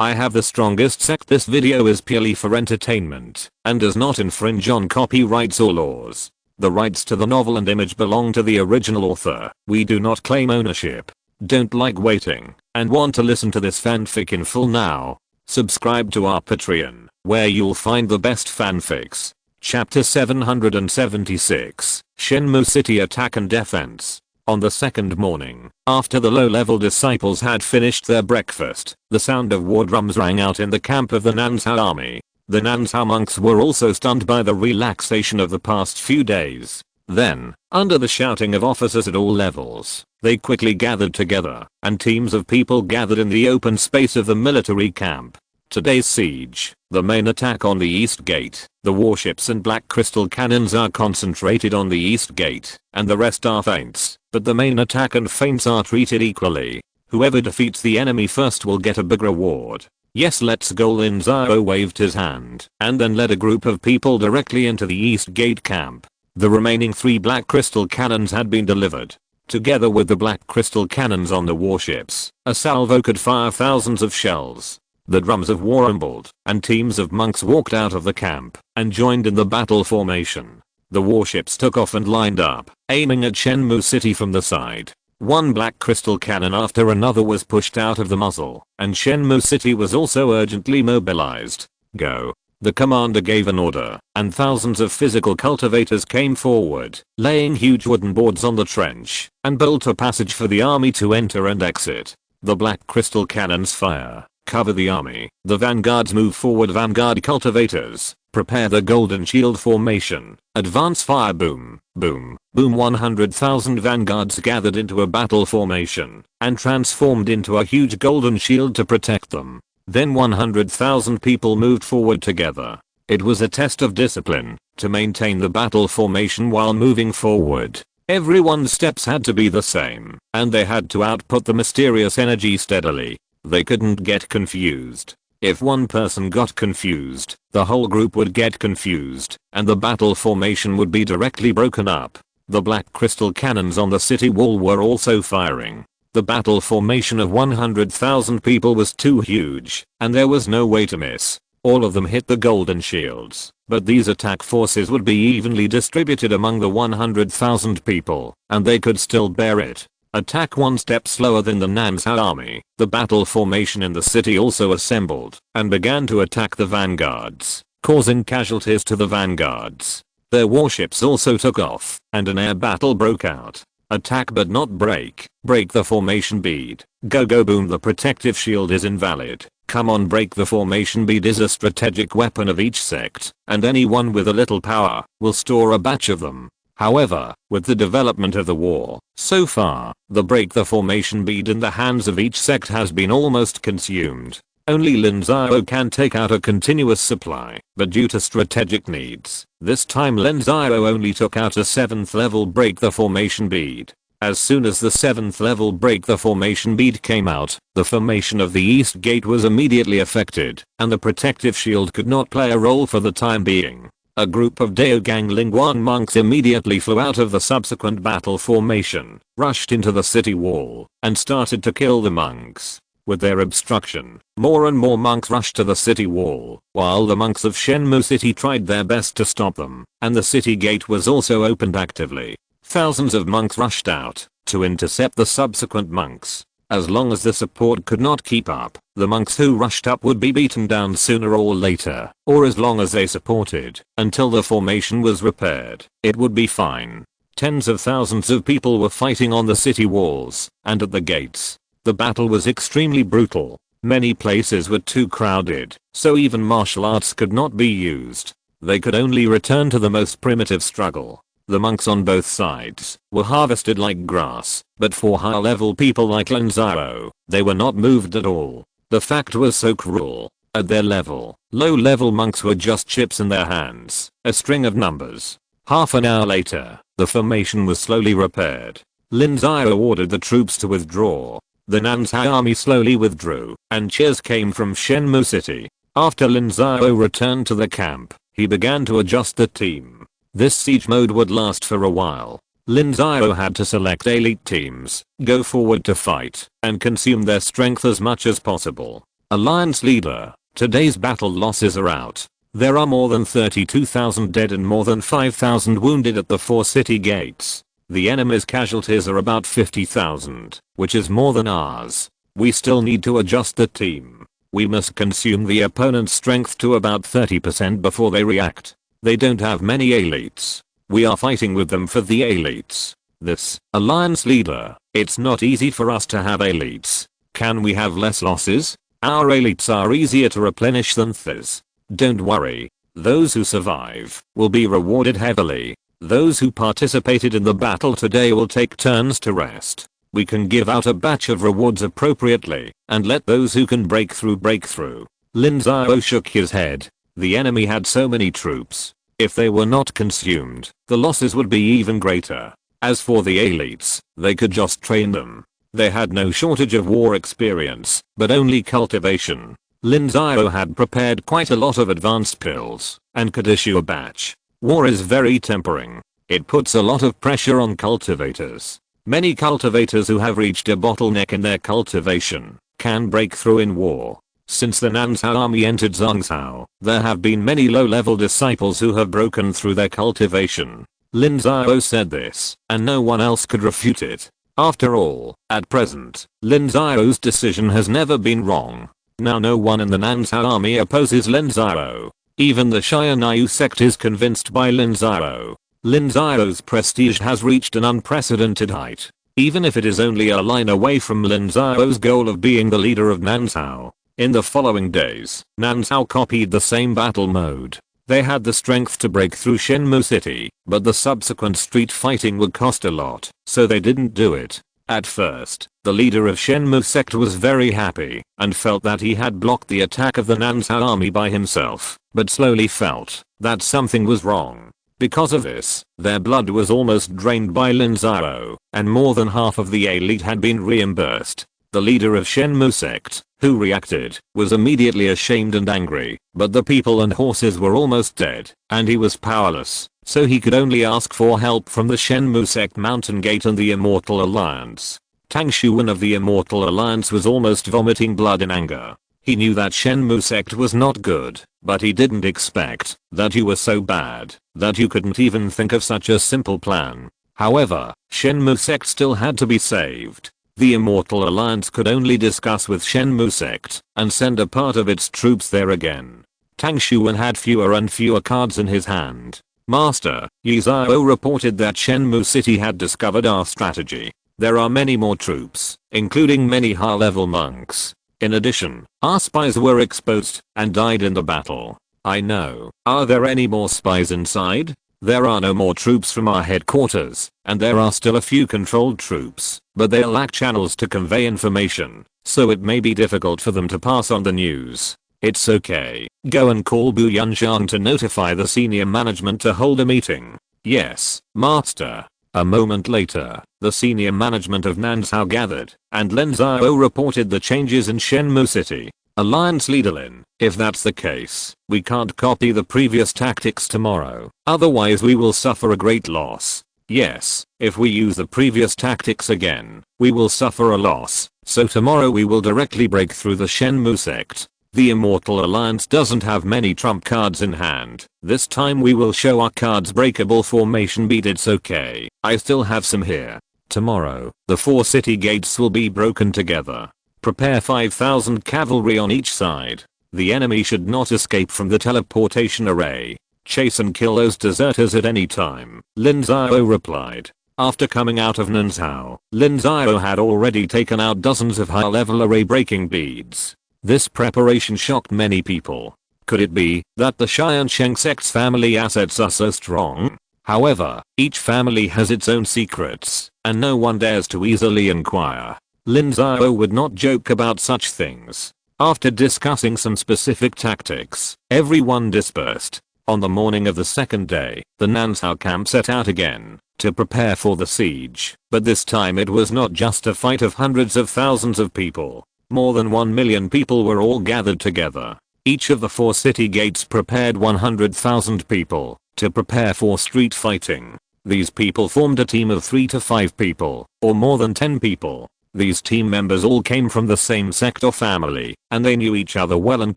I have the strongest sect. This video is purely for entertainment and does not infringe on copyrights or laws. The rights to the novel and image belong to the original author. We do not claim ownership. Don't like waiting and want to listen to this fanfic in full now? Subscribe to our Patreon, where you'll find the best fanfics. Chapter 776, Shenmue City Attack and Defense. On the second morning, after the low-level disciples had finished their breakfast, the sound of war drums rang out in the camp of the Nanzhao army. The Nanzhao monks were also stunned by the relaxation of the past few days. Then, under the shouting of officers at all levels, they quickly gathered together, and teams of people gathered in the open space of the military camp. Today's siege, the main attack on the East Gate, the warships and black crystal cannons are concentrated on the East Gate, and the rest are feints, but the main attack and feints are treated equally. Whoever defeats the enemy first will get a big reward. Yes, let's go. Lin Xiao waved his hand, and then led a group of people directly into the East Gate camp. The remaining 3 black crystal cannons had been delivered. Together with the black crystal cannons on the warships, a salvo could fire thousands of shells. The drums of war rumbled, and teams of monks walked out of the camp and joined in the battle formation. The warships took off and lined up, aiming at Shenmue City from the side. One black crystal cannon after another was pushed out of the muzzle, and Shenmue City was also urgently mobilized. Go. The commander gave an order, and thousands of physical cultivators came forward, laying huge wooden boards on the trench, and built a passage for the army to enter and exit. The black crystal cannons fire. Cover the army. The vanguards move forward. Vanguard cultivators, prepare the golden shield formation. Advance fire. Boom, boom, boom. 100,000 vanguards gathered into a battle formation and transformed into a huge golden shield to protect them. Then 100,000 people moved forward together. It was a test of discipline to maintain the battle formation while moving forward. Everyone's steps had to be the same, and they had to output the mysterious energy steadily. They couldn't get confused. If one person got confused, the whole group would get confused, and the battle formation would be directly broken up. The black crystal cannons on the city wall were also firing. The battle formation of 100,000 people was too huge, and there was no way to miss. All of them hit the golden shields, but these attack forces would be evenly distributed among the 100,000 people, and they could still bear it. Attack one step slower than the Nanzhao army. The battle formation in the city also assembled and began to attack the vanguards, causing casualties to the vanguards. Their warships also took off, and an air battle broke out. Attack but not break. Break the formation bead. Go go boom. The protective shield is invalid. Come on, break the formation bead is a strategic weapon of each sect, and anyone with a little power will store a batch of them. However, with the development of the war, so far, the break the formation bead in the hands of each sect has been almost consumed. Only Lin Xiao can take out a continuous supply, but due to strategic needs, this time Lin Xiao only took out a 7th level break the formation bead. As soon as the 7th level break the formation bead came out, the formation of the East Gate was immediately affected, and the protective shield could not play a role for the time being. A group of Daogang Lingguan monks immediately flew out of the subsequent battle formation, rushed into the city wall, and started to kill the monks. With their obstruction, more and more monks rushed to the city wall, while the monks of Shenmue City tried their best to stop them, and the city gate was also opened actively. Thousands of monks rushed out to intercept the subsequent monks. As long as the support could not keep up, the monks who rushed up would be beaten down sooner or later, or as long as they supported until the formation was repaired, it would be fine. Tens of thousands of people were fighting on the city walls and at the gates. The battle was extremely brutal. Many places were too crowded, so even martial arts could not be used. They could only return to the most primitive struggle. The monks on both sides were harvested like grass, but for high level people like Lin Xiao, they were not moved at all. The fact was so cruel. At their level, low level monks were just chips in their hands, a string of numbers. Half an hour later, the formation was slowly repaired. Lin Xiao ordered the troops to withdraw. The Nanzhao army slowly withdrew, and cheers came from Shenmue City. After Lin Xiao returned to the camp, he began to adjust the team. This siege mode would last for a while. Lin Xiao had to select elite teams, go forward to fight, and consume their strength as much as possible. Alliance leader, today's battle losses are out. There are more than 32,000 dead and more than 5,000 wounded at the 4 city gates. The enemy's casualties are about 50,000, which is more than ours. We still need to adjust the team. We must consume the opponent's strength to about 30% before they react. They don't have many elites. We are fighting with them for the elites. This, Alliance leader, it's not easy for us to have elites. Can we have less losses? Our elites are easier to replenish than theirs. Don't worry. Those who survive will be rewarded heavily. Those who participated in the battle today will take turns to rest. We can give out a batch of rewards appropriately and let those who can break through break through. Lin Xiao shook his head. The enemy had so many troops. If they were not consumed, the losses would be even greater. As for the elites, they could just train them. They had no shortage of war experience, but only cultivation. Lin Xiao had prepared quite a lot of advanced pills and could issue a batch. War is very tempering. It puts a lot of pressure on cultivators. Many cultivators who have reached a bottleneck in their cultivation can break through in war. Since the Nanzhao army entered Zhongzhou, there have been many low-level disciples who have broken through their cultivation. Lin Xiao said this, and no one else could refute it. After all, at present, Lin Xiao's decision has never been wrong. Now no one in the Nanzhao army opposes Lin Xiao. Even the Tiansheng Sect is convinced by Lin Xiao. Lin Xiao's prestige has reached an unprecedented height. Even if it is only a line away from Lin Xiao's goal of being the leader of Nanzhao. In the following days, Nanzhao copied the same battle mode. They had the strength to break through Shenmu City, but the subsequent street fighting would cost a lot, so they didn't do it. At first, the leader of Shenmu Sect was very happy and felt that he had blocked the attack of the Nanzhao army by himself, but slowly felt that something was wrong. Because of this, their blood was almost drained by Lin Xiao, and more than half of the elite had been reimbursed. The leader of Shenmu Sect, who reacted, was immediately ashamed and angry, but the people and horses were almost dead, and he was powerless, so he could only ask for help from the Shenmu Sect Mountain Gate and the Immortal Alliance. Tang Xuan of the Immortal Alliance was almost vomiting blood in anger. He knew that Shenmu Sect was not good, but he didn't expect that you were so bad that you couldn't even think of such a simple plan. However, Shenmu Sect still had to be saved. The Immortal Alliance could only discuss with Shenmu Sect and send a part of its troops there again. Tang Xuan had fewer and fewer cards in his hand. Master, Yi Xiao reported that Shenmu City had discovered our strategy. There are many more troops, including many high-level monks. In addition, our spies were exposed and died in the battle. I know. Are there any more spies inside? There are no more troops from our headquarters, and there are still a few controlled troops, but they lack channels to convey information, so it may be difficult for them to pass on the news. It's okay. Go and call Bu Yanxiang to notify the senior management to hold a meeting. Yes, master. A moment later, the senior management of Nanzhao gathered, and Lin Xiao reported the changes in Shenmu City. Alliance leader Lin, if that's the case, we can't copy the previous tactics tomorrow, otherwise we will suffer a great loss. Yes, if we use the previous tactics again, we will suffer a loss, so tomorrow we will directly break through the Shenmu Sect. The Immortal Alliance doesn't have many trump cards in hand. This time we will show our cards breakable formation beat. It's okay. I still have some here. Tomorrow, the 4 city gates will be broken together. Prepare 5,000 cavalry on each side. The enemy should not escape from the teleportation array. Chase and kill those deserters at any time, Lin Xiao replied. After coming out of Nanzhao, Lin Xiao had already taken out dozens of high-level array breaking beads. This preparation shocked many people. Could it be that the Tiansheng Sect's family assets are so strong? However, each family has its own secrets, and no one dares to easily inquire. Lin Xiao would not joke about such things. After discussing some specific tactics, everyone dispersed. On the morning of the second day, the Nanzhao camp set out again to prepare for the siege, but this time it was not just a fight of hundreds of thousands of people. More than 1 million people were all gathered together. Each of the 4 city gates prepared 100,000 people to prepare for street fighting. These people formed a team of 3 to 5 people, or more than 10 people. These team members all came from the same sect or family, and they knew each other well and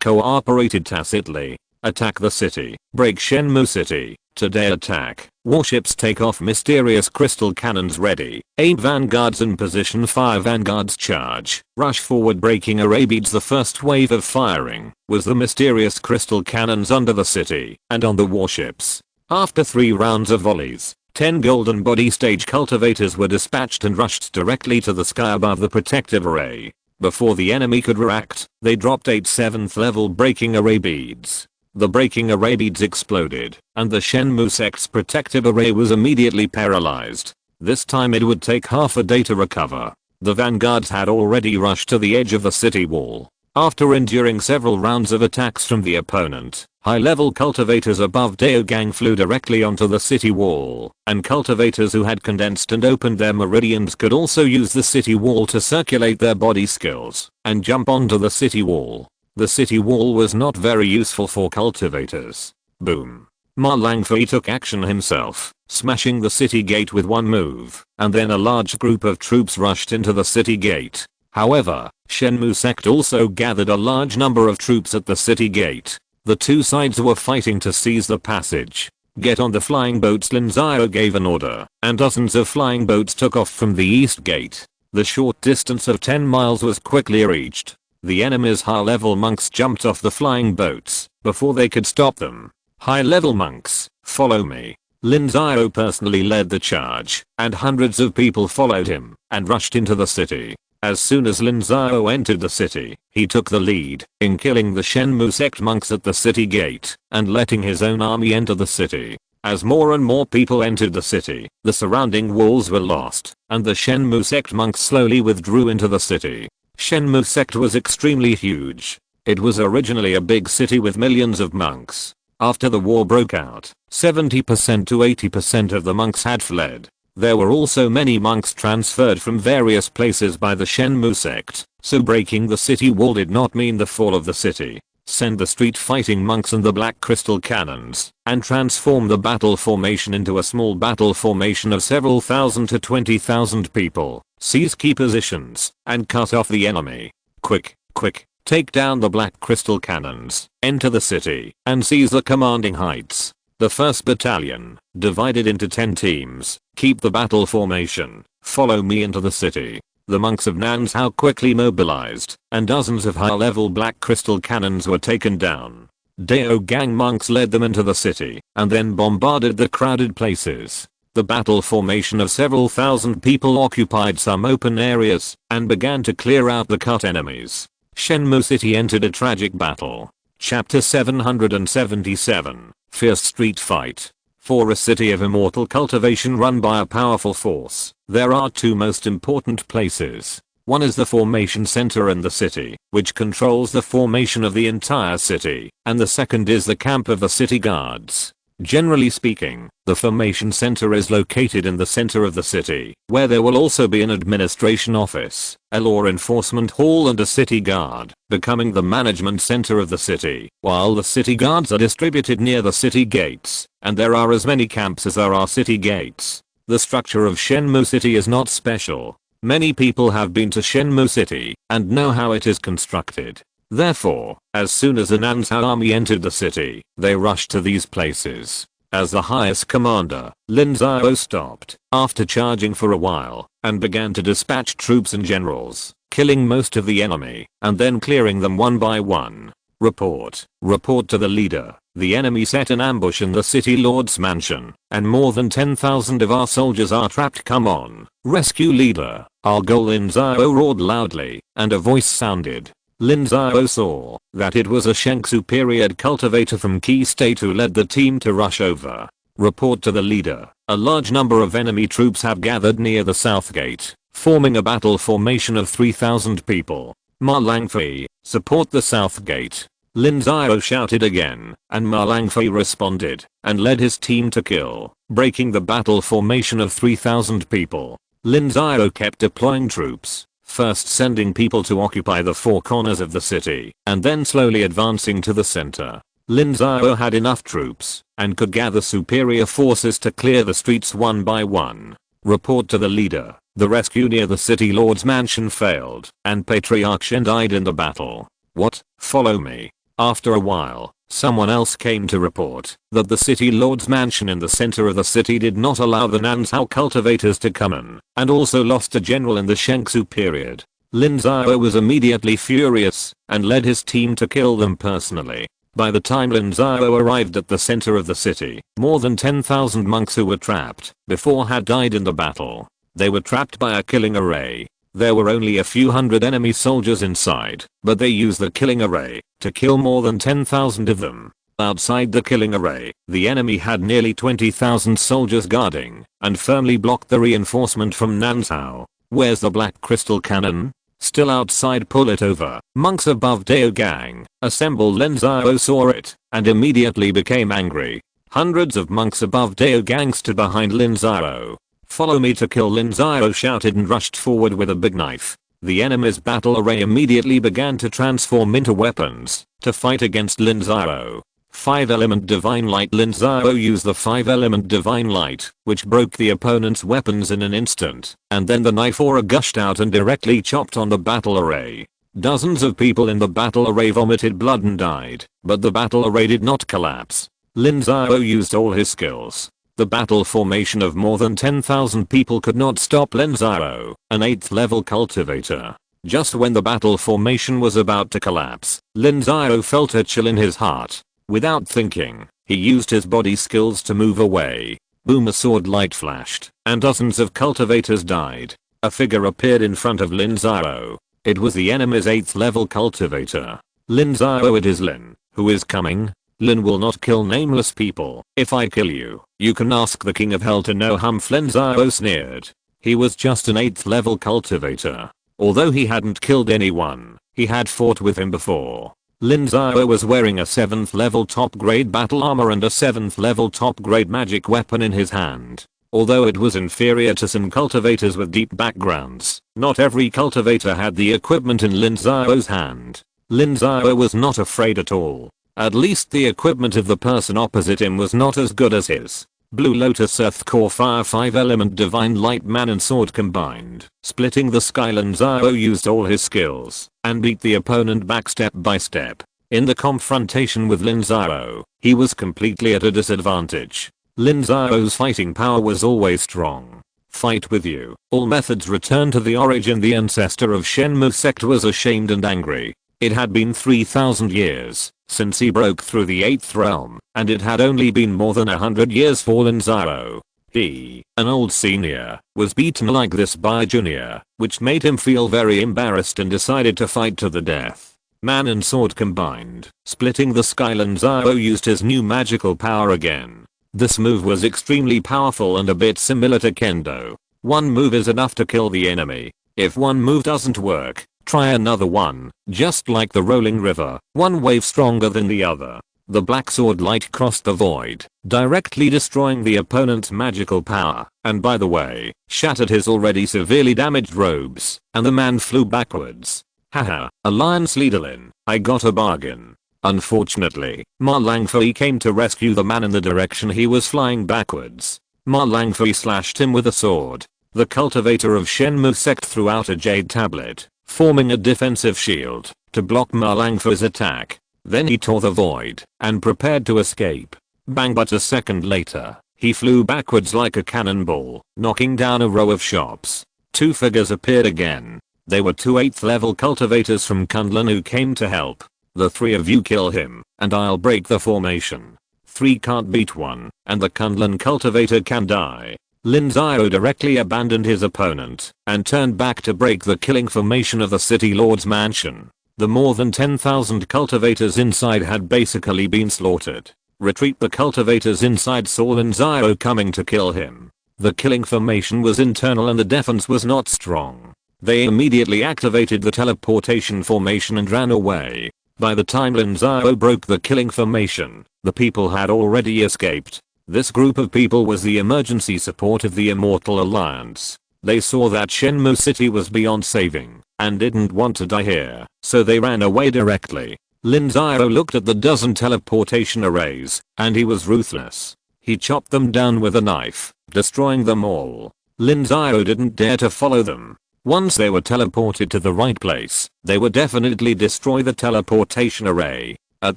cooperated tacitly. Attack the city. Break Shenmue City. Today attack. Warships take off. Mysterious crystal cannons ready. 8 vanguards in position. 5 vanguards charge. Rush forward. Breaking array beads. The first wave of firing was the mysterious crystal cannons under the city and on the warships. After 3 rounds of volleys, 10 golden body stage cultivators were dispatched and rushed directly to the sky above the protective array. Before the enemy could react, they dropped 8 7th level breaking array beads. The breaking array beads exploded, and the Shenmue Sect's protective array was immediately paralyzed. This time it would take half a day to recover. The vanguards had already rushed to the edge of the city wall. After enduring several rounds of attacks from the opponent, high-level cultivators above Daogang flew directly onto the city wall, and cultivators who had condensed and opened their meridians could also use the city wall to circulate their body skills and jump onto the city wall. The city wall was not very useful for cultivators. Boom. Ma Langfei took action himself, smashing the city gate with one move, and then a large group of troops rushed into the city gate. However, Shenmue Sect also gathered a large number of troops at the city gate. The two sides were fighting to seize the passage. Get on the flying boats. Lin Xiao gave an order, and dozens of flying boats took off from the east gate. The short distance of 10 miles was quickly reached. The enemy's high-level monks jumped off the flying boats before they could stop them. High-level monks, follow me. Lin Xiao personally led the charge, and hundreds of people followed him and rushed into the city. As soon as Lin Xiao entered the city, he took the lead in killing the Shenmue Sect monks at the city gate and letting his own army enter the city. As more and more people entered the city, the surrounding walls were lost, and the Shenmue Sect monks slowly withdrew into the city. Shenmue Sect was extremely huge. It was originally a big city with millions of monks. After the war broke out, 70% to 80% of the monks had fled. There were also many monks transferred from various places by the Shenmue Sect, so breaking the city wall did not mean the fall of the city. Send the street fighting monks and the black crystal cannons, and transform the battle formation into a small battle formation of several thousand to 20,000 people. Seize key positions, and cut off the enemy. Quick, quick, take down the black crystal cannons, enter the city, and seize the commanding heights. The 1st Battalion, divided into 10 teams, keep the battle formation, follow me into the city. The monks of Nansao quickly mobilized, and dozens of high-level black crystal cannons were taken down. Daogang monks led them into the city, and then bombarded the crowded places. The battle formation of several thousand people occupied some open areas, and began to clear out the cut enemies. Shenmue City entered a tragic battle. Chapter 777, Fierce Street Fight. For a city of immortal cultivation run by a powerful force, there are 2 most important places. One is the formation center in the city, which controls the formation of the entire city, and the second is the camp of the city guards. Generally speaking, the formation center is located in the center of the city, where there will also be an administration office, a law enforcement hall and a city guard, becoming the management center of the city, while the city guards are distributed near the city gates, and there are as many camps as there are city gates. The structure of Shenmue City is not special. Many people have been to Shenmue City and know how it is constructed. Therefore, as soon as the Nansao army entered the city, they rushed to these places. As the highest commander, Lin Xiao stopped, after charging for a while, and began to dispatch troops and generals, killing most of the enemy, and then clearing them one by one. Report to the leader. The enemy set an ambush in the city lord's mansion, and more than 10,000 of our soldiers are trapped. Come on, rescue leader. Our goal. Lin Xiao roared loudly, and a voice sounded. Lin Xiao saw that it was a Shengsu period cultivator from Key State who led the team to rush over. Report to the leader. A large number of enemy troops have gathered near the south gate, forming a battle formation of 3,000 people. Ma Langfei, support the south gate. Lin Xiao shouted again, and Ma Langfei responded, and led his team to kill, breaking the battle formation of 3,000 people. Lin Xiao kept deploying troops, first sending people to occupy the 4 corners of the city, and then slowly advancing to the center. Lin Xiao had enough troops, and could gather superior forces to clear the streets one by one. Report to the leader. The rescue near the city lord's mansion failed, and Patriarch Shen died in the battle. What? Follow me. After a while, someone else came to report that the city lord's mansion in the center of the city did not allow the Lin Xiao cultivators to come in, and also lost a general in the Shengsu period. Lin Xiao was immediately furious, and led his team to kill them personally. By the time Lin Xiao arrived at the center of the city, more than 10,000 monks who were trapped before had died in the battle. They were trapped by a killing array. There were only a few hundred enemy soldiers inside, but they used the killing array to kill more than 10,000 of them. Outside the killing array, the enemy had nearly 20,000 soldiers guarding and firmly blocked the reinforcement from Lin Xiao. Where's the black crystal cannon? Still outside, pull it over. Monks above Dao Gang, assemble. Lin Xiao saw it and immediately became angry. Hundreds of monks above Dao Gang stood behind Lin Xiao. Follow me to kill, Lin Xiao shouted and rushed forward with a big knife. The enemy's battle array immediately began to transform into weapons to fight against Lin Xiao. 5-element divine light. Lin Xiao used the 5-element divine light, which broke the opponent's weapons in an instant, and then the knife aura gushed out and directly chopped on the battle array. Dozens of people in the battle array vomited blood and died, but the battle array did not collapse. Lin Xiao used all his skills. The battle formation of more than 10,000 people could not stop Lin Xiao, an 8th level cultivator. Just when the battle formation was about to collapse, Lin Xiao felt a chill in his heart. Without thinking, he used his body skills to move away. Boom, a sword light flashed, and dozens of cultivators died. A figure appeared in front of Lin Xiao. It was the enemy's 8th level cultivator. Lin Xiao, it is Lin. Who is coming? Lin will not kill nameless people. If I kill you, you can ask the king of hell to know. Humph, Lin Xiao sneered. He was just an 8th level cultivator. Although he hadn't killed anyone, he had fought with him before. Lin Xiao was wearing a 7th level top grade battle armor and a 7th level top grade magic weapon in his hand. Although it was inferior to some cultivators with deep backgrounds, not every cultivator had the equipment in Lin Xiao's hand. Lin Xiao was not afraid at all. At least the equipment of the person opposite him was not as good as his. Blue Lotus Earth Core Fire 5-element Divine Light Man and Sword combined, splitting the sky. Lin Xiao used all his skills and beat the opponent back step by step. In the confrontation with Lin Xiao, he was completely at a disadvantage. Lin Xiao's fighting power was always strong. Fight with you. All methods return to the origin. The ancestor of Shenmue sect was ashamed and angry. It had been 3,000 years since he broke through the 8th realm, and it had only been more than 100 years for Lin Xiao. He, an old senior, was beaten like this by a junior, which made him feel very embarrassed and decided to fight to the death. Man and sword combined, splitting the sky. Lin Xiao used his new magical power again. This move was extremely powerful and a bit similar to Kendo. One move is enough to kill the enemy. If one move doesn't work, try another one. Just like the rolling river, one wave stronger than the other. The black sword light crossed the void, directly destroying the opponent's magical power, and by the way, shattered his already severely damaged robes, and the man flew backwards. Haha, Alliance leader Lin, I got a bargain. Unfortunately, Ma Langfei came to rescue the man in the direction he was flying backwards. Ma Langfei slashed him with a sword. The cultivator of Shenmue sect threw out a jade tablet, forming a defensive shield to block Ma Langfei's attack. Then he tore the void and prepared to escape. Bang, but a second later, he flew backwards like a cannonball, knocking down a row of shops. Two figures appeared again. They were two 8th level cultivators from Kunlun who came to help. The three of you kill him, and I'll break the formation. 3 can't beat 1, and the Kunlun cultivator can die. Lin Xiao directly abandoned his opponent and turned back to break the killing formation of the city lord's mansion. The more than 10,000 cultivators inside had basically been slaughtered. Retreat. The cultivators inside saw Lin Xiao coming to kill him. The killing formation was internal and the defense was not strong. They immediately activated the teleportation formation and ran away. By the time Lin Xiao broke the killing formation, the people had already escaped. This group of people was the emergency support of the Immortal Alliance. They saw that Shenmue City was beyond saving and didn't want to die here, so they ran away directly. Lin Xiao looked at the dozen teleportation arrays, and he was ruthless. He chopped them down with a knife, destroying them all. Lin Xiao didn't dare to follow them. Once they were teleported to the right place, they would definitely destroy the teleportation array. At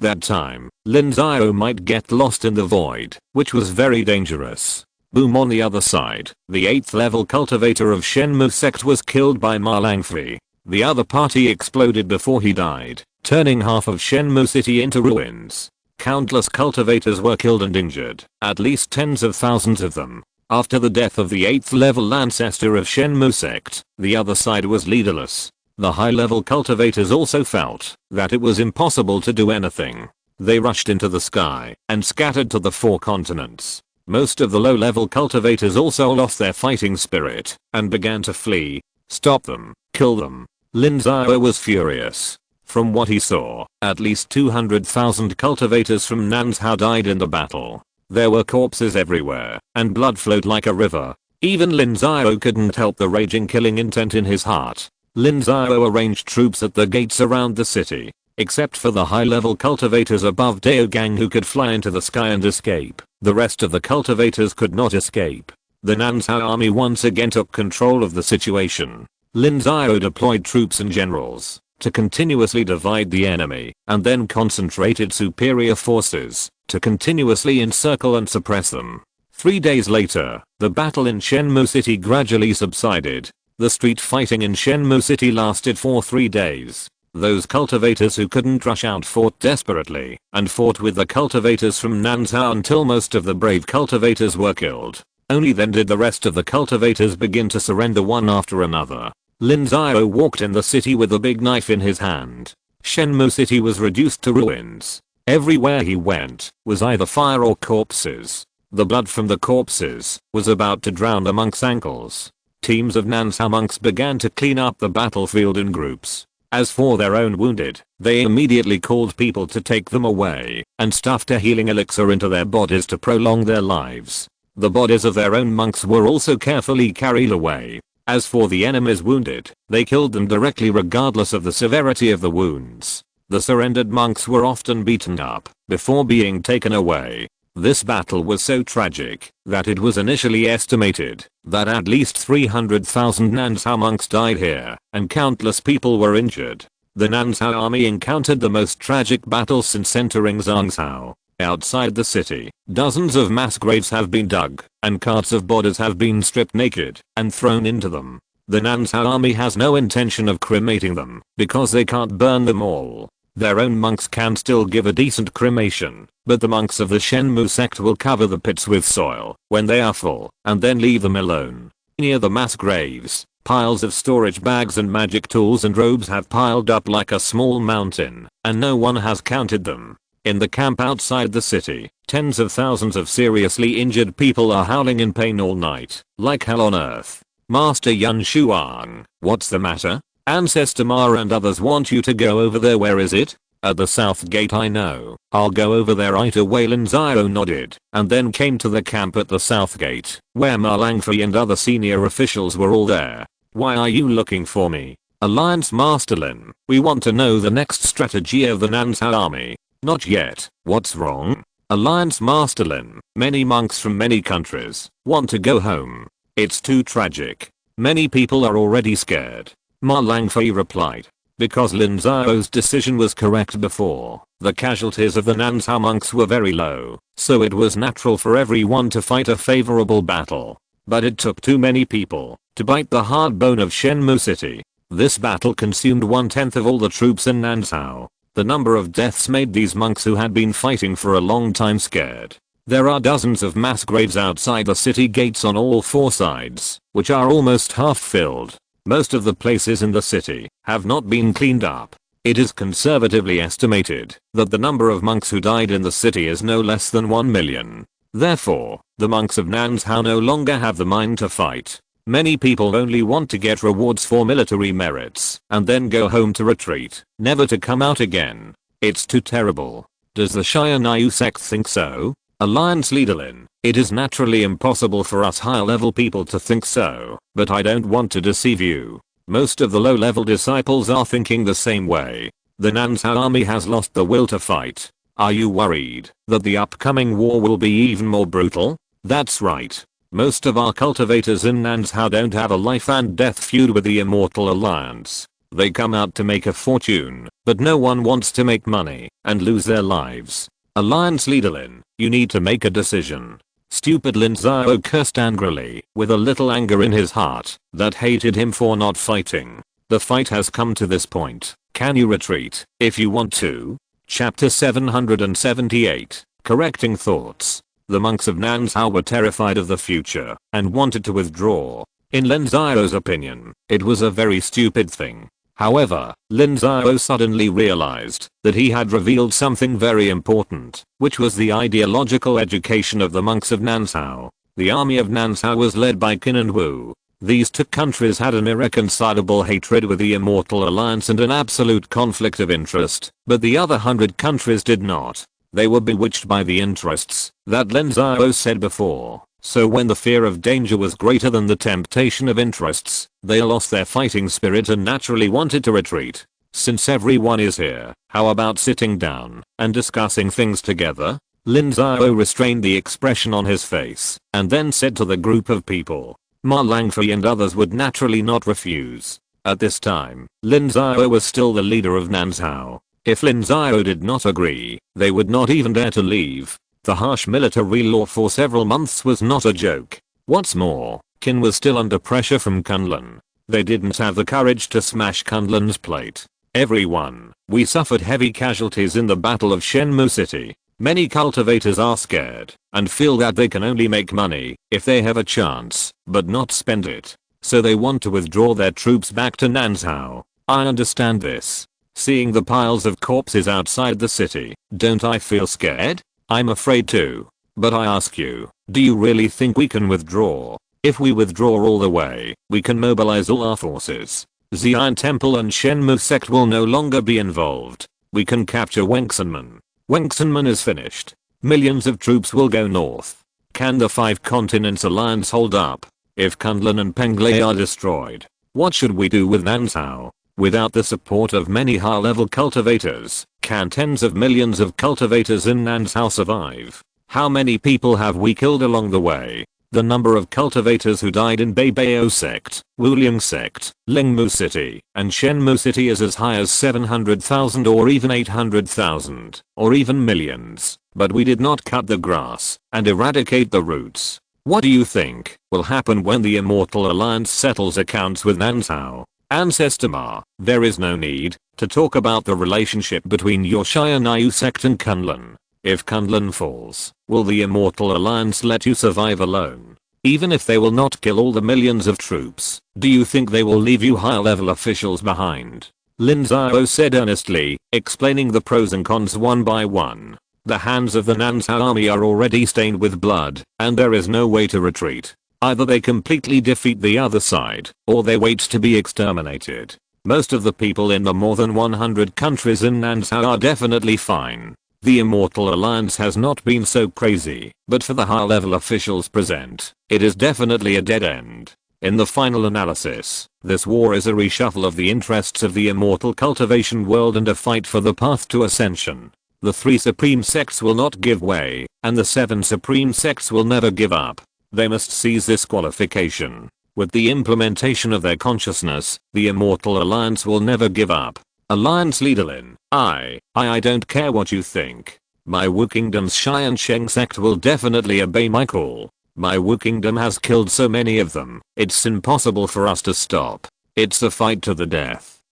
that time, Lin Xiao might get lost in the void, which was very dangerous. Boom. On the other side, the 8th level cultivator of Shenmue Sect was killed by Ma Langfei. The other party exploded before he died, turning half of Shenmue City into ruins. Countless cultivators were killed and injured, at least tens of thousands of them. After the death of the 8th level ancestor of Shenmue Sect, the other side was leaderless. The high level cultivators also felt that it was impossible to do anything. They rushed into the sky and scattered to the 4 continents. Most of the low level cultivators also lost their fighting spirit and began to flee. Stop them, kill them. Lin Xiao was furious. From what he saw, at least 200,000 cultivators from Nanzhao died in the battle. There were corpses everywhere, and blood flowed like a river. Even Lin Xiao couldn't help the raging killing intent in his heart. Lin Xiao arranged troops at the gates around the city. Except for the high-level cultivators above Daogang who could fly into the sky and escape, the rest of the cultivators could not escape. The Nanzhao army once again took control of the situation. Lin Xiao deployed troops and generals to continuously divide the enemy, and then concentrated superior forces to continuously encircle and suppress them. 3 days later, the battle in Shenmue City gradually subsided. The street fighting in Shenmue City lasted for 3 days. Those cultivators who couldn't rush out fought desperately and fought with the cultivators from Nanzhao until most of the brave cultivators were killed. Only then did the rest of the cultivators begin to surrender one after another. Lin Xiao walked in the city with a big knife in his hand. Shenmue City was reduced to ruins. Everywhere he went was either fire or corpses. The blood from the corpses was about to drown the monks' ankles. Teams of Nanzhao monks began to clean up the battlefield in groups. As for their own wounded, they immediately called people to take them away and stuffed a healing elixir into their bodies to prolong their lives. The bodies of their own monks were also carefully carried away. As for the enemy's wounded, they killed them directly regardless of the severity of the wounds. The surrendered monks were often beaten up before being taken away. This battle was so tragic that it was initially estimated that at least 300,000 Nanzhao monks died here, and countless people were injured. The Nanzhao army encountered the most tragic battle since entering Zhangzhou. Outside the city, dozens of mass graves have been dug, and carts of bodies have been stripped naked and thrown into them. The Nanzhao army has no intention of cremating them, because they can't burn them all. Their own monks can still give a decent cremation, but the monks of the Shenmue sect will cover the pits with soil when they are full, and then leave them alone. Near the mass graves, piles of storage bags and magic tools and robes have piled up like a small mountain, and no one has counted them. In the camp outside the city, tens of thousands of seriously injured people are howling in pain all night, like hell on earth. Master Yan Shuang, what's the matter? Ancestor Ma and others want you to go over there. Where is it? At the south gate. I know. I'll go over there right away. Lin Xiao nodded, and then came to the camp at the south gate, where Ma Langfei and other senior officials were all there. Why are you looking for me? Alliance Master Lin, we want to know the next strategy of the Nanzhao army. Not yet. What's wrong? Alliance Master Lin, many monks from many countries want to go home. It's too tragic. Many people are already scared. Ma Langfei replied. Because Lin Xiao's decision was correct before, the casualties of the Nanzhao monks were very low, so it was natural for everyone to fight a favorable battle. But it took too many people to bite the hard bone of Shenmue City. This battle consumed 1/10 of all the troops in Nanzhao. The number of deaths made these monks who had been fighting for a long time scared. There are dozens of mass graves outside the city gates on all 4 sides, which are almost half filled. Most of the places in the city have not been cleaned up. It is conservatively estimated that the number of monks who died in the city is no less than 1 million. Therefore, the monks of Nanzhao no longer have the mind to fight. Many people only want to get rewards for military merits and then go home to retreat, never to come out again. It's too terrible. Does the Xianyu sect think so? Alliance leader Lin, it is naturally impossible for us higher level people to think so, but I don't want to deceive you. Most of the low level disciples are thinking the same way. The Nanzhao army has lost the will to fight. Are you worried that the upcoming war will be even more brutal? That's right. Most of our cultivators in Nanzhao don't have a life and death feud with the Immortal Alliance. They come out to make a fortune, but no one wants to make money and lose their lives. Alliance leader Lin, you need to make a decision. Stupid Lin Xiao cursed angrily, with a little anger in his heart that hated him for not fighting. The fight has come to this point. Can you retreat if you want to? Chapter 778. Correcting thoughts. The monks of Nanzhao were terrified of the future and wanted to withdraw. In Lin Xiao's opinion, it was a very stupid thing. However, Lin Xiao suddenly realized that he had revealed something very important, which was the ideological education of the monks of Nanzhao. The army of Nanzhao was led by Qin and Wu. These two countries had an irreconcilable hatred with the Immortal Alliance and an absolute conflict of interest, but the other 100 countries did not. They were bewitched by the interests that Lin Xiao said before. So when the fear of danger was greater than the temptation of interests, they lost their fighting spirit and naturally wanted to retreat. Since everyone is here, how about sitting down and discussing things together? Lin Xiao restrained the expression on his face and then said to the group of people. Ma Langfei and others would naturally not refuse. At this time, Lin Xiao was still the leader of Nanzhao. If Lin Xiao did not agree, they would not even dare to leave. The harsh military law for several months was not a joke. What's more, Qin was still under pressure from Kunlun. They didn't have the courage to smash Kunlun's plate. Everyone, we suffered heavy casualties in the Battle of Shenmu City. Many cultivators are scared and feel that they can only make money if they have a chance, but not spend it. So they want to withdraw their troops back to Nanzhao. I understand this. Seeing the piles of corpses outside the city, don't I feel scared? I'm afraid too. But I ask you, do you really think we can withdraw? If we withdraw all the way, we can mobilize all our forces. Xian Temple and Shenmu Sect will no longer be involved. We can capture Wengsunmen. Wengsunmen is finished. Millions of troops will go north. Can the 5 Continents Alliance hold up? If Kunlun and Penglai are destroyed, what should we do with Nanzhao? Without the support of many high-level cultivators, can tens of millions of cultivators in Nanzhao survive? How many people have we killed along the way? The number of cultivators who died in Beibao Sect, Wuliang Sect, Lingmu City, and Shenmu City is as high as 700,000 or even 800,000, or even millions. But we did not cut the grass and eradicate the roots. What do you think will happen when the Immortal Alliance settles accounts with Nanzhao? Ancestor Ma, there is no need to talk about the relationship between your Xianyu sect and Kunlun. If Kunlun falls, will the Immortal Alliance let you survive alone? Even if they will not kill all the millions of troops, do you think they will leave you high-level officials behind? Lin Xiao said earnestly, explaining the pros and cons one by one. The hands of the Nanzhao army are already stained with blood, and there is no way to retreat. Either they completely defeat the other side, or they wait to be exterminated. Most of the people in the more than 100 countries in Nanzhao are definitely fine. The Immortal Alliance has not been so crazy, but for the high-level officials present, it is definitely a dead end. In the final analysis, this war is a reshuffle of the interests of the immortal cultivation world and a fight for the path to ascension. The 3 supreme sects will not give way, and the 7 supreme sects will never give up. They must seize this qualification. With the implementation of their consciousness, the Immortal Alliance will never give up. Alliance leader Lin, I don't care what you think. My Wu Kingdom's Tiansheng Sect will definitely obey my call. My Wu Kingdom has killed so many of them, it's impossible for us to stop. It's a fight to the death.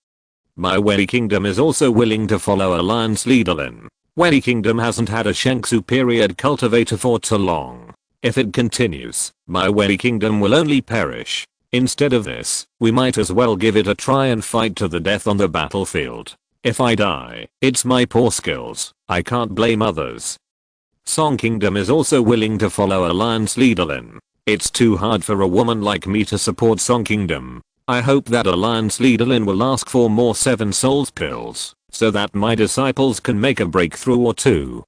My Wei Kingdom is also willing to follow Alliance leader Lin. Wei Kingdom hasn't had a Shengsu period cultivator for too long. If it continues, my Wei Kingdom will only perish. Instead of this, we might as well give it a try and fight to the death on the battlefield. If I die, it's my poor skills. I can't blame others. Song Kingdom is also willing to follow Alliance leader Lin. It's too hard for a woman like me to support Song Kingdom. I hope that Alliance leader Lin will ask for more 7 souls pills, so that my disciples can make a breakthrough or two.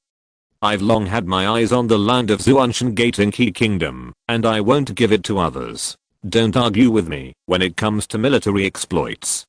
I've long had my eyes on the land of Zuanshan Gate in Qi Kingdom, and I won't give it to others. Don't argue with me when it comes to military exploits.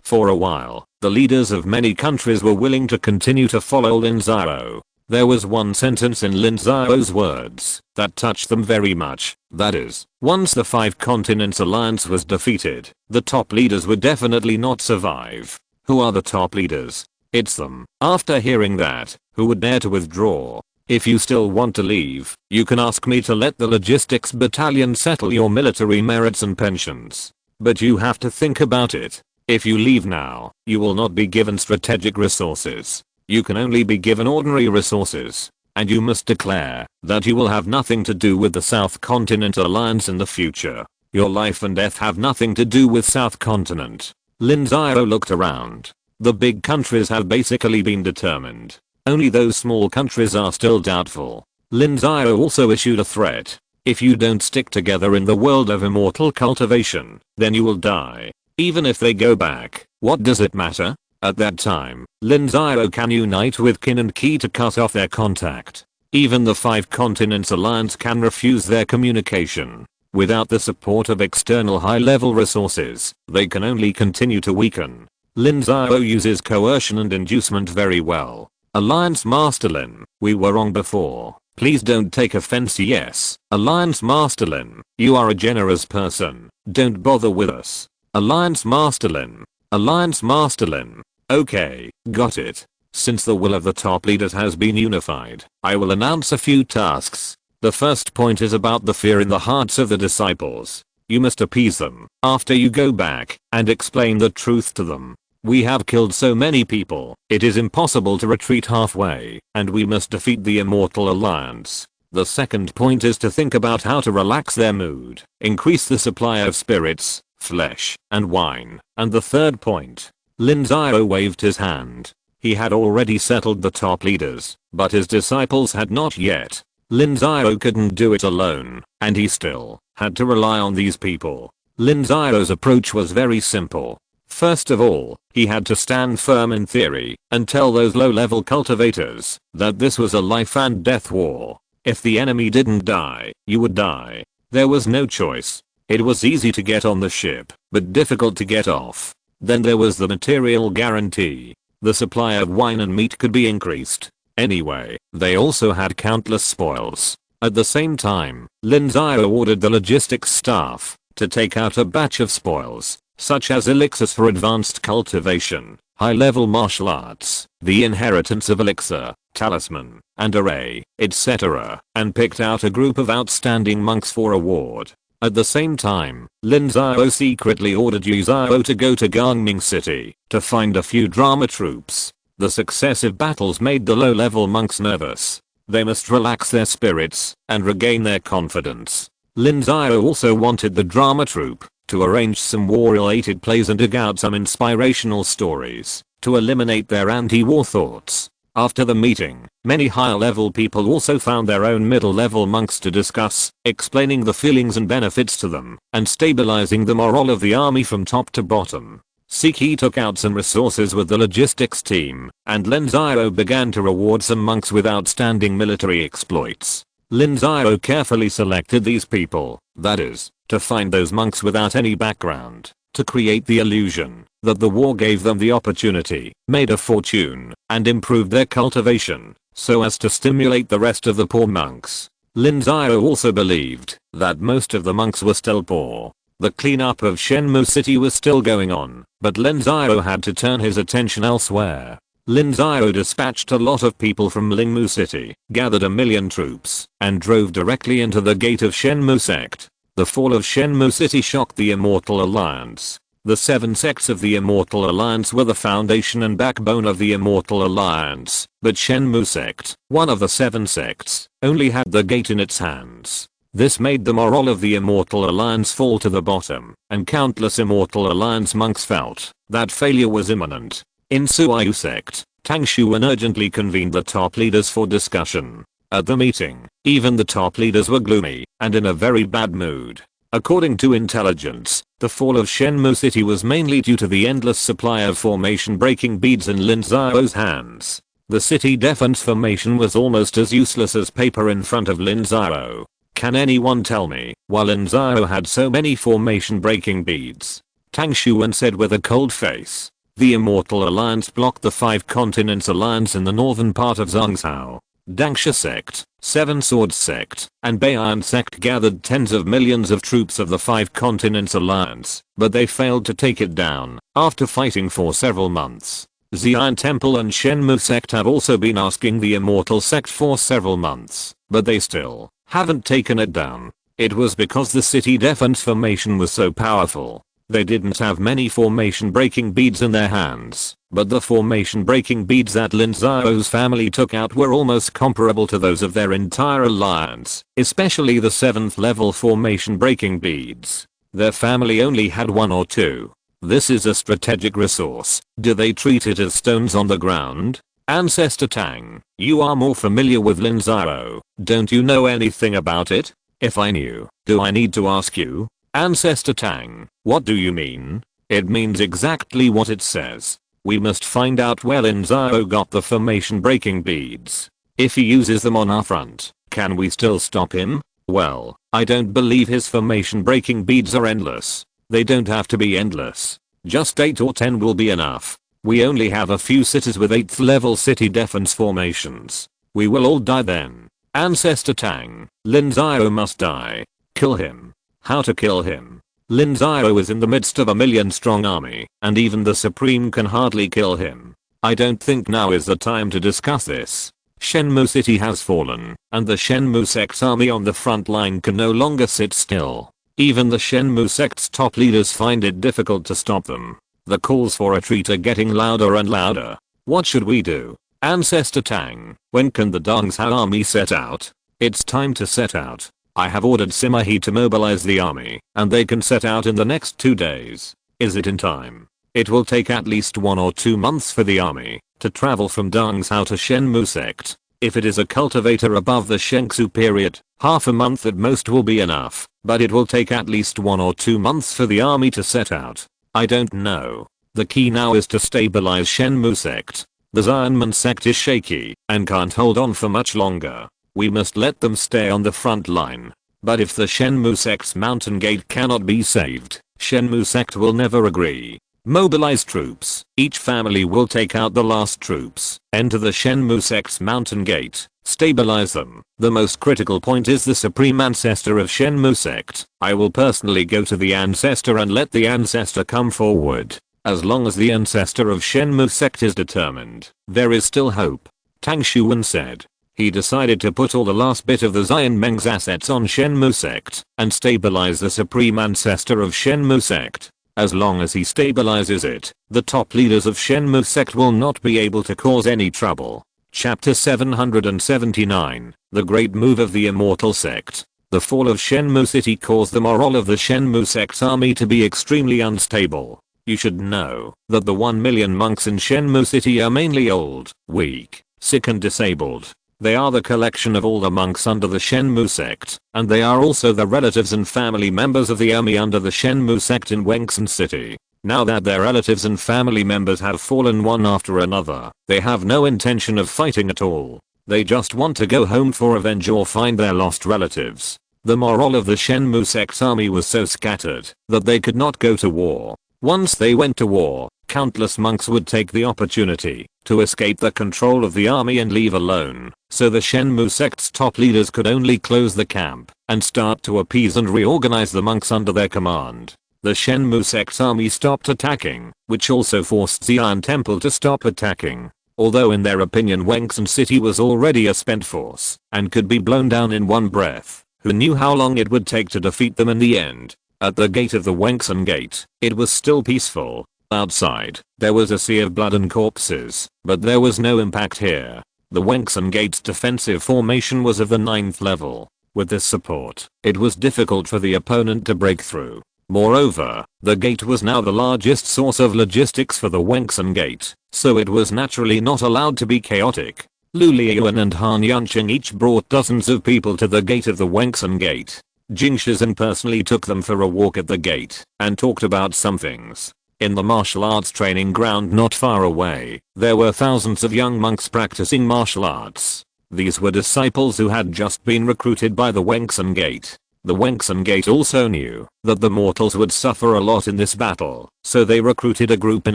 For a while, the leaders of many countries were willing to continue to follow Lin Xiao. There was one sentence in Lin Xiao's words that touched them very much. That is, once the 5 continents alliance was defeated, the top leaders would definitely not survive. Who are the top leaders? It's them. After hearing that, who would dare to withdraw? If you still want to leave, you can ask me to let the logistics battalion settle your military merits and pensions. But you have to think about it. If you leave now, you will not be given strategic resources. You can only be given ordinary resources. And you must declare that you will have nothing to do with the South Continent Alliance in the future. Your life and death have nothing to do with South Continent. Lin Xiao looked around. The big countries have basically been determined. Only those small countries are still doubtful. Lin Xiao also issued a threat. If you don't stick together in the world of immortal cultivation, then you will die. Even if they go back, what does it matter? At that time, Lin Xiao can unite with Qin and Qi to cut off their contact. Even the 5 continents alliance can refuse their communication. Without the support of external high-level resources, they can only continue to weaken. Lin Xiao uses coercion and inducement very well. Alliance Master Lin, we were wrong before. Please don't take offense. Yes, Alliance Master Lin, you are a generous person. Don't bother with us. Alliance Master Lin. Alliance Master Lin. Okay, got it. Since the will of the top leaders has been unified, I will announce a few tasks. The first point is about the fear in the hearts of the disciples. You must appease them after you go back and explain the truth to them. We have killed so many people, it is impossible to retreat halfway, and we must defeat the Immortal Alliance. The second point is to think about how to relax their mood, increase the supply of spirits, flesh, and wine. And the third point. Lin Xiao waved his hand. He had already settled the top leaders, but his disciples had not yet. Lin Xiao couldn't do it alone, and he still had to rely on these people. Lin Xiao's approach was very simple. First of all, he had to stand firm in theory and tell those low-level cultivators that this was a life and death war. If the enemy didn't die, you would die. There was no choice. It was easy to get on the ship, but difficult to get off. Then there was the material guarantee. The supply of wine and meat could be increased. Anyway, they also had countless spoils. At the same time, Lin Xiao ordered the logistics staff to take out a batch of spoils, such as elixirs for advanced cultivation, high-level martial arts, the inheritance of elixir, talisman, and array, etc., and picked out a group of outstanding monks for award. At the same time, Lin Xiao secretly ordered Yu Xiao to go to Gangming City to find a few drama troupes. The successive battles made the low-level monks nervous. They must relax their spirits and regain their confidence. Lin Xiao also wanted the drama troupe to arrange some war-related plays and dig out some inspirational stories to eliminate their anti-war thoughts. After the meeting, many higher-level people also found their own middle-level monks to discuss, explaining the feelings and benefits to them, and stabilizing the morale of the army from top to bottom. Siki took out some resources with the logistics team, and Lin Xiao began to reward some monks with outstanding military exploits. Lin Xiao carefully selected these people, that is, to find those monks without any background, to create the illusion that the war gave them the opportunity, made a fortune, and improved their cultivation, so as to stimulate the rest of the poor monks. Lin Xiao also believed that most of the monks were still poor. The cleanup of Shenmue City was still going on, but Lin Xiao had to turn his attention elsewhere. Lin Xiao dispatched a lot of people from Lingmu City, gathered 1 million troops, and drove directly into the gate of Shenmue Sect. The fall of Shenmue City shocked the Immortal Alliance. The 7 sects of the Immortal Alliance were the foundation and backbone of the Immortal Alliance, but Shenmue Sect, one of the 7 sects, only had the gate in its hands. This made the morale of the Immortal Alliance fall to the bottom, and countless Immortal Alliance monks felt that failure was imminent. In Suayu Sect, Tang Xuan urgently convened the top leaders for discussion. At the meeting, even the top leaders were gloomy and in a very bad mood. According to intelligence, the fall of Shenmue City was mainly due to the endless supply of formation breaking beads in Lin Xiao's hands. The city defense formation was almost as useless as paper in front of Lin Xiao. Can anyone tell me why Lin Xiao had so many formation breaking beads? Tang Xuan said with a cold face. The Immortal Alliance blocked the 5 Continents Alliance in the northern part of Zhongzhou. Tiansheng Sect, Seven Swords Sect, and Bei'an Sect gathered tens of millions of troops of the Five Continents Alliance, but they failed to take it down after fighting for several months. Xian Temple and Shenmue Sect have also been asking the Immortal Sect for several months, but they still haven't taken it down. It was because the city defense formation was so powerful. They didn't have many formation breaking beads in their hands, but the formation breaking beads that Lin Xiao's family took out were almost comparable to those of their entire alliance, especially the 7th level formation breaking beads. Their family only had 1 or 2. This is a strategic resource. Do they treat it as stones on the ground? Ancestor Tang, you are more familiar with Lin Xiao. Don't you know anything about it? If I knew, do I need to ask you? Ancestor Tang, what do you mean? It means exactly what it says. We must find out where Lin Xiao got the formation breaking beads. If he uses them on our front, can we still stop him? Well, I don't believe his formation breaking beads are endless. They don't have to be endless. Just 8 or 10 will be enough. We only have a few cities with 8th level city defense formations. We will all die then. Ancestor Tang, Lin Xiao must die. Kill him. How to kill him? Lin Xiao is in the midst of a 1,000,000-strong army, and even the Supreme can hardly kill him. I don't think now is the time to discuss this. Shenmue City has fallen, and the Shenmue Sect's army on the front line can no longer sit still. Even the Shenmue Sect's top leaders find it difficult to stop them. The calls for retreat are getting louder and louder. What should we do? Ancestor Tang, when can the Dongzhou army set out? It's time to set out. I have ordered Sima He to mobilize the army, and they can set out in the next 2 days. Is it in time? It will take at least 1 or 2 months for the army to travel from Dongzhou to Shenmue Sect. If it is a cultivator above the Shengsu period, half a month at most will be enough, but it will take at least 1 or 2 months for the army to set out. I don't know. The key now is to stabilize Shenmue Sect. The Xianmen Sect is shaky and can't hold on for much longer. We must let them stay on the front line. But if the Shenmue Sect's mountain gate cannot be saved, Shenmue Sect will never agree. Mobilize troops. Each family will take out the last troops. Enter the Shenmue Sect's mountain gate. Stabilize them. The most critical point is the supreme ancestor of Shenmue Sect. I will personally go to the ancestor and let the ancestor come forward. As long as the ancestor of Shenmue Sect is determined, there is still hope. Tang Xuan said. He decided to put all the last bit of the Xianmeng's assets on Shenmue Sect and stabilize the supreme ancestor of Shenmue Sect. As long as he stabilizes it, the top leaders of Shenmue Sect will not be able to cause any trouble. Chapter 779, The Great Move of the Immortal Sect. The fall of Shenmue City caused the morale of the Shenmue Sect's army to be extremely unstable. You should know that the 1 million monks in Shenmue City are mainly old, weak, sick and disabled. They are the collection of all the monks under the Shenmue Sect, and they are also the relatives and family members of the army under the Shenmue Sect in Wengsan City. Now that their relatives and family members have fallen one after another, they have no intention of fighting at all. They just want to go home for revenge or find their lost relatives. The morale of the Shenmue Sect's army was so scattered that they could not go to war. Once they went to war, countless monks would take the opportunity to escape the control of the army and leave alone, so the Shenmue Sect's top leaders could only close the camp and start to appease and reorganize the monks under their command. The Shenmue Sect's army stopped attacking, which also forced Xian Temple to stop attacking. Although in their opinion Wengsan City was already a spent force and could be blown down in one breath, who knew how long it would take to defeat them in the end? At the gate of the Wengsan Gate, it was still peaceful. Outside, there was a sea of blood and corpses, but there was no impact here. The Wengsan Gate's defensive formation was of the 9th level. With this support, it was difficult for the opponent to break through. Moreover, the gate was now the largest source of logistics for the Wengsan Gate, so it was naturally not allowed to be chaotic. Lu Liuan and Han Yunqing each brought dozens of people to the gate of the Wengsan Gate. Jing Shizhen personally took them for a walk at the gate and talked about some things. In the martial arts training ground not far away, there were thousands of young monks practicing martial arts. These were disciples who had just been recruited by the Wengsan Gate. The Wengsan Gate also knew that the mortals would suffer a lot in this battle, so they recruited a group in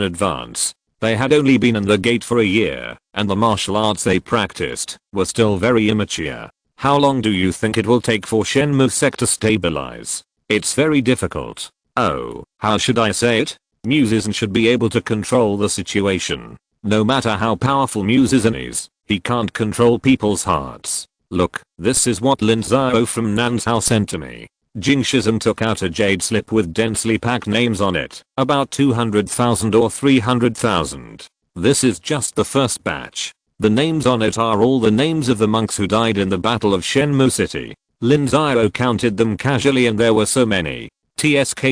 advance. They had only been in the gate for a year, and the martial arts they practiced were still very immature. How long do you think it will take for Shenmue Sect to stabilize? It's very difficult. Oh, how should I say it? Muzison should be able to control the situation. No matter how powerful Muzison is, he can't control people's hearts. Look, this is what Lin Xiao from Nanzhao sent to me. Jing Shizhen took out a jade slip with densely packed names on it, about 200,000 or 300,000. This is just the first batch. The names on it are all the names of the monks who died in the Battle of Shenmue City. Lin Xiao counted them casually and there were so many. TSK.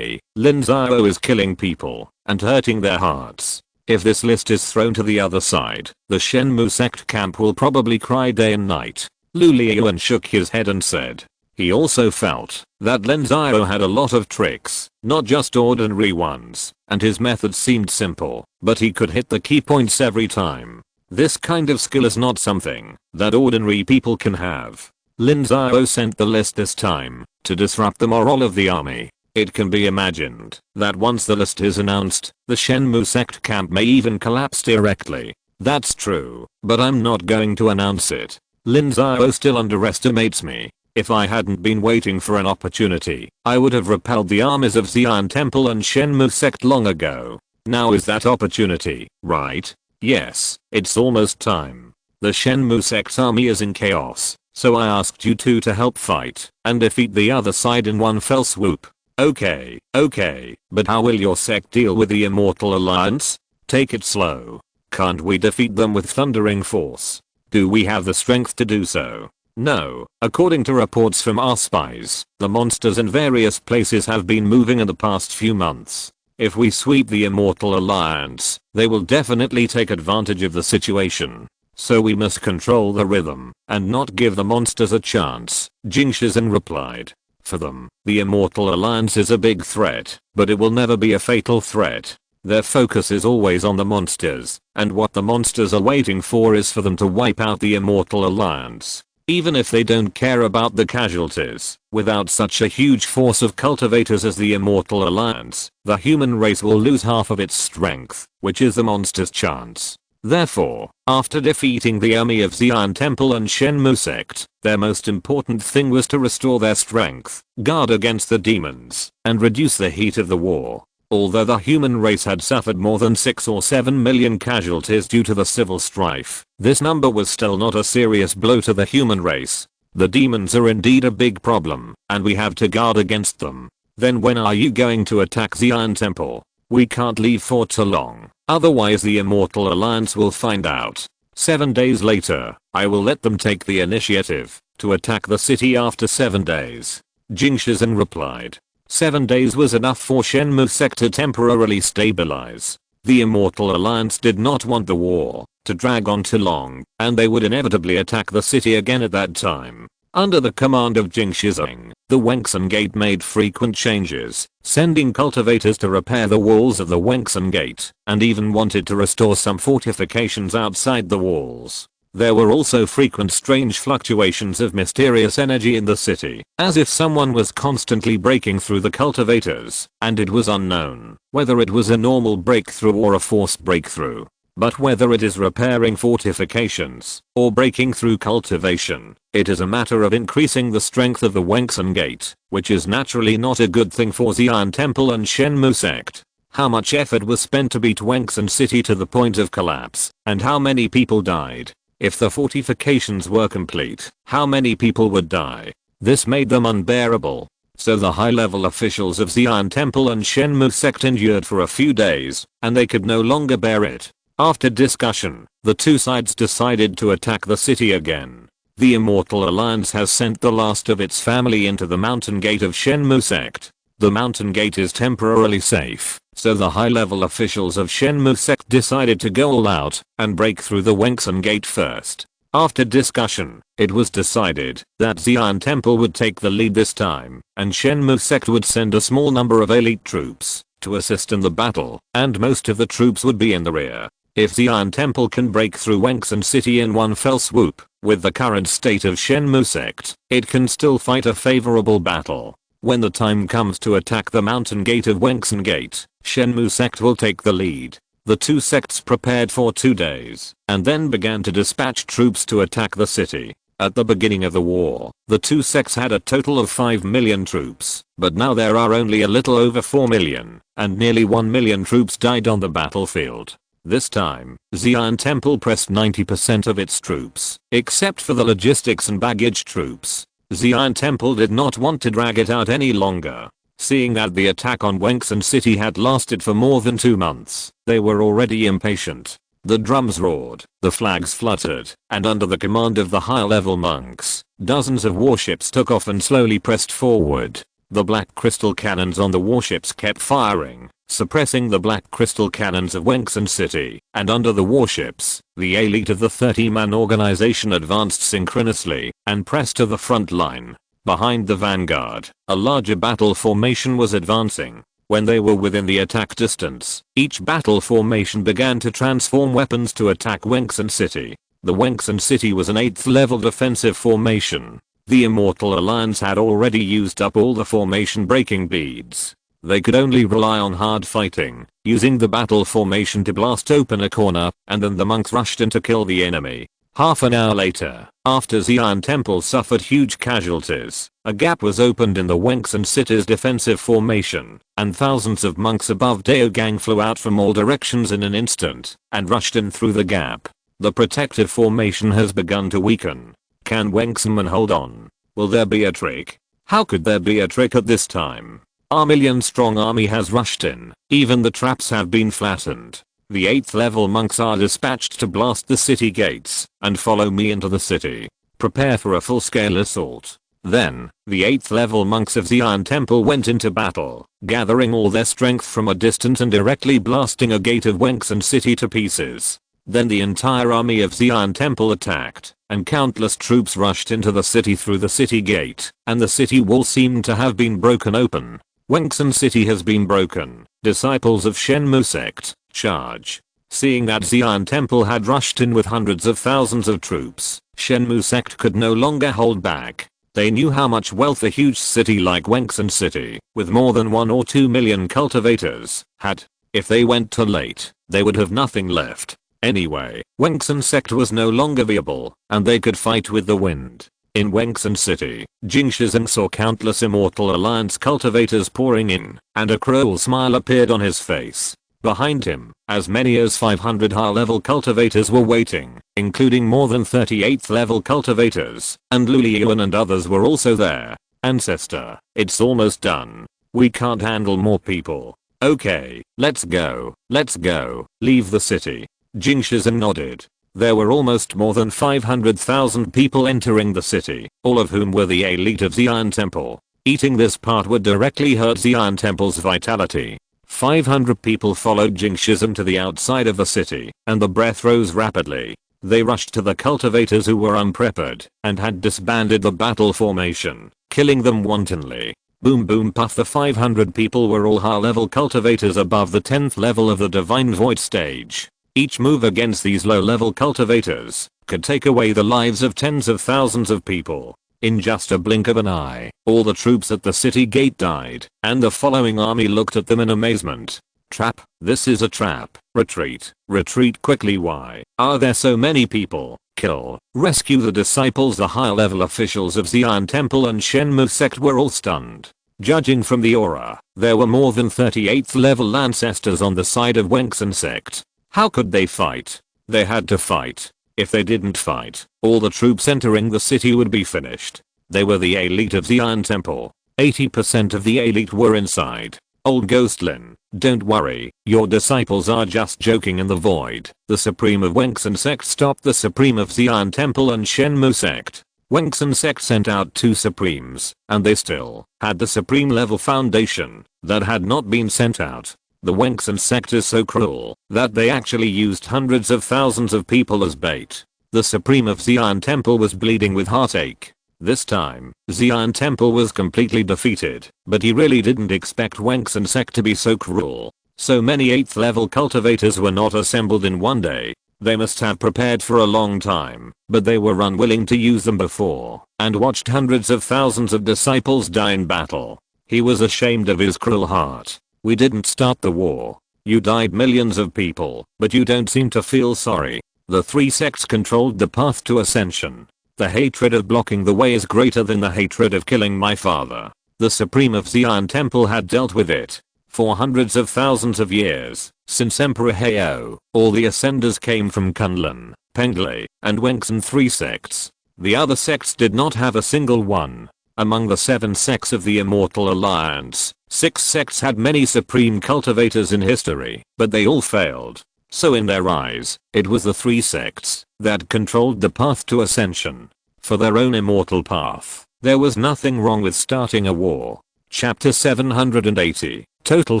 Lin Xiao is killing people and hurting their hearts. If this list is thrown to the other side, the Shenmue Sect camp will probably cry day and night. Lu Liyuan shook his head and said. He also felt that Lin Xiao had a lot of tricks, not just ordinary ones, and his methods seemed simple, but he could hit the key points every time. This kind of skill is not something that ordinary people can have. Lin Xiao sent the list this time to disrupt the morale of the army. It can be imagined that once the list is announced, the Shenmue Sect camp may even collapse directly. That's true, but I'm not going to announce it. Lin Xiao still underestimates me. If I hadn't been waiting for an opportunity, I would have repelled the armies of Xian Temple and Shenmue Sect long ago. Now is that opportunity, right? Yes, it's almost time. The Shenmue Sect's army is in chaos, so I asked you two to help fight and defeat the other side in one fell swoop. Okay, but how will your sect deal with the Immortal Alliance? Take it slow. Can't we defeat them with thundering force? Do we have the strength to do so? No, according to reports from our spies, the monsters in various places have been moving in the past few months. If we sweep the Immortal Alliance, they will definitely take advantage of the situation. So we must control the rhythm and not give the monsters a chance, Jing Shizhen replied. For them, the Immortal Alliance is a big threat, but it will never be a fatal threat. Their focus is always on the monsters, and what the monsters are waiting for is for them to wipe out the Immortal Alliance. Even if they don't care about the casualties, without such a huge force of cultivators as the Immortal Alliance, the human race will lose half of its strength, which is the monster's chance. Therefore, after defeating the army of Xian Temple and Shenmue Sect, their most important thing was to restore their strength, guard against the demons, and reduce the heat of the war. Although the human race had suffered more than 6 or 7 million casualties due to the civil strife, this number was still not a serious blow to the human race. The demons are indeed a big problem, and we have to guard against them. Then when are you going to attack Xian Temple? We can't leave for too long, otherwise the Immortal Alliance will find out. 7 days later, I will let them take the initiative to attack the city after 7 days. Jing Shizhen replied. 7 days was enough for Shenmue Sect to temporarily stabilize. The Immortal Alliance did not want the war to drag on too long, and they would inevitably attack the city again at that time. Under the command of Jing Shizhen, the Wengsun Gate made frequent changes, sending cultivators to repair the walls of the Wengsun Gate, and even wanted to restore some fortifications outside the walls. There were also frequent strange fluctuations of mysterious energy in the city, as if someone was constantly breaking through the cultivators, and it was unknown whether it was a normal breakthrough or a forced breakthrough. But whether it is repairing fortifications or breaking through cultivation, it is a matter of increasing the strength of the Wengsun Gate, which is naturally not a good thing for Xian Temple and Shenmue Sect. How much effort was spent to beat Wengsun City to the point of collapse, and how many people died? If the fortifications were complete, how many people would die? This made them unbearable. So the high-level officials of Xian Temple and Shenmue Sect endured for a few days, and they could no longer bear it. After discussion, the two sides decided to attack the city again. The Immortal Alliance has sent the last of its family into the Mountain Gate of Shenmue Sect. The Mountain Gate is temporarily safe, so the high-level officials of Shenmue Sect decided to go all out and break through the Wengsun Gate first. After discussion, it was decided that Xian Temple would take the lead this time, and Shenmue Sect would send a small number of elite troops to assist in the battle, and most of the troops would be in the rear. If Xian Temple can break through Wengsun City in one fell swoop, with the current state of Shenmue Sect, it can still fight a favorable battle. When the time comes to attack the Mountain Gate of Wengsun Gate, Shenmue Sect will take the lead. The two sects prepared for 2 days and then began to dispatch troops to attack the city. At the beginning of the war, the two sects had a total of 5 million troops, but now there are only a little over 4 million, and nearly 1 million troops died on the battlefield. This time, Xi'an Temple pressed 90% of its troops, except for the logistics and baggage troops. Xi'an Temple did not want to drag it out any longer. Seeing that the attack on Wengsan City had lasted for more than 2 months, they were already impatient. The drums roared, the flags fluttered, and under the command of the high-level monks, dozens of warships took off and slowly pressed forward. The black crystal cannons on the warships kept firing, suppressing the black crystal cannons of Wengsan City, and under the warships, the elite of the 30-man organization advanced synchronously and pressed to the front line. Behind the vanguard, a larger battle formation was advancing. When they were within the attack distance, each battle formation began to transform weapons to attack Wengsan City. The Wengsan City was an 8th level defensive formation. The Immortal Alliance had already used up all the formation breaking beads. They could only rely on hard fighting, using the battle formation to blast open a corner, and then the monks rushed in to kill the enemy. Half an hour later, after Xi'an Temple suffered huge casualties, a gap was opened in the Wengsan City's defensive formation, and thousands of monks above Daogang flew out from all directions in an instant, and rushed in through the gap. The protective formation has begun to weaken. Can Wengsanmen hold on? Will there be a trick? How could there be a trick at this time? Our million-strong army has rushed in, even the traps have been flattened. The 8th level monks are dispatched to blast the city gates and follow me into the city. Prepare for a full-scale assault. Then, the 8th level monks of Xi'an Temple went into battle, gathering all their strength from a distance and directly blasting a gate of Wengsan City to pieces. Then the entire army of Xi'an Temple attacked, and countless troops rushed into the city through the city gate, and the city wall seemed to have been broken open. Wengsan City has been broken. Disciples of Shenmue Sect, charge. Seeing that Xi'an Temple had rushed in with hundreds of thousands of troops, Shenmue Sect could no longer hold back. They knew how much wealth a huge city like Wengsan City, with more than 1 or 2 million cultivators, had. If they went too late, they would have nothing left. Anyway, Wengsan Sect was no longer viable, and they could fight with the wind. In Wengsan City, Jing Shizhen saw countless Immortal Alliance cultivators pouring in, and a cruel smile appeared on his face. Behind him, as many as 500 high-level cultivators were waiting, including more than 38th level cultivators, and Lu Liyuan and others were also there. Ancestor, it's almost done. We can't handle more people. Okay, let's go, leave the city. Jing Shizhen nodded. There were almost more than 500,000 people entering the city, all of whom were the elite of Xi'an Temple. Eating this part would directly hurt Xi'an Temple's vitality. 500 people followed Jing Shizhen to the outside of the city, and the breath rose rapidly. They rushed to the cultivators who were unprepared, and had disbanded the battle formation, killing them wantonly. Boom boom puff. The 500 people were all high-level cultivators above the 10th level of the Divine Void stage. Each move against these low-level cultivators could take away the lives of tens of thousands of people. In just a blink of an eye, all the troops at the city gate died, and the following army looked at them in amazement. Trap, this is a trap. Retreat, retreat quickly. Why are there so many people? Kill, rescue the disciples. The high-level officials of Xi'an Temple and Shenmue Sect were all stunned. Judging from the aura, there were more than 38th level ancestors on the side of Wengsan Sect. How could they fight? They had to fight. If they didn't fight, all the troops entering the city would be finished. They were the elite of Xi'an Temple. 80% of the elite were inside. Old Ghost Lin, don't worry, your disciples are just joking in the void. The Supreme of Wengsan Sect stopped the Supreme of Xi'an Temple and Shenmue Sect. Wengsan Sect sent out 2 Supremes, and they still had the Supreme level foundation that had not been sent out. The Wengsan Sect is so cruel that they actually used hundreds of thousands of people as bait. The Supreme of Xi'an Temple was bleeding with heartache. This time, Xi'an Temple was completely defeated, but he really didn't expect Wengsan Sect to be so cruel. So many 8th level cultivators were not assembled in one day. They must have prepared for a long time, but they were unwilling to use them before, and watched hundreds of thousands of disciples die in battle. He was ashamed of his cruel heart. We didn't start the war. You died millions of people, but you don't seem to feel sorry. The three sects controlled the path to ascension. The hatred of blocking the way is greater than the hatred of killing my father. The Supreme of Xi'an Temple had dealt with it. For hundreds of thousands of years, since Emperor Hao, all the ascenders came from Kunlun, Penglai, and Wengsan three sects. The other sects did not have a single one. Among the 7 sects of the Immortal Alliance, 6 sects had many supreme cultivators in history, but they all failed. So in their eyes, it was the 3 sects that controlled the path to ascension. For their own immortal path, there was nothing wrong with starting a war. Chapter 780, Total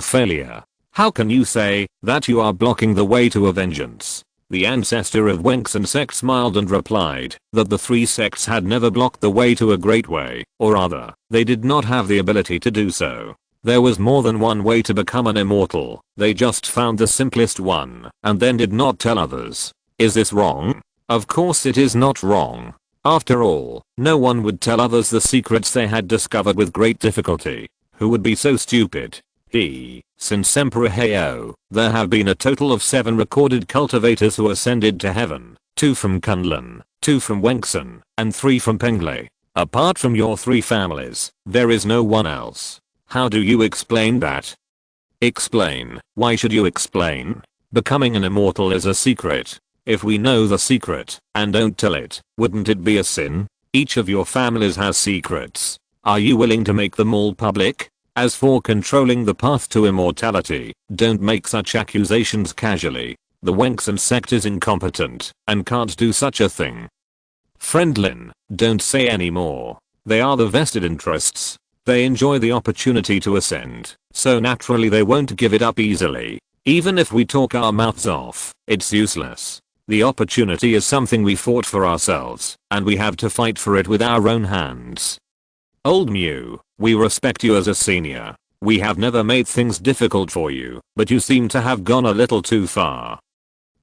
Failure. How can you say that you are blocking the way to a vengeance? The ancestor of Wengsan sect smiled and replied that the 3 sects had never blocked the way to a great way, or rather, they did not have the ability to do so. There was more than one way to become an immortal, they just found the simplest one, and then did not tell others. Is this wrong? Of course it is not wrong. After all, no one would tell others the secrets they had discovered with great difficulty. Who would be so stupid? Since Emperor Hao, there have been a total of 7 recorded cultivators who ascended to heaven, 2 from Kunlun, 2 from Wengsan, and 3 from Penglai. Apart from your 3 families, there is no one else. How do you explain that? Explain. Why should you explain? Becoming an immortal is a secret. If we know the secret, and don't tell it, wouldn't it be a sin? Each of your families has secrets. Are you willing to make them all public? As for controlling the path to immortality, don't make such accusations casually. The Wengsan sect is incompetent, and can't do such a thing. Friend Lin, don't say any more. They are the vested interests. They enjoy the opportunity to ascend, so naturally they won't give it up easily. Even if we talk our mouths off, it's useless. The opportunity is something we fought for ourselves, and we have to fight for it with our own hands. Old Mew, we respect you as a senior. We have never made things difficult for you, but you seem to have gone a little too far.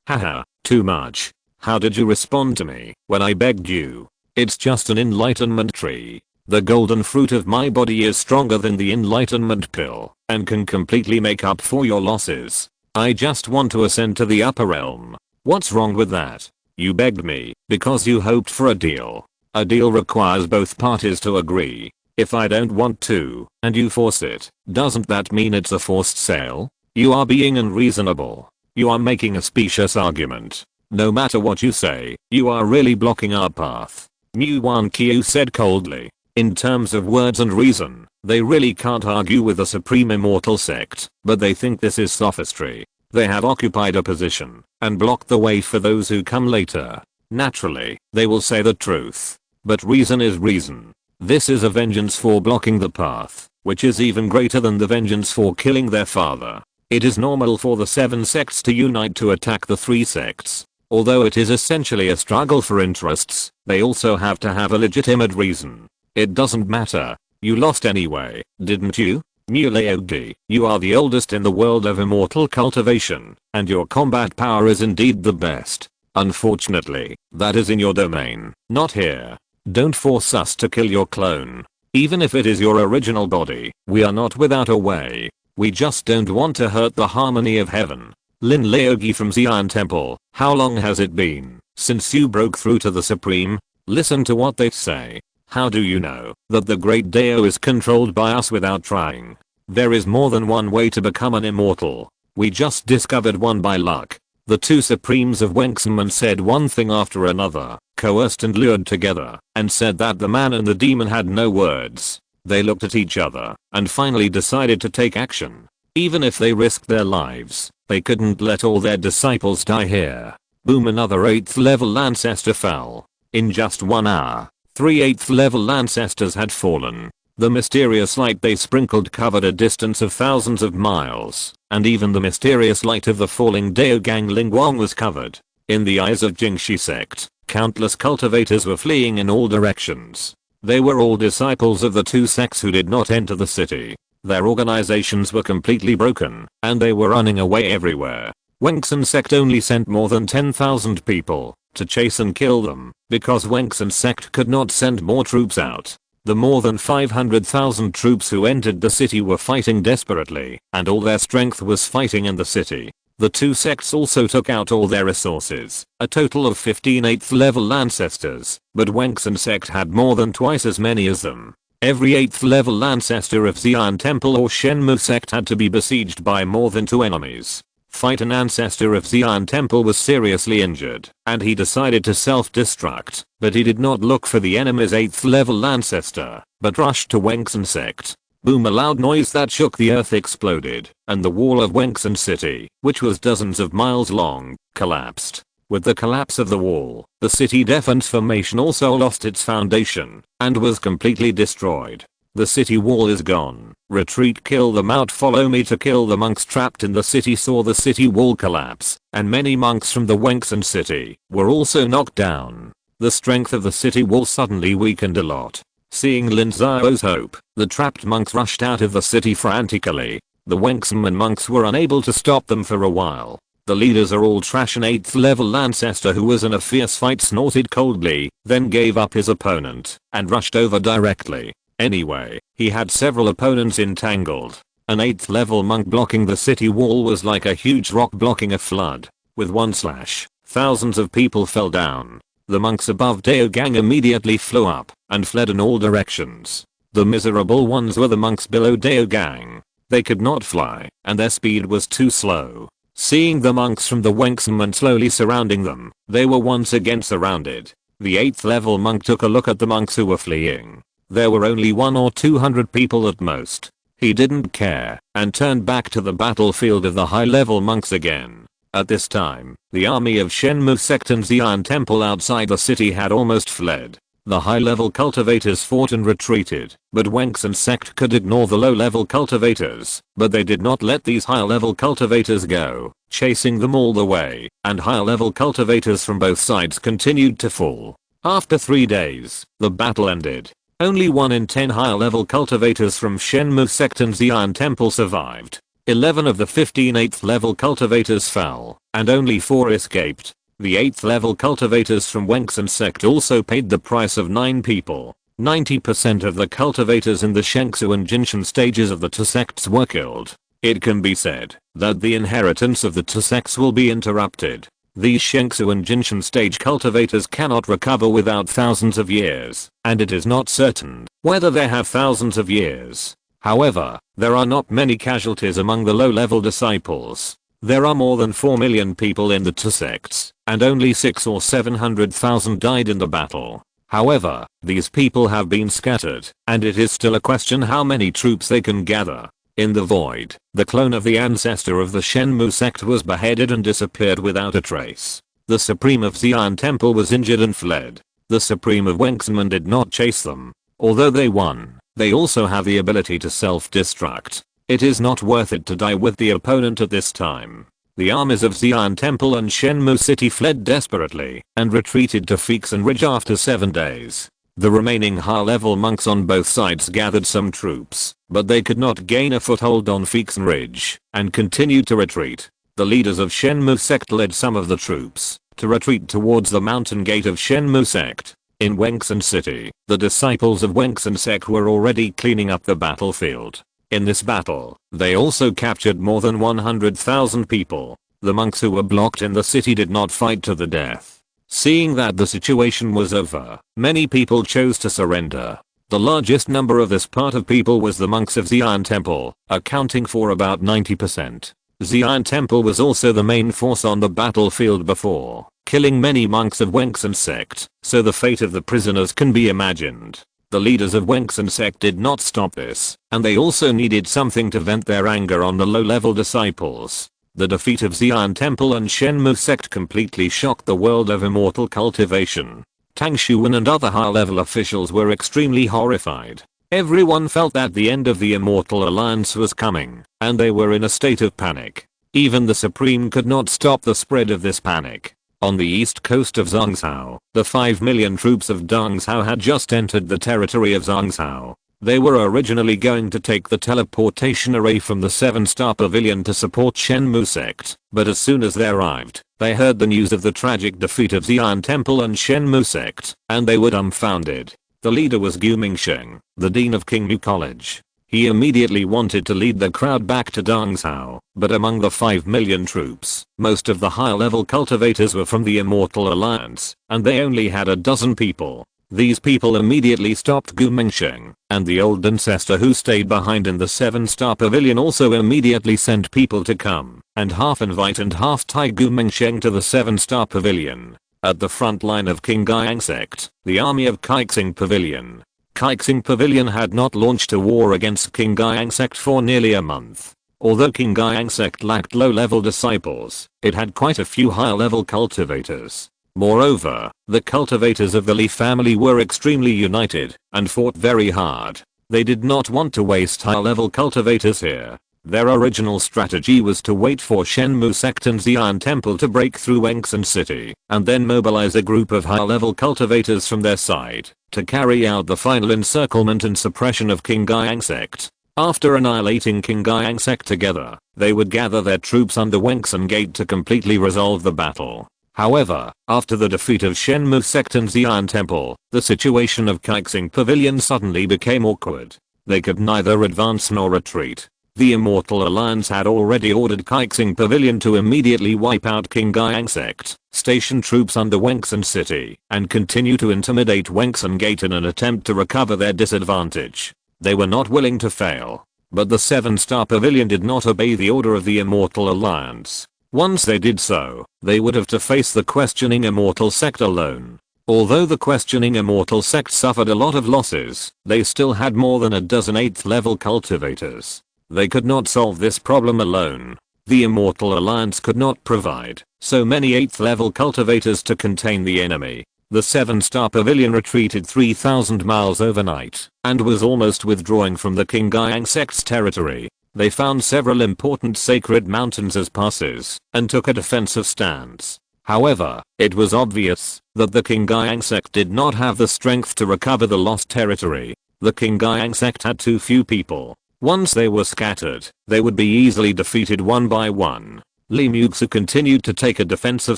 Haha, too much. How did you respond to me when I begged you? It's just an enlightenment tree. The golden fruit of my body is stronger than the enlightenment pill, and can completely make up for your losses. I just want to ascend to the upper realm. What's wrong with that? You begged me, because you hoped for a deal. A deal requires both parties to agree. If I don't want to, and you force it, doesn't that mean it's a forced sale? You are being unreasonable. You are making a specious argument. No matter what you say, you are really blocking our path. Mu Wan Qiu said coldly. In terms of words and reason, they really can't argue with the Supreme Immortal Sect, but they think this is sophistry. They have occupied a position, and blocked the way for those who come later. Naturally, they will say the truth. But reason is reason. This is a vengeance for blocking the path, which is even greater than the vengeance for killing their father. It is normal for the 7 sects to unite to attack the 3 sects. Although it is essentially a struggle for interests, they also have to have a legitimate reason. It doesn't matter. You lost anyway, didn't you? Muleogi, you are the oldest in the world of immortal cultivation, and your combat power is indeed the best. Unfortunately, that is in your domain, not here. Don't force us to kill your clone. Even if it is your original body, we are not without a way. We just don't want to hurt the harmony of heaven. Lin Xiao from Xi'an Temple, how long has it been since you broke through to the Supreme? Listen to what they say. How do you know that the great Dao is controlled by us without trying? There is more than one way to become an immortal. We just discovered one by luck. The 2 Supremes of Wengsan said one thing after another, coerced and lured together, and said that the man and the demon had no words. They looked at each other, and finally decided to take action. Even if they risked their lives, they couldn't let all their disciples die here. Boom, another 8th level ancestor fell. In just 1 hour, 3 8th level ancestors had fallen. The mysterious light they sprinkled covered a distance of thousands of miles, and even the mysterious light of the falling Dao Gang Lingguang was covered. In the eyes of Jingxi sect, countless cultivators were fleeing in all directions. They were all disciples of the 2 sects who did not enter the city. Their organizations were completely broken, and they were running away everywhere. Wengsan sect only sent more than 10,000 people to chase and kill them, because Wengsan sect could not send more troops out. The more than 500,000 troops who entered the city were fighting desperately, and all their strength was fighting in the city. The two sects also took out all their resources, a total of 15 8th level ancestors, but Wengsun sect had more than twice as many as them. Every 8th level ancestor of Xi'an Temple or Shenmu sect had to be besieged by more than 2 enemies. An ancestor of Xi'an Temple was seriously injured, and he decided to self-destruct, but he did not look for the enemy's 8th level ancestor, but rushed to Wengsun sect. Boom, a loud noise that shook the earth exploded, and the wall of Wengsun city, which was dozens of miles long, collapsed. With the collapse of the wall, the city defense formation also lost its foundation, and was completely destroyed. The city wall is gone. Retreat, kill them out, follow me to kill the monks trapped in the city. Saw the city wall collapse, and many monks from the Wengsun city were also knocked down. The strength of the city wall suddenly weakened a lot. Seeing Lin Xiao's hope, the trapped monks rushed out of the city frantically. The Wengsun monks were unable to stop them for a while. The leaders are all trash. An 8th level ancestor who was in a fierce fight snorted coldly, then gave up his opponent, and rushed over directly. Anyway, he had several opponents entangled. An 8th level monk blocking the city wall was like a huge rock blocking a flood. With one slash, thousands of people fell down. The monks above Daogang immediately flew up and fled in all directions. The miserable ones were the monks below Daogang. They could not fly, and their speed was too slow. Seeing the monks from the Wengsun slowly surrounding them, they were once again surrounded. The 8th level monk took a look at the monks who were fleeing. There were only 100 or 200 people at most. He didn't care, and turned back to the battlefield of the high level monks again. At this time, the army of Shenmu sect and Xi'an Temple outside the city had almost fled. The high level cultivators fought and retreated, but Wengsun sect could ignore the low level cultivators, but they did not let these high level cultivators go, chasing them all the way, and high level cultivators from both sides continued to fall. After 3 days, the battle ended. Only 1 in 10 higher level cultivators from Shenmu sect and Xi'an Temple survived. 11 of the 15 8th level cultivators fell, and only 4 escaped. The 8th level cultivators from Wengsun sect also paid the price of 9 people. 90% of the cultivators in the Shengsu and Jinshan stages of the two sects were killed. It can be said that the inheritance of the two sects will be interrupted. These Shengsu and Jinshan stage cultivators cannot recover without thousands of years, and it is not certain whether they have thousands of years. However, there are not many casualties among the low-level disciples. There are more than 4 million people in the two sects, and only 6 or 700,000 died in the battle. However, these people have been scattered, and it is still a question how many troops they can gather. In the void, the clone of the ancestor of the Shenmu sect was beheaded and disappeared without a trace. The Supreme of Xi'an Temple was injured and fled. The Supreme of Wengsun did not chase them. Although they won, they also have the ability to self-destruct. It is not worth it to die with the opponent at this time. The armies of Xi'an Temple and Shenmu City fled desperately and retreated to Feixin Ridge after 7 days. The remaining high-level monks on both sides gathered some troops, but they could not gain a foothold on Feixin Ridge and continued to retreat. The leaders of Shenmu sect led some of the troops to retreat towards the mountain gate of Shenmu sect. In Wengsun City, the disciples of Wengsun sect were already cleaning up the battlefield. In this battle, they also captured more than 100,000 people. The monks who were blocked in the city did not fight to the death. Seeing that the situation was over, many people chose to surrender. The largest number of this part of people was the monks of Xi'an Temple, accounting for about 90%. Xi'an Temple was also the main force on the battlefield before, killing many monks of Wengsun sect, so the fate of the prisoners can be imagined. The leaders of Wengsun sect did not stop this, and they also needed something to vent their anger on the low-level disciples. The defeat of Xi'an Temple and Shenmu sect completely shocked the world of immortal cultivation. Tang Xuan and other high-level officials were extremely horrified. Everyone felt that the end of the Immortal Alliance was coming, and they were in a state of panic. Even the Supreme could not stop the spread of this panic. On the east coast of Zhongzhou, the 5 million troops of Dongzhou had just entered the territory of Zhongzhou. They were originally going to take the teleportation array from the 7-star pavilion to support Shenmu sect, but as soon as they arrived, they heard the news of the tragic defeat of Xi'an Temple and Shenmu sect, and they were dumbfounded. The leader was Gu Mingsheng, the dean of Qingyu College. He immediately wanted to lead the crowd back to Dongzhou, but among the 5 million troops, most of the high-level cultivators were from the Immortal Alliance, and they only had a dozen people. These people immediately stopped Gu Mingsheng, and the old ancestor who stayed behind in the 7-star pavilion also immediately sent people to come, and half invite and half tie Gu Mingsheng to the 7-star pavilion. At the front line of Qingyang Sect, the army of Kaixing Pavilion. Kaixing Pavilion had not launched a war against Qingyang Sect for nearly a month. Although Qingyang Sect lacked low-level disciples, it had quite a few high-level cultivators. Moreover, the cultivators of the Li family were extremely united and fought very hard. They did not want to waste high-level cultivators here. Their original strategy was to wait for Shenmu Sect and Xi'an Temple to break through Wengsan City, and then mobilize a group of high-level cultivators from their side to carry out the final encirclement and suppression of Qingyang Sect. After annihilating Qingyang Sect together, they would gather their troops under Wengsan Gate to completely resolve the battle. However, after the defeat of Shenmu Sect and Xi'an Temple, the situation of Kaixing Pavilion suddenly became awkward. They could neither advance nor retreat. The Immortal Alliance had already ordered Kaixing Pavilion to immediately wipe out Qingyang Sect, station troops under Wengsan City, and continue to intimidate Wengsan Gate in an attempt to recover their disadvantage. They were not willing to fail. But the 7-star pavilion did not obey the order of the Immortal Alliance. Once they did so, they would have to face the questioning Immortal Sect alone. Although the questioning Immortal Sect suffered a lot of losses, they still had more than a dozen 8th level cultivators. They could not solve this problem alone. The Immortal Alliance could not provide so many 8th level cultivators to contain the enemy. The 7-star pavilion retreated 3,000 miles overnight and was almost withdrawing from the Qingyang Sect's territory. They found several important sacred mountains as passes and took a defensive stance. However, it was obvious that the Qingyang Sect did not have the strength to recover the lost territory. The Qingyang Sect had too few people. Once they were scattered, they would be easily defeated one by one. Li Muxu continued to take a defensive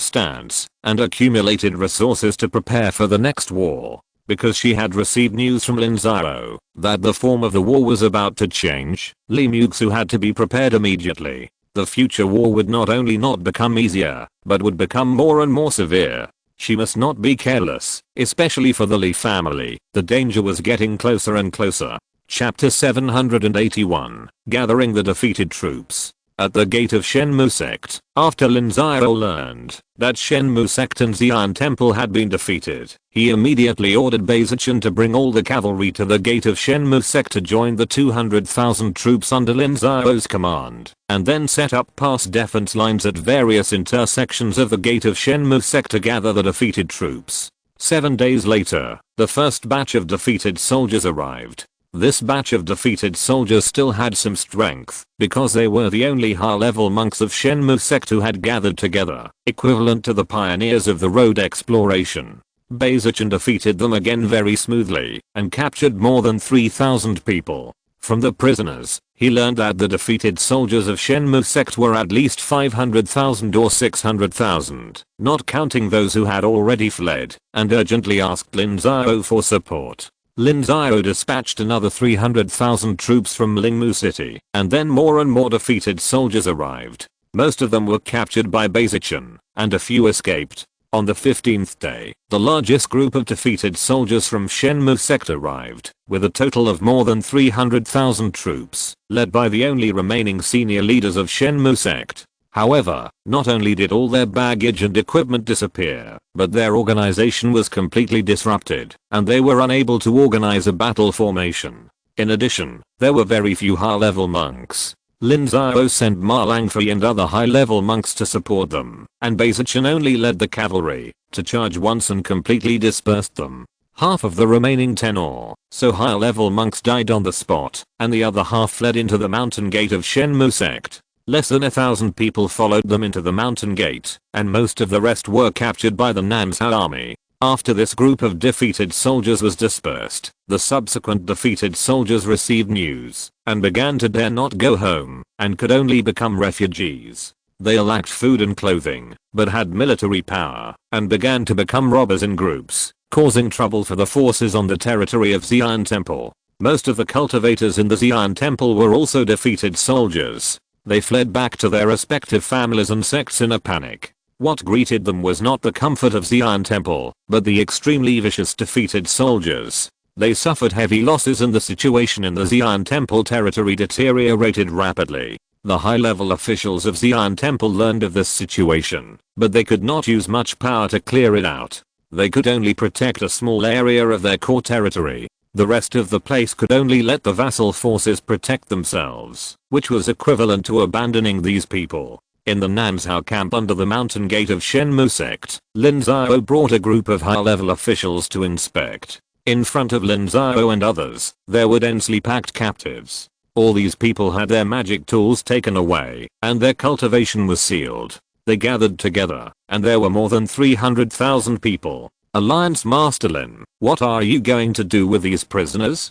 stance and accumulated resources to prepare for the next war. Because she had received news from Lin Xiao that the form of the war was about to change, Li Muxu had to be prepared immediately. The future war would not only not become easier, but would become more and more severe. She must not be careless, especially for the Li family. The danger was getting closer and closer. Chapter 781, Gathering the Defeated Troops. At the gate of Shenmu Sect, after Lin Xiao learned that Shenmu Sect and Xi'an Temple had been defeated, he immediately ordered Beizichen to bring all the cavalry to the gate of Shenmu Sect to join the 200,000 troops under Lin Xiao's command, and then set up pass defense lines at various intersections of the gate of Shenmu Sect to gather the defeated troops. 7 days later, the first batch of defeated soldiers arrived. This batch of defeated soldiers still had some strength, because they were the only high-level monks of Shenmu Sect who had gathered together, equivalent to the pioneers of the road exploration. Beizichen defeated them again very smoothly, and captured more than 3,000 people. From the prisoners, he learned that the defeated soldiers of Shenmu Sect were at least 500,000 or 600,000, not counting those who had already fled, and urgently asked Lin Xiao for support. Lin Xiao dispatched another 300,000 troops from Lingmu City, and then more and more defeated soldiers arrived. Most of them were captured by Beizichen, and a few escaped. On the 15th day, the largest group of defeated soldiers from Shenmu Sect arrived, with a total of more than 300,000 troops, led by the only remaining senior leaders of Shenmu Sect. However, not only did all their baggage and equipment disappear, but their organization was completely disrupted, and they were unable to organize a battle formation. In addition, there were very few high-level monks. Lin Xiao sent Ma Langfei and other high-level monks to support them, and Beizichen only led the cavalry to charge once and completely dispersed them. Half of the remaining 10 or so high-level monks died on the spot, and the other half fled into the mountain gate of Shenmu Sect. Less than 1,000 people followed them into the mountain gate, and most of the rest were captured by the Namzhao army. After this group of defeated soldiers was dispersed, the subsequent defeated soldiers received news, and began to dare not go home, and could only become refugees. They lacked food and clothing, but had military power, and began to become robbers in groups, causing trouble for the forces on the territory of Xi'an Temple. Most of the cultivators in the Xi'an Temple were also defeated soldiers. They fled back to their respective families and sects in a panic. What greeted them was not the comfort of Xi'an Temple, but the extremely vicious defeated soldiers. They suffered heavy losses and the situation in the Xi'an Temple territory deteriorated rapidly. The high-level officials of Xi'an Temple learned of this situation, but they could not use much power to clear it out. They could only protect a small area of their core territory. The rest of the place could only let the vassal forces protect themselves, which was equivalent to abandoning these people. In the Nanzhao camp under the mountain gate of Shenmu Sect, Lin Xiao brought a group of high-level officials to inspect. In front of Lin Xiao and others, there were densely packed captives. All these people had their magic tools taken away, and their cultivation was sealed. They gathered together, and there were more than 300,000 people. Alliance Master Lin, what are you going to do with these prisoners?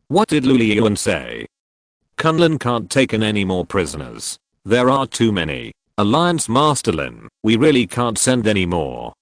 What did Lu Liyuan say? Kunlun can't take in any more prisoners. There are too many. Alliance Master Lin, we really can't send any more.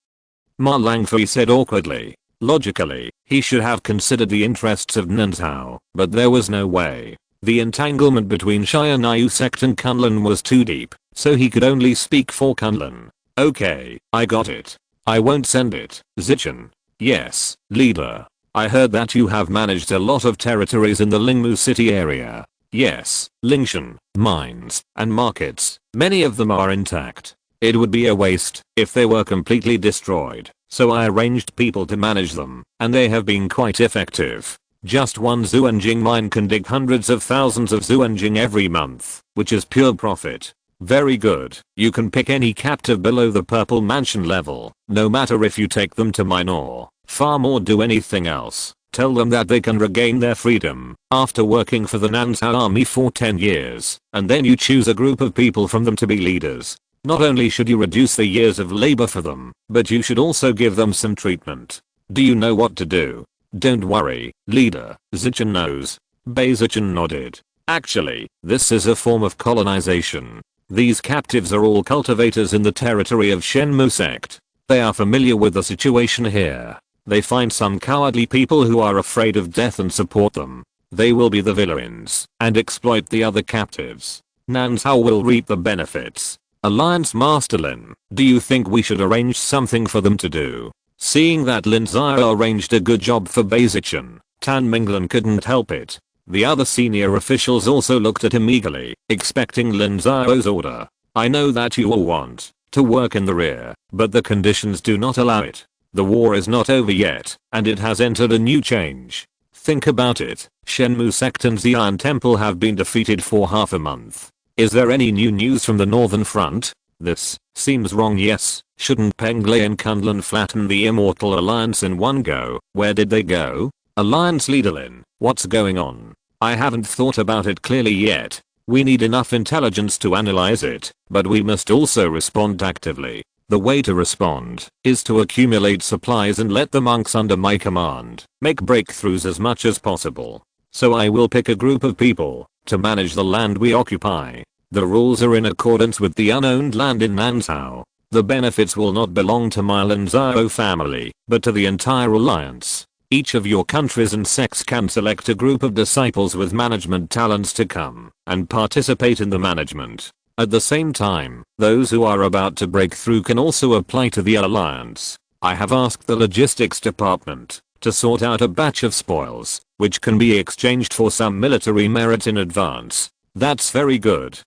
Ma Langfei said awkwardly. Logically, he should have considered the interests of Nanzhao, but there was no way. The entanglement between Xianyu Sect and Kunlun was too deep, so he could only speak for Kunlun. Okay, I got it. I won't send it. Zichen. Yes, leader. I heard that you have managed a lot of territories in the Lingmu city area. Yes, Lingshan, mines, and markets, many of them are intact. It would be a waste if they were completely destroyed, so I arranged people to manage them, and they have been quite effective. Just one Zuanjing mine can dig hundreds of thousands of Zuanjing every month, which is pure profit. Very good. You can pick any captive below the purple mansion level, no matter if you take them to mine or farm or do anything else. Tell them that they can regain their freedom after working for the Nanzhao army for 10 years, and then you choose a group of people from them to be leaders. Not only should you reduce the years of labor for them, but you should also give them some treatment. Do you know what to do? Don't worry, leader, Zichen knows. Bei Zichen nodded. Actually, this is a form of colonization. These captives are all cultivators in the territory of Shenmu Sect. They are familiar with the situation here. They find some cowardly people who are afraid of death and support them. They will be the villains and exploit the other captives. Nanzhao will reap the benefits. Alliance Master Lin, do you think we should arrange something for them to do? Seeing that Lin Xiao arranged a good job for Bei Zichen, Tan Minglan couldn't help it. The other senior officials also looked at him eagerly, expecting Lin Xiao's order. I know that you all want to work in the rear, but the conditions do not allow it. The war is not over yet, and it has entered a new change. Think about it. Shenmu Sect and Xi'an Temple have been defeated for half a month. Is there any new news from the northern front? This seems wrong. Yes, shouldn't Penglai and Kunlun flatten the Immortal Alliance in one go? Where did they go? Alliance leader Lin, what's going on? I haven't thought about it clearly yet. We need enough intelligence to analyze it, but we must also respond actively. The way to respond is to accumulate supplies and let the monks under my command make breakthroughs as much as possible. So I will pick a group of people to manage the land we occupy. The rules are in accordance with the unowned land in Nanzhao. The benefits will not belong to my Lin Xiao family, but to the entire alliance. Each of your countries and sects can select a group of disciples with management talents to come and participate in the management. At the same time, those who are about to break through can also apply to the alliance. I have asked the logistics department to sort out a batch of spoils, which can be exchanged for some military merit in advance. That's very good,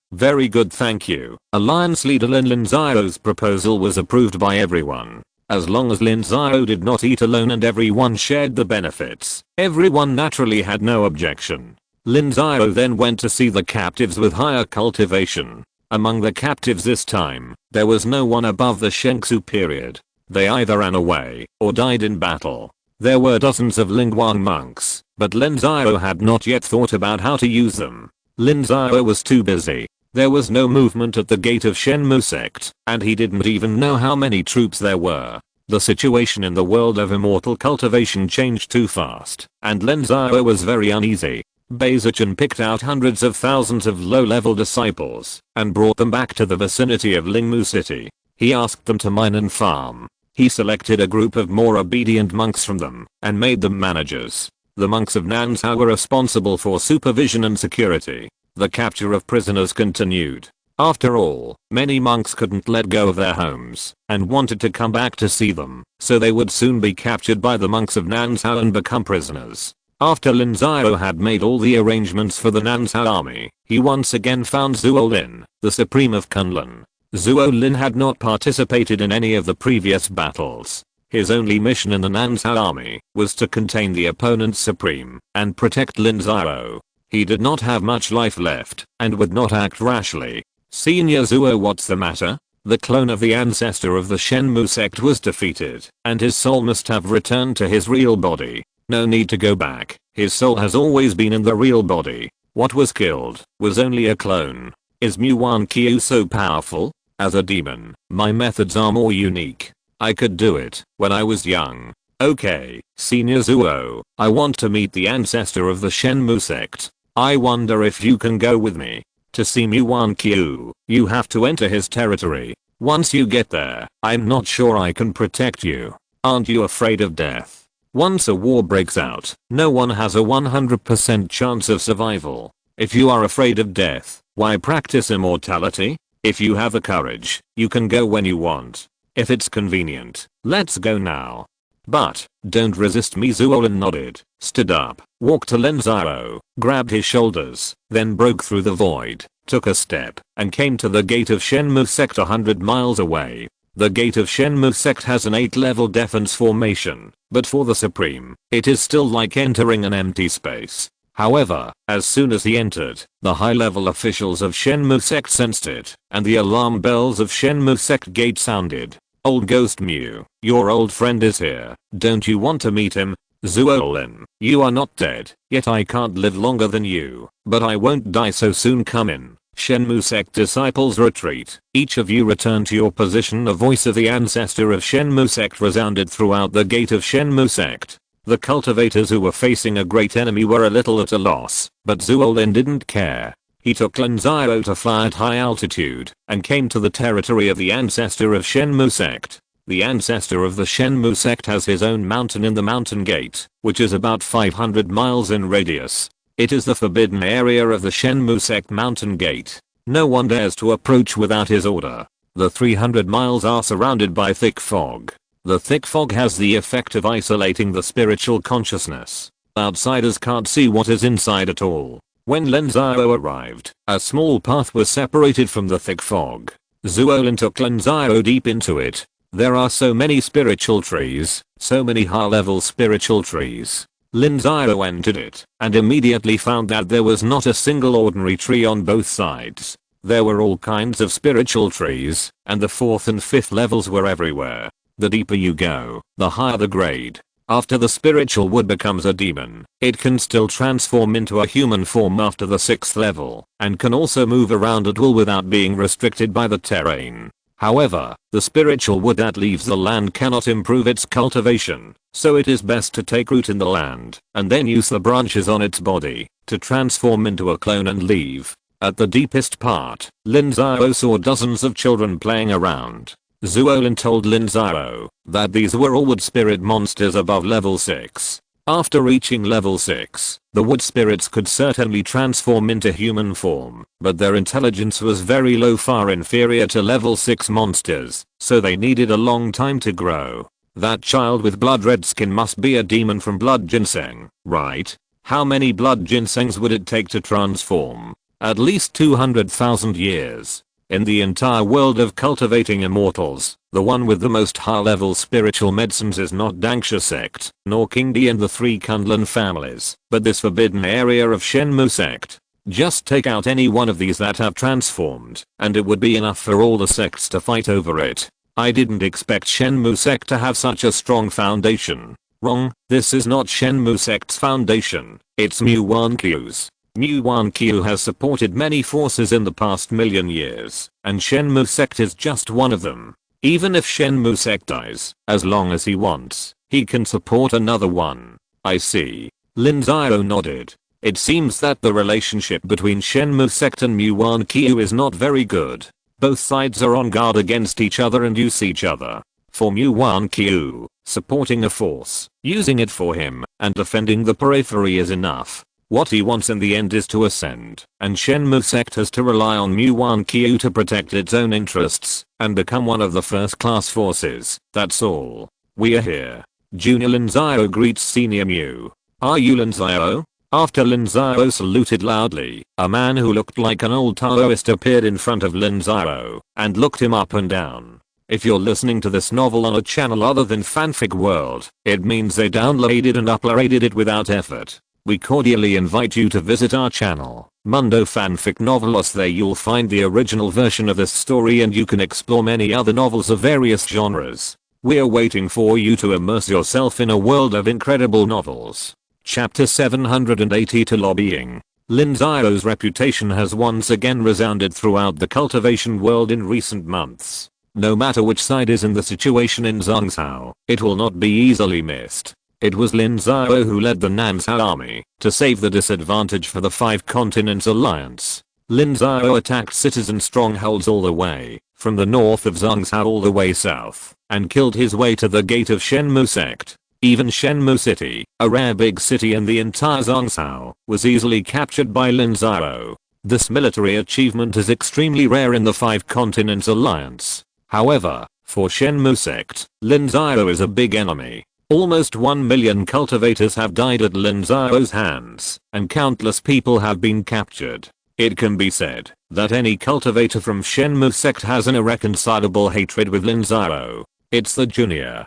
thank you. Alliance leader Lin Xiao's proposal was approved by everyone. As long as Lin Xiao did not eat alone and everyone shared the benefits, everyone naturally had no objection. Lin Xiao then went to see the captives with higher cultivation. Among the captives this time, there was no one above the Shengsu period. They either ran away or died in battle. There were dozens of Lingguang monks, but Lin Xiao had not yet thought about how to use them. Lin Xiao was too busy. There was no movement at the gate of Shenmu Sect, and he didn't even know how many troops there were. The situation in the world of immortal cultivation changed too fast, and Lin Xiao was very uneasy. Beizichan picked out hundreds of thousands of low-level disciples and brought them back to the vicinity of Lingmu city. He asked them to mine and farm. He selected a group of more obedient monks from them and made them managers. The monks of Nansha were responsible for supervision and security. The capture of prisoners continued. After all, many monks couldn't let go of their homes and wanted to come back to see them, so they would soon be captured by the monks of Nansha and become prisoners. After Lin Xiao had made all the arrangements for the Nansha army, he once again found Zhuo Lin, the supreme of Kunlun. Zhuo Lin had not participated in any of the previous battles. His only mission in the Nansha army was to contain the opponent's supreme and protect Lin Xiao. He did not have much life left and would not act rashly. Senior Zhuo, what's the matter? The clone of the ancestor of the Shenmu sect was defeated, and his soul must have returned to his real body. No need to go back, his soul has always been in the real body. What was killed was only a clone. Is Muwan Qiu so powerful? As a demon, my methods are more unique. I could do it when I was young. Okay, Senior Zhuo, I want to meet the ancestor of the Shenmu sect. I wonder if you can go with me. To see Muwan Qiu, you have to enter his territory. Once you get there, I'm not sure I can protect you. Aren't you afraid of death? Once a war breaks out, no one has a 100% chance of survival. If you are afraid of death, why practice immortality? If you have the courage, you can go when you want. If it's convenient, let's go now. But, don't resist me. Zhuo Lin nodded, stood up, walked to Lin Xiao, grabbed his shoulders, then broke through the void, took a step, and came to the gate of Shenmu Sect 100 miles away. The gate of Shenmu Sect has an 8-level defense formation, but for the Supreme, it is still like entering an empty space. However, as soon as he entered, the high-level officials of Shenmu Sect sensed it, and the alarm bells of Shenmu Sect gate sounded. Old Ghost Mu, your old friend is here. Don't you want to meet him? Zhuo Lin, you are not dead, yet I can't live longer than you, but I won't die so soon. Come in. Shenmu Sect disciples retreat. Each of you return to your position. The voice of the ancestor of Shenmu Sect resounded throughout the gate of Shenmu Sect. The cultivators who were facing a great enemy were a little at a loss, but Zhuo Lin didn't care. He took Lin Xiao to fly at high altitude and came to the territory of the ancestor of Shenmu Sect. The ancestor of the Shenmu Sect has his own mountain in the Mountain Gate, which is about 500 miles in radius. It is the forbidden area of the Shenmu Sect Mountain Gate. No one dares to approach without his order. The 300 miles are surrounded by thick fog. The thick fog has the effect of isolating the spiritual consciousness. Outsiders can't see what is inside at all. When Lin Xiao arrived, a small path was separated from the thick fog. Zhuo Lin took Lin Xiao deep into it. There are so many spiritual trees, so many high-level spiritual trees. Lin Xiao entered it and immediately found that there was not a single ordinary tree on both sides. There were all kinds of spiritual trees, and the 4th and 5th levels were everywhere. The deeper you go, the higher the grade. After the spiritual wood becomes a demon, it can still transform into a human form after the 6th level, and can also move around at will without being restricted by the terrain. However, the spiritual wood that leaves the land cannot improve its cultivation, so it is best to take root in the land, and then use the branches on its body, to transform into a clone and leave. At the deepest part, Lin Xiao saw dozens of children playing around. Zhuo Lin told Lin Xiao that these were all wood spirit monsters above level 6. After reaching level 6, the wood spirits could certainly transform into human form, but their intelligence was very low, far inferior to level 6 monsters, so they needed a long time to grow. That child with blood red skin must be a demon from blood ginseng, right? How many blood ginsengs would it take to transform? At least 200,000 years. In the entire world of cultivating immortals, the one with the most high-level spiritual medicines is not Dangsha Sect, nor King Di and the 3 Kunlun families, but this forbidden area of Shenmu Sect. Just take out any one of these that have transformed, and it would be enough for all the sects to fight over it. I didn't expect Shenmu Sect to have such a strong foundation. Wrong, this is not Shenmu Sect's foundation, it's Muwan Qiu's. Muwan Qiu has supported many forces in the past million years, and Shenmu Sect is just one of them. Even if Shenmu Sect dies, as long as he wants, he can support another one. I see. Lin Xiao nodded. It seems that the relationship between Shenmue Sect and Muan Qiu is not very good. Both sides are on guard against each other and use each other. For Muan Qiu, supporting a force, using it for him, and defending the periphery is enough. What he wants in the end is to ascend, and Shenmue Sect has to rely on Muan Qiu to protect its own interests, and become one of the first-class forces. That's all. We are here. Junior Lin Xiao greets Senior Mu. Are you Lin Xiao? After Lin Xiao saluted loudly, a man who looked like an old Taoist appeared in front of Lin Xiao, and looked him up and down. If you're listening to this novel on a channel other than Fanfic World, it means they downloaded and uploaded it without effort. We cordially invite you to visit our channel, Mundo Fanfic Novelos. There you'll find the original version of this story and you can explore many other novels of various genres. We're waiting for you to immerse yourself in a world of incredible novels. Chapter 780 to Lobbying. Lin Xiao's reputation has once again resounded throughout the cultivation world in recent months. No matter which side is in the situation in Zhongzhou, it will not be easily missed. It was Lin Xiao who led the Nanzhao army to save the disadvantage for the Five Continents Alliance. Lin Xiao attacked citizen strongholds all the way, from the north of Zhongzhou all the way south, and killed his way to the gate of Shenmue Sect. Even Shenmue City, a rare big city in the entire Zhongzhou, was easily captured by Lin Xiao. This military achievement is extremely rare in the Five Continents Alliance. However, for Shenmue Sect, Lin Xiao is a big enemy. Almost 1 million cultivators have died at Lin Xiao's hands, and countless people have been captured. It can be said that any cultivator from Shenmue Sect has an irreconcilable hatred with Lin Xiao. It's the junior.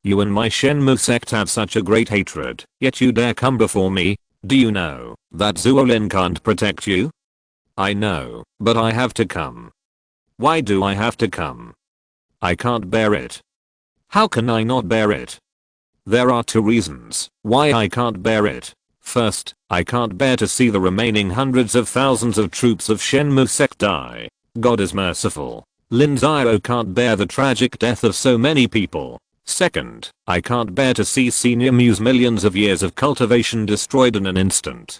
You and my Shenmue Sect have such a great hatred, yet you dare come before me? Do you know that Zuolin can't protect you? I know, but I have to come. Why do I have to come? I can't bear it. How can I not bear it? There are two reasons why I can't bear it. First, I can't bear to see the remaining hundreds of thousands of troops of Shenmue Sect die. God is merciful. Lin Xiao can't bear the tragic death of so many people. Second, I can't bear to see Senior Mu's millions of years of cultivation destroyed in an instant.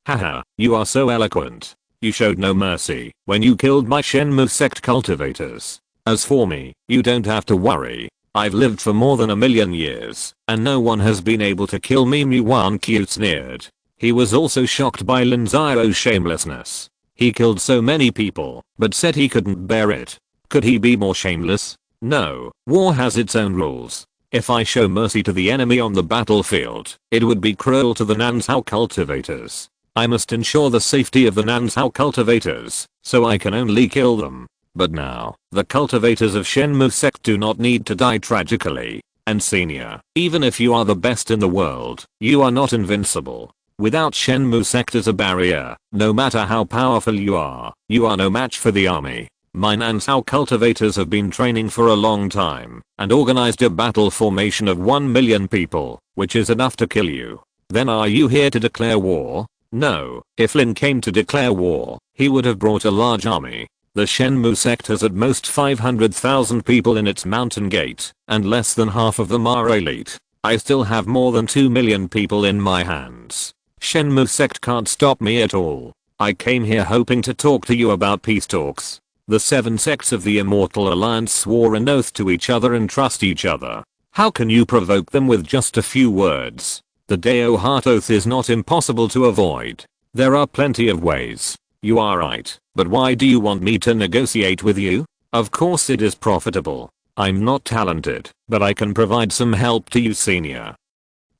Haha, you are so eloquent. You showed no mercy when you killed my Shenmue Sect cultivators. As for me, you don't have to worry. I've lived for more than 1,000,000 years, and no one has been able to kill me. Muan Qiu sneered. He was also shocked by Lin Xiao's shamelessness. He killed so many people, but said he couldn't bear it. Could he be more shameless? No, war has its own rules. If I show mercy to the enemy on the battlefield, it would be cruel to the Nanzhao cultivators. I must ensure the safety of the Nanzhao cultivators, so I can only kill them. But now, the cultivators of Shenmue Sect do not need to die tragically. And Senior, even if you are the best in the world, you are not invincible. Without Shenmue Sect as a barrier, no matter how powerful you are no match for the army. My Nanzhao cultivators have been training for a long time, and organized a battle formation of 1 million people, which is enough to kill you. Then are you here to declare war? No, if Lin came to declare war, he would have brought a large army. The Shenmue Sect has at most 500,000 people in its mountain gate, and less than half of them are elite. I still have more than 2 million people in my hands. Shenmue Sect can't stop me at all. I came here hoping to talk to you about peace talks. The 7 sects of the Immortal Alliance swore an oath to each other and trust each other. How can you provoke them with just a few words? The Dao Heart Oath is not impossible to avoid. There are plenty of ways. You are right, but why do you want me to negotiate with you? Of course it is profitable. I'm not talented, but I can provide some help to you, Senior.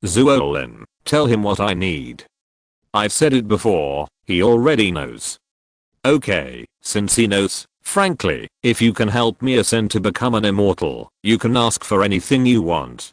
Zuolin, tell him what I need. I've said it before, he already knows. Okay, since he knows, frankly, if you can help me ascend to become an immortal, you can ask for anything you want.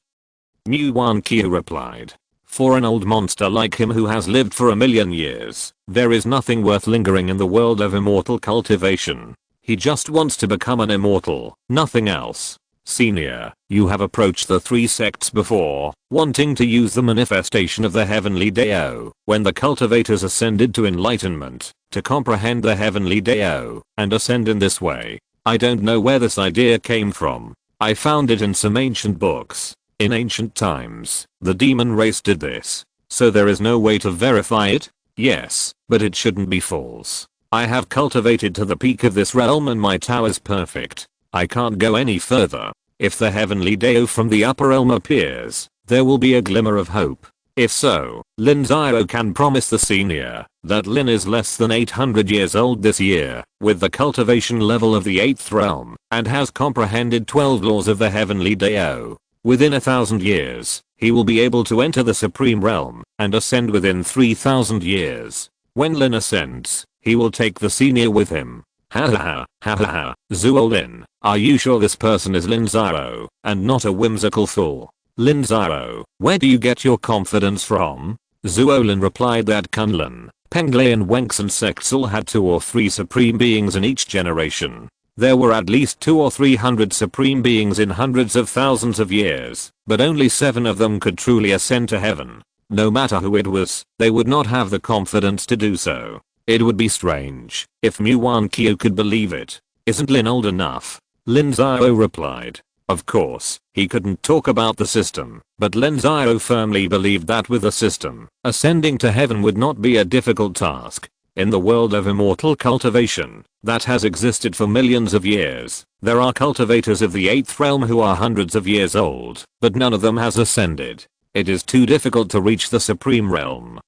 Muan Qiu replied. For an old monster like him who has lived for 1,000,000 years, there is nothing worth lingering in the world of immortal cultivation. He just wants to become an immortal, nothing else. Senior, you have approached the 3 sects before, wanting to use the manifestation of the heavenly Dao, when the cultivators ascended to enlightenment, to comprehend the heavenly Dao, and ascend in this way. I don't know where this idea came from. I found it in some ancient books. In ancient times, the demon race did this. So there is no way to verify it? Yes, but it shouldn't be false. I have cultivated to the peak of this realm and my Tao is perfect. I can't go any further. If the heavenly Dao from the upper realm appears, there will be a glimmer of hope. If so, Lin Xiao can promise the senior that Lin is less than 800 years old this year, with the cultivation level of the 8th realm, and has comprehended 12 laws of the heavenly Dao. Within 1,000 years, he will be able to enter the supreme realm and ascend within 3,000 years. When Lin ascends, he will take the senior with him. Ha ha ha ha ha. Zuo Lin, are you sure this person is Lin Xiao and not a whimsical fool? Lin Xiao, where do you get your confidence from? Zuo Lin replied that Kunlun, Penglai and Wengsun sects all had 2 or 3 supreme beings in each generation. There were at least 200 or 300 supreme beings in hundreds of thousands of years, but only 7 of them could truly ascend to heaven. No matter who it was, they would not have the confidence to do so. It would be strange if Mu Wanqiu could believe it. Isn't Lin old enough? Lin Xiao replied. Of course, he couldn't talk about the system, but Lin Xiao firmly believed that with the system, ascending to heaven would not be a difficult task. In the world of immortal cultivation that has existed for millions of years, there are cultivators of the 8th realm who are hundreds of years old, but none of them has ascended. It is too difficult to reach the supreme realm.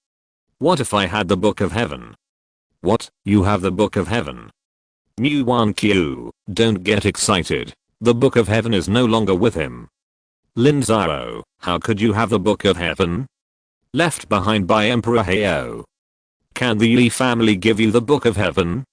What if I had the Book of Heaven? What, you have the Book of Heaven? Mu Wanqiu, don't get excited. The Book of Heaven is no longer with him. Lin Xiao, how could you have the Book of Heaven? Left behind by Emperor Hao. Can the Yi family give you the Book of Heaven?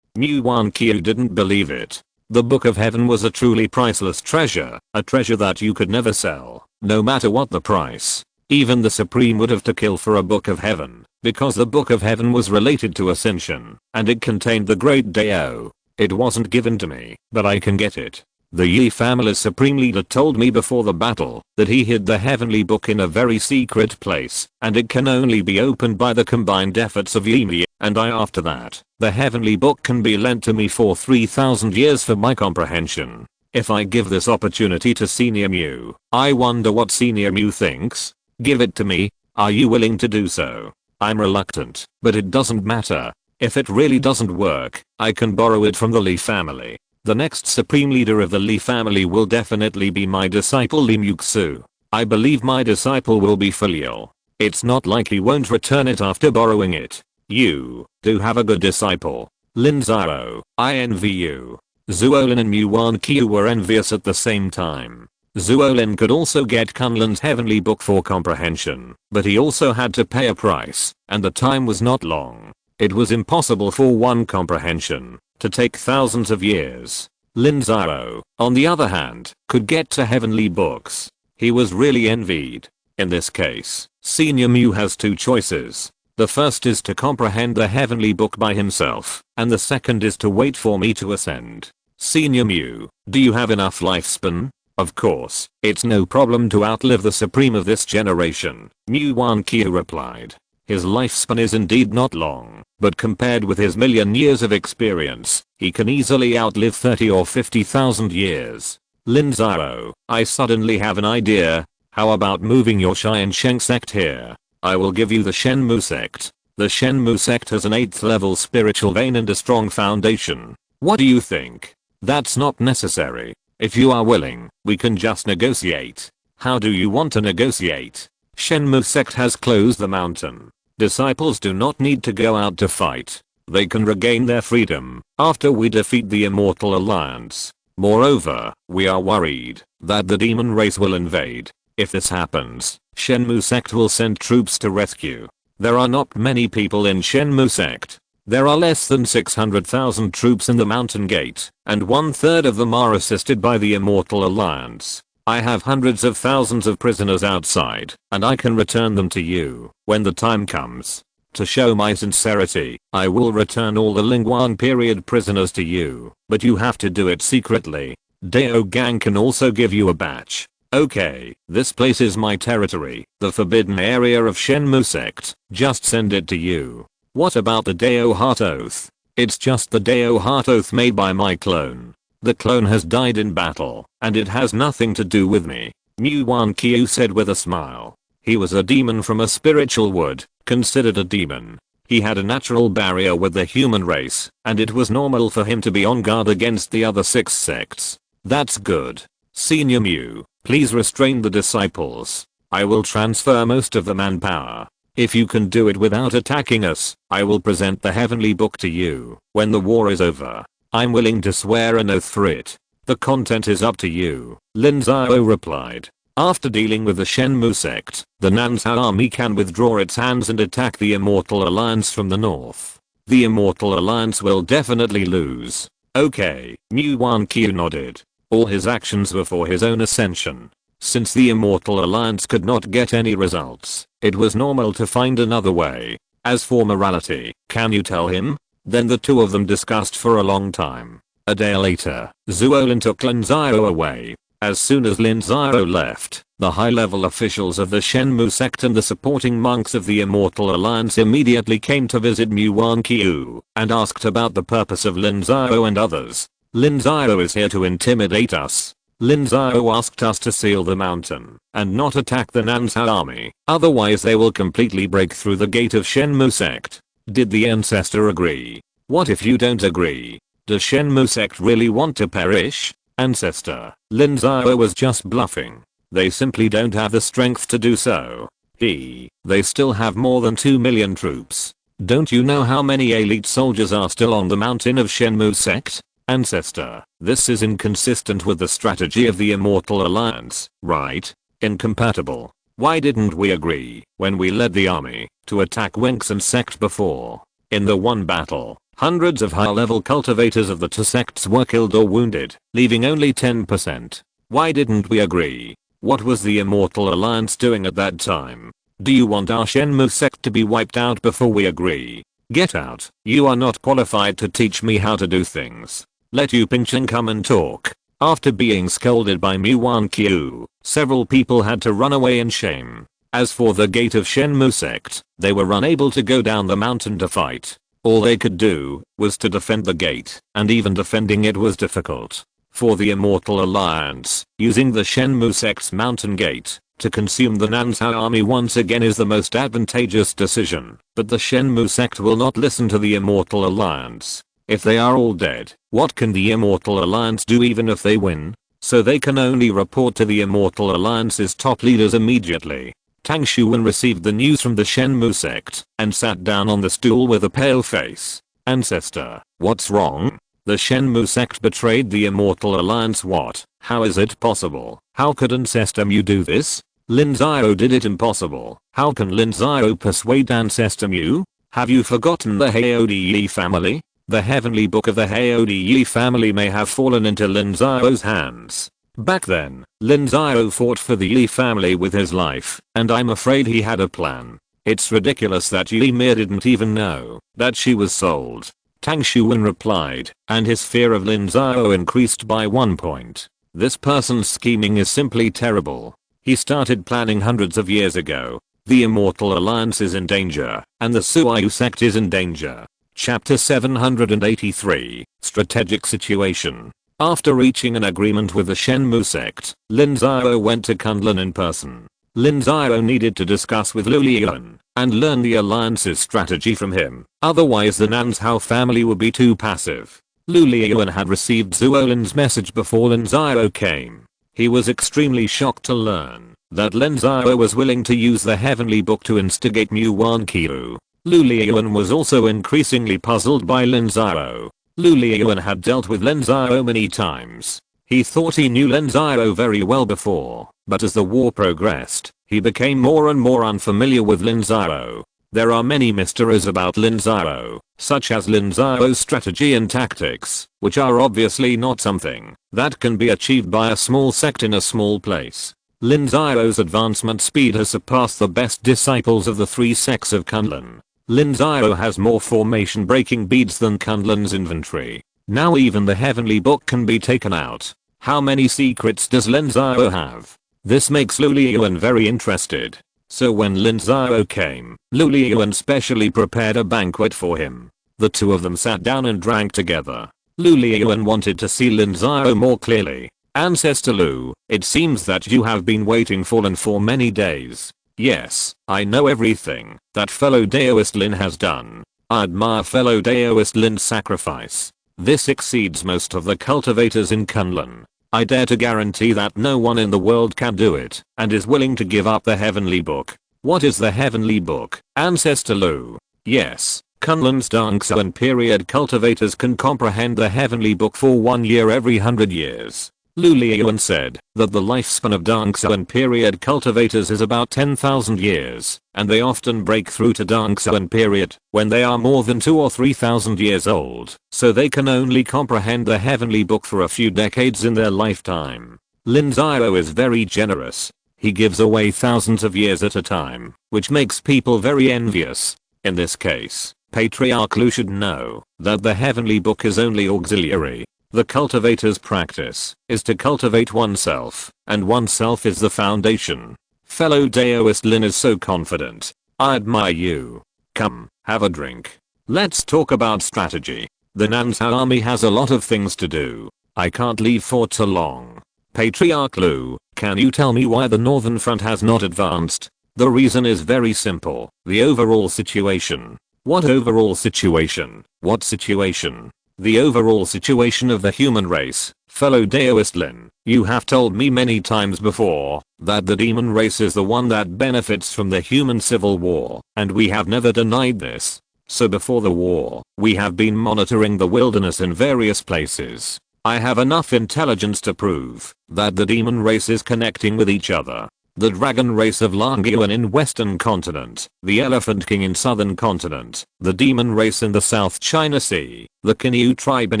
Mu Wanqiu didn't believe it. The Book of Heaven was a truly priceless treasure, a treasure that you could never sell, no matter what the price. Even the Supreme would have to kill for a Book of Heaven, because the Book of Heaven was related to Ascension, and it contained the Great Dao. It wasn't given to me, but I can get it. The Yi family's Supreme Leader told me before the battle that he hid the Heavenly Book in a very secret place, and it can only be opened by the combined efforts of Yi and I. After that, the Heavenly Book can be lent to me for 3,000 years for my comprehension. If I give this opportunity to Senior Mu, I wonder what Senior Mu thinks. Give it to me. Are you willing to do so? I'm reluctant, but it doesn't matter. If it really doesn't work, I can borrow it from the Li family. The next Supreme Leader of the Li family will definitely be my disciple Li Muxu. I believe my disciple will be filial. It's not like he won't return it after borrowing it. You do have a good disciple. Lin Xiao, I envy you. Zuo Lin and Mu Wanqiu were envious at the same time. Zuo Lin could also get Kunlun's heavenly book for comprehension, but he also had to pay a price, and the time was not long. It was impossible for one comprehension to take thousands of years. Lin Xiao, on the other hand, could get to heavenly books. He was really envied. In this case, Senior Mu has 2 choices. The first is to comprehend the heavenly book by himself, and the second is to wait for me to ascend. Senior Mu, do you have enough lifespan? Of course, it's no problem to outlive the Supreme of this generation, Mu Wanqiu replied. His lifespan is indeed not long, but compared with his million years of experience, he can easily outlive 30 or 50,000 years. Lin Xiao, I suddenly have an idea. How about moving your Tiansheng Sect here? I will give you the Shenmu Sect. The Shenmu Sect has an 8th level spiritual vein and a strong foundation. What do you think? That's not necessary. If you are willing, we can just negotiate. How do you want to negotiate? Shenmu Sect has closed the mountain. Disciples do not need to go out to fight. They can regain their freedom after we defeat the Immortal Alliance. Moreover, we are worried that the demon race will invade. If this happens, Shenmu Sect will send troops to rescue. There are not many people in Shenmu Sect. There are less than 600,000 troops in the mountain gate, and 1/3 of them are assisted by the Immortal Alliance. I have hundreds of thousands of prisoners outside, and I can return them to you when the time comes. To show my sincerity, I will return all the Lingguang period prisoners to you, but you have to do it secretly. Dao Gang can also give you a batch. Okay, this place is my territory, the forbidden area of Shenmu Sect. Just send it to you. What about the Dao Heart Oath? It's just the Dao Heart Oath made by my clone. The clone has died in battle, and it has nothing to do with me, Mu Wanqiu said with a smile. He was a demon from a spiritual wood, considered a demon. He had a natural barrier with the human race, and it was normal for him to be on guard against the other 6 sects. That's good. Senior Mu, please restrain the disciples. I will transfer most of the manpower. If you can do it without attacking us, I will present the heavenly book to you when the war is over. I'm willing to swear an oath for it. The content is up to you, Lin Xiao replied. After dealing with the Shenmue sect, the Nanzhao army can withdraw its hands and attack the Immortal Alliance from the north. The Immortal Alliance will definitely lose. Okay, Mu Wanqiu nodded. All his actions were for his own ascension. Since the Immortal Alliance could not get any results, it was normal to find another way. As for morality, can you tell him? Then the two of them discussed for a long time. A day later, Zuolin took Lin Xiao away. As soon as Lin Xiao left, the high-level officials of the Shenmue sect and the supporting monks of the Immortal Alliance immediately came to visit Mu Wanqiu and asked about the purpose of Lin Xiao and others. Lin Xiao is here to intimidate us. Lin Xiao asked us to seal the mountain and not attack the Nanzhao army, otherwise they will completely break through the gate of Shenmue sect. Did the ancestor agree? What if you don't agree? Does Shenmue sect really want to perish? Ancestor, Lin Xiao was just bluffing. They simply don't have the strength to do so. They still have more than 2 million troops. Don't you know how many elite soldiers are still on the mountain of Shenmue sect? Ancestor, this is inconsistent with the strategy of the Immortal Alliance, right? Incompatible. Why didn't we agree, when we led the army, to attack Wengsun sect before? In the one battle, hundreds of high-level cultivators of the 2 sects were killed or wounded, leaving only 10%. Why didn't we agree? What was the Immortal Alliance doing at that time? Do you want our Shenmue sect to be wiped out before we agree? Get out. You are not qualified to teach me how to do things. Let Yu Pingcheng come and talk. After being scolded by Mu Wanqiu, several people had to run away in shame. As for the gate of Shenmue sect, they were unable to go down the mountain to fight. All they could do was to defend the gate, and even defending it was difficult. For the Immortal Alliance, using the Shenmue sect's mountain gate to consume the Nanzhao army once again is the most advantageous decision, but the Shenmue sect will not listen to the Immortal Alliance. If they are all dead, what can the Immortal Alliance do even if they win? So they can only report to the Immortal Alliance's top leaders immediately. Tang Xuan received the news from the Shenmue sect and sat down on the stool with a pale face. Ancestor, what's wrong? The Shenmue sect betrayed the Immortal Alliance. What? How is it possible? How could Ancestor Mu do this? Lin Xiao did it. Impossible. How can Lin Xiao persuade Ancestor Mu? Have you forgotten the Haode family? The heavenly book of the Haode family may have fallen into Lin Xiao's hands. Back then, Lin Xiao fought for the Yi family with his life, and I'm afraid he had a plan. It's ridiculous that Yi Mir didn't even know that she was sold. Tang Xuan replied, and his fear of Lin Xiao increased by 1 point. This person's scheming is simply terrible. He started planning hundreds of years ago. The Immortal Alliance is in danger, and the Suayu sect is in danger. Chapter 783, Strategic Situation. After reaching an agreement with the Shenmue sect, Lin Xiao went to Kunlun in person. Lin Xiao needed to discuss with Lu Lian and learn the alliance's strategy from him, otherwise the Nanzhao family would be too passive. Lu Lian had received Zuolin's message before Lin Xiao came. He was extremely shocked to learn that Lin Xiao was willing to use the heavenly book to instigate Mu Wanqiu. Lu Lian was also increasingly puzzled by Lin Xiao. Lu Lian had dealt with Lin Xiao many times. He thought he knew Lin Xiao very well before, but as the war progressed, he became more and more unfamiliar with Lin Xiao. There are many mysteries about Lin Xiao, such as Lin Xiao's strategy and tactics, which are obviously not something that can be achieved by a small sect in a small place. Lin Xiao's advancement speed has surpassed the best disciples of the 3 sects of Kunlun. Lin Xiao has more formation breaking beads than Kunlun's inventory. Now even the heavenly book can be taken out. How many secrets does Lin Xiao have? This makes Lu Lian very interested. So when Lin Xiao came, Lu Lian specially prepared a banquet for him. The two of them sat down and drank together. Lu Lian wanted to see Lin Xiao more clearly. Ancestor Lu, it seems that you have been waiting for Lin for many days. Yes, I know everything that fellow Daoist Lin has done. I admire fellow Daoist Lin's sacrifice. This exceeds most of the cultivators in Kunlun. I dare to guarantee that no one in the world can do it and is willing to give up the heavenly book. What is the heavenly book, Ancestor Lu? Yes, Kunlun's Dongsuan period cultivators can comprehend the heavenly book for 1 year every 100 years. Lu Liuan said that the lifespan of Dongsuan period cultivators is about 10,000 years, and they often break through to Dongsuan period when they are more than 2 or 3,000 years old, so they can only comprehend the heavenly book for a few decades in their lifetime. Lin Xiao is very generous. He gives away thousands of years at a time, which makes people very envious. In this case, Patriarch Lu should know that the heavenly book is only auxiliary. The cultivator's practice is to cultivate oneself, and oneself is the foundation. Fellow Daoist Lin is so confident. I admire you. Come, have a drink. Let's talk about strategy. The Nansha army has a lot of things to do. I can't leave for too long. Patriarch Lu, can you tell me why the Northern Front has not advanced? The reason is very simple. The overall situation. What overall situation? What situation? The overall situation of the human race. Fellow Daoist Lin, you have told me many times before that the demon race is the one that benefits from the human civil war, and we have never denied this. So before the war, we have been monitoring the wilderness in various places. I have enough intelligence to prove that the demon race is connecting with each other. The dragon race of Langyuan in western continent, the elephant king in southern continent, the demon race in the South China Sea, the Kinyu tribe in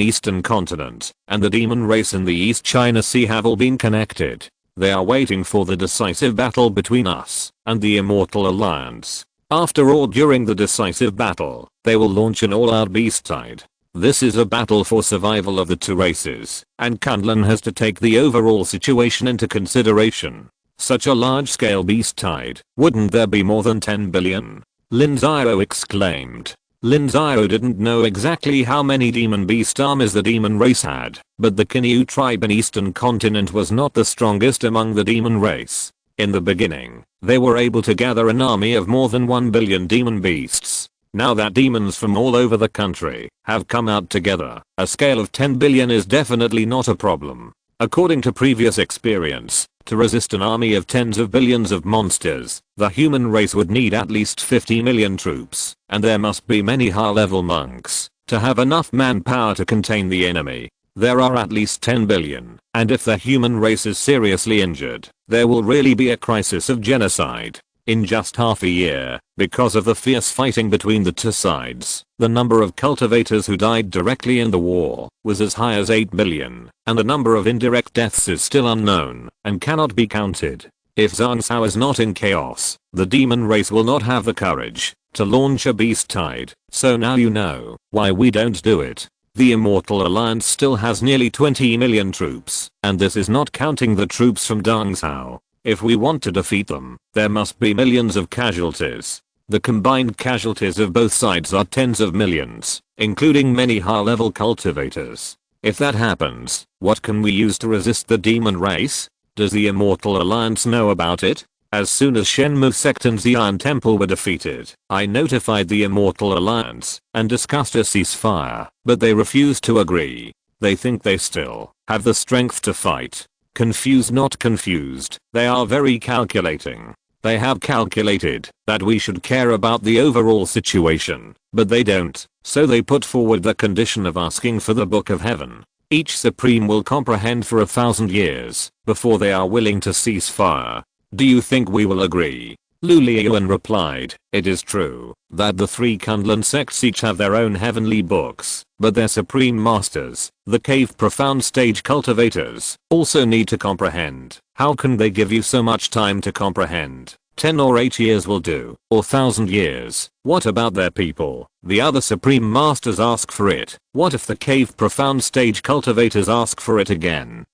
eastern continent, and the demon race in the East China Sea have all been connected. They are waiting for the decisive battle between us and the Immortal Alliance. After all, during the decisive battle, they will launch an all-out beast tide. This is a battle for survival of the two races, and Kunlun has to take the overall situation into consideration. Such a large-scale beast tide, wouldn't there be more than 10 billion? Lin Xiao exclaimed. Lin Xiao didn't know exactly how many demon beast armies the demon race had, but the Kinyu tribe in eastern continent was not the strongest among the demon race. In the beginning, they were able to gather an army of more than 1 billion demon beasts. Now that demons from all over the country have come out together, a scale of 10 billion is definitely not a problem. According to previous experience, to resist an army of tens of billions of monsters, the human race would need at least 50 million troops, and there must be many high-level monks to have enough manpower to contain the enemy. There are at least 10 billion, and if the human race is seriously injured, there will really be a crisis of genocide. In just half a year, because of the fierce fighting between the two sides, the number of cultivators who died directly in the war was as high as 8 billion, and the number of indirect deaths is still unknown and cannot be counted. If Zhang is not in chaos, the demon race will not have the courage to launch a beast tide, so now you know why we don't do it. The Immortal Alliance still has nearly 20 million troops, and this is not counting the troops from Dongzhou. If we want to defeat them, there must be millions of casualties. The combined casualties of both sides are tens of millions, including many high-level cultivators. If that happens, what can we use to resist the demon race? Does the Immortal Alliance know about it? As soon as Shenmue Sect and Xi'an Temple were defeated, I notified the Immortal Alliance and discussed a ceasefire, but they refused to agree. They think they still have the strength to fight. Confused, not confused, they are very calculating. They have calculated that we should care about the overall situation, but they don't, so they put forward the condition of asking for the Book of Heaven. Each Supreme will comprehend for 1,000 years before they are willing to cease fire. Do you think we will agree? Lu Liuan replied, it is true that the three Kunlun sects each have their own heavenly books, but their supreme masters, the cave profound stage cultivators, also need to comprehend. How can they give you so much time to comprehend? 10 or 8 years will do, or 1,000 years. What about their people? The other supreme masters ask for it. What if the cave profound stage cultivators ask for it again?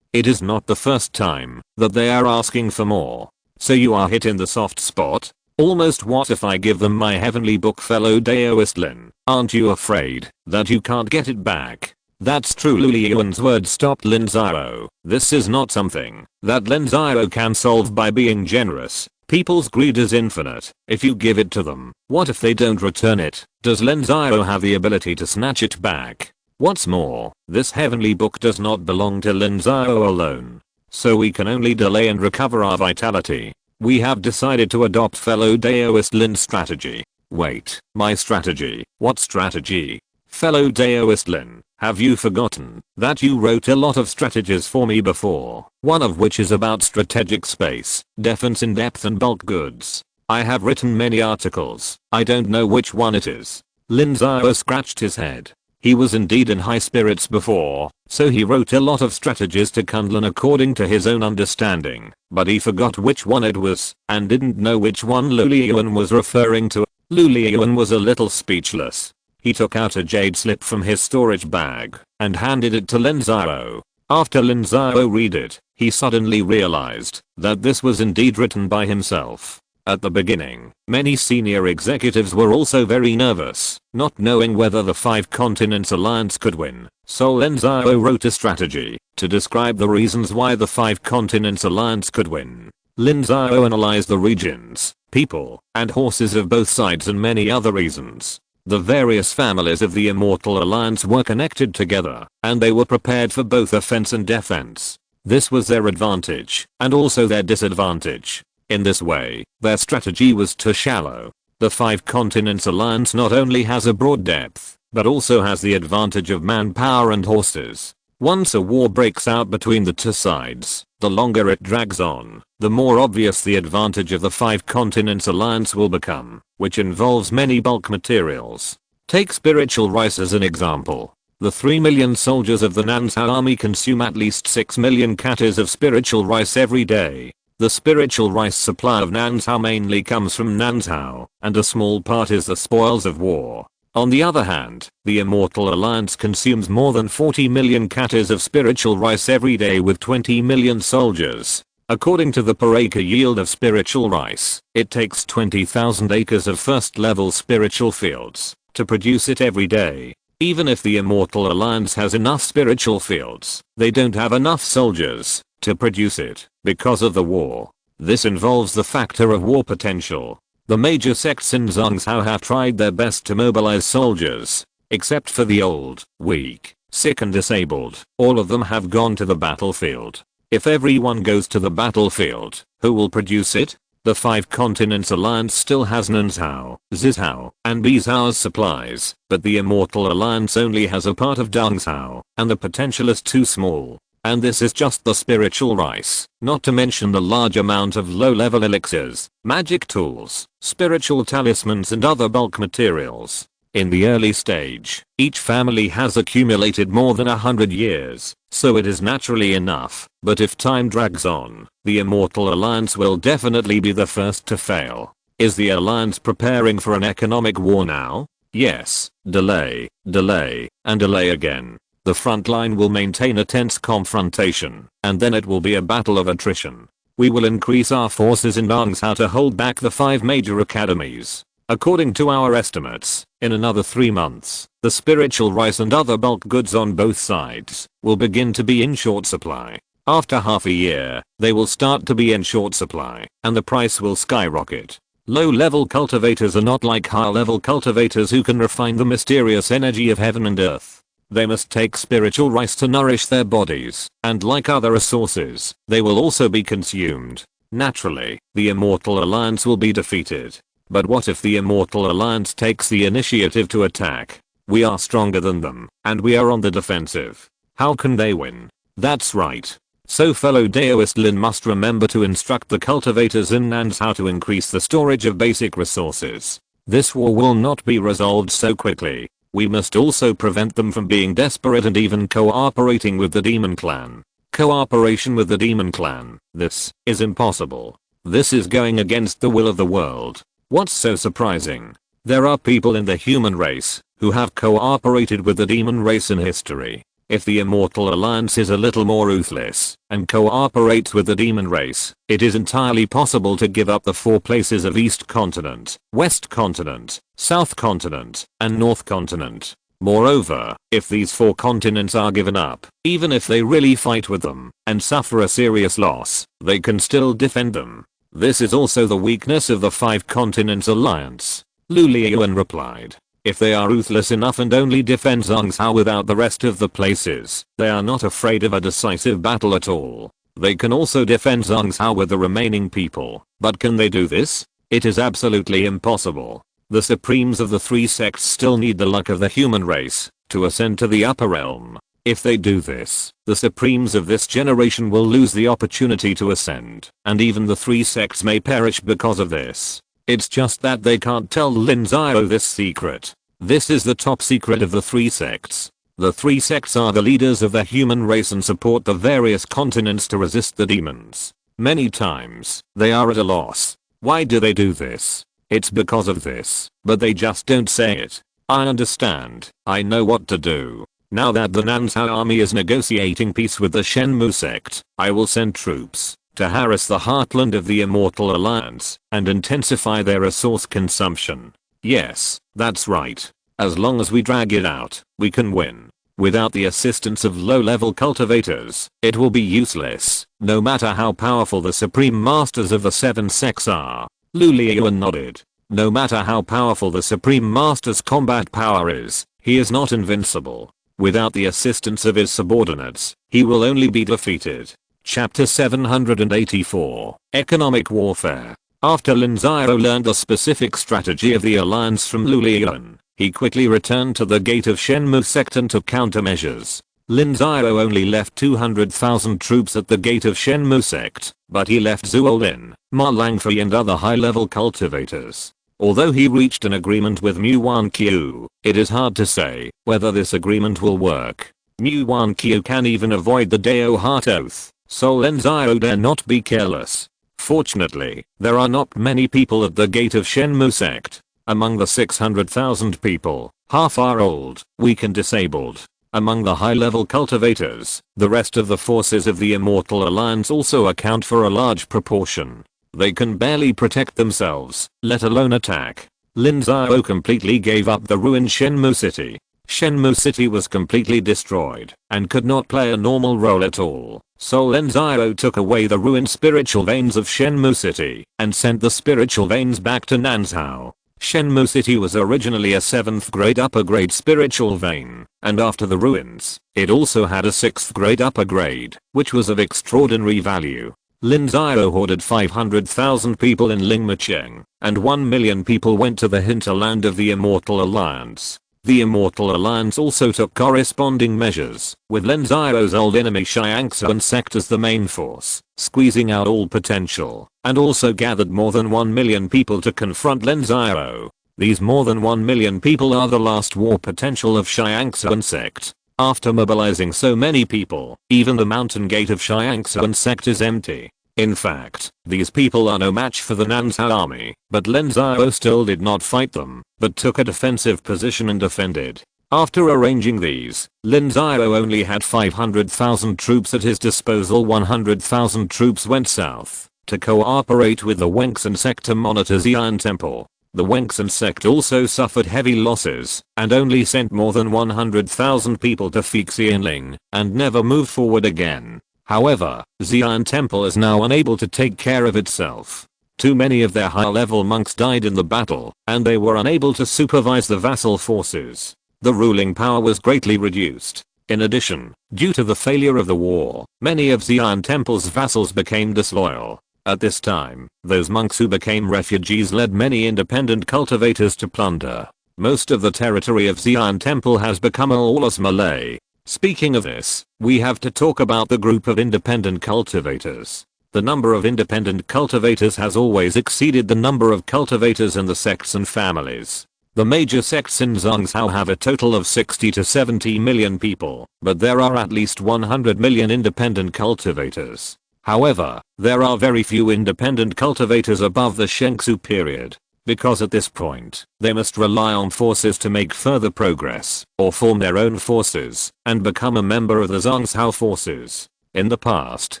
It is not the first time that they are asking for more. So you are hit in the soft spot? Almost. What if I give them my heavenly book, fellow Daoist Lin? Aren't you afraid that you can't get it back? That's true. Liliuan's words stopped Lin Xiao. This is not something that Lin Xiao can solve by being generous. People's greed is infinite. If you give it to them, what if they don't return it? Does Lin Xiao have the ability to snatch it back? What's more, this heavenly book does not belong to Lin Xiao alone. So we can only delay and recover our vitality. We have decided to adopt fellow Daoist Lin's strategy. Wait, my strategy? What strategy? Fellow Daoist Lin, have you forgotten that you wrote a lot of strategies for me before, one of which is about strategic space, defense in depth and bulk goods? I have written many articles, I don't know which one it is. Lin Xiao scratched his head. He was indeed in high spirits before, so he wrote a lot of strategies to Kunlun according to his own understanding, but he forgot which one it was, and didn't know which one Liliuan was referring to. Liliuan was a little speechless. He took out a jade slip from his storage bag and handed it to Lin Xiao. After Lin Xiao read it, he suddenly realized that this was indeed written by himself. At the beginning, many senior executives were also very nervous, not knowing whether the Five Continents Alliance could win. So Lin Xiao wrote a strategy to describe the reasons why the Five Continents Alliance could win. Lin Xiao analyzed the regions, people, and horses of both sides and many other reasons. The various families of the Immortal Alliance were connected together, and they were prepared for both offense and defense. This was their advantage, and also their disadvantage. In this way, their strategy was too shallow. The Five Continents Alliance not only has a broad depth, but also has the advantage of manpower and horses. Once a war breaks out between the two sides, the longer it drags on, the more obvious the advantage of the Five Continents Alliance will become, which involves many bulk materials. Take spiritual rice as an example. The 3 million soldiers of the Nanzhao army consume at least 6 million katas of spiritual rice every day. The spiritual rice supply of Nanzhao mainly comes from Nanzhao, and a small part is the spoils of war. On the other hand, the Immortal Alliance consumes more than 40 million katas of spiritual rice every day with 20 million soldiers. According to the per acre yield of spiritual rice, it takes 20,000 acres of first level spiritual fields to produce it every day. Even if the Immortal Alliance has enough spiritual fields, they don't have enough soldiers to produce it because of the war. This involves the factor of war potential. The major sects in Zhangzhou have tried their best to mobilize soldiers, except for the old, weak, sick and disabled. All of them have gone to the battlefield. If everyone goes to the battlefield, who will produce it? The Five Continents Alliance still has Nanzhao, Zizhao, and Bizhao's supplies, but the Immortal Alliance only has a part of Dongzhao, and the potential is too small. And this is just the spiritual rice, not to mention the large amount of low-level elixirs, magic tools, spiritual talismans and other bulk materials. In the early stage, each family has accumulated more than 100 years, so it is naturally enough, but if time drags on, the Immortal Alliance will definitely be the first to fail. Is the Alliance preparing for an economic war now? Yes, delay, and delay again. The front line will maintain a tense confrontation, and then it will be a battle of attrition. We will increase our forces in Dongzhou to hold back the 5 major academies. According to our estimates, in another 3 months, the spiritual rice and other bulk goods on both sides will begin to be in short supply. After half a year, they will start to be in short supply, and the price will skyrocket. Low-level cultivators are not like high-level cultivators who can refine the mysterious energy of heaven and earth. They must take spiritual rice to nourish their bodies, and like other resources, they will also be consumed. Naturally, the Immortal Alliance will be defeated. But what if the Immortal Alliance takes the initiative to attack? We are stronger than them, and we are on the defensive. How can they win? That's right. So fellow Daoist Lin must remember to instruct the cultivators in Nanzhou to increase the storage of basic resources. This war will not be resolved so quickly. We must also prevent them from being desperate and even cooperating with the Demon Clan. Cooperation with the Demon Clan. This is impossible. This is going against the will of the world. What's so surprising? There are people in the human race who have cooperated with the demon race in history. If the Immortal Alliance is a little more ruthless and cooperates with the demon race, it is entirely possible to give up the 4 places of East Continent, West Continent, South Continent, and North Continent. Moreover, if these 4 continents are given up, even if they really fight with them and suffer a serious loss, they can still defend them. This is also the weakness of the 5 continents alliance. Lu Liuan replied. If they are ruthless enough and only defend Zhangzhou without the rest of the places, they are not afraid of a decisive battle at all. They can also defend Zhangzhou with the remaining people, but can they do this? It is absolutely impossible. The supremes of the 3 sects still need the luck of the human race to ascend to the upper realm. If they do this, the supremes of this generation will lose the opportunity to ascend, and even the 3 sects may perish because of this. It's just that they can't tell Lin Xiao this secret. This is the top secret of the 3 sects. The 3 sects are the leaders of the human race and support the various continents to resist the demons. Many times, they are at a loss. Why do they do this? It's because of this, but they just don't say it. I understand. I know what to do. Now that the Nanzhao army is negotiating peace with the Shenmu sect, I will send troops to harass the heartland of the Immortal Alliance and intensify their resource consumption. Yes, that's right. As long as we drag it out, we can win. Without the assistance of low-level cultivators, it will be useless, no matter how powerful the supreme masters of the 7 sects are. Lu Liuan nodded. No matter how powerful the Supreme Master's combat power is, he is not invincible. Without the assistance of his subordinates, he will only be defeated. Chapter 784, Economic Warfare. After Lin Xiao learned the specific strategy of the alliance from Lu Liuan, he quickly returned to the gate of Shenmu Sect and took countermeasures. Lin Xiao only left 200,000 troops at the gate of Shenmu Sect, but he left Zhuo Lin, Ma Langfei and other high-level cultivators. Although he reached an agreement with Mu Wanqiu, it is hard to say whether this agreement will work. Mu Wanqiu can even avoid the Dao Heart Oath, so Lin Xiao dare not be careless. Fortunately, there are not many people at the gate of Shenmu Sect. Among the 600,000 people, half are old, weak and disabled. Among the high-level cultivators, the rest of the forces of the Immortal Alliance also account for a large proportion. They can barely protect themselves, let alone attack. Lin Xiao completely gave up the ruined Shenmu City. Shenmu City was completely destroyed and could not play a normal role at all. So Lin Xiao took away the ruined spiritual veins of Shenmu City and sent the spiritual veins back to Nanzhou. Shenmu City was originally a 7th grade upper grade spiritual vein, and after the ruins, it also had a 6th grade upper grade, which was of extraordinary value. Lin Xiao hoarded 500,000 people in Lingmacheng, and 1 million people went to the hinterland of the Immortal Alliance. The Immortal Alliance also took corresponding measures, with Lin Xiao's old enemy Tiansheng Sect as the main force, squeezing out all potential, and also gathered more than 1 million people to confront Lin Xiao. These more than 1 million people are the last war potential of Tiansheng Sect. After mobilizing so many people, even the mountain gate of Tiansheng Sect is empty. In fact, these people are no match for the Nanzhao army, but Lin Xiao still did not fight them, but took a defensive position and defended. After arranging these, Lin Xiao only had 500,000 troops at his disposal. 100,000 troops went south to cooperate with the Wengsan Sect to monitor Xi'an Temple. The Wengsan Sect also suffered heavy losses and only sent more than 100,000 people to Xianling and never moved forward again. However, Xi'an Temple is now unable to take care of itself. Too many of their high-level monks died in the battle, and they were unable to supervise the vassal forces. The ruling power was greatly reduced. In addition, due to the failure of the war, many of Xi'an Temple's vassals became disloyal. At this time, those monks who became refugees led many independent cultivators to plunder. Most of the territory of Xi'an Temple has become a lawless melee. Speaking of this, we have to talk about the group of independent cultivators. The number of independent cultivators has always exceeded the number of cultivators in the sects and families. The major sects in Zhangzhou have a total of 60 to 70 million people, but there are at least 100 million independent cultivators. However, there are very few independent cultivators above the Shengsu period. Because at this point, they must rely on forces to make further progress, or form their own forces, and become a member of the Zhangzhou forces. In the past,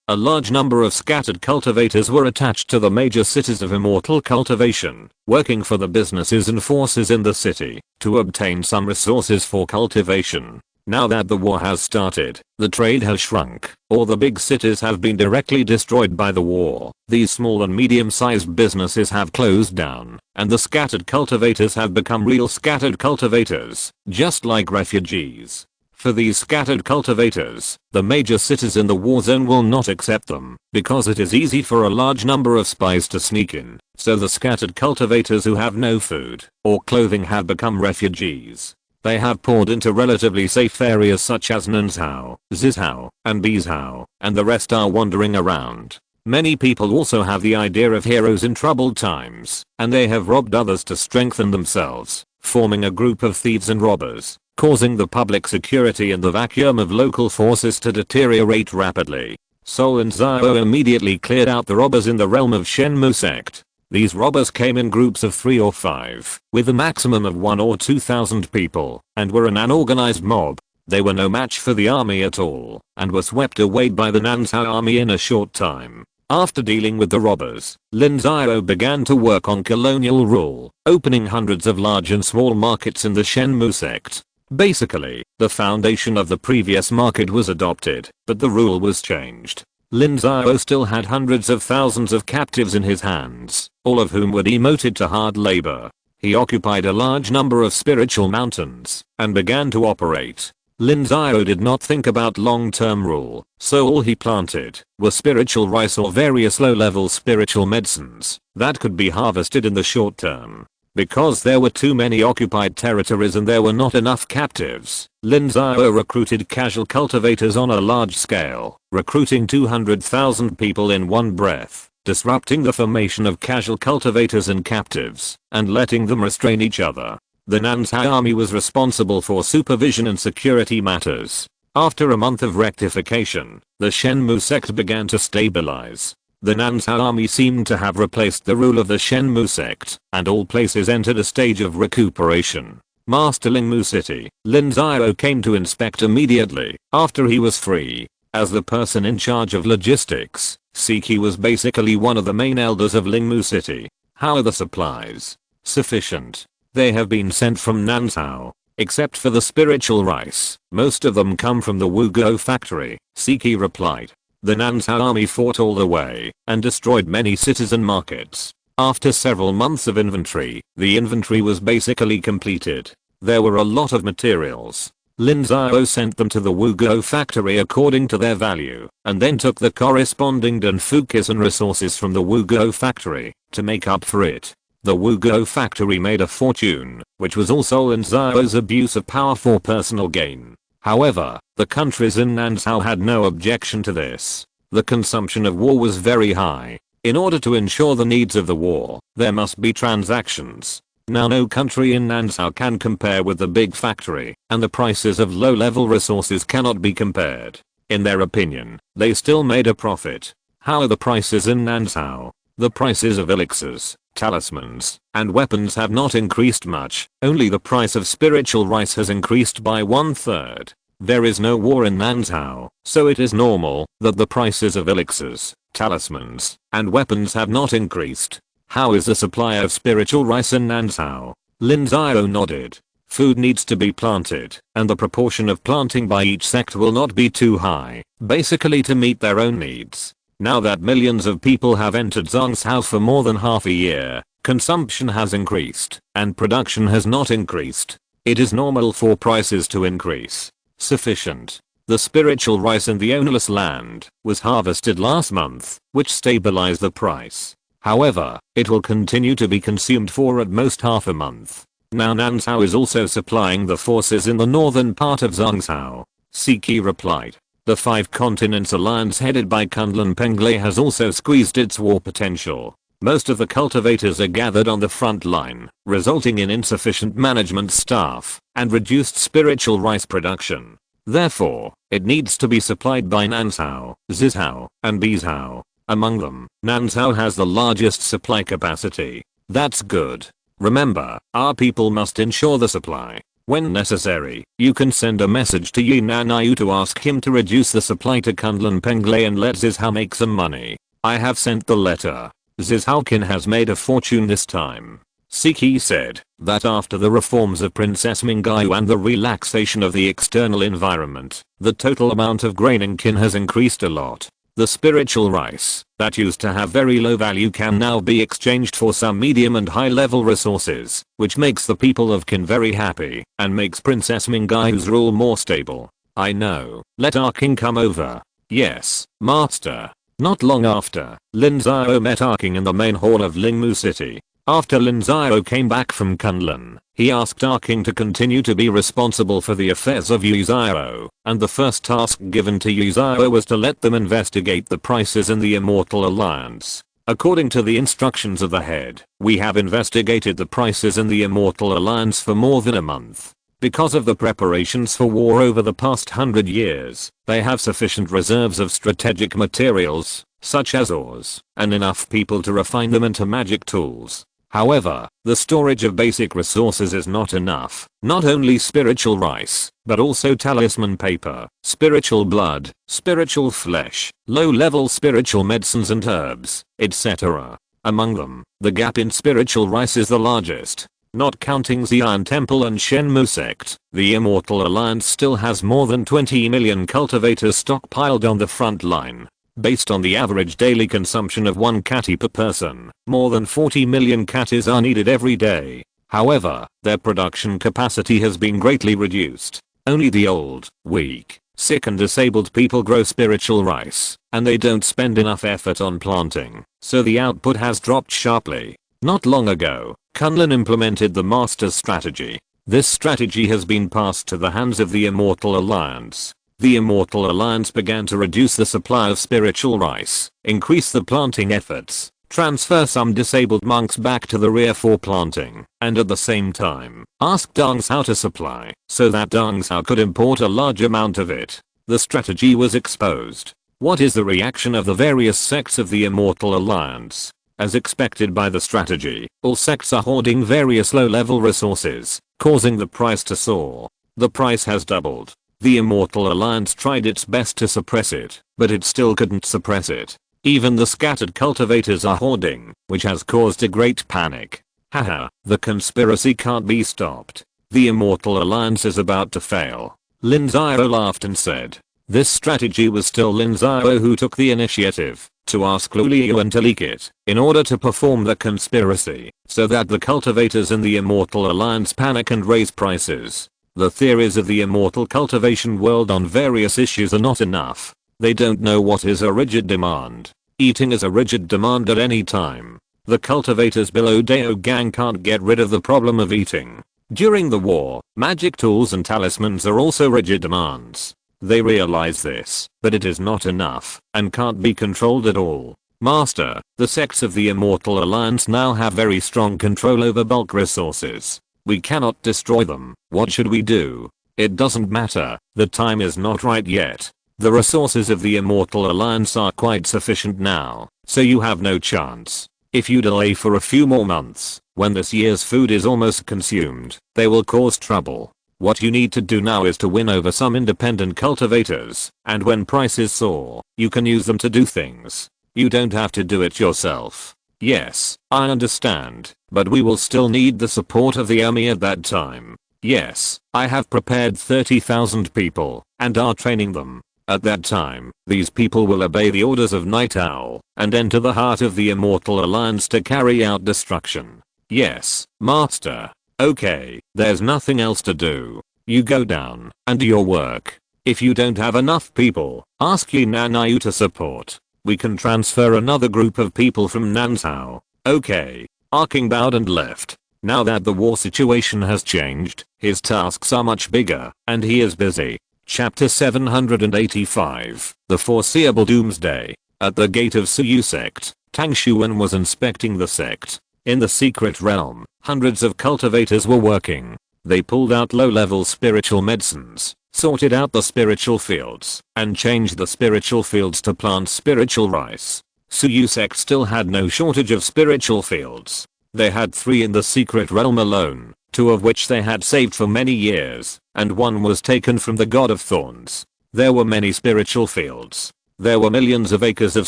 a large number of scattered cultivators were attached to the major cities of immortal cultivation, working for the businesses and forces in the city to obtain some resources for cultivation. Now that the war has started, the trade has shrunk, or the big cities have been directly destroyed by the war. These small and medium-sized businesses have closed down, and the scattered cultivators have become real scattered cultivators, just like refugees. For these scattered cultivators, the major cities in the war zone will not accept them, because it is easy for a large number of spies to sneak in, so the scattered cultivators who have no food or clothing have become refugees. They have poured into relatively safe areas such as Lin Xiao, Zizhao, and Bizhao, and the rest are wandering around. Many people also have the idea of heroes in troubled times, and they have robbed others to strengthen themselves, forming a group of thieves and robbers, causing the public security in the vacuum of local forces to deteriorate rapidly. So Lin Xiao immediately cleared out the robbers in the realm of Shenmu Sect. These robbers came in groups of 3 or 5, with a maximum of 1 or 2,000 people, and were an unorganized mob. They were no match for the army at all, and were swept away by the Nansao army in a short time. After dealing with the robbers, Lin Xiao began to work on colonial rule, opening hundreds of large and small markets in the Shenmu Sect. Basically, the foundation of the previous market was adopted, but the rule was changed. Lin Xiao still had hundreds of thousands of captives in his hands, all of whom were demoted to hard labor. He occupied a large number of spiritual mountains, and began to operate. Lin Xiao did not think about long-term rule, so all he planted were spiritual rice or various low-level spiritual medicines that could be harvested in the short term. Because there were too many occupied territories and there were not enough captives, Lin Xiao recruited casual cultivators on a large scale, recruiting 200,000 people in one breath, disrupting the formation of casual cultivators and captives, and letting them restrain each other. The Nansao army was responsible for supervision and security matters. After a month of rectification, the Shenmu Sect began to stabilize. The Nansao army seemed to have replaced the rule of the Shenmu Sect, and all places entered a stage of recuperation. Master Lingmu City, Lin Xiao came to inspect immediately after he was free. As the person in charge of logistics, Siki was basically one of the main elders of Lingmu City. How are the supplies? Sufficient. They have been sent from Nansao. Except for the spiritual rice, most of them come from the Wugo factory, Siki replied. The Nansao army fought all the way and destroyed many cities and markets. After several months of inventory, the inventory was basically completed. There were a lot of materials. Lin Xiao sent them to the Wugo factory according to their value, and then took the corresponding Danfukis and resources from the Wugo factory to make up for it. The Wugo factory made a fortune, which was also Lin Xiao's abuse of power for personal gain. However, the countries in Nansao had no objection to this. The consumption of war was very high. In order to ensure the needs of the war, there must be transactions. Now no country in Nansao can compare with the big factory, and the prices of low-level resources cannot be compared. In their opinion, they still made a profit. How are the prices in Nansao? The prices of elixirs, talismans, and weapons have not increased much. Only the price of spiritual rice has increased by 1/3. There is no war in Nansao, so it is normal that the prices of elixirs, talismans, and weapons have not increased. How is the supply of spiritual rice in Nansao? Lin Xiao nodded. Food needs to be planted, and the proportion of planting by each sect will not be too high, basically to meet their own needs. Now that millions of people have entered Zhang's for more than half a year, consumption has increased, and production has not increased. It is normal for prices to increase. Sufficient. The spiritual rice in the ownerless land was harvested last month, which stabilized the price. However, it will continue to be consumed for at most half a month. Now Nansao is also supplying the forces in the northern part of Zhangzhou. Siki replied. The Five Continents Alliance headed by Kunlun Penglai has also squeezed its war potential. Most of the cultivators are gathered on the front line, resulting in insufficient management staff and reduced spiritual rice production. Therefore, it needs to be supplied by Nansao, Zizhao, and Bizhao. Among them, Nansao has the largest supply capacity. That's good. Remember, our people must ensure the supply. When necessary, you can send a message to Yin Xiao to ask him to reduce the supply to Kunlun Penglai and let Zhao make some money. I have sent the letter. Zhao has made a fortune this time. Siki said that after the reforms of Princess Mingayu and the relaxation of the external environment, the total amount of grain in Qin has increased a lot. The spiritual rice that used to have very low value can now be exchanged for some medium and high level resources, which makes the people of Qin very happy and makes Princess Mingayu's rule more stable. I know. Let our king come over. Yes, master. Not long after, Lin Xiao met our king in the main hall of Lingmu City. After Lin Xiao came back from Kunlun, he asked our king to continue to be responsible for the affairs of Yu Xiao, and the first task given to Yu Xiao was to let them investigate the prices in the Immortal Alliance. According to the instructions of the head, we have investigated the prices in the Immortal Alliance for more than a month. Because of the preparations for war over the past 100 years, they have sufficient reserves of strategic materials, such as ores, and enough people to refine them into magic tools. However, the storage of basic resources is not enough. Not only spiritual rice, but also talisman paper, spiritual blood, spiritual flesh, low-level spiritual medicines and herbs, etc. Among them, the gap in spiritual rice is the largest. Not counting Xi'an Temple and Shenmu Sect, the Immortal Alliance still has more than 20 million cultivators stockpiled on the front line. Based on the average daily consumption of 1 catty per person, more than 40 million catties are needed every day. However, their production capacity has been greatly reduced. Only the old, weak, sick and disabled people grow spiritual rice, and they don't spend enough effort on planting, so the output has dropped sharply. Not long ago, Kunlun implemented the Master's strategy. This strategy has been passed to the hands of the Immortal Alliance. The Immortal Alliance began to reduce the supply of spiritual rice, increase the planting efforts, transfer some disabled monks back to the rear for planting, and at the same time, ask Deng Xiao to supply, so that Deng Xiao could import a large amount of it. The strategy was exposed. What is the reaction of the various sects of the Immortal Alliance? As expected by the strategy, all sects are hoarding various low-level resources, causing the price to soar. The price has doubled. The Immortal Alliance tried its best to suppress it, but it still couldn't suppress it. Even the scattered cultivators are hoarding, which has caused a great panic. Haha, the conspiracy can't be stopped. The Immortal Alliance is about to fail. Lin Xiao laughed and said. This strategy was still Lin Xiao who took the initiative to ask Lu Liyuan to leak it in order to perform the conspiracy, so that the cultivators in the Immortal Alliance panic and raise prices. The theories of the immortal cultivation world on various issues are not enough. They don't know what is a rigid demand. Eating is a rigid demand at any time. The cultivators below Dao Gang can't get rid of the problem of eating. During the war, magic tools and talismans are also rigid demands. They realize this, but it is not enough, and can't be controlled at all. Master, the sects of the Immortal Alliance now have very strong control over bulk resources. We cannot destroy them. What should we do? It doesn't matter, the time is not right yet. The resources of the Immortal Alliance are quite sufficient now, so you have no chance. If you delay for a few more months, when this year's food is almost consumed, they will cause trouble. What you need to do now is to win over some independent cultivators, and when prices soar, you can use them to do things. You don't have to do it yourself. Yes, I understand, but we will still need the support of the army at that time. Yes, I have prepared 30,000 people, and are training them. At that time, these people will obey the orders of Night Owl, and enter the heart of the Immortal Alliance to carry out destruction. Yes, Master. Okay, there's nothing else to do. You go down, and do your work. If you don't have enough people, ask Yin Xiao to support. We can transfer another group of people from Nansao. Okay. Our king bowed and left. Now that the war situation has changed, his tasks are much bigger, and he is busy. Chapter 785, The Foreseeable Doomsday. At the gate of Suyu Sect, Tang Xuan was inspecting the sect. In the secret realm, hundreds of cultivators were working. They pulled out low-level spiritual medicines, sorted out the spiritual fields, and changed the spiritual fields to plant spiritual rice. Suyu Sect still had no shortage of spiritual fields. They had 3 in the secret realm alone. 2 of which they had saved for many years, and 1 was taken from the god of thorns. There were many spiritual fields. There were millions of acres of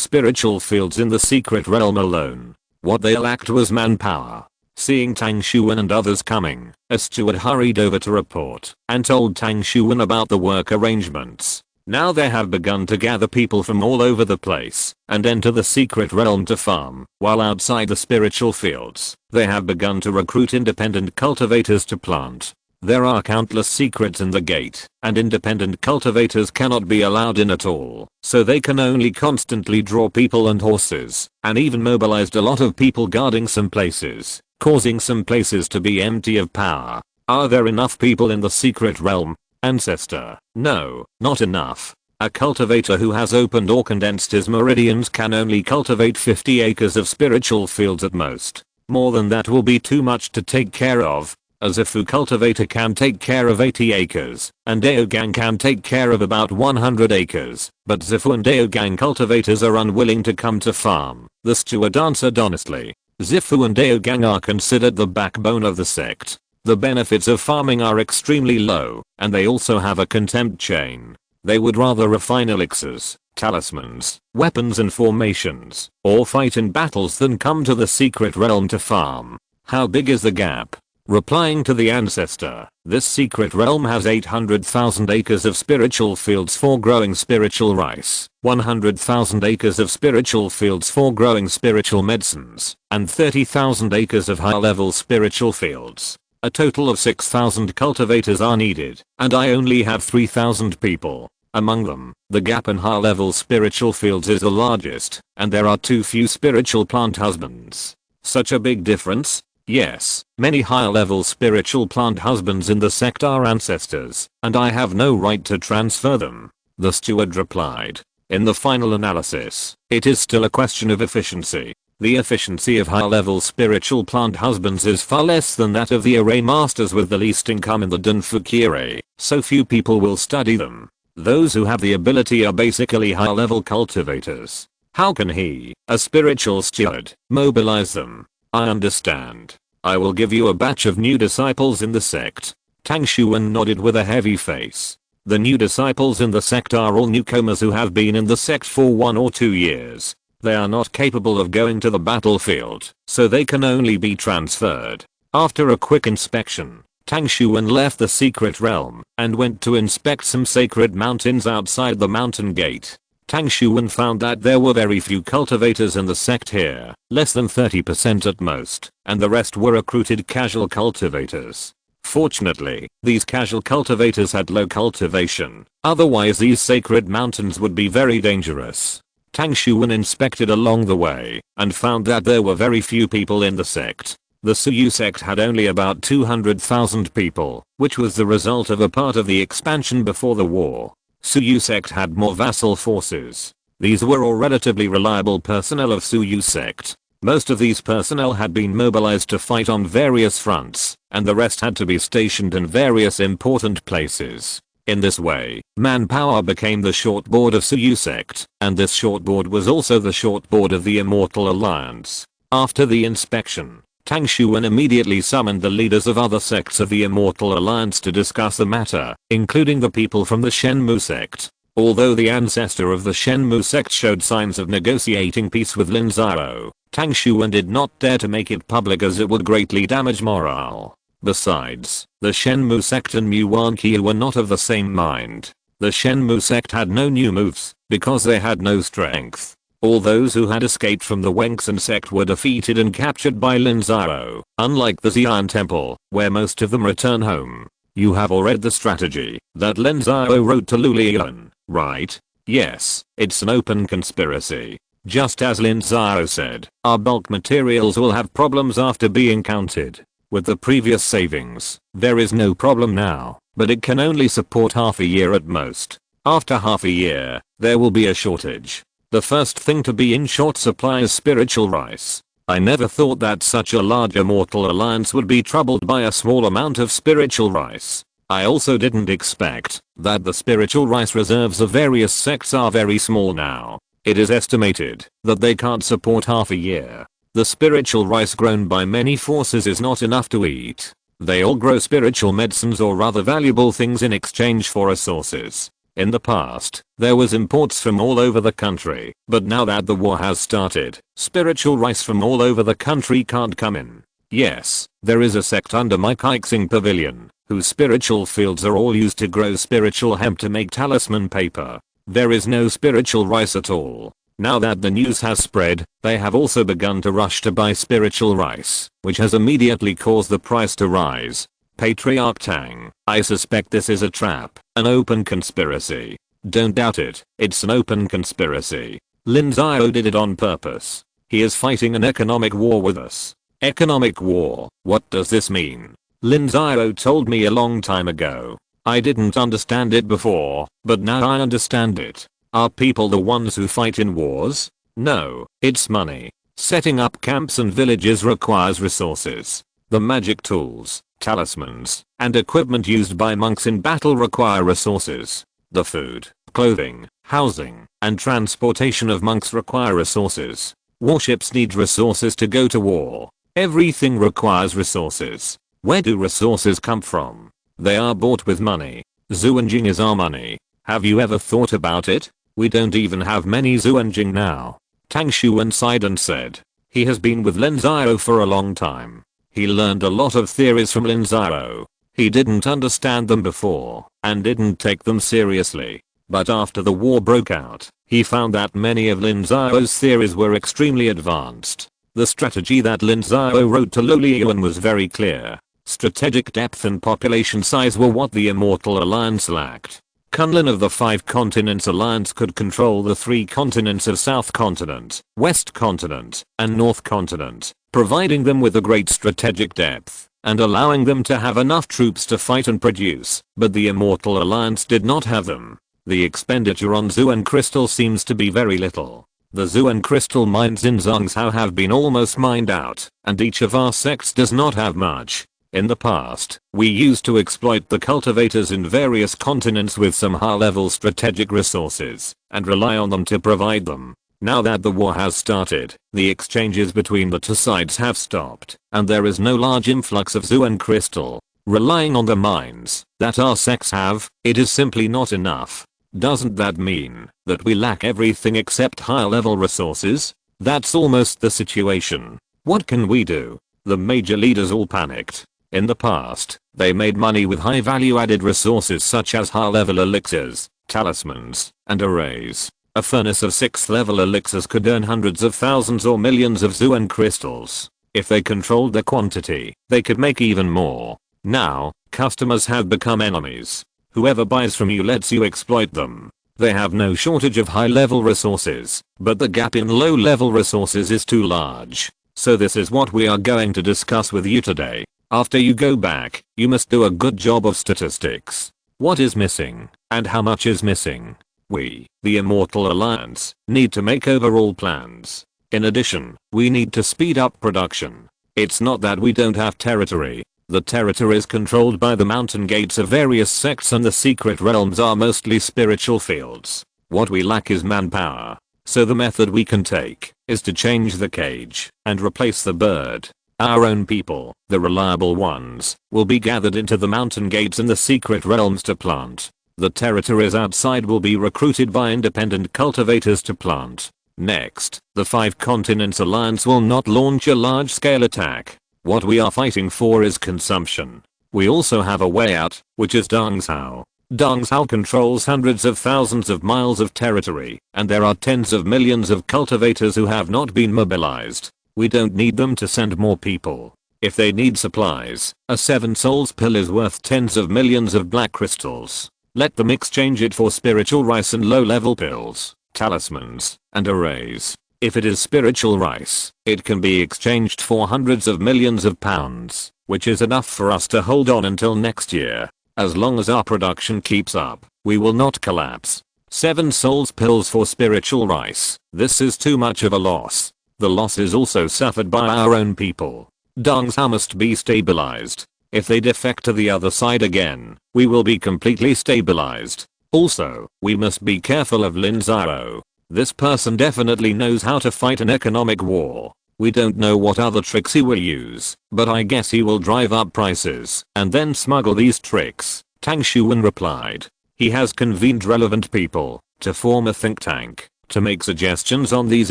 spiritual fields in the secret realm alone. What they lacked was manpower. Seeing Tang Xuan and others coming, a steward hurried over to report and told Tang Xuan about the work arrangements. Now they have begun to gather people from all over the place and enter the secret realm to farm, while outside the spiritual fields, they have begun to recruit independent cultivators to plant. There are countless secrets in the gate, and independent cultivators cannot be allowed in at all, so they can only constantly draw people and horses, and even mobilized a lot of people guarding some places, causing some places to be empty of power. Are there enough people in the secret realm? Ancestor: no, not enough. A cultivator who has opened or condensed his meridians can only cultivate 50 acres of spiritual fields at most. More than that will be too much to take care of. A Zifu cultivator can take care of 80 acres, and Daogang can take care of about 100 acres, but Zifu and Daogang cultivators are unwilling to come to farm. The steward answered honestly. Zifu and Daogang are considered the backbone of the sect. The benefits of farming are extremely low, and they also have a contempt chain. They would rather refine elixirs, talismans, weapons and formations, or fight in battles than come to the secret realm to farm. How big is the gap? Replying to the ancestor, this secret realm has 800,000 acres of spiritual fields for growing spiritual rice, 100,000 acres of spiritual fields for growing spiritual medicines, and 30,000 acres of high-level spiritual fields. A total of 6,000 cultivators are needed, and I only have 3,000 people. Among them, the gap in high-level spiritual fields is the largest, and there are too few spiritual plant husbands. Such a big difference? Yes, many high-level spiritual plant husbands in the sect are ancestors, and I have no right to transfer them. The steward replied. In the final analysis, it is still a question of efficiency. The efficiency of high-level spiritual plant husbands is far less than that of the array masters with the least income in the Dunfukire, so few people will study them. Those who have the ability are basically high-level cultivators. How can he, a spiritual steward, mobilize them? I understand. I will give you a batch of new disciples in the sect. Tang Xuan nodded with a heavy face. The new disciples in the sect are all newcomers who have been in the sect for 1 or 2 years. They are not capable of going to the battlefield, so they can only be transferred. After a quick inspection, Tang Xuan left the secret realm and went to inspect some sacred mountains outside the mountain gate. Tang Xuan found that there were very few cultivators in the sect here, less than 30% at most, and the rest were recruited casual cultivators. Fortunately, these casual cultivators had low cultivation, otherwise these sacred mountains would be very dangerous. Tang Xuan inspected along the way and found that there were very few people in the sect. The Suyu sect had only about 200,000 people, which was the result of a part of the expansion before the war. Suyu sect had more vassal forces. These were all relatively reliable personnel of Suyu sect. Most of these personnel had been mobilized to fight on various fronts, and the rest had to be stationed in various important places. In this way, manpower became the shortboard of Suyu sect, and this shortboard was also the shortboard of the Immortal Alliance. After the inspection, Tang Xuan immediately summoned the leaders of other sects of the Immortal Alliance to discuss the matter, including the people from the Shenmu sect. Although the ancestor of the Shenmu sect showed signs of negotiating peace with Lin Xiao, Tang Xuan did not dare to make it public as it would greatly damage morale. Besides, the Shenmu sect and Muan Qiu were not of the same mind. The Shenmu sect had no new moves, because they had no strength. All those who had escaped from the Wengsun sect were defeated and captured by Lin Xiao, unlike the Xi'an temple, where most of them return home. You have all read the strategy that Lin Xiao wrote to Lu Lian, right? Yes, it's an open conspiracy. Just as Lin Xiao said, our bulk materials will have problems after being counted. With the previous savings, there is no problem now, but it can only support half a year at most. After half a year, there will be a shortage. The first thing to be in short supply is spiritual rice. I never thought that such a large Immortal Alliance would be troubled by a small amount of spiritual rice. I also didn't expect that the spiritual rice reserves of various sects are very small now. It is estimated that they can't support half a year. The spiritual rice grown by many forces is not enough to eat. They all grow spiritual medicines or other valuable things in exchange for resources. In the past, there was imports from all over the country, but now that the war has started, spiritual rice from all over the country can't come in. Yes, there is a sect under my Kixing pavilion, whose spiritual fields are all used to grow spiritual hemp to make talisman paper. There is no spiritual rice at all. Now that the news has spread, they have also begun to rush to buy spiritual rice, which has immediately caused the price to rise. Patriarch Tang, I suspect this is a trap, an open conspiracy. Don't doubt it, it's an open conspiracy. Lin Xiao did it on purpose. He is fighting an economic war with us. Economic war, what does this mean? Lin Xiao told me a long time ago. I didn't understand it before, but now I understand it. Are people the ones who fight in wars? No, it's money. Setting up camps and villages requires resources. The magic tools, talismans, and equipment used by monks in battle require resources. The food, clothing, housing, and transportation of monks require resources. Warships need resources to go to war. Everything requires resources. Where do resources come from? They are bought with money. Zuanjing is our money. Have you ever thought about it? We don't even have many Zuanjing now. Tang Xuan sighed and said. He has been with Lin Xiao for a long time. He learned a lot of theories from Lin Xiao. He didn't understand them before, and didn't take them seriously. But after the war broke out, he found that many of Lin Xiao's theories were extremely advanced. The strategy that Lin Xiao wrote to Lo Liuan was very clear. Strategic depth and population size were what the Immortal Alliance lacked. Kunlun of the Five Continents Alliance could control the 3 continents of South Continent, West Continent, and North Continent, providing them with a great strategic depth, and allowing them to have enough troops to fight and produce, but the Immortal Alliance did not have them. The expenditure on Zuan Crystal seems to be very little. The Zuan Crystal mines in Zhongzhou have been almost mined out, and each of our sects does not have much. In the past, we used to exploit the cultivators in various continents with some high-level strategic resources, and rely on them to provide them. Now that the war has started, the exchanges between the two sides have stopped, and there is no large influx of Zuan crystal. Relying on the mines that our sects have, it is simply not enough. Doesn't that mean that we lack everything except high-level resources? That's almost the situation. What can we do? The major leaders all panicked. In the past, they made money with high value-added resources such as high-level elixirs, talismans, and arrays. A furnace of 6th level elixirs could earn hundreds of thousands or millions of Zuan crystals. If they controlled the quantity, they could make even more. Now, customers have become enemies. Whoever buys from you lets you exploit them. They have no shortage of high-level resources, but the gap in low-level resources is too large. So this is what we are going to discuss with you today. After you go back, you must do a good job of statistics. What is missing, and how much is missing? We, the Immortal Alliance, need to make overall plans. In addition, we need to speed up production. It's not that we don't have territory. The territory is controlled by the mountain gates of various sects and the secret realms are mostly spiritual fields. What we lack is manpower. So the method we can take is to change the cage and replace the bird. Our own people, the reliable ones, will be gathered into the mountain gates and the secret realms to plant. The territories outside will be recruited by independent cultivators to plant. Next, the 5 Continents Alliance will not launch a large-scale attack. What we are fighting for is consumption. We also have a way out, which is Dongzhou. Dongzhou controls hundreds of thousands of miles of territory, and there are tens of millions of cultivators who have not been mobilized. We don't need them to send more people. If they need supplies, a 7 souls pill is worth tens of millions of black crystals. Let them exchange it for spiritual rice and low-level pills, talismans, and arrays. If it is spiritual rice, it can be exchanged for hundreds of millions of pounds, which is enough for us to hold on until next year. As long as our production keeps up, we will not collapse. 7 souls pills for spiritual rice. This is too much of a loss. The loss is also suffered by our own people. Dongzhou must be stabilized. If they defect to the other side again, we will be completely stabilized. Also, we must be careful of Lin Xiao. This person definitely knows how to fight an economic war. We don't know what other tricks he will use, but I guess he will drive up prices and then smuggle these tricks, Tang Xuan replied. He has convened relevant people to form a think tank to make suggestions on these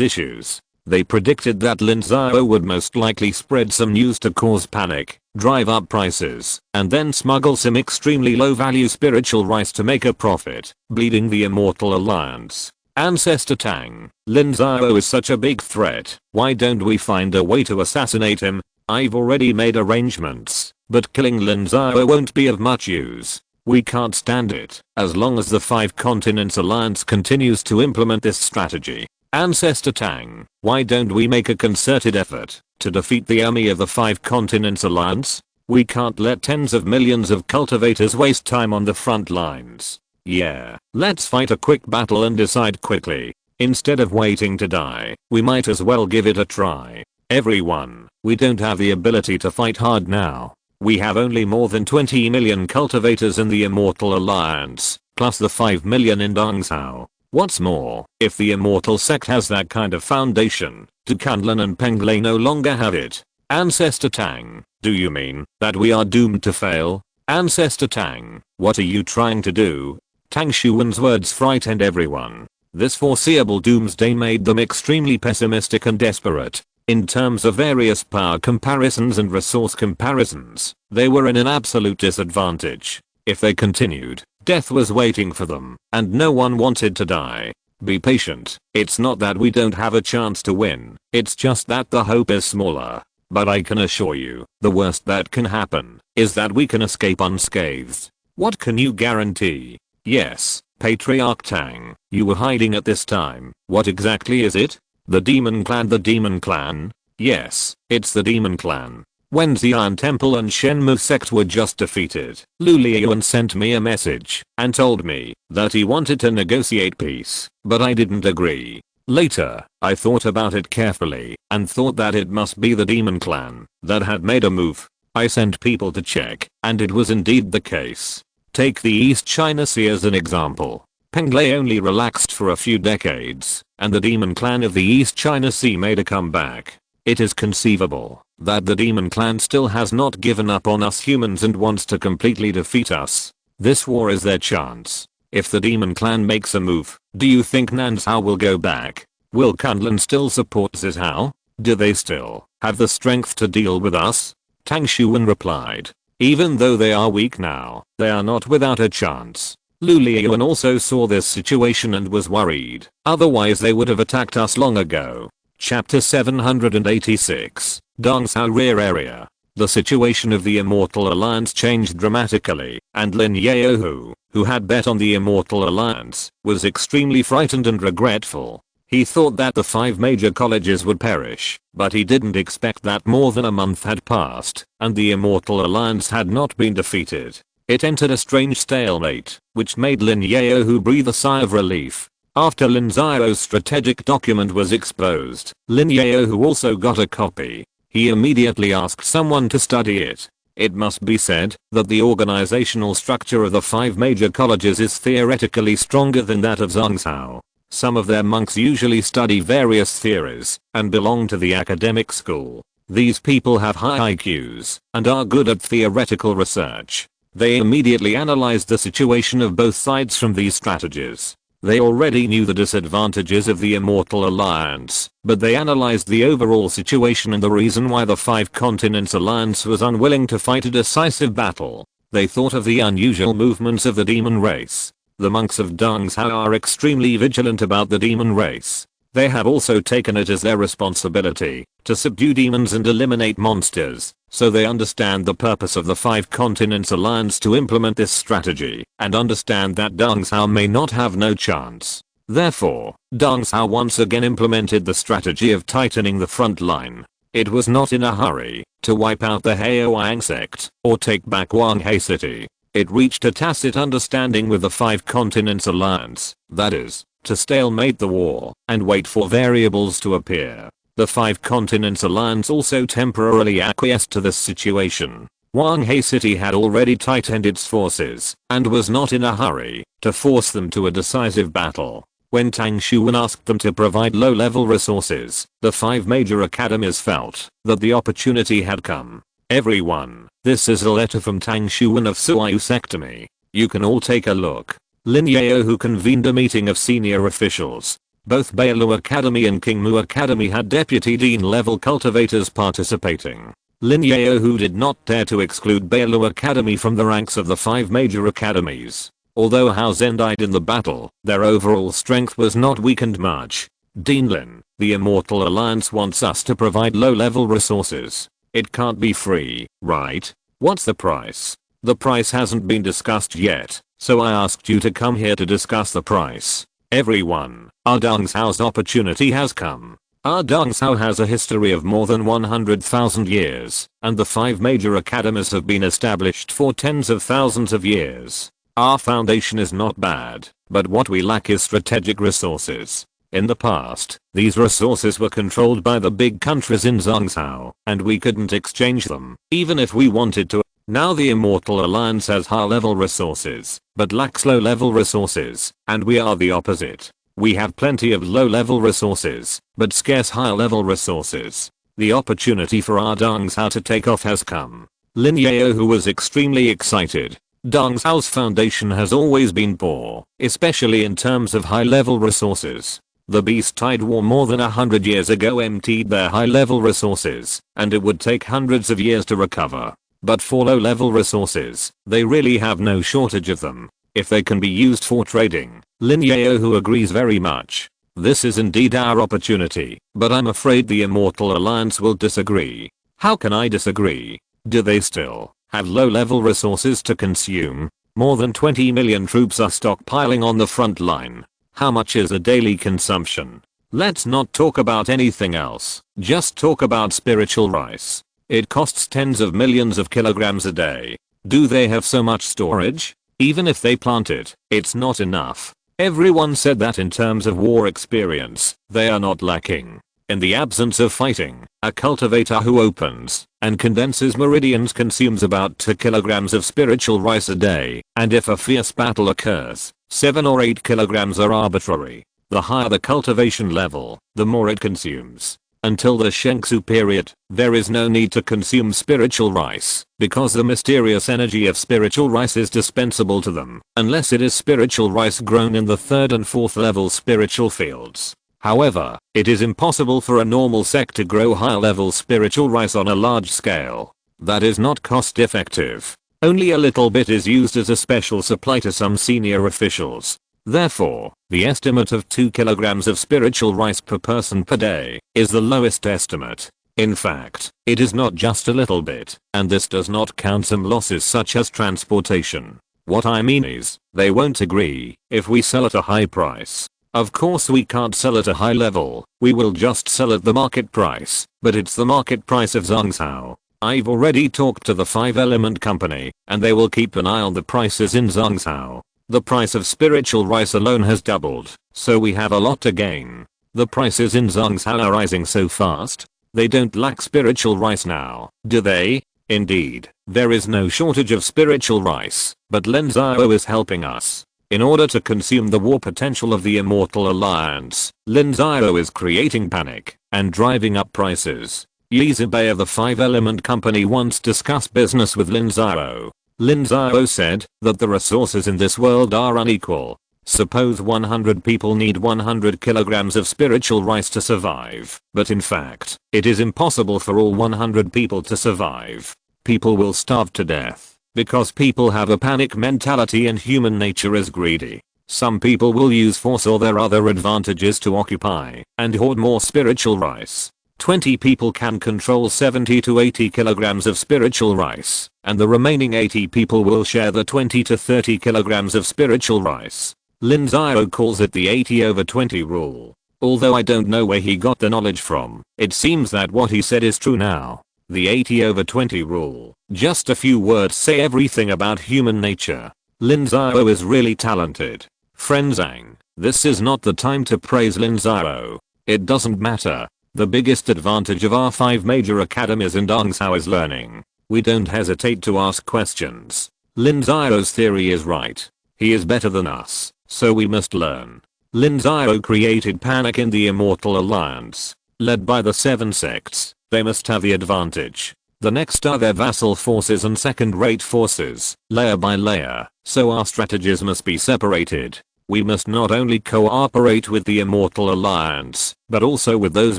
issues. They predicted that Lin Xiao would most likely spread some news to cause panic, drive up prices, and then smuggle some extremely low value spiritual rice to make a profit, bleeding the Immortal Alliance. Ancestor Tang, Lin Xiao is such a big threat, why don't we find a way to assassinate him? I've already made arrangements, but killing Lin Xiao won't be of much use. We can't stand it, as long as the Five Continents Alliance continues to implement this strategy. Ancestor Tang, why don't we make a concerted effort to defeat the army of the Five Continents Alliance? We can't let tens of millions of cultivators waste time on the front lines. Yeah, let's fight a quick battle and decide quickly. Instead of waiting to die, we might as well give it a try. Everyone, we don't have the ability to fight hard now. We have only more than 20 million cultivators in the Immortal Alliance, plus the 5 million in Dongzhou. What's more, if the Immortal Sect has that kind of foundation, do Kunlun and Penglai no longer have it? Ancestor Tang, do you mean that we are doomed to fail? Ancestor Tang, what are you trying to do? Tang Xuan's words frightened everyone. This foreseeable doomsday made them extremely pessimistic and desperate. In terms of various power comparisons and resource comparisons, they were in an absolute disadvantage. If they continued, death was waiting for them, and no one wanted to die. Be patient, it's not that we don't have a chance to win, it's just that the hope is smaller. But I can assure you, the worst that can happen is that we can escape unscathed. What can you guarantee? Yes, Patriarch Tang, you were hiding at this time. What exactly is it? The Demon Clan. The Demon Clan? Yes, it's the Demon Clan. When Xi'an Temple and Shenmue Sect were just defeated, Lu Liuan sent me a message and told me that he wanted to negotiate peace, but I didn't agree. Later, I thought about it carefully and thought that it must be the Demon Clan that had made a move. I sent people to check, and it was indeed the case. Take the East China Sea as an example. Penglai only relaxed for a few decades, and the Demon Clan of the East China Sea made a comeback. It is conceivable that the Demon Clan still has not given up on us humans and wants to completely defeat us. This war is their chance. If the Demon Clan makes a move, do you think Nanzhao will go back? Will Kunlun still support Zizhao? Do they still have the strength to deal with us? Tang Xuan replied. Even though they are weak now, they are not without a chance. Lu Liuan also saw this situation and was worried, otherwise they would have attacked us long ago. Chapter 786, Dongzhou Rear Area. The situation of the Immortal Alliance changed dramatically, and Lin Xiao, who had bet on the Immortal Alliance, was extremely frightened and regretful. He thought that the 5 major colleges would perish, but he didn't expect that more than a month had passed, and the Immortal Alliance had not been defeated. It entered a strange stalemate, which made Lin Xiao breathe a sigh of relief. After Lin Xiao's strategic document was exposed, Lin Xiao also got a copy. He immediately asked someone to study it. It must be said that the organizational structure of the 5 major colleges is theoretically stronger than that of Zhongzhou. Some of their monks usually study various theories and belong to the academic school. These people have high IQs and are good at theoretical research. They immediately analyzed the situation of both sides from these strategies. They already knew the disadvantages of the Immortal Alliance, but they analyzed the overall situation and the reason why the 5 Continents Alliance was unwilling to fight a decisive battle. They thought of the unusual movements of the demon race. The monks of Dongzhou are extremely vigilant about the demon race. They have also taken it as their responsibility to subdue demons and eliminate monsters, so they understand the purpose of the 5 Continents Alliance to implement this strategy, and understand that Dongzhou may not have no chance. Therefore, Dongzhou once again implemented the strategy of tightening the front line. It was not in a hurry to wipe out the Tiansheng Sect or take back Wanghei City. It reached a tacit understanding with the 5 Continents Alliance, that is, to stalemate the war and wait for variables to appear. The 5 Continents Alliance also temporarily acquiesced to this situation. Wanghei City had already tightened its forces and was not in a hurry to force them to a decisive battle. When Tang Xuan asked them to provide low-level resources, the 5 major academies felt that the opportunity had come. Everyone, this is a letter from Tang Xuan of Suayu Sectomy. You can all take a look. Lin Xiao, who convened a meeting of senior officials. Both Bailu Academy and Qingmu Academy had deputy dean level cultivators participating. Lin Xiao, who did not dare to exclude Bailu Academy from the ranks of the 5 major academies. Although Hao Zhen died in the battle, their overall strength was not weakened much. Dean Lin, the Immortal Alliance wants us to provide low-level resources. It can't be free, right? What's the price? The price hasn't been discussed yet, so I asked you to come here to discuss the price. Everyone, our Dong Cao's opportunity has come. Our Dong Cao has a history of more than 100,000 years, and the 5 major academies have been established for tens of thousands of years. Our foundation is not bad, but what we lack is strategic resources. In the past, these resources were controlled by the big countries in Zhongzhou, and we couldn't exchange them, even if we wanted to. Now the Immortal Alliance has high-level resources, but lacks low-level resources, and we are the opposite. We have plenty of low-level resources, but scarce high-level resources. The opportunity for our Dong Cao to take off has come. Lin Xiao, who was extremely excited. Dong Cao's foundation has always been poor, especially in terms of high-level resources. The Beast Tide War more than 100 years ago emptied their high-level resources, and it would take hundreds of years to recover. But for low-level resources, they really have no shortage of them. If they can be used for trading, Lin Xiao, who agrees very much. This is indeed our opportunity, but I'm afraid the Immortal Alliance will disagree. How can I disagree? Do they still have low-level resources to consume? More than 20 million troops are stockpiling on the front line. How much is a daily consumption? Let's not talk about anything else, just talk about spiritual rice. It costs tens of millions of kilograms a day. Do they have so much storage? Even if they plant it, it's not enough. Everyone said that in terms of war experience, they are not lacking. In the absence of fighting, a cultivator who opens and condenses meridians consumes about 2 kilograms of spiritual rice a day, and if a fierce battle occurs, 7 or 8 kilograms are arbitrary. The higher the cultivation level, the more it consumes. Until the Shengsu period, there is no need to consume spiritual rice, because the mysterious energy of spiritual rice is dispensable to them, unless it is spiritual rice grown in the 3rd and 4th level spiritual fields. However, it is impossible for a normal sect to grow high-level spiritual rice on a large scale. That is not cost-effective. Only a little bit is used as a special supply to some senior officials. Therefore, the estimate of 2 kilograms of spiritual rice per person per day is the lowest estimate. In fact, it is not just a little bit, and this does not count some losses such as transportation. What I mean is, they won't agree if we sell at a high price. Of course we can't sell at a high level, we will just sell at the market price, but it's the market price of Zhongzhou. I've already talked to the 5-element company, and they will keep an eye on the prices in Zhongzhou. The price of spiritual rice alone has doubled, so we have a lot to gain. The prices in Zhongzhou are rising so fast. They don't lack spiritual rice now, do they? Indeed, there is no shortage of spiritual rice, but Lin Xiao is helping us. In order to consume the war potential of the Immortal Alliance, Lin Xiao is creating panic and driving up prices. Yi Zibei of the 5-element company once discussed business with Lin Xiao. Lin Xiao said that the resources in this world are unequal. Suppose 100 people need 100 kilograms of spiritual rice to survive, but in fact, it is impossible for all 100 people to survive. People will starve to death, because people have a panic mentality and human nature is greedy. Some people will use force or their other advantages to occupy and hoard more spiritual rice. 20 people can control 70 to 80 kilograms of spiritual rice, and the remaining 80 people will share the 20 to 30 kilograms of spiritual rice. Lin Xiao calls it the 80/20 rule. Although I don't know where he got the knowledge from, it seems that what he said is true now. The 80/20 rule. Just a few words say everything about human nature. Lin Xiao is really talented. Friend Zhang, this is not the time to praise Lin Xiao. It doesn't matter. The biggest advantage of our 5 major academies in Dongzhou is learning. We don't hesitate to ask questions. Lin Xiao's theory is right. He is better than us, so we must learn. Lin Xiao created panic in the Immortal Alliance. Led by the 7 sects, they must have the advantage. The next are their vassal forces and second-rate forces, layer by layer, so our strategies must be separated. We must not only cooperate with the Immortal Alliance, but also with those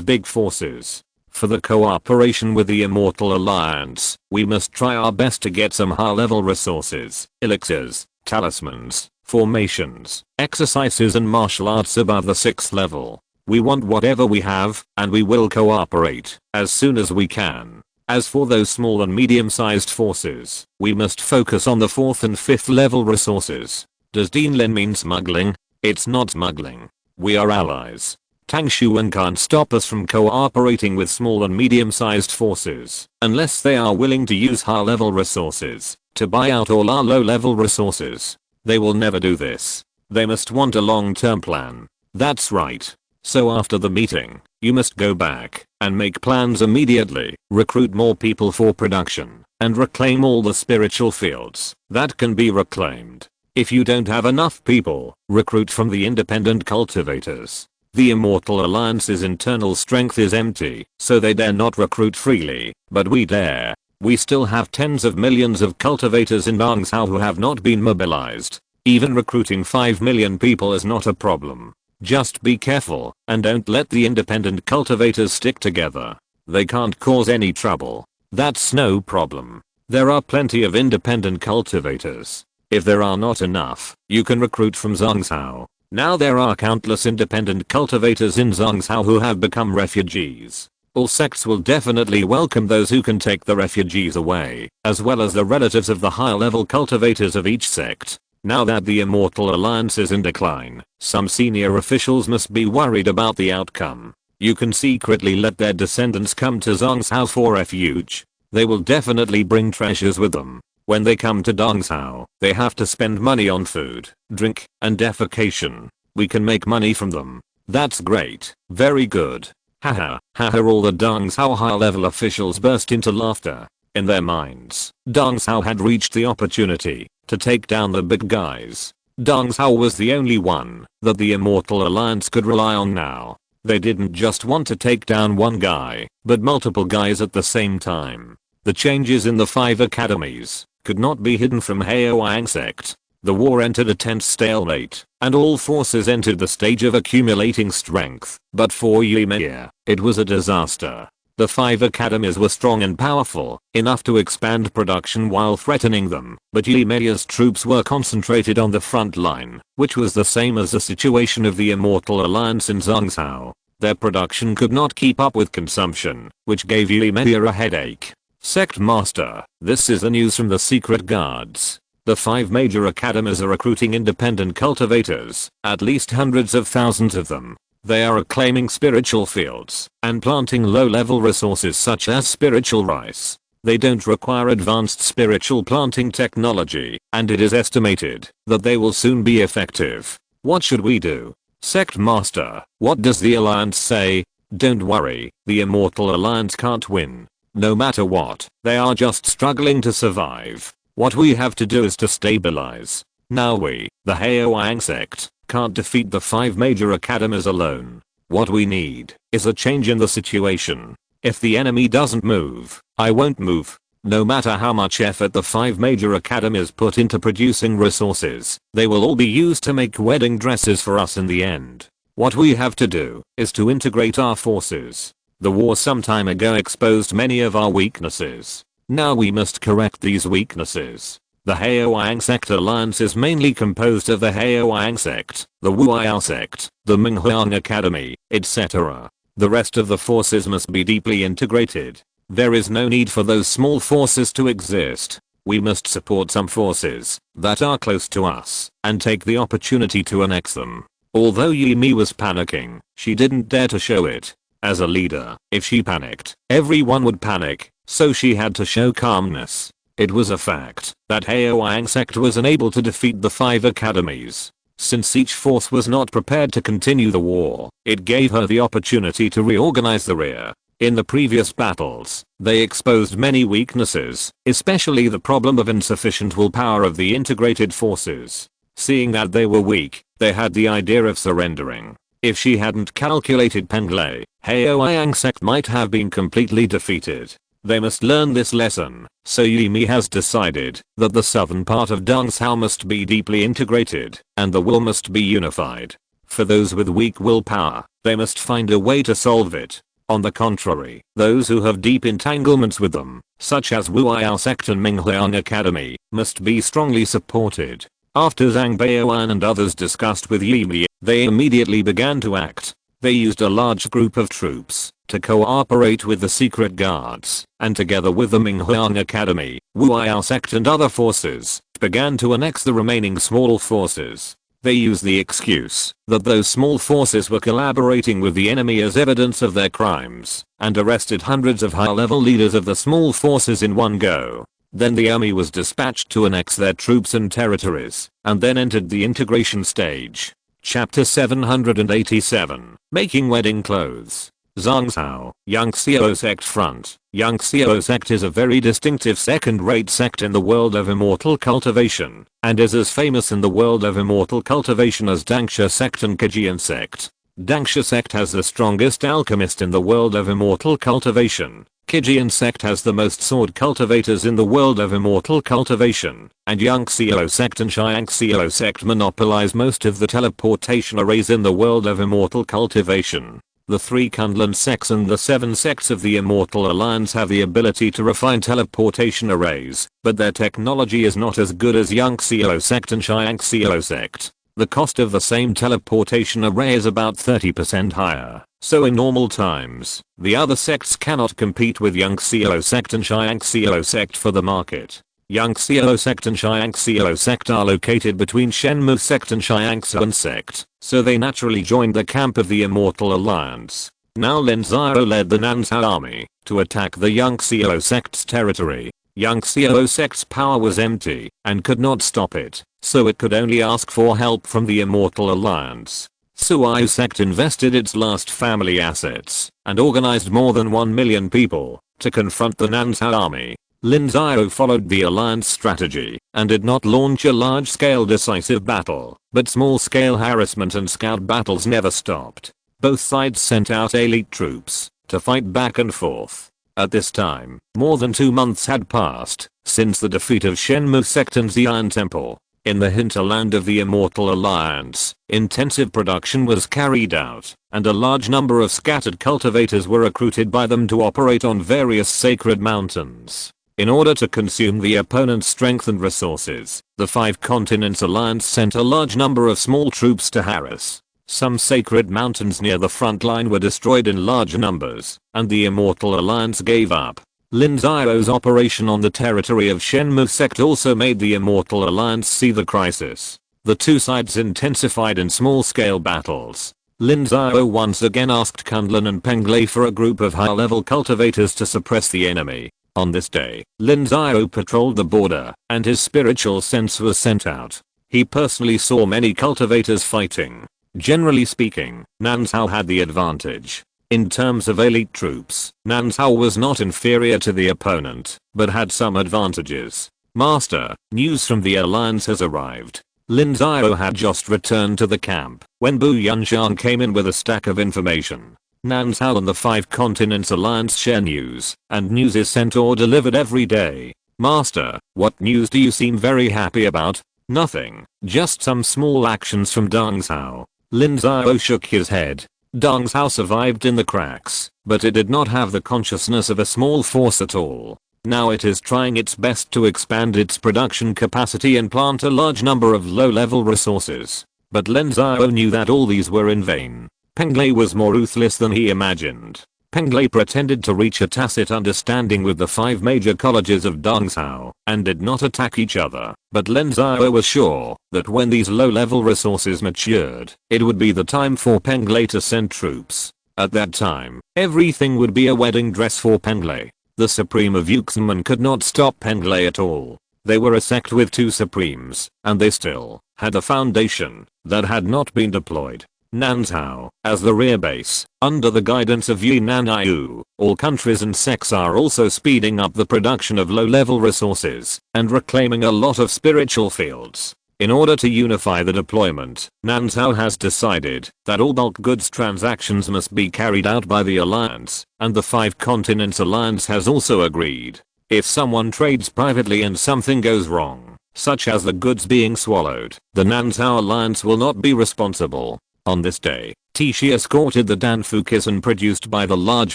big forces. For the cooperation with the Immortal Alliance, we must try our best to get some high-level resources, elixirs, talismans, formations, exercises and martial arts above the 6th level. We want whatever we have, and we will cooperate as soon as we can. As for those small and medium-sized forces, we must focus on the 4th and 5th level resources. Does Dean Lin mean smuggling? It's not smuggling. We are allies. Tang Xuan can't stop us from cooperating with small and medium-sized forces, unless they are willing to use high-level resources to buy out all our low-level resources. They will never do this. They must want a long-term plan. That's right. So after the meeting, you must go back and make plans immediately, recruit more people for production, and reclaim all the spiritual fields that can be reclaimed. If you don't have enough people, recruit from the independent cultivators. The Immortal Alliance's internal strength is empty, so they dare not recruit freely, but we dare. We still have tens of millions of cultivators in Dongzhou who have not been mobilized. Even recruiting 5 million people is not a problem. Just be careful, and don't let the independent cultivators stick together. They can't cause any trouble. That's no problem. There are plenty of independent cultivators. If there are not enough, you can recruit from Zhongzhou. Now there are countless independent cultivators in Zhongzhou who have become refugees. All sects will definitely welcome those who can take the refugees away, as well as the relatives of the high-level cultivators of each sect. Now that the Immortal Alliance is in decline, some senior officials must be worried about the outcome. You can secretly let their descendants come to Zhongzhou for refuge. They will definitely bring treasures with them. When they come to Dongzhou, they have to spend money on food, drink, and defecation. We can make money from them. That's great. Very good. Haha, haha. All the Dongzhou high-level officials burst into laughter. In their minds, Dongzhou had reached the opportunity to take down the big guys. Dongzhou was the only one that the Immortal Alliance could rely on now. They didn't just want to take down one guy, but multiple guys at the same time. The changes in the 5 academies could not be hidden from Tiansheng Sect. The war entered a tense stalemate, and all forces entered the stage of accumulating strength. But for Yimei, it was a disaster. The 5 academies were strong and powerful, enough to expand production while threatening them, but Yimei's troops were concentrated on the front line, which was the same as the situation of the Immortal Alliance in Zhongzhou. Their production could not keep up with consumption, which gave Yimei a headache. Sect Master, this is the news from the secret guards. The 5 major academies are recruiting independent cultivators, at least hundreds of thousands of them. They are reclaiming spiritual fields and planting low-level resources such as spiritual rice. They don't require advanced spiritual planting technology, and it is estimated that they will soon be effective. What should we do? Sect Master, what does the Alliance say? Don't worry, the Immortal Alliance can't win. No matter what, they are just struggling to survive. What we have to do is to stabilize. Now we, the Tiansheng Sect, can't defeat the 5 major academies alone. What we need is a change in the situation. If the enemy doesn't move, I won't move. No matter how much effort the 5 major academies put into producing resources, they will all be used to make wedding dresses for us in the end. What we have to do is to integrate our forces. The war some time ago exposed many of our weaknesses. Now we must correct these weaknesses. The Tiansheng Sect Alliance is mainly composed of the Tiansheng Sect, the Wu'ao Sect, the Minghuang Academy, etc. The rest of the forces must be deeply integrated. There is no need for those small forces to exist. We must support some forces that are close to us and take the opportunity to annex them. Although Yimi was panicking, she didn't dare to show it. As a leader, if she panicked, everyone would panic, so she had to show calmness. It was a fact that Tiansheng Sect was unable to defeat the 5 academies. Since each force was not prepared to continue the war, it gave her the opportunity to reorganize the rear. In the previous battles, they exposed many weaknesses, especially the problem of insufficient willpower of the integrated forces. Seeing that they were weak, They had the idea of surrendering. If she hadn't calculated Penglai, Haoyang sect might have been completely defeated. They must learn this lesson, so Yimi has decided that the southern part of Dongzhou must be deeply integrated, and the will must be unified. For those with weak willpower, they must find a way to solve it. On the contrary, those who have deep entanglements with them, such as Wu'ai sect and Mingliang Academy, must be strongly supported. After Zhang Baoan and others discussed with Yimi, they immediately began to act. They used a large group of troops to cooperate with the secret guards, and together with the Mingliang Academy, Wu'ai sect and other forces, began to annex the remaining small forces. They used the excuse that those small forces were collaborating with the enemy as evidence of their crimes, and arrested hundreds of high-level leaders of the small forces in one go. Then the army was dispatched to annex their troops and territories, and then entered the integration stage. Chapter 787, Making Wedding Clothes. Zhangzhou, Yang Xiao Sect Front. Yang Xiao Sect is a very distinctive second-rate sect in the world of immortal cultivation, and is as famous in the world of immortal cultivation as Tiansheng Sect and Tiansheng Sect. Tiansheng Sect has the strongest alchemist in the world of immortal cultivation. Tiansheng Sect has the most sword cultivators in the world of immortal cultivation, and Yang Xiao Sect and Xiang Xiao Sect monopolize most of the teleportation arrays in the world of immortal cultivation. The 3 Kunlun sects and the 7 sects of the Immortal Alliance have the ability to refine teleportation arrays, but their technology is not as good as Yang Xiao Sect and Xiang Xiao Sect. The cost of the same teleportation array is about 30% higher, so in normal times, the other sects cannot compete with Yang Xiao Sect and Xiang Xiao Sect for the market. Yang Xiao Sect and Xiang Xiao Sect are located between Shenmu Sect and Xiangsuan Sect, so they naturally joined the camp of the Immortal Alliance. Now Lin Xiao led the Nanzhao army to attack the Yang Xiao Sect's territory. Yang Xiao Sect's power was empty and could not stop it, so it could only ask for help from the Immortal Alliance. Suai Sect invested its last family assets and organized more than 1 million people to confront the Nanzhao army. Lin Xiao followed the alliance strategy and did not launch a large-scale decisive battle, but small-scale harassment and scout battles never stopped. Both sides sent out elite troops to fight back and forth. At this time, more than 2 months had passed since the defeat of Shenmu Sect and Xi'an Temple. In the hinterland of the Immortal Alliance, intensive production was carried out, and a large number of scattered cultivators were recruited by them to operate on various sacred mountains. In order to consume the opponent's strength and resources, the 5 Continents Alliance sent a large number of small troops to harass. Some sacred mountains near the front line were destroyed in large numbers, and the Immortal Alliance gave up. Lin Xiao's operation on the territory of Shenmu Sect also made the Immortal Alliance see the crisis. The two sides intensified in small-scale battles. Lin Xiao once again asked Kunlun and Penglai for a group of high-level cultivators to suppress the enemy. On this day, Lin Xiao patrolled the border, and his spiritual sense was sent out. He personally saw many cultivators fighting. Generally speaking, Nanzhao had the advantage. In terms of elite troops, Nanzhao was not inferior to the opponent, but had some advantages. Master, news from the alliance has arrived. Lin Xiao had just returned to the camp when Bu Yunshan came in with a stack of information. Nanzhao and the 5 Continents Alliance share news, and news is sent or delivered every day. Master, what news do you seem very happy about? Nothing, just some small actions from Dongzhou. Lin Xiao shook his head. Dongzhou survived in the cracks, but it did not have the consciousness of a small force at all. Now it is trying its best to expand its production capacity and plant a large number of low-level resources. But Lin Xiao knew that all these were in vain. Penglai was more ruthless than he imagined. Penglai pretended to reach a tacit understanding with the 5 major colleges of Dongzhou and did not attack each other, but Lin Xiao was sure that when these low-level resources matured, it would be the time for Penglai to send troops. At that time, everything would be a wedding dress for Penglai. The Supreme of Yuxinmen could not stop Penglai at all. They were a sect with 2 Supremes, and they still had a foundation that had not been deployed. Nanzhou, as the rear base, under the guidance of Yunnan Yu, all countries and sects are also speeding up the production of low-level resources and reclaiming a lot of spiritual fields. In order to unify the deployment, Lin Xiao has decided that all bulk goods transactions must be carried out by the alliance, and the 5 continents alliance has also agreed. If someone trades privately and something goes wrong, such as the goods being swallowed, the Lin Xiao alliance will not be responsible. On this day, Tishi escorted the Danfukisan produced by the large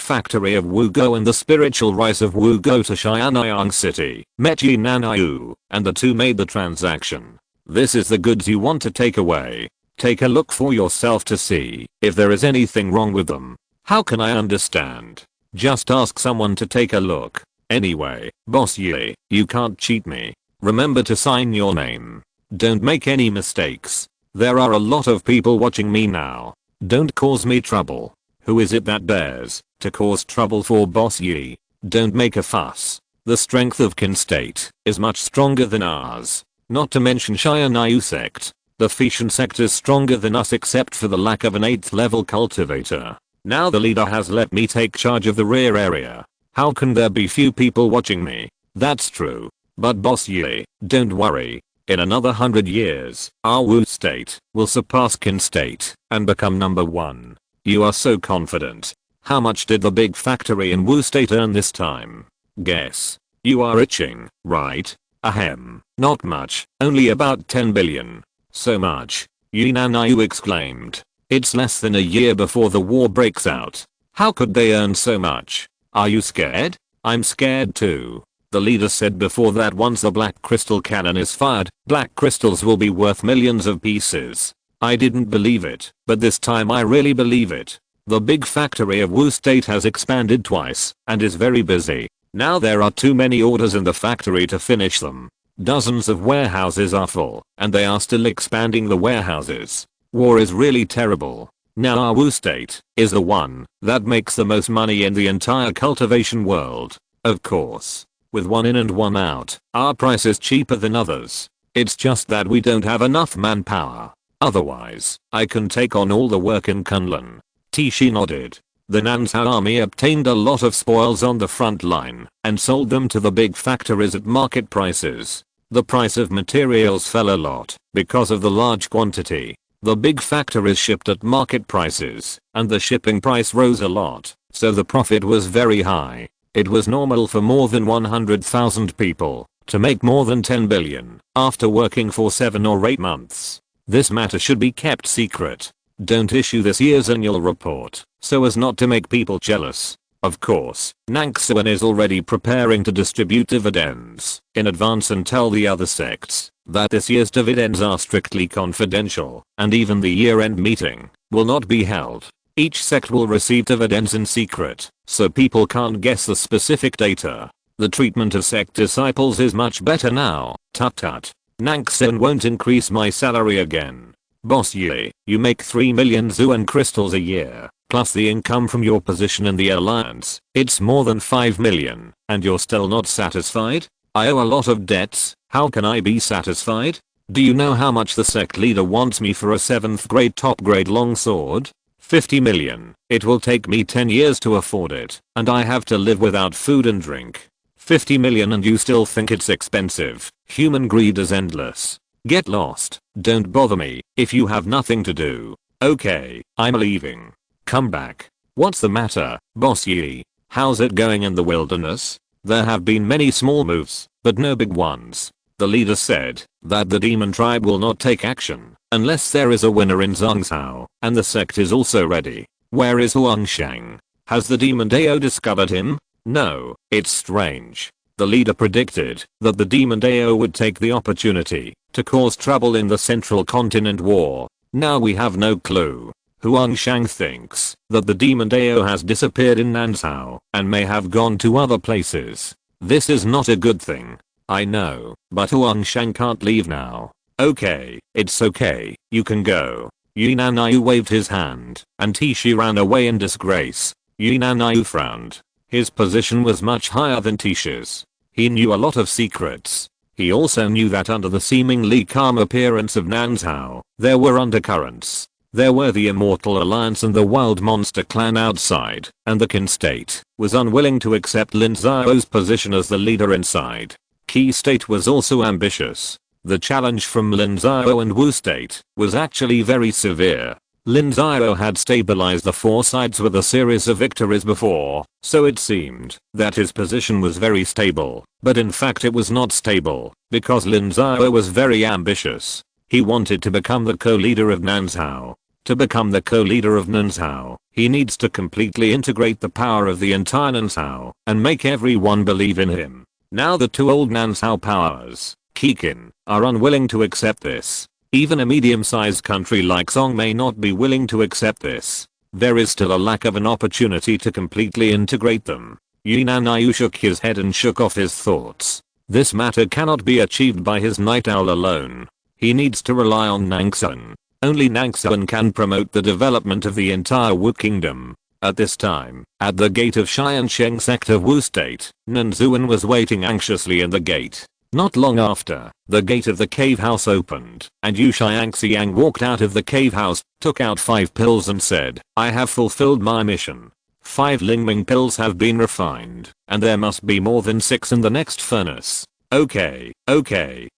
factory of Wugo and the spiritual rice of Wugo to Xianyang City, Meiji Nanayu, and the two made the transaction. This is the goods you want to take away. Take a look for yourself to see if there is anything wrong with them. How can I understand? Just ask someone to take a look. Anyway, Boss Yi, you can't cheat me. Remember to sign your name. Don't make any mistakes. There are a lot of people watching me now. Don't cause me trouble. Who is it that dares to cause trouble for Boss Yi? Don't make a fuss. The strength of Qin State is much stronger than ours. Not to mention Tiansheng Sect. The Tiansheng Sect is stronger than us except for the lack of an 8th level cultivator. Now the leader has let me take charge of the rear area. How can there be few people watching me? That's true. But Boss Yi, don't worry. In another 100 years, our Wu State will surpass Qin State and become number 1. You are so confident. How much did the big factory in Wu State earn this time? Guess. You are itching, right? Ahem. Not much, only about 10 billion. So much? Yinanayu exclaimed. It's less than a year before the war breaks out. How could they earn so much? Are you scared? I'm scared too. The leader said before that once the black crystal cannon is fired, black crystals will be worth millions of pieces. I didn't believe it, but this time I really believe it. The big factory of Wu State has expanded twice and is very busy. Now there are too many orders in the factory to finish them. Dozens of warehouses are full, and they are still expanding the warehouses. War is really terrible. Now our Wu State is the one that makes the most money in the entire cultivation world. Of course. With one in and one out, our price is cheaper than others. It's just that we don't have enough manpower. Otherwise, I can take on all the work in Kunlun. Tishi nodded. The Lin Xiao army obtained a lot of spoils on the front line and sold them to the big factories at market prices. The price of materials fell a lot because of the large quantity. The big factories shipped at market prices and the shipping price rose a lot, so the profit was very high. It was normal for more than 100,000 people to make more than 10 billion after working for 7 or 8 months. This matter should be kept secret. Don't issue this year's annual report so as not to make people jealous. Of course, Nangxuan is already preparing to distribute dividends in advance and tell the other sects that this year's dividends are strictly confidential and even the year-end meeting will not be held. Each sect will receive dividends in secret, so people can't guess the specific data. The treatment of sect disciples is much better now. Tut tut. Nangxuan won't increase my salary again. Boss Yi, you make 3 million Zuan crystals a year, plus the income from your position in the alliance. It's more than 5 million, and you're still not satisfied? I owe a lot of debts, how can I be satisfied? Do you know how much the sect leader wants me for a 7th grade top grade longsword? 50 million. It will take me 10 years to afford it, and I have to live without food and drink. 50 million and you still think it's expensive. Human greed is endless. Get lost. Don't bother me if you have nothing to do. Okay, I'm leaving. Come back. What's the matter, Boss Yi? How's it going in the wilderness? There have been many small moves, but no big ones. The leader said that the demon tribe will not take action unless there is a winner in Zhongzhou, and the sect is also ready. Where is Huangshang? Has the demon Dao discovered him? No, it's strange. The leader predicted that the demon Dao would take the opportunity to cause trouble in the Central Continent War. Now we have no clue. Huangshang thinks that the demon Dao has disappeared in Nanzhou and may have gone to other places. This is not a good thing. I know, but Huangshang can't leave now. Okay, it's okay, you can go. Yinanayu waved his hand, and Tishi ran away in disgrace. Yinanayu frowned. His position was much higher than Tishi's. He knew a lot of secrets. He also knew that under the seemingly calm appearance of Nanzhou, there were undercurrents. There were the Immortal Alliance and the Wild Monster Clan outside, and the Qin State was unwilling to accept Lin Xiao's position as the leader inside. Qi State was also ambitious. The challenge from Lin Xiao and Wu State was actually very severe. Lin Xiao had stabilized the four sides with a series of victories before, so it seemed that his position was very stable, but in fact it was not stable, because Lin Xiao was very ambitious. He wanted to become the co-leader of Nanzhao. To become the co-leader of Nanzhao, he needs to completely integrate the power of the entire Nanzhao and make everyone believe in him. Now the two old Nanzhao powers, Kikin, are unwilling to accept this. Even a medium-sized country like Song may not be willing to accept this. There is still a lack of an opportunity to completely integrate them. Yinan Yu shook his head and shook off his thoughts. This matter cannot be achieved by his night owl alone. He needs to rely on Nangxuan. Only Nangxuan can promote the development of the entire Wu Kingdom. At this time, at the gate of Tiansheng Sect of Wu State, Nanzuan was waiting anxiously in the gate. Not long after, the gate of the cave house opened, and Yu Xiangxiang walked out of the cave house, took out 5 pills and said, "I have fulfilled my mission. 5 Lingming pills have been refined, and there must be more than 6 in the next furnace. Okay,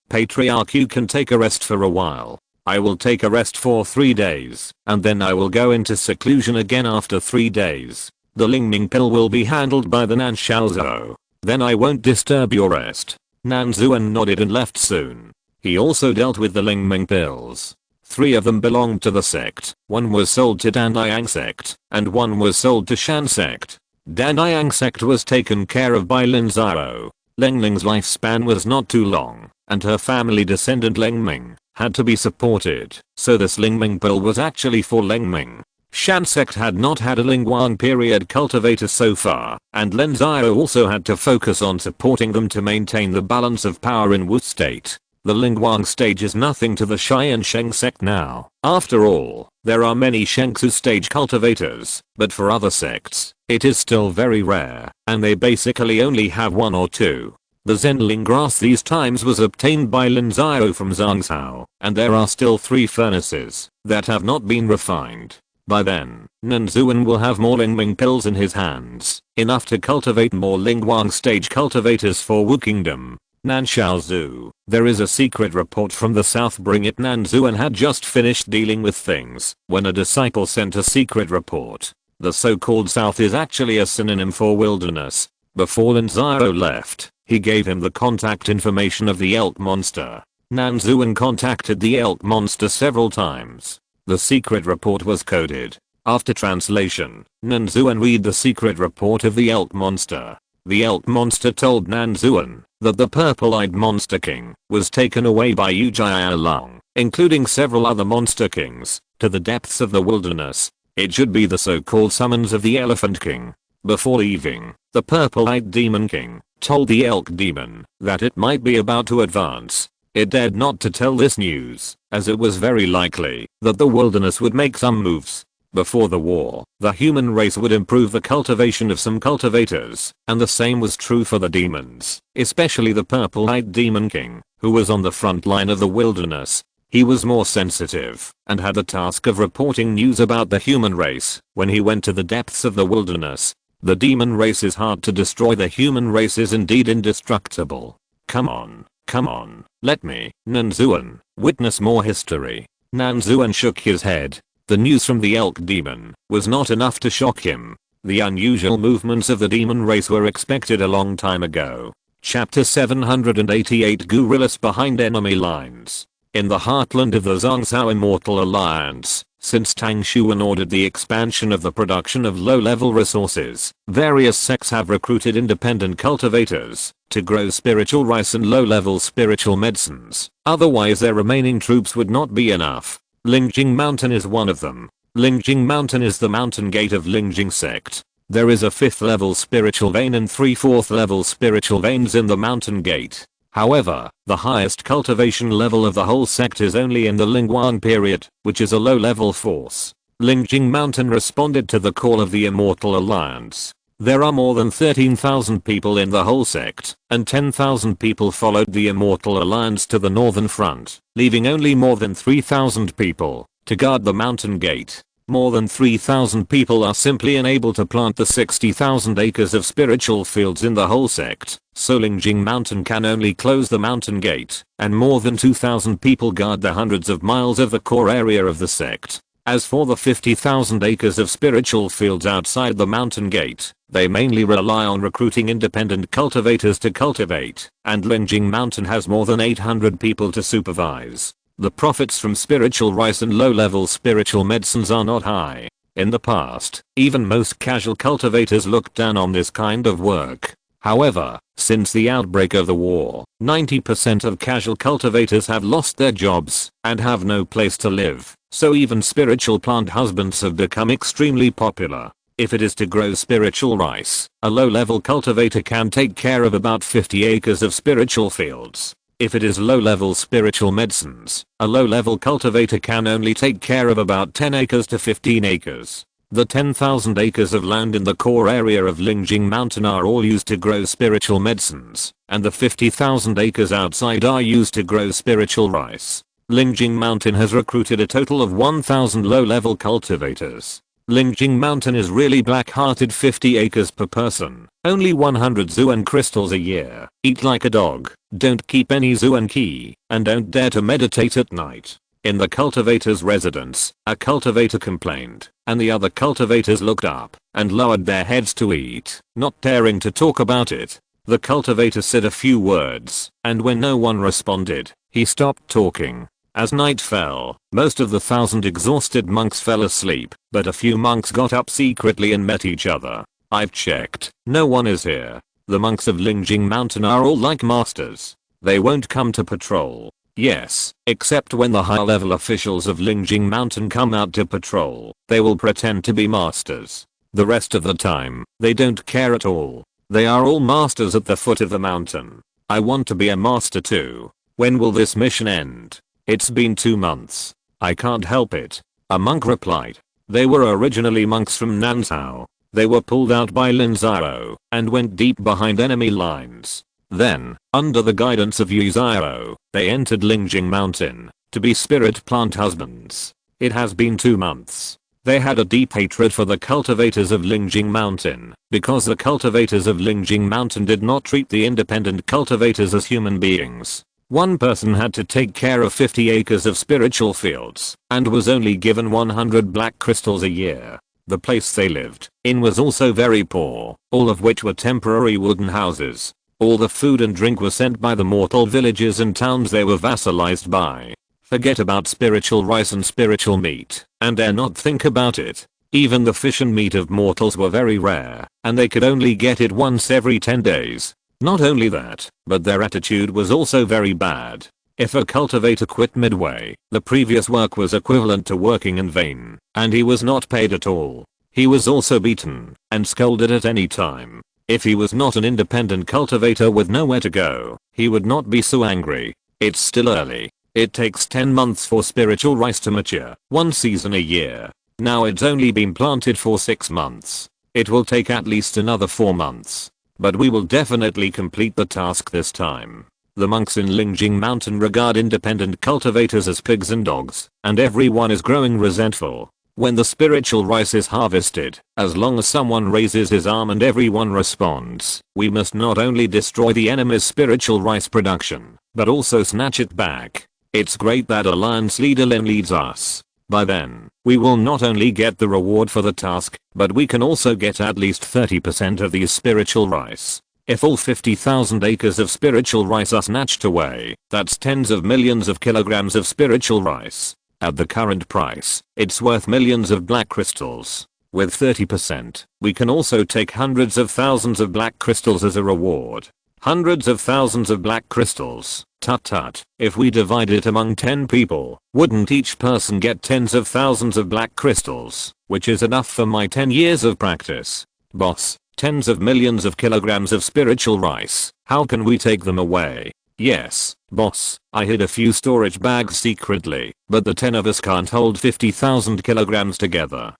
Patriarch, you can take a rest for a while. I will take a rest for 3 days, and then I will go into seclusion again after 3 days. The Lingming pill will be handled by the Nanshaozhou. Then I won't disturb your rest." Nanzuan nodded and left soon. He also dealt with the Lingming pills. 3 of them belonged to the sect, 1 was sold to Danliang Sect, and 1 was sold to Shan Sect. Danliang Sect was taken care of by Lin Xiao. Lingming's lifespan was not too long, and her family descendant Lingming had to be supported, so this Lingming pill was actually for Lingming. Shan Sect had not had a Lingguang period cultivator so far, and Lin Xiao also had to focus on supporting them to maintain the balance of power in Wu State. The Lingguang stage is nothing to the Tiansheng Sect now. After all, there are many Shengsu stage cultivators, but for other sects, it is still very rare, and they basically only have 1 or 2. The Zenling grass these times was obtained by Lin Xiao from Zhangzhou, and there are still 3 furnaces that have not been refined. By then, Nanzuan will have more Lingming pills in his hands, enough to cultivate more Lingguang stage cultivators for Wu Kingdom. Nanshaozu, there is a secret report from the south. Bring it. Nanzuan had just finished dealing with things when a disciple sent a secret report. The so-called south is actually a synonym for wilderness. Before Lin Xiao left, he gave him the contact information of the elk monster. Nanzuan contacted the elk monster several times. The secret report was coded. After translation, Nanzuan read the secret report of the elk monster. The elk monster told Nanzuan that the purple-eyed monster king was taken away by Yu Jialong, including several other monster kings, to the depths of the wilderness. It should be the so-called summons of the elephant king. Before leaving, the purple-eyed demon king told the elk demon that it might be about to advance. It dared not to tell this news, as it was very likely that the wilderness would make some moves. Before the war, the human race would improve the cultivation of some cultivators, and the same was true for the demons, especially the purple-eyed demon king, who was on the front line of the wilderness. He was more sensitive, and had the task of reporting news about the human race when he went to the depths of the wilderness. The demon race is hard to destroy. The human race is indeed indestructible. Come on, let me, Nanzuan, witness more history. Nanzuan shook his head. The news from the elk demon was not enough to shock him. The unusual movements of the demon race were expected a long time ago. Chapter 788 Gorillas behind enemy lines. In the heartland of the Zhangzhou Immortal Alliance, since Tang Xuan ordered the expansion of the production of low-level resources, various sects have recruited independent cultivators to grow spiritual rice and low-level spiritual medicines. Otherwise their remaining troops would not be enough. Lingjing Mountain is one of them. Lingjing Mountain is the mountain gate of Lingjing Sect. There is a 5th level spiritual vein and 3 4th level spiritual veins in the mountain gate. However, the highest cultivation level of the whole sect is only in the Lingguang period, which is a low-level force. Lingjing Mountain responded to the call of the Immortal Alliance. There are more than 13,000 people in the whole sect, and 10,000 people followed the Immortal Alliance to the northern front, leaving only more than 3,000 people to guard the mountain gate. More than 3,000 people are simply unable to plant the 60,000 acres of spiritual fields in the whole sect, so Lingjing Mountain can only close the mountain gate, and more than 2,000 people guard the hundreds of miles of the core area of the sect. As for the 50,000 acres of spiritual fields outside the mountain gate, they mainly rely on recruiting independent cultivators to cultivate, and Lingjing Mountain has more than 800 people to supervise. The profits from spiritual rice and low-level spiritual medicines are not high. In the past, even most casual cultivators looked down on this kind of work. However, since the outbreak of the war, 90% of casual cultivators have lost their jobs and have no place to live, so even spiritual plant husbands have become extremely popular. If it is to grow spiritual rice, a low-level cultivator can take care of about 50 acres of spiritual fields. If it is low-level spiritual medicines, a low-level cultivator can only take care of about 10 acres to 15 acres. The 10,000 acres of land in the core area of Lingjing Mountain are all used to grow spiritual medicines, and the 50,000 acres outside are used to grow spiritual rice. Lingjing Mountain has recruited a total of 1,000 low-level cultivators. Lingjing Mountain is really black-hearted, 50 acres per person, only 100 Zuan crystals a year, eat like a dog, don't keep any Zuan key, and don't dare to meditate at night. In the cultivator's residence, a cultivator complained, and the other cultivators looked up and lowered their heads to eat, not daring to talk about it. The cultivator said a few words, and when no one responded, he stopped talking. As night fell, most of the 1,000 exhausted monks fell asleep, but a few monks got up secretly and met each other. I've checked, no one is here. The monks of Lingjing Mountain are all like masters. They won't come to patrol. Yes, except when the high-level officials of Lingjing Mountain come out to patrol, they will pretend to be masters. The rest of the time, they don't care at all. They are all masters at the foot of the mountain. I want to be a master too. When will this mission end? It's been 2 months. I can't help it. A monk replied. They were originally monks from Nansao. They were pulled out by Lin Xiao and went deep behind enemy lines. Then, under the guidance of Yu Xiao, they entered Lingjing Mountain to be spirit plant husbands. It has been 2 months. They had a deep hatred for the cultivators of Lingjing Mountain because the cultivators of Lingjing Mountain did not treat the independent cultivators as human beings. One person had to take care of 50 acres of spiritual fields and was only given 100 black crystals a year. The place they lived in was also very poor, all of which were temporary wooden houses. All the food and drink were sent by the mortal villages and towns they were vassalized by. Forget about spiritual rice and spiritual meat, and dare not think about it. Even the fish and meat of mortals were very rare, and they could only get it once every 10 days. Not only that, but their attitude was also very bad. If a cultivator quit midway, the previous work was equivalent to working in vain, and he was not paid at all. He was also beaten and scolded at any time. If he was not an independent cultivator with nowhere to go, he would not be so angry. It's still early. It takes 10 months for spiritual rice to mature, 1 season a year. Now it's only been planted for 6 months. It will take at least another 4 months. But we will definitely complete the task this time. The monks in Lingjing Mountain regard independent cultivators as pigs and dogs, and everyone is growing resentful. When the spiritual rice is harvested, as long as someone raises his arm and everyone responds, we must not only destroy the enemy's spiritual rice production, but also snatch it back. It's great that Alliance leader Lin leads us. By then, we will not only get the reward for the task, but we can also get at least 30% of these spiritual rice. If all 50,000 acres of spiritual rice are snatched away, that's tens of millions of kilograms of spiritual rice. At the current price, it's worth millions of black crystals. With 30%, we can also take hundreds of thousands of black crystals as a reward. Hundreds of thousands of black crystals. Tut tut, if we divide it among 10 people, wouldn't each person get tens of thousands of black crystals, which is enough for my 10 years of practice. Boss, tens of millions of kilograms of spiritual rice, how can we take them away? Yes, boss, I hid a few storage bags secretly, but the 10 of us can't hold 50,000 kilograms together.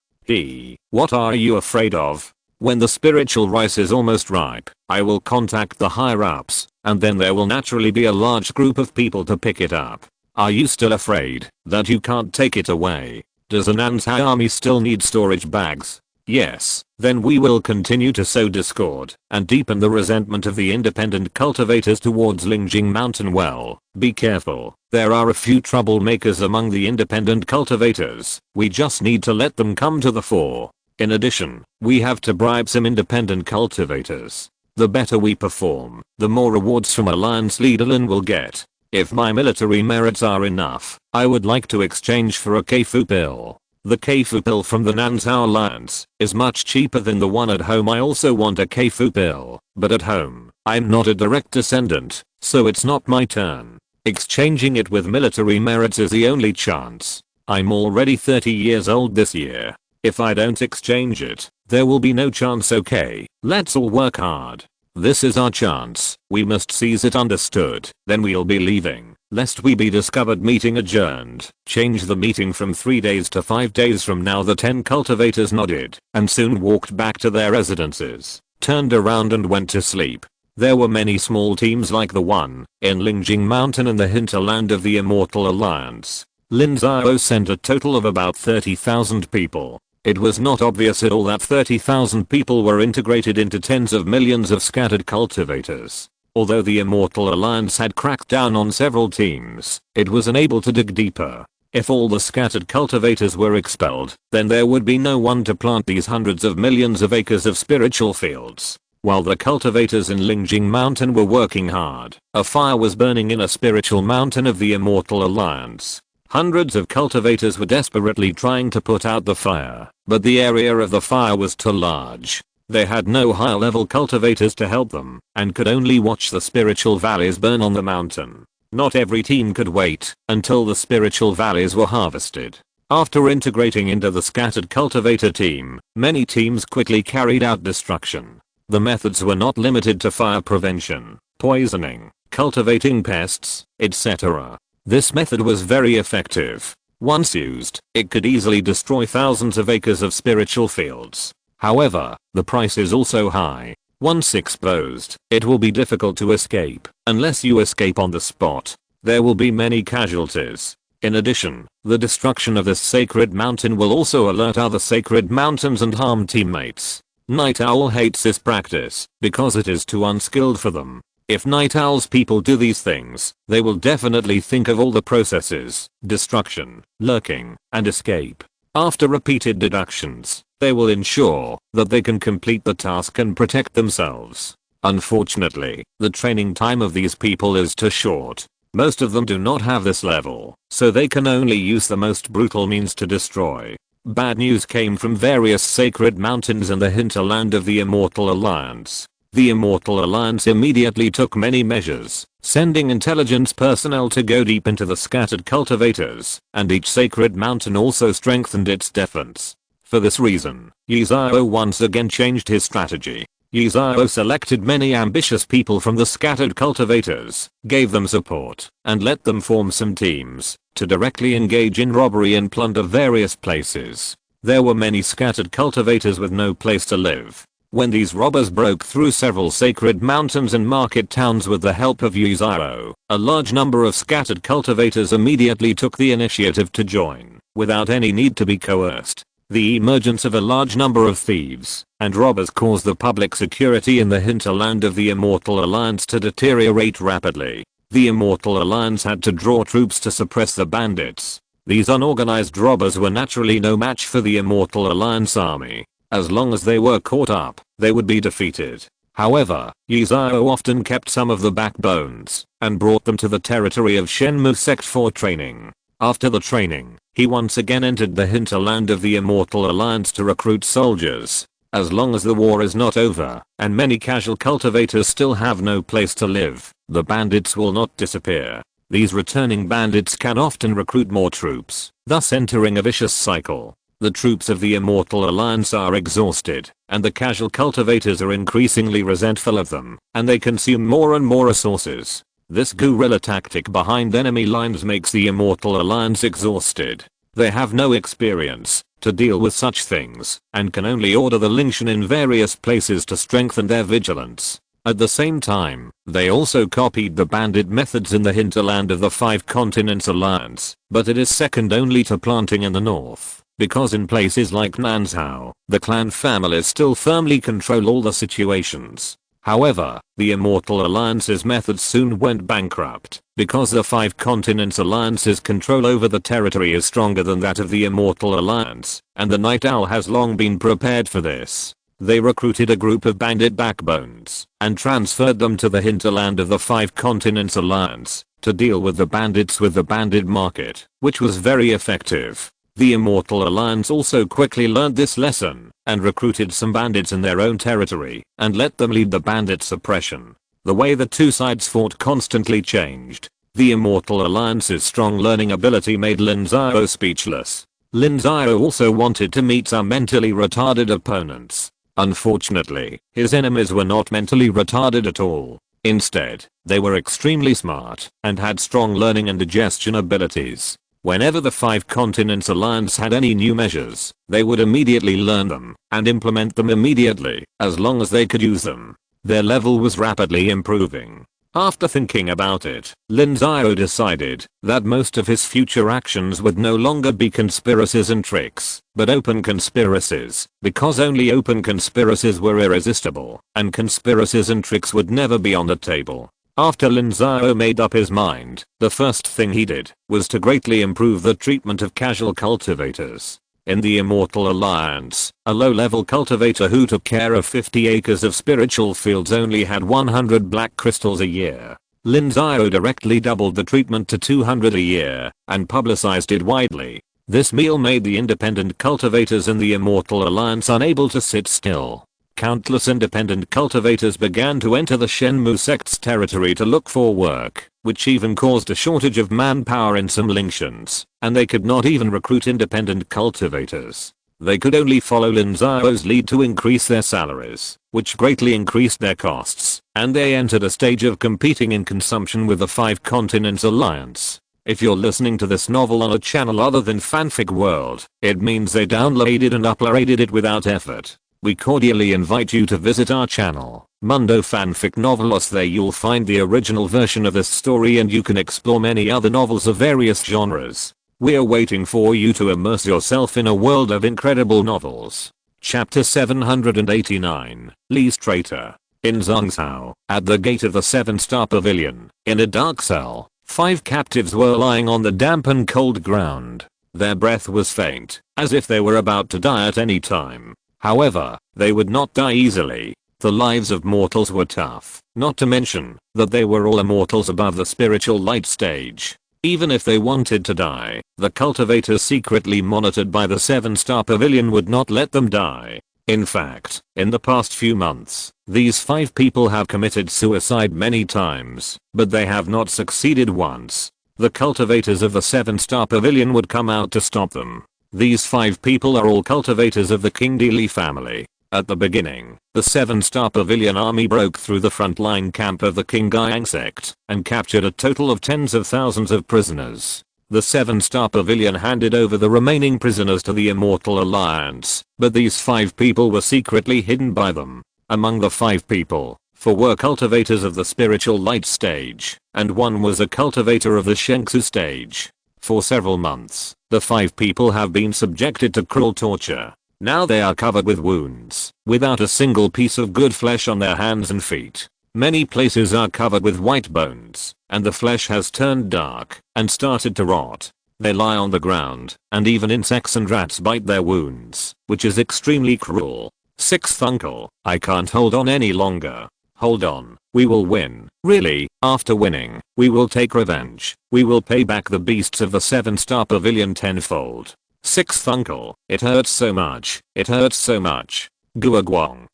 What are you afraid of? When the spiritual rice is almost ripe, I will contact the higher-ups, and then there will naturally be a large group of people to pick it up. Are you still afraid that you can't take it away? Does the Nansha army still need storage bags? Yes, then we will continue to sow discord and deepen the resentment of the independent cultivators towards Lingjing Mountain. Well, be careful, there are a few troublemakers among the independent cultivators, we just need to let them come to the fore. In addition, we have to bribe some independent cultivators. The better we perform, the more rewards from Alliance leader Lin will get. If my military merits are enough, I would like to exchange for a Keifu pill. The Keifu pill from the Nansha Alliance is much cheaper than the one at home. I also want a Keifu pill, but at home, I'm not a direct descendant, so it's not my turn. Exchanging it with military merits is the only chance. I'm already 30 years old this year. If I don't exchange it, there will be no chance. Okay, let's all work hard. This is our chance, we must seize it. Understood? Then we'll be leaving, lest we be discovered. Meeting adjourned. Change the meeting from 3 days to 5 days from now. The 10 cultivators nodded and soon walked back to their residences, turned around and went to sleep. There were many small teams like the one in Lingjing Mountain and the hinterland of the Immortal Alliance. Lin Xiao sent a total of about 30,000 people. It was not obvious at all that 30,000 people were integrated into tens of millions of scattered cultivators. Although the Immortal Alliance had cracked down on several teams, it was unable to dig deeper. If all the scattered cultivators were expelled, then there would be no one to plant these hundreds of millions of acres of spiritual fields. While the cultivators in Lingjing Mountain were working hard, a fire was burning in a spiritual mountain of the Immortal Alliance. Hundreds of cultivators were desperately trying to put out the fire, but the area of the fire was too large. They had no high-level cultivators to help them, and could only watch the spiritual valleys burn on the mountain. Not every team could wait until the spiritual valleys were harvested. After integrating into the scattered cultivator team, many teams quickly carried out destruction. The methods were not limited to fire prevention, poisoning, cultivating pests, etc. This method was very effective. Once used, it could easily destroy thousands of acres of spiritual fields. However, the price is also high. Once exposed, it will be difficult to escape. Unless you escape on the spot, there will be many casualties. In addition, the destruction of this sacred mountain will also alert other sacred mountains and harm teammates. Night Owl hates this practice because it is too unskilled for them. If Night Owl's people do these things, they will definitely think of all the processes, destruction, lurking, and escape. After repeated deductions, they will ensure that they can complete the task and protect themselves. Unfortunately, the training time of these people is too short. Most of them do not have this level, so they can only use the most brutal means to destroy. Bad news came from various sacred mountains in the hinterland of the Immortal Alliance. The Immortal Alliance immediately took many measures, sending intelligence personnel to go deep into the scattered cultivators, and each sacred mountain also strengthened its defense. For this reason, Lin Xiao once again changed his strategy. Lin Xiao selected many ambitious people from the scattered cultivators, gave them support, and let them form some teams to directly engage in robbery and plunder various places. There were many scattered cultivators with no place to live. When these robbers broke through several sacred mountains and market towns with the help of Lin Xiao, a large number of scattered cultivators immediately took the initiative to join, without any need to be coerced. The emergence of a large number of thieves and robbers caused the public security in the hinterland of the Immortal Alliance to deteriorate rapidly. The Immortal Alliance had to draw troops to suppress the bandits. These unorganized robbers were naturally no match for the Immortal Alliance army. As long as they were caught up, they would be defeated. However, Lin Xiao often kept some of the backbones and brought them to the territory of Tiansheng Sect for training. After the training, he once again entered the hinterland of the Immortal Alliance to recruit soldiers. As long as the war is not over, and many casual cultivators still have no place to live, the bandits will not disappear. These returning bandits can often recruit more troops, thus entering a vicious cycle. The troops of the Immortal Alliance are exhausted, and the casual cultivators are increasingly resentful of them, and they consume more and more resources. This guerrilla tactic behind enemy lines makes the Immortal Alliance exhausted. They have no experience to deal with such things, and can only order the Lingshan in various places to strengthen their vigilance. At the same time, they also copied the bandit methods in the hinterland of the Five Continents Alliance, but it is second only to planting in the north, because in places like Nanzhao, the clan families still firmly control all the situations. However, the Immortal Alliance's methods soon went bankrupt, because the Five Continents Alliance's control over the territory is stronger than that of the Immortal Alliance, and the Night Owl has long been prepared for this. They recruited a group of bandit backbones, and transferred them to the hinterland of the Five Continents Alliance, to deal with the bandits with the bandit market, which was very effective. The Immortal Alliance also quickly learned this lesson, and recruited some bandits in their own territory, and let them lead the bandit suppression. The way the two sides fought constantly changed. The Immortal Alliance's strong learning ability made Lin Xiao speechless. Lin Xiao also wanted to meet some mentally retarded opponents. Unfortunately, his enemies were not mentally retarded at all. Instead, they were extremely smart, and had strong learning and digestion abilities. Whenever the Five Continents Alliance had any new measures, they would immediately learn them, and implement them immediately, as long as they could use them. Their level was rapidly improving. After thinking about it, Lin Xiao decided that most of his future actions would no longer be conspiracies and tricks, but open conspiracies, because only open conspiracies were irresistible, and conspiracies and tricks would never be on the table. After Lin Xiao made up his mind, the first thing he did was to greatly improve the treatment of casual cultivators. In the Immortal Alliance, a low-level cultivator who took care of 50 acres of spiritual fields only had 100 black crystals a year. Lin Xiao directly doubled the treatment to 200 a year, and publicized it widely. This meal made the independent cultivators in the Immortal Alliance unable to sit still. Countless independent cultivators began to enter the Shenmue sect's territory to look for work, which even caused a shortage of manpower in some Lingxians, and they could not even recruit independent cultivators. They could only follow Lin Xiao's lead to increase their salaries, which greatly increased their costs, and they entered a stage of competing in consumption with the Five Continents Alliance. If you're listening to this novel on a channel other than Fanfic World, it means they downloaded and uploaded it without effort. We cordially invite you to visit our channel, Mundo Fanfic Novelos. There you'll find the original version of this story, and you can explore many other novels of various genres. We're waiting for you to immerse yourself in a world of incredible novels. Chapter 789, Li's Traitor. In Zhongzhou, at the gate of the 7-star pavilion, in a dark cell, 5 captives were lying on the damp and cold ground. Their breath was faint, as if they were about to die at any time. However, they would not die easily. The lives of mortals were tough, not to mention that they were all immortals above the spiritual light stage. Even if they wanted to die, the cultivators secretly monitored by the 7-star pavilion would not let them die. In fact, in the past few months, these 5 people have committed suicide many times, but they have not succeeded once. The cultivators of the 7-star pavilion would come out to stop them. These 5 people are all cultivators of the King Li family. At the beginning, the 7-star pavilion army broke through the frontline camp of the Tiansheng Sect, and captured a total of tens of thousands of prisoners. The 7-star pavilion handed over the remaining prisoners to the Immortal Alliance, but these 5 people were secretly hidden by them. Among the 5 people, 4 were cultivators of the spiritual light stage, and 1 was a cultivator of the Shengsu stage. For several months, the 5 people have been subjected to cruel torture. Now they are covered with wounds, without a single piece of good flesh on their hands and feet. Many places are covered with white bones, and the flesh has turned dark and started to rot. They lie on the ground, and even insects and rats bite their wounds, which is extremely cruel. 6th uncle, I can't hold on any longer. Hold on, we will win. Really, after winning, we will take revenge. We will pay back the beasts of the 7-star pavilion tenfold. 6th uncle, it hurts so much. It hurts so much. Guoguang,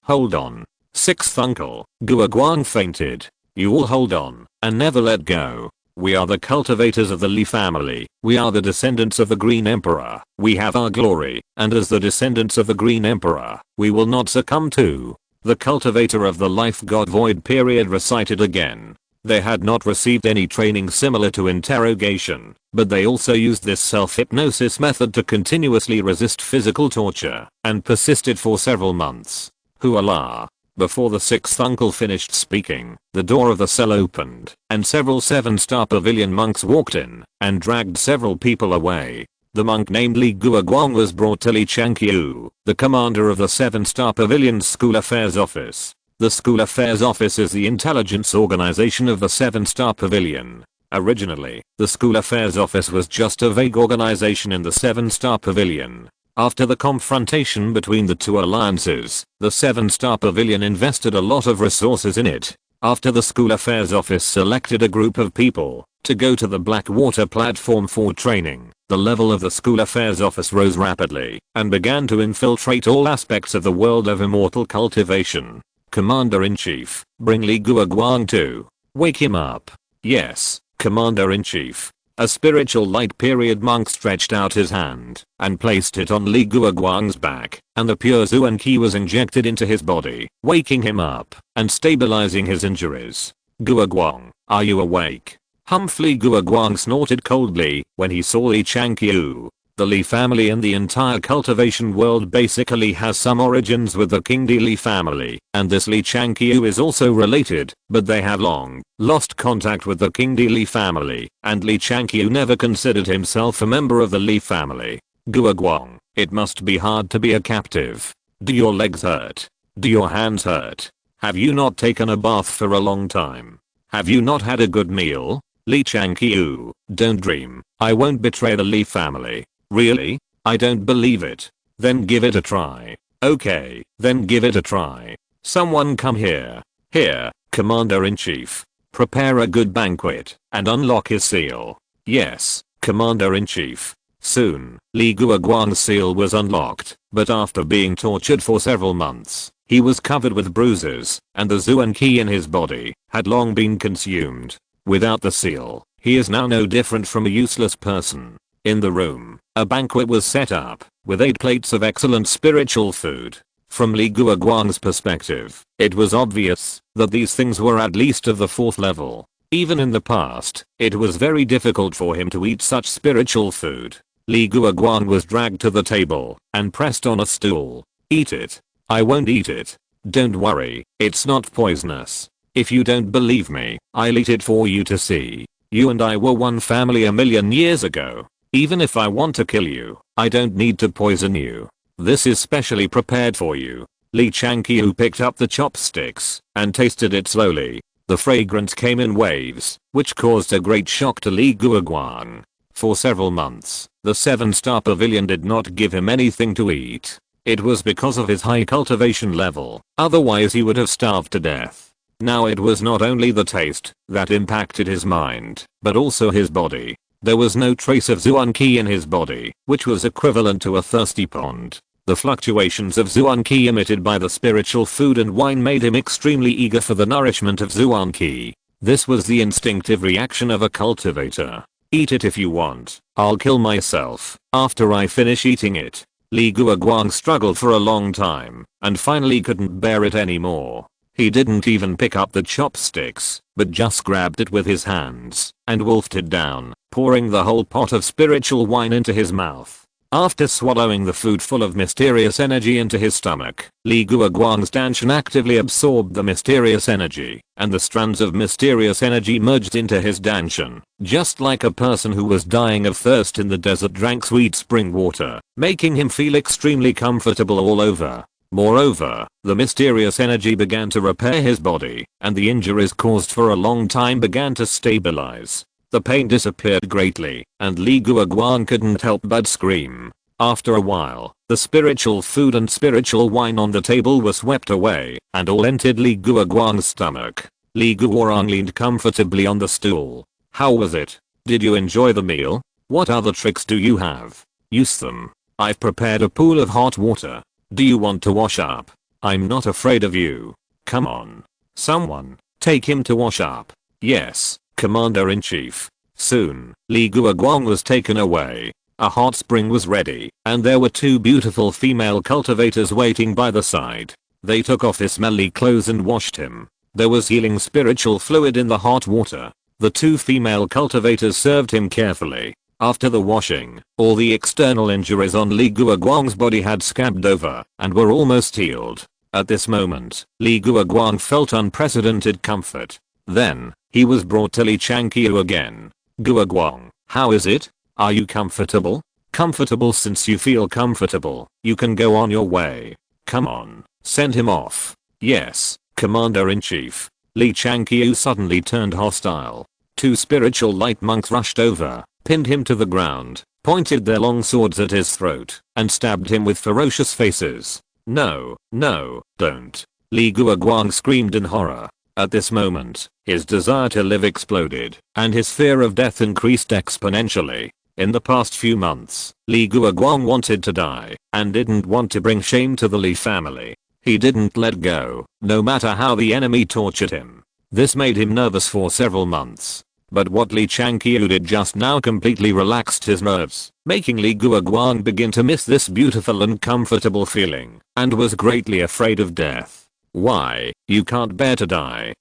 hold on. 6th uncle, Guoguang fainted. You all hold on, and never let go. We are the cultivators of the Li family. We are the descendants of the Green Emperor. We have our glory, and as the descendants of the Green Emperor, we will not succumb to. The cultivator of the life god void period recited again. They had not received any training similar to interrogation, but they also used this self-hypnosis method to continuously resist physical torture, and persisted for several months. Huala. Before the sixth uncle finished speaking, the door of the cell opened, and several 7-star pavilion monks walked in, and dragged several people away. The monk named Li Guoguang was brought to Li Changqiu, the commander of the 7-star pavilion's school affairs office. The school affairs office is the intelligence organization of the 7-star pavilion. Originally, the school affairs office was just a vague organization in the 7-star pavilion. After the confrontation between the two alliances, the 7-star pavilion invested a lot of resources in it. After the school affairs office selected a group of people to go to the Blackwater platform for training, the level of the school affairs office rose rapidly and began to infiltrate all aspects of the world of immortal cultivation. Commander-in-Chief, bring Li Guoguang to. Wake him up. Yes, Commander-in-Chief. A spiritual light period monk stretched out his hand and placed it on Li Guoguang's back, and the pure Zuan Qi was injected into his body, waking him up and stabilizing his injuries. Guoguang, are you awake? Humph. Li Guoguang snorted coldly when he saw Li Changqiu. The Li family and the entire cultivation world basically has some origins with the King Di Li family, and this Li Changqiu is also related, but they have long lost contact with the King Di Li family, and Li Changqiu never considered himself a member of the Li family. Guoguang, it must be hard to be a captive. Do your legs hurt? Do your hands hurt? Have you not taken a bath for a long time? Have you not had a good meal? Li Changqiu, don't dream. I won't betray the Li family. Really? I don't believe it. Then give it a try. Okay, then give it a try. Someone come here. Here, Commander-in-Chief. Prepare a good banquet and unlock his seal. Yes, Commander-in-Chief. Soon, Li Guoguang's seal was unlocked, but after being tortured for several months, he was covered with bruises, and the Zuan Qi in his body had long been consumed. Without the seal, he is now no different from a useless person. In the room, a banquet was set up, with 8 plates of excellent spiritual food. From Li Guoguang's perspective, it was obvious that these things were at least of the 4th level. Even in the past, it was very difficult for him to eat such spiritual food. Li Guoguang was dragged to the table and pressed on a stool. Eat it. I won't eat it. Don't worry, it's not poisonous. If you don't believe me, I'll eat it for you to see. You and I were one family a million years ago. Even if I want to kill you, I don't need to poison you. This is specially prepared for you. Li Changqiu picked up the chopsticks and tasted it slowly. The fragrance came in waves, which caused a great shock to Li Guoguang. For several months, the 7-star pavilion did not give him anything to eat. It was because of his high cultivation level, otherwise he would have starved to death. Now it was not only the taste that impacted his mind, but also his body. There was no trace of Zuan Qi in his body, which was equivalent to a thirsty pond. The fluctuations of Zuan Qi emitted by the spiritual food and wine made him extremely eager for the nourishment of Zuan Qi. This was the instinctive reaction of a cultivator. Eat it if you want. I'll kill myself after I finish eating it. Li Guoguang struggled for a long time and finally couldn't bear it anymore. He didn't even pick up the chopsticks, but just grabbed it with his hands and wolfed it down, pouring the whole pot of spiritual wine into his mouth. After swallowing the food full of mysterious energy into his stomach, Li Guoguang's Danshan actively absorbed the mysterious energy, and the strands of mysterious energy merged into his Danshan, just like a person who was dying of thirst in the desert drank sweet spring water, making him feel extremely comfortable all over. Moreover, the mysterious energy began to repair his body, and the injuries caused for a long time began to stabilize. The pain disappeared greatly, and Li Guoguang couldn't help but scream. After a while, the spiritual food and spiritual wine on the table were swept away, and all entered Li Guoguang's stomach. Li Guoguang leaned comfortably on the stool. How was it? Did you enjoy the meal? What other tricks do you have? Use them. I've prepared a pool of hot water. Do you want to wash up? I'm not afraid of you. Come on. Someone, take him to wash up. Yes, Commander-in-Chief. Soon, Li Guoguang was taken away. A hot spring was ready, and there were 2 beautiful female cultivators waiting by the side. They took off his smelly clothes and washed him. There was healing spiritual fluid in the hot water. The 2 female cultivators served him carefully. After the washing, all the external injuries on Li Guoguang's body had scabbed over and were almost healed. At this moment, Li Guoguang felt unprecedented comfort. Then, he was brought to Li Changqiu again. Guoguang, how is it? Are you comfortable? Comfortable. Since you feel comfortable, you can go on your way. Come on, send him off. Yes, Commander-in-Chief. Li Changqiu suddenly turned hostile. Two spiritual light monks rushed over, pinned him to the ground, pointed their long swords at his throat, and stabbed him with ferocious faces. No, no, don't. Li Guoguang screamed in horror. At this moment, his desire to live exploded, and his fear of death increased exponentially. In the past few months, Li Guoguang wanted to die, and didn't want to bring shame to the Li family. He didn't let go, no matter how the enemy tortured him. This made him nervous for several months. But what Li Changqiu did just now completely relaxed his nerves, making Li Guoguang begin to miss this beautiful and comfortable feeling, and was greatly afraid of death. Why, you can't bear to die.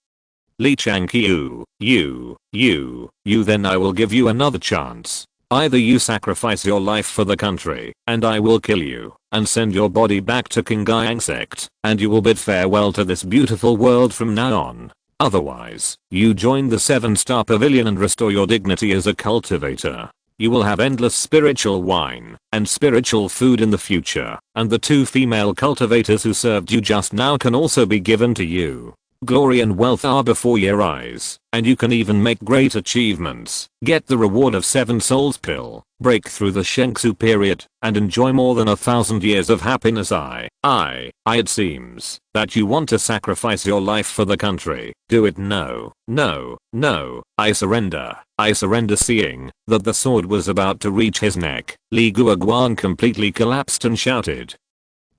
Li Changqiu, you then I will give you another chance. Either you sacrifice your life for the country, and I will kill you, and send your body back to Tiansheng Sect, and you will bid farewell to this beautiful world from now on. Otherwise, you join the 7-star pavilion and restore your dignity as a cultivator. You will have endless spiritual wine and spiritual food in the future, and the 2 female cultivators who served you just now can also be given to you. Glory and wealth are before your eyes, and you can even make great achievements, get the reward of 7 souls pill, break through the Shengsu period, and enjoy more than 1,000 years of happiness. It seems that you want to sacrifice your life for the country. Do it. No, I surrender. Seeing that the sword was about to reach his neck, Li Guoguang completely collapsed and shouted,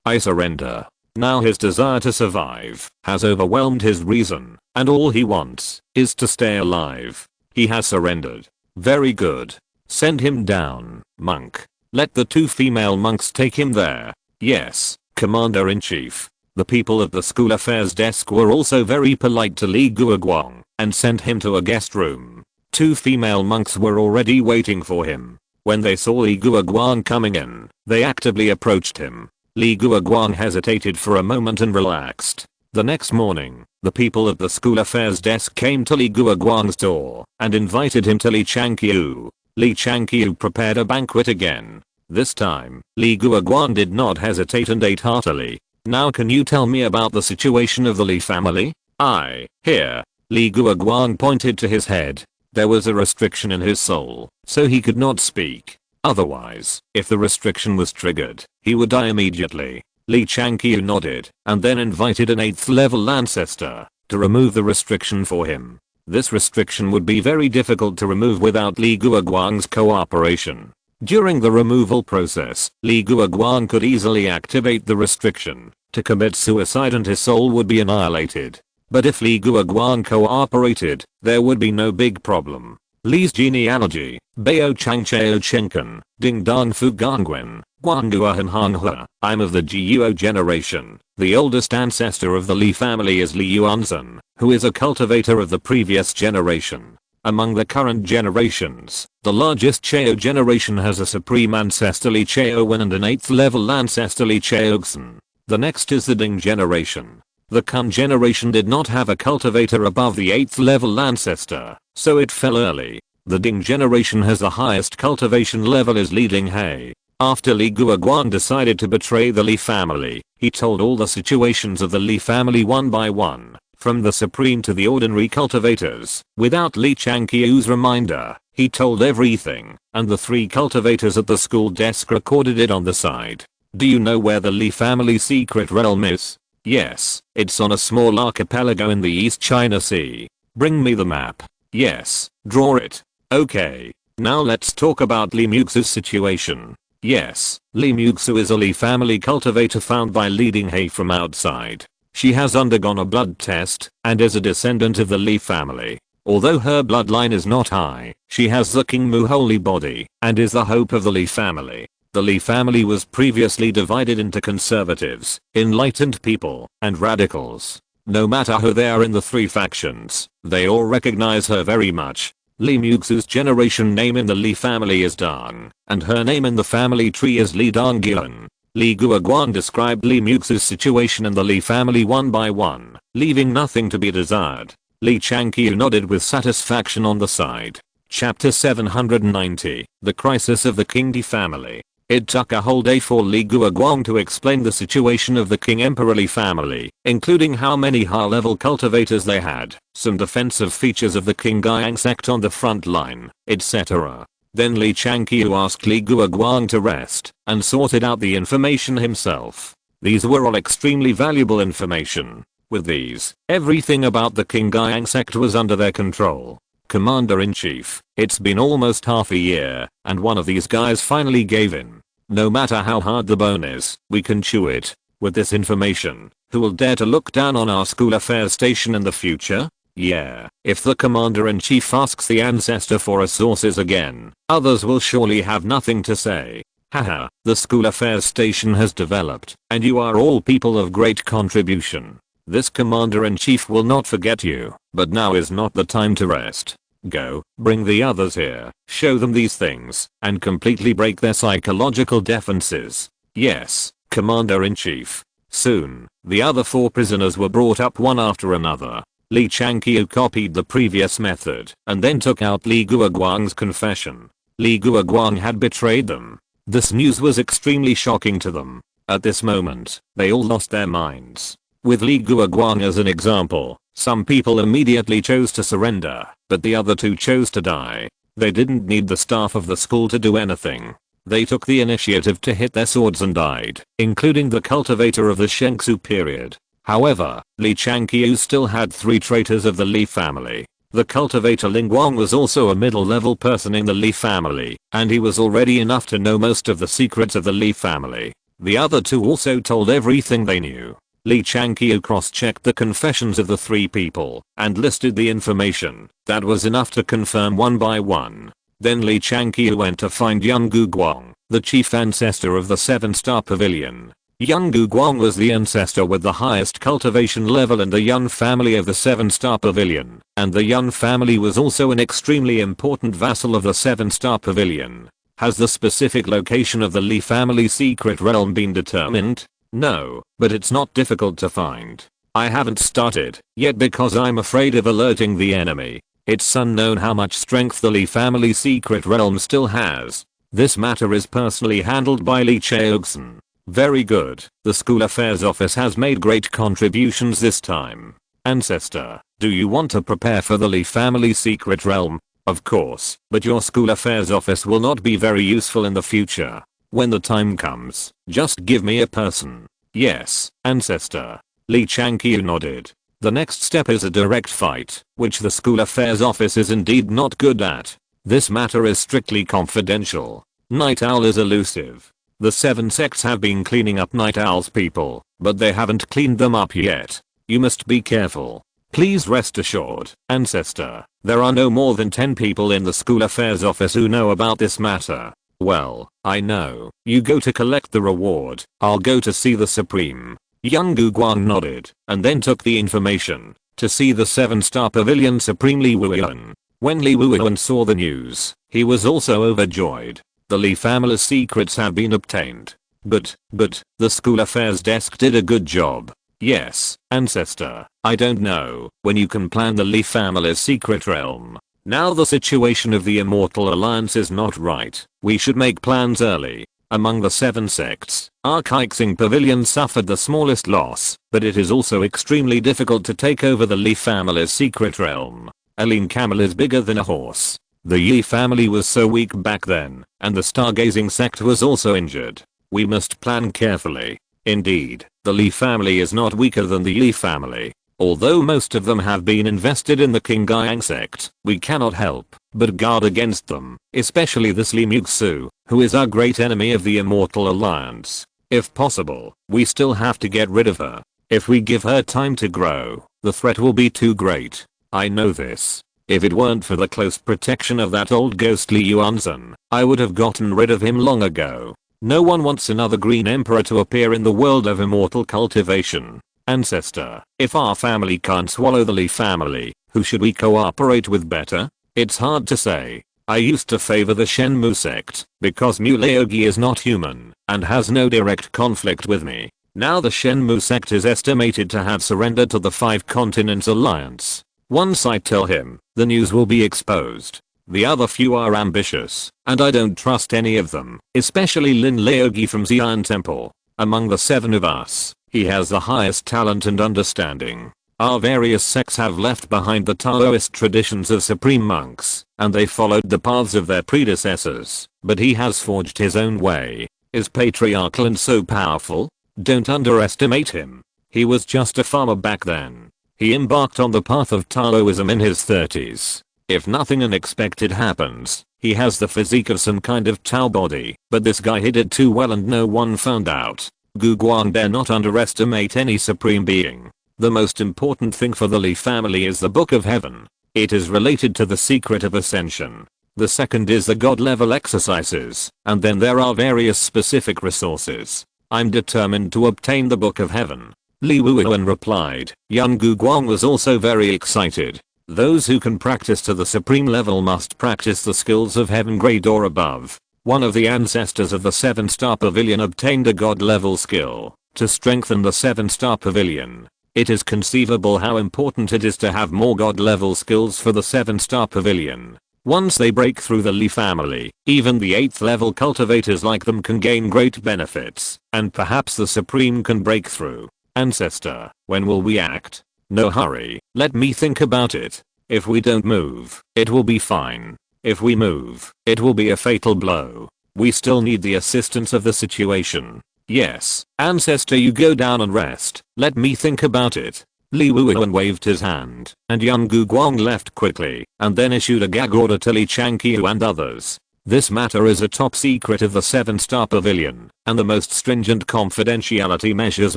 I surrender. Now his desire to survive has overwhelmed his reason, and all he wants is to stay alive. He has surrendered. Very good. Send him down, monk. Let the 2 female monks take him there. Yes, Commander-in-Chief. The people at the school affairs desk were also very polite to Li Guoguang, and sent him to a guest room. 2 female monks were already waiting for him. When they saw Li Guoguang coming in, they actively approached him. Li Guoguang hesitated for a moment and relaxed. The next morning, the people at the school affairs desk came to Li Guoguang's door and invited him to Li Changqiu. Li Changqiu prepared a banquet again. This time, Li Guoguang did not hesitate and ate heartily. Now can you tell me about the situation of the Li family? Here. Li Guoguang pointed to his head. There was a restriction in his soul, so he could not speak. Otherwise, if the restriction was triggered, he would die immediately. Li Changqiu nodded, and then invited an 8th level ancestor to remove the restriction for him. This restriction would be very difficult to remove without Li Guoguang's cooperation. During the removal process, Li Guoguang could easily activate the restriction to commit suicide and his soul would be annihilated. But if Li Guoguang cooperated, there would be no big problem. Li's genealogy, Bao Changcheo Chenken, Ding Dong Fu Gongwen, Guangua Han Hanhua. I'm of the Jiuo generation. The oldest ancestor of the Li family is Li Yuanzhen, who is a cultivator of the previous generation. Among the current generations, the largest Chao generation has a supreme ancestor Li Chaowen and an 8th level ancestor Li Chaoxen. The next is the Ding generation. The Kun generation did not have a cultivator above the 8th level ancestor, so it fell early. The Ding generation has the highest cultivation level is Li Dinghe. After Li Guoguang decided to betray the Li family, he told all the situations of the Li family one by one, from the supreme to the ordinary cultivators. Without Li Changqiu's reminder, he told everything, and the 3 cultivators at the school desk recorded it on the side. Do you know where the Li family secret realm is? Yes, it's on a small archipelago in the East China Sea. Bring me the map. Yes, draw it. Okay. Now let's talk about Li Muxu's situation. Yes, Li Muxu is a Li family cultivator found by Li Dinghe from outside. She has undergone a blood test and is a descendant of the Li family. Although her bloodline is not high, she has the King Mu holy body and is the hope of the Li family. The Li family was previously divided into conservatives, enlightened people, and radicals. No matter who they are in the 3 factions, they all recognize her very much. Li Muxu's generation name in the Li family is Dang, and her name in the family tree is Li Donggyun. Li Guoguang described Li Muxu's situation and the Li family one by one, leaving nothing to be desired. Li Changqiu nodded with satisfaction on the side. Chapter 790, The Crisis of the Qingdi Family. It took a whole day for Li Guoguang to explain the situation of the King Emperor Li family, including how many high-level cultivators they had, some defensive features of the Qingyang sect on the front line, etc. Then Li Changqiu asked Li Guoguang to rest, and sorted out the information himself. These were all extremely valuable information. With these, everything about the Qingyang sect was under their control. Commander-in-Chief, it's been almost half a year, and one of these guys finally gave in. No matter how hard the bone is, we can chew it. With this information, who will dare to look down on our school affairs station in the future? Yeah, if the Commander-in-Chief asks the ancestor for resources again, others will surely have nothing to say. Haha, the school affairs station has developed, and you are all people of great contribution. This Commander-in-Chief will not forget you, but now is not the time to rest. Go, bring the others here, show them these things, and completely break their psychological defenses. Yes, Commander-in-Chief. Soon, the other 4 prisoners were brought up one after another. Li Changqiu copied the previous method, and then took out Li Guoguang's confession. Li Guoguang had betrayed them. This news was extremely shocking to them. At this moment, they all lost their minds. With Li Guoguang as an example, some people immediately chose to surrender, but the other 2 chose to die. They didn't need the staff of the school to do anything. They took the initiative to hit their swords and died, including the cultivator of the Shengsu period. However, Li Changqiu still had 3 traitors of the Li family. The cultivator Ling Guang was also a middle-level person in the Li family, and he was already enough to know most of the secrets of the Li family. The other 2 also told everything they knew. Li Changqiu cross-checked the confessions of the 3 people, and listed the information. That was enough to confirm one by one. Then Li Changqiu went to find Young Guoguang, the chief ancestor of the 7-star pavilion. Young Guoguang was the ancestor with the highest cultivation level in the Yun family of the 7-star pavilion, and the Yun family was also an extremely important vassal of the 7-star pavilion. Has the specific location of the Li family secret realm been determined? No, but it's not difficult to find. I haven't started yet because I'm afraid of alerting the enemy. It's unknown how much strength the Li family secret realm still has. This matter is personally handled by Li Xiao. Very good. The school affairs office has made great contributions this time. Ancestor, do you want to prepare for the Li family secret realm? Of course, but your school affairs office will not be very useful in the future. When the time comes, just give me a person. Yes, ancestor. Li Changqiu nodded. The next step is a direct fight, which the school affairs office is indeed not good at. This matter is strictly confidential. Night Owl is elusive. The 7 sects have been cleaning up Night Owl's people, but they haven't cleaned them up yet. You must be careful. Please rest assured, ancestor, there are no more than 10 people in the school affairs office who know about this matter. Well, I know. You go to collect the reward. I'll go to see the Supreme. Young Guoguang nodded, and then took the information. To see the 7-star pavilion Supreme Li Wuyan. When Li Wuyan saw the news, he was also overjoyed. The Li family's secrets have been obtained. But, the school affairs desk did a good job. Yes, ancestor, I don't know when you can plan the Li family's secret realm. Now the situation of the Immortal Alliance is not right. We should make plans early. Among the 7 sects, our Kaixing Pavilion suffered the smallest loss, but it is also extremely difficult to take over the Li family's secret realm. A lean camel is bigger than a horse. The Yi family was so weak back then, and the Stargazing sect was also injured. We must plan carefully. Indeed, the Li family is not weaker than the Yi family. Although most of them have been invested in the Qingyang sect, we cannot help but guard against them, especially this Li Muxu, who is our great enemy of the Immortal Alliance. If possible, we still have to get rid of her. If we give her time to grow, the threat will be too great. I know this. If it weren't for the close protection of that old ghostly Yuanzhen, I would have gotten rid of him long ago. No one wants another Green Emperor to appear in the world of immortal cultivation. Ancestor, if our family can't swallow the Li family, who should we cooperate with better? It's hard to say. I used to favor the Shenmue sect because Muleogi is not human and has no direct conflict with me. Now the Shenmue sect is estimated to have surrendered to the Five Continents Alliance. Once I tell him, the news will be exposed. The other few are ambitious, and I don't trust any of them, especially Lin Xiao from Xi'an Temple. Among the 7 of us, he has the highest talent and understanding. Our various sects have left behind the Taoist traditions of supreme monks, and they followed the paths of their predecessors, but he has forged his own way, is patriarchal and so powerful. Don't underestimate him. He was just a farmer back then. He embarked on the path of Taoism in his 30s. If nothing unexpected happens, he has the physique of some kind of Tao body, but this guy hid it too well and no one found out. Gu Guang dare not underestimate any supreme being. The most important thing for the Li family is the Book of Heaven. It is related to the secret of ascension. The second is the god level exercises, and then there are various specific resources. I'm determined to obtain the Book of Heaven. Li Wuwen replied. Young Gu Guang was also very excited. Those who can practice to the supreme level must practice the skills of heaven grade or above. One of the ancestors of the 7-star pavilion obtained a god level skill to strengthen the 7-star pavilion. It is conceivable how important it is to have more god level skills for the 7-star pavilion. Once they break through the Li family, even the 8th level cultivators like them can gain great benefits, and perhaps the Supreme can break through. Ancestor, when will we act? No hurry, let me think about it. If we don't move, it will be fine. If we move, it will be a fatal blow. We still need the assistance of the situation. Yes, Ancestor, you go down and rest, let me think about it. Li Wuwen waved his hand, and young Gu Guang left quickly, and then issued a gag order to Li Changqiu and others. This matter is a top secret of the 7-star pavilion, and the most stringent confidentiality measures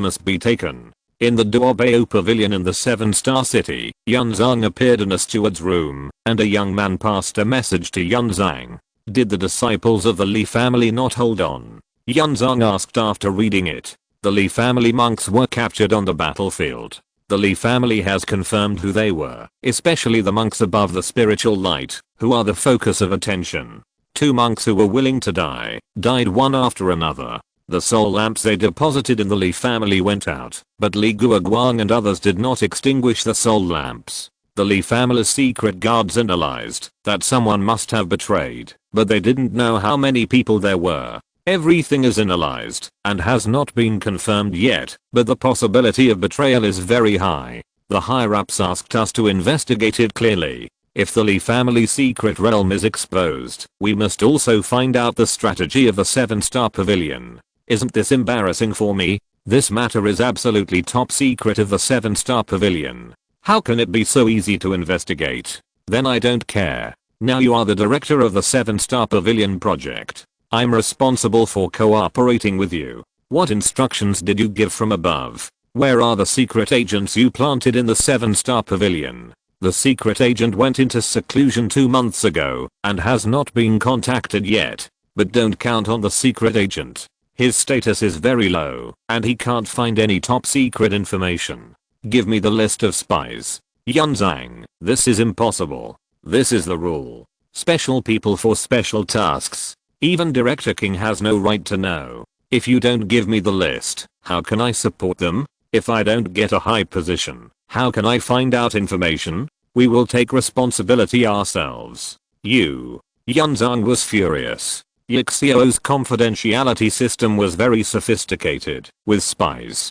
must be taken. In the Duobao pavilion in the 7-star city, Yunzang appeared in a steward's room, and a young man passed a message to Yunzang. Did the disciples of the Li family not hold on? Yunzang asked after reading it. The Li family monks were captured on the battlefield. The Li family has confirmed who they were, especially the monks above the spiritual light, who are the focus of attention. 2 monks who were willing to die, died one after another. The soul lamps they deposited in the Li family went out, but Li Guoguang and others did not extinguish the soul lamps. The Li family's secret guards analyzed that someone must have betrayed, but they didn't know how many people there were. Everything is analyzed and has not been confirmed yet, but the possibility of betrayal is very high. The higher-ups asked us to investigate it clearly. If the Li family's secret realm is exposed, we must also find out the strategy of the 7-star pavilion. Isn't this embarrassing for me? This matter is absolutely top secret of the 7-star pavilion. How can it be so easy to investigate? Then I don't care. Now you are the director of the 7-star pavilion project. I'm responsible for cooperating with you. What instructions did you give from above? Where are the secret agents you planted in the 7-star pavilion? The secret agent went into seclusion 2 months ago and has not been contacted yet. But don't count on the secret agent. His status is very low and he can't find any top secret information. Give me the list of spies. Yunzang, this is impossible. This is the rule. Special people for special tasks. Even Director King has no right to know. If you don't give me the list, how can I support them? If I don't get a high position, how can I find out information? We will take responsibility ourselves. Yunzang was furious. Yixiao's confidentiality system was very sophisticated, with spies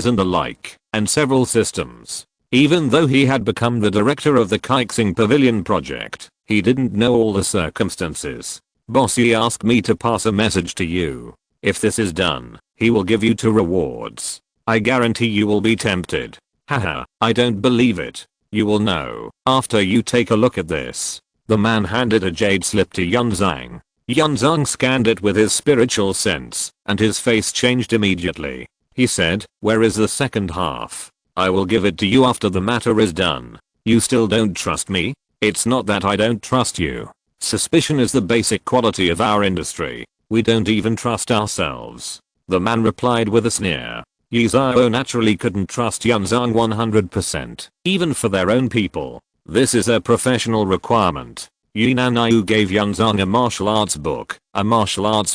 and the like, and several systems. Even though he had become the director of the Kaixing Pavilion project, he didn't know all the circumstances. Bossy asked me to pass a message to you. If this is done, he will give you 2 rewards. I guarantee you will be tempted. Haha, I don't believe it. You will know after you take a look at this. The man handed a jade slip to Yunzang. Yunzang scanned it with his spiritual sense, and his face changed immediately. He said, where is the second half? I will give it to you after the matter is done. You still don't trust me? It's not that I don't trust you. Suspicion is the basic quality of our industry. We don't even trust ourselves. The man replied with a sneer. Yi Zhao naturally couldn't trust Yunzang 100%, even for their own people. This is a professional requirement. Yinan Yu gave Yunzang a martial arts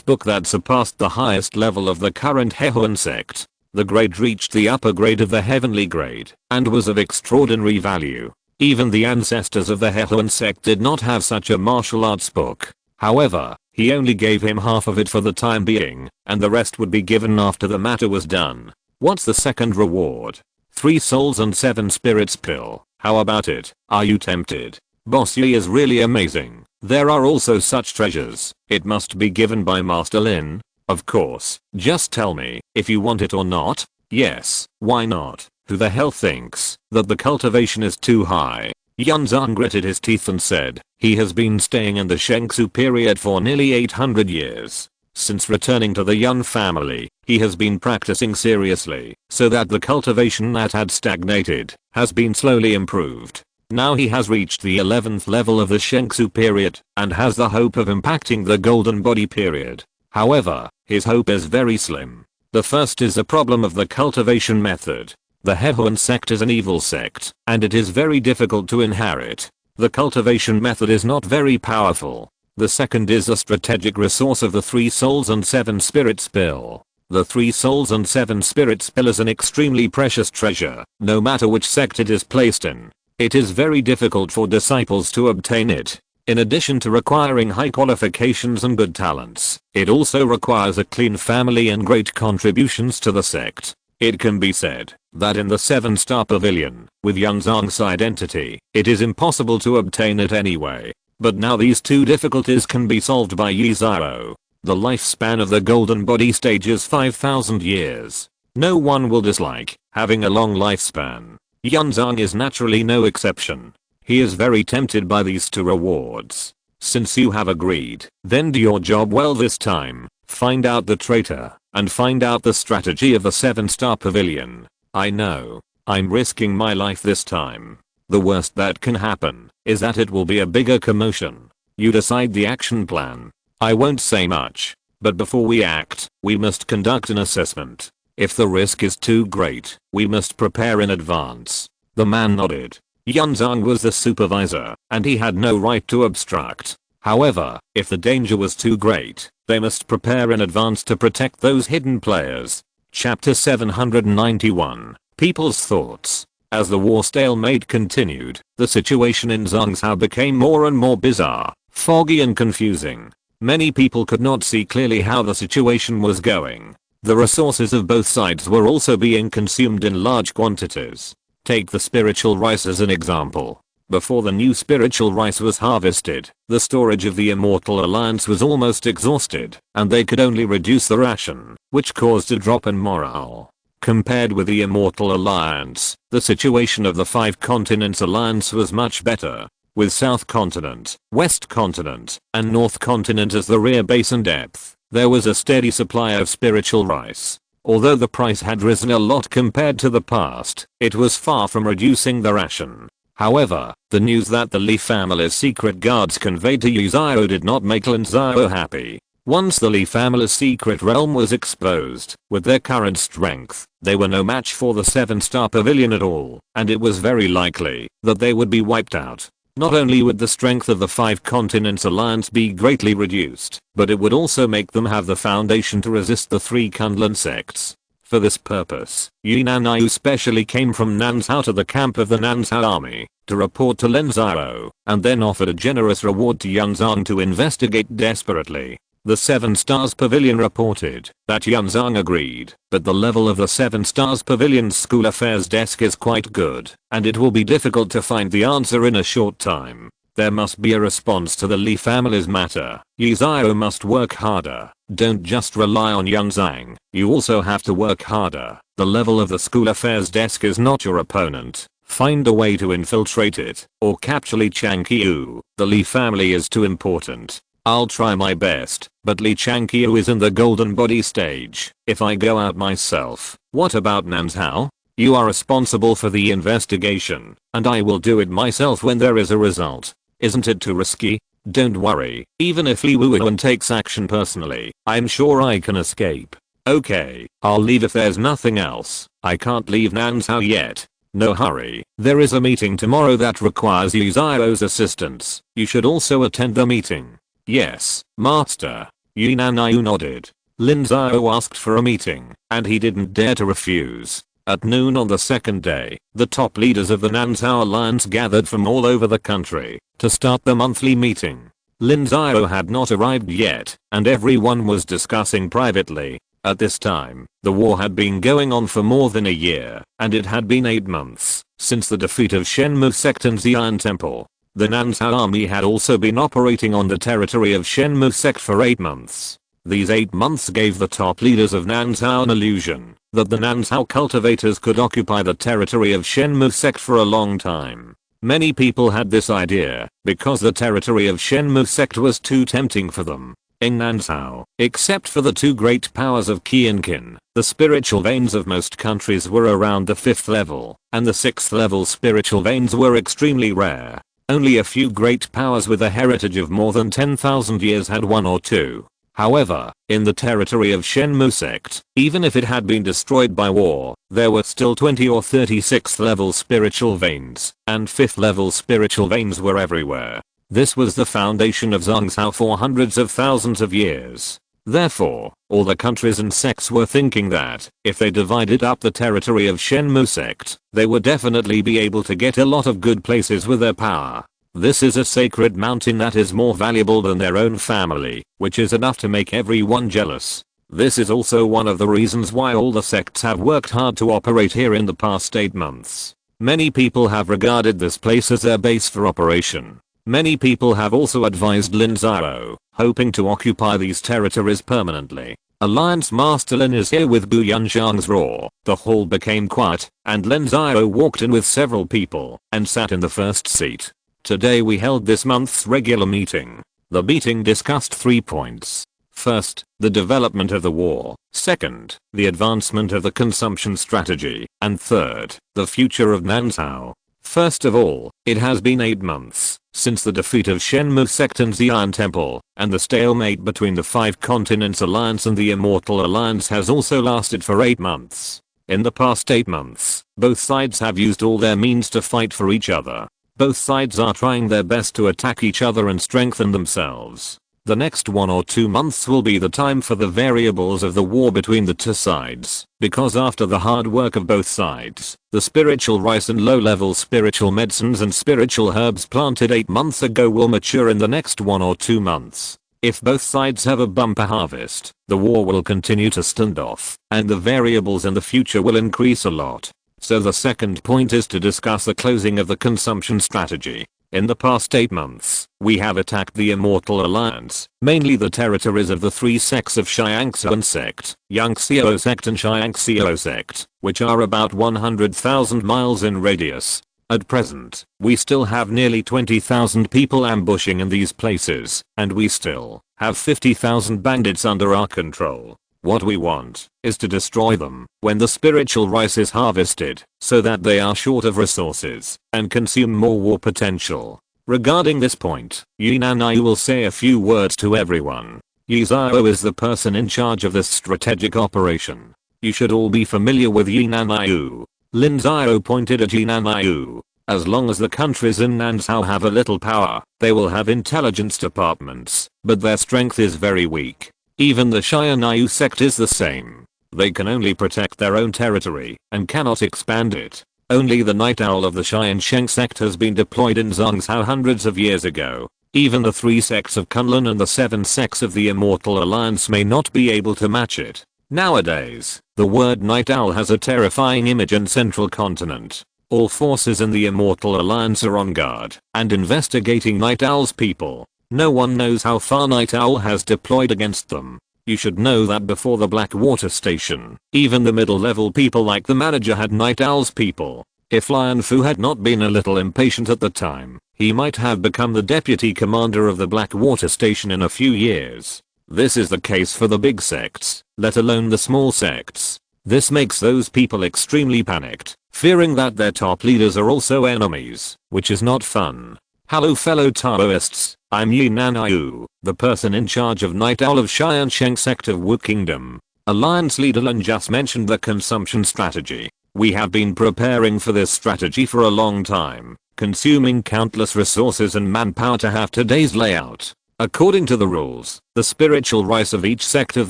book that surpassed the highest level of the current Hehuan sect. The grade reached the upper grade of the heavenly grade and was of extraordinary value. Even the ancestors of the Hehuan sect did not have such a martial arts book. However, he only gave him half of it for the time being, and the rest would be given after the matter was done. What's the second reward? 3 souls and 7 spirits pill. How about it? Are you tempted? Boss Yi is really amazing. There are also such treasures. It must be given by Master Lin. Of course. Just tell me if you want it or not. Yes, why not? Who the hell thinks that the cultivation is too high? Yunzang gritted his teeth and said he has been staying in the Shengsu period for nearly 800 years. Since returning to the Yun family, he has been practicing seriously, so that the cultivation that had stagnated has been slowly improved. Now he has reached the 11th level of the Shengsu period and has the hope of impacting the golden body period. However, his hope is very slim. The first is the problem of the cultivation method. The Hehuan sect is an evil sect, and it is very difficult to inherit. The cultivation method is not very powerful. The second is the strategic resource of the 3 souls and 7 spirits pill. The 3 souls and 7 spirits pill is an extremely precious treasure, no matter which sect it is placed in. It is very difficult for disciples to obtain it. In addition to requiring high qualifications and good talents, it also requires a clean family and great contributions to the sect. It can be said that in the 7-star pavilion, with Yunzang's identity, it is impossible to obtain it anyway. But now these 2 difficulties can be solved by Yi Xiao. The lifespan of the golden body stage is 5,000 years. No one will dislike having a long lifespan. Yunzang is naturally no exception. He is very tempted by these 2 rewards. Since you have agreed, then do your job well this time. Find out the traitor, and find out the strategy of the 7-star pavilion. I know. I'm risking my life this time. The worst that can happen is that it will be a bigger commotion. You decide the action plan. I won't say much, but before we act, we must conduct an assessment. If the risk is too great, we must prepare in advance. The man nodded. Yunzang was the supervisor, and he had no right to obstruct. However, if the danger was too great, they must prepare in advance to protect those hidden players. Chapter 791. People's Thoughts. As the war stalemate continued, the situation in Zhangzhou became more and more bizarre, foggy and confusing. Many people could not see clearly how the situation was going. The resources of both sides were also being consumed in large quantities. Take the spiritual rice as an example. Before the new spiritual rice was harvested, the storage of the Immortal Alliance was almost exhausted, and they could only reduce the ration, which caused a drop in morale. Compared with the Immortal Alliance, the situation of the 5 Continents Alliance was much better. With South Continent, West Continent, and North Continent as the rear base and depth, there was a steady supply of spiritual rice. Although the price had risen a lot compared to the past, it was far from reducing the ration. However, the news that the Li family's secret guards conveyed to Yu Xiao did not make Lin Xiao happy. Once the Li family's secret realm was exposed, with their current strength, they were no match for the 7-star pavilion at all, and it was very likely that they would be wiped out. Not only would the strength of the 5 Continents Alliance be greatly reduced, but it would also make them have the foundation to resist the 3 Kunlun sects. For this purpose, Yinan Yu specially came from Nanzhao to the camp of the Nanzhao army to report to Lin Xiao, and then offered a generous reward to Yunzang to investigate desperately. The 7 Stars Pavilion reported that Yunzang agreed, but the level of the 7 Stars Pavilion's school affairs desk is quite good, and it will be difficult to find the answer in a short time. There must be a response to the Li family's matter. Yi Xiao must work harder. Don't just rely on Yunzang, you also have to work harder. The level of the school affairs desk is not your opponent. Find a way to infiltrate it, or capture Li Changqiu. The Li family is too important. I'll try my best, but Li Changqiu is in the golden body stage. If I go out myself, what about Nanzhao? You are responsible for the investigation, and I will do it myself when there is a result. Isn't it too risky? Don't worry, even if Li Wuan takes action personally, I'm sure I can escape. Okay, I'll leave if there's nothing else. I can't leave Nanzhao yet. No hurry, there is a meeting tomorrow that requires Lin Xiao's assistance. You should also attend the meeting. Yes, master. Yu nodded. Lin Xiao asked for a meeting, and he didn't dare to refuse. At noon on the second day, the top leaders of the Nanzhao Alliance gathered from all over the country to start the monthly meeting. Lin Xiao had not arrived yet, and everyone was discussing privately. At this time, the war had been going on for more than a year, and it had been 8 months since the defeat of Shenmue Sect and Xi'an Temple. The Nanzhao army had also been operating on the territory of Shenmue Sect for 8 months. These 8 months gave the top leaders of Nanzhao an illusion that the Nanzhao cultivators could occupy the territory of Shenmue Sect for a long time. Many people had this idea because the territory of Shenmue Sect was too tempting for them. In Nanzhao, except for the two great powers of Qi and Qin, the spiritual veins of most countries were around the 5th level, and the 6th level spiritual veins were extremely rare. Only a few great powers with a heritage of more than 10,000 years had one or two. However, in the territory of Shenmue Sect, even if it had been destroyed by war, there were still 20 or 30 6th level spiritual veins, and 5th level spiritual veins were everywhere. This was the foundation of Zhongzhou for hundreds of thousands of years. Therefore, all the countries and sects were thinking that, if they divided up the territory of Shenmue Sect, they would definitely be able to get a lot of good places with their power. This is a sacred mountain that is more valuable than their own family, which is enough to make everyone jealous. This is also one of the reasons why all the sects have worked hard to operate here in the past 8 months. Many people have regarded this place as their base for operation. Many people have also advised Lin Xiao, hoping to occupy these territories permanently. Alliance Master Lin is here with Bu Yunxiang's roar. The hall became quiet, and Lin Xiao walked in with several people and sat in the first seat. Today we held this month's regular meeting. The meeting discussed 3 points. First, the development of the war. Second, the advancement of the consumption strategy. And third, the future of Nanzhao. First of all, it has been 8 months since the defeat of Shenmue Sect and Xi'an Temple, and the stalemate between the 5 Continents Alliance and the Immortal Alliance has also lasted for 8 months. In the past 8 months, both sides have used all their means to fight for each other. Both sides are trying their best to attack each other and strengthen themselves. The next 1 or 2 months will be the time for the variables of the war between the two sides, because after the hard work of both sides, the spiritual rice and low-level spiritual medicines and spiritual herbs planted 8 months ago will mature in the next 1 or 2 months. If both sides have a bumper harvest, the war will continue to stand off, and the variables in the future will increase a lot. So the second point is to discuss the closing of the consumption strategy. In the past 8 months, we have attacked the Immortal Alliance, mainly the territories of the 3 sects of Tiansheng Sect, Yangxiao Sect and Xiangxiao Sect, which are about 100,000 miles in radius. At present, we still have nearly 20,000 people ambushing in these places, and we still have 50,000 bandits under our control. What we want is to destroy them when the spiritual rice is harvested, so that they are short of resources and consume more war potential. Regarding this point, Yu will say a few words to everyone. Yu Xiao is the person in charge of this strategic operation. You should all be familiar with Yu. Lin Xiao pointed at Yu. As long as the countries in Nanzhao have a little power, they will have intelligence departments, but their strength is very weak. Even the Xianyu sect is the same. They can only protect their own territory and cannot expand it. Only the night owl of the Tiansheng Sect has been deployed in Zhongzhou hundreds of years ago. Even the 3 sects of Kunlun and the 7 sects of the Immortal Alliance may not be able to match it. Nowadays, the word night owl has a terrifying image in Central Continent. All forces in the Immortal Alliance are on guard and investigating night owl's people. No one knows how far Night Owl has deployed against them. You should know that before the Blackwater Station, even the middle level people like the manager had Night Owl's people. If Lian Fu had not been a little impatient at the time, he might have become the deputy commander of the Blackwater Station in a few years. This is the case for the big sects, let alone the small sects. This makes those people extremely panicked, fearing that their top leaders are also enemies, which is not fun. Hello fellow Taoists, I'm Yu, the person in charge of Night Owl of Tiansheng Sect of Wu Kingdom. Alliance leader Lin just mentioned the consumption strategy. We have been preparing for this strategy for a long time, consuming countless resources and manpower to have today's layout. According to the rules, the spiritual rice of each sect of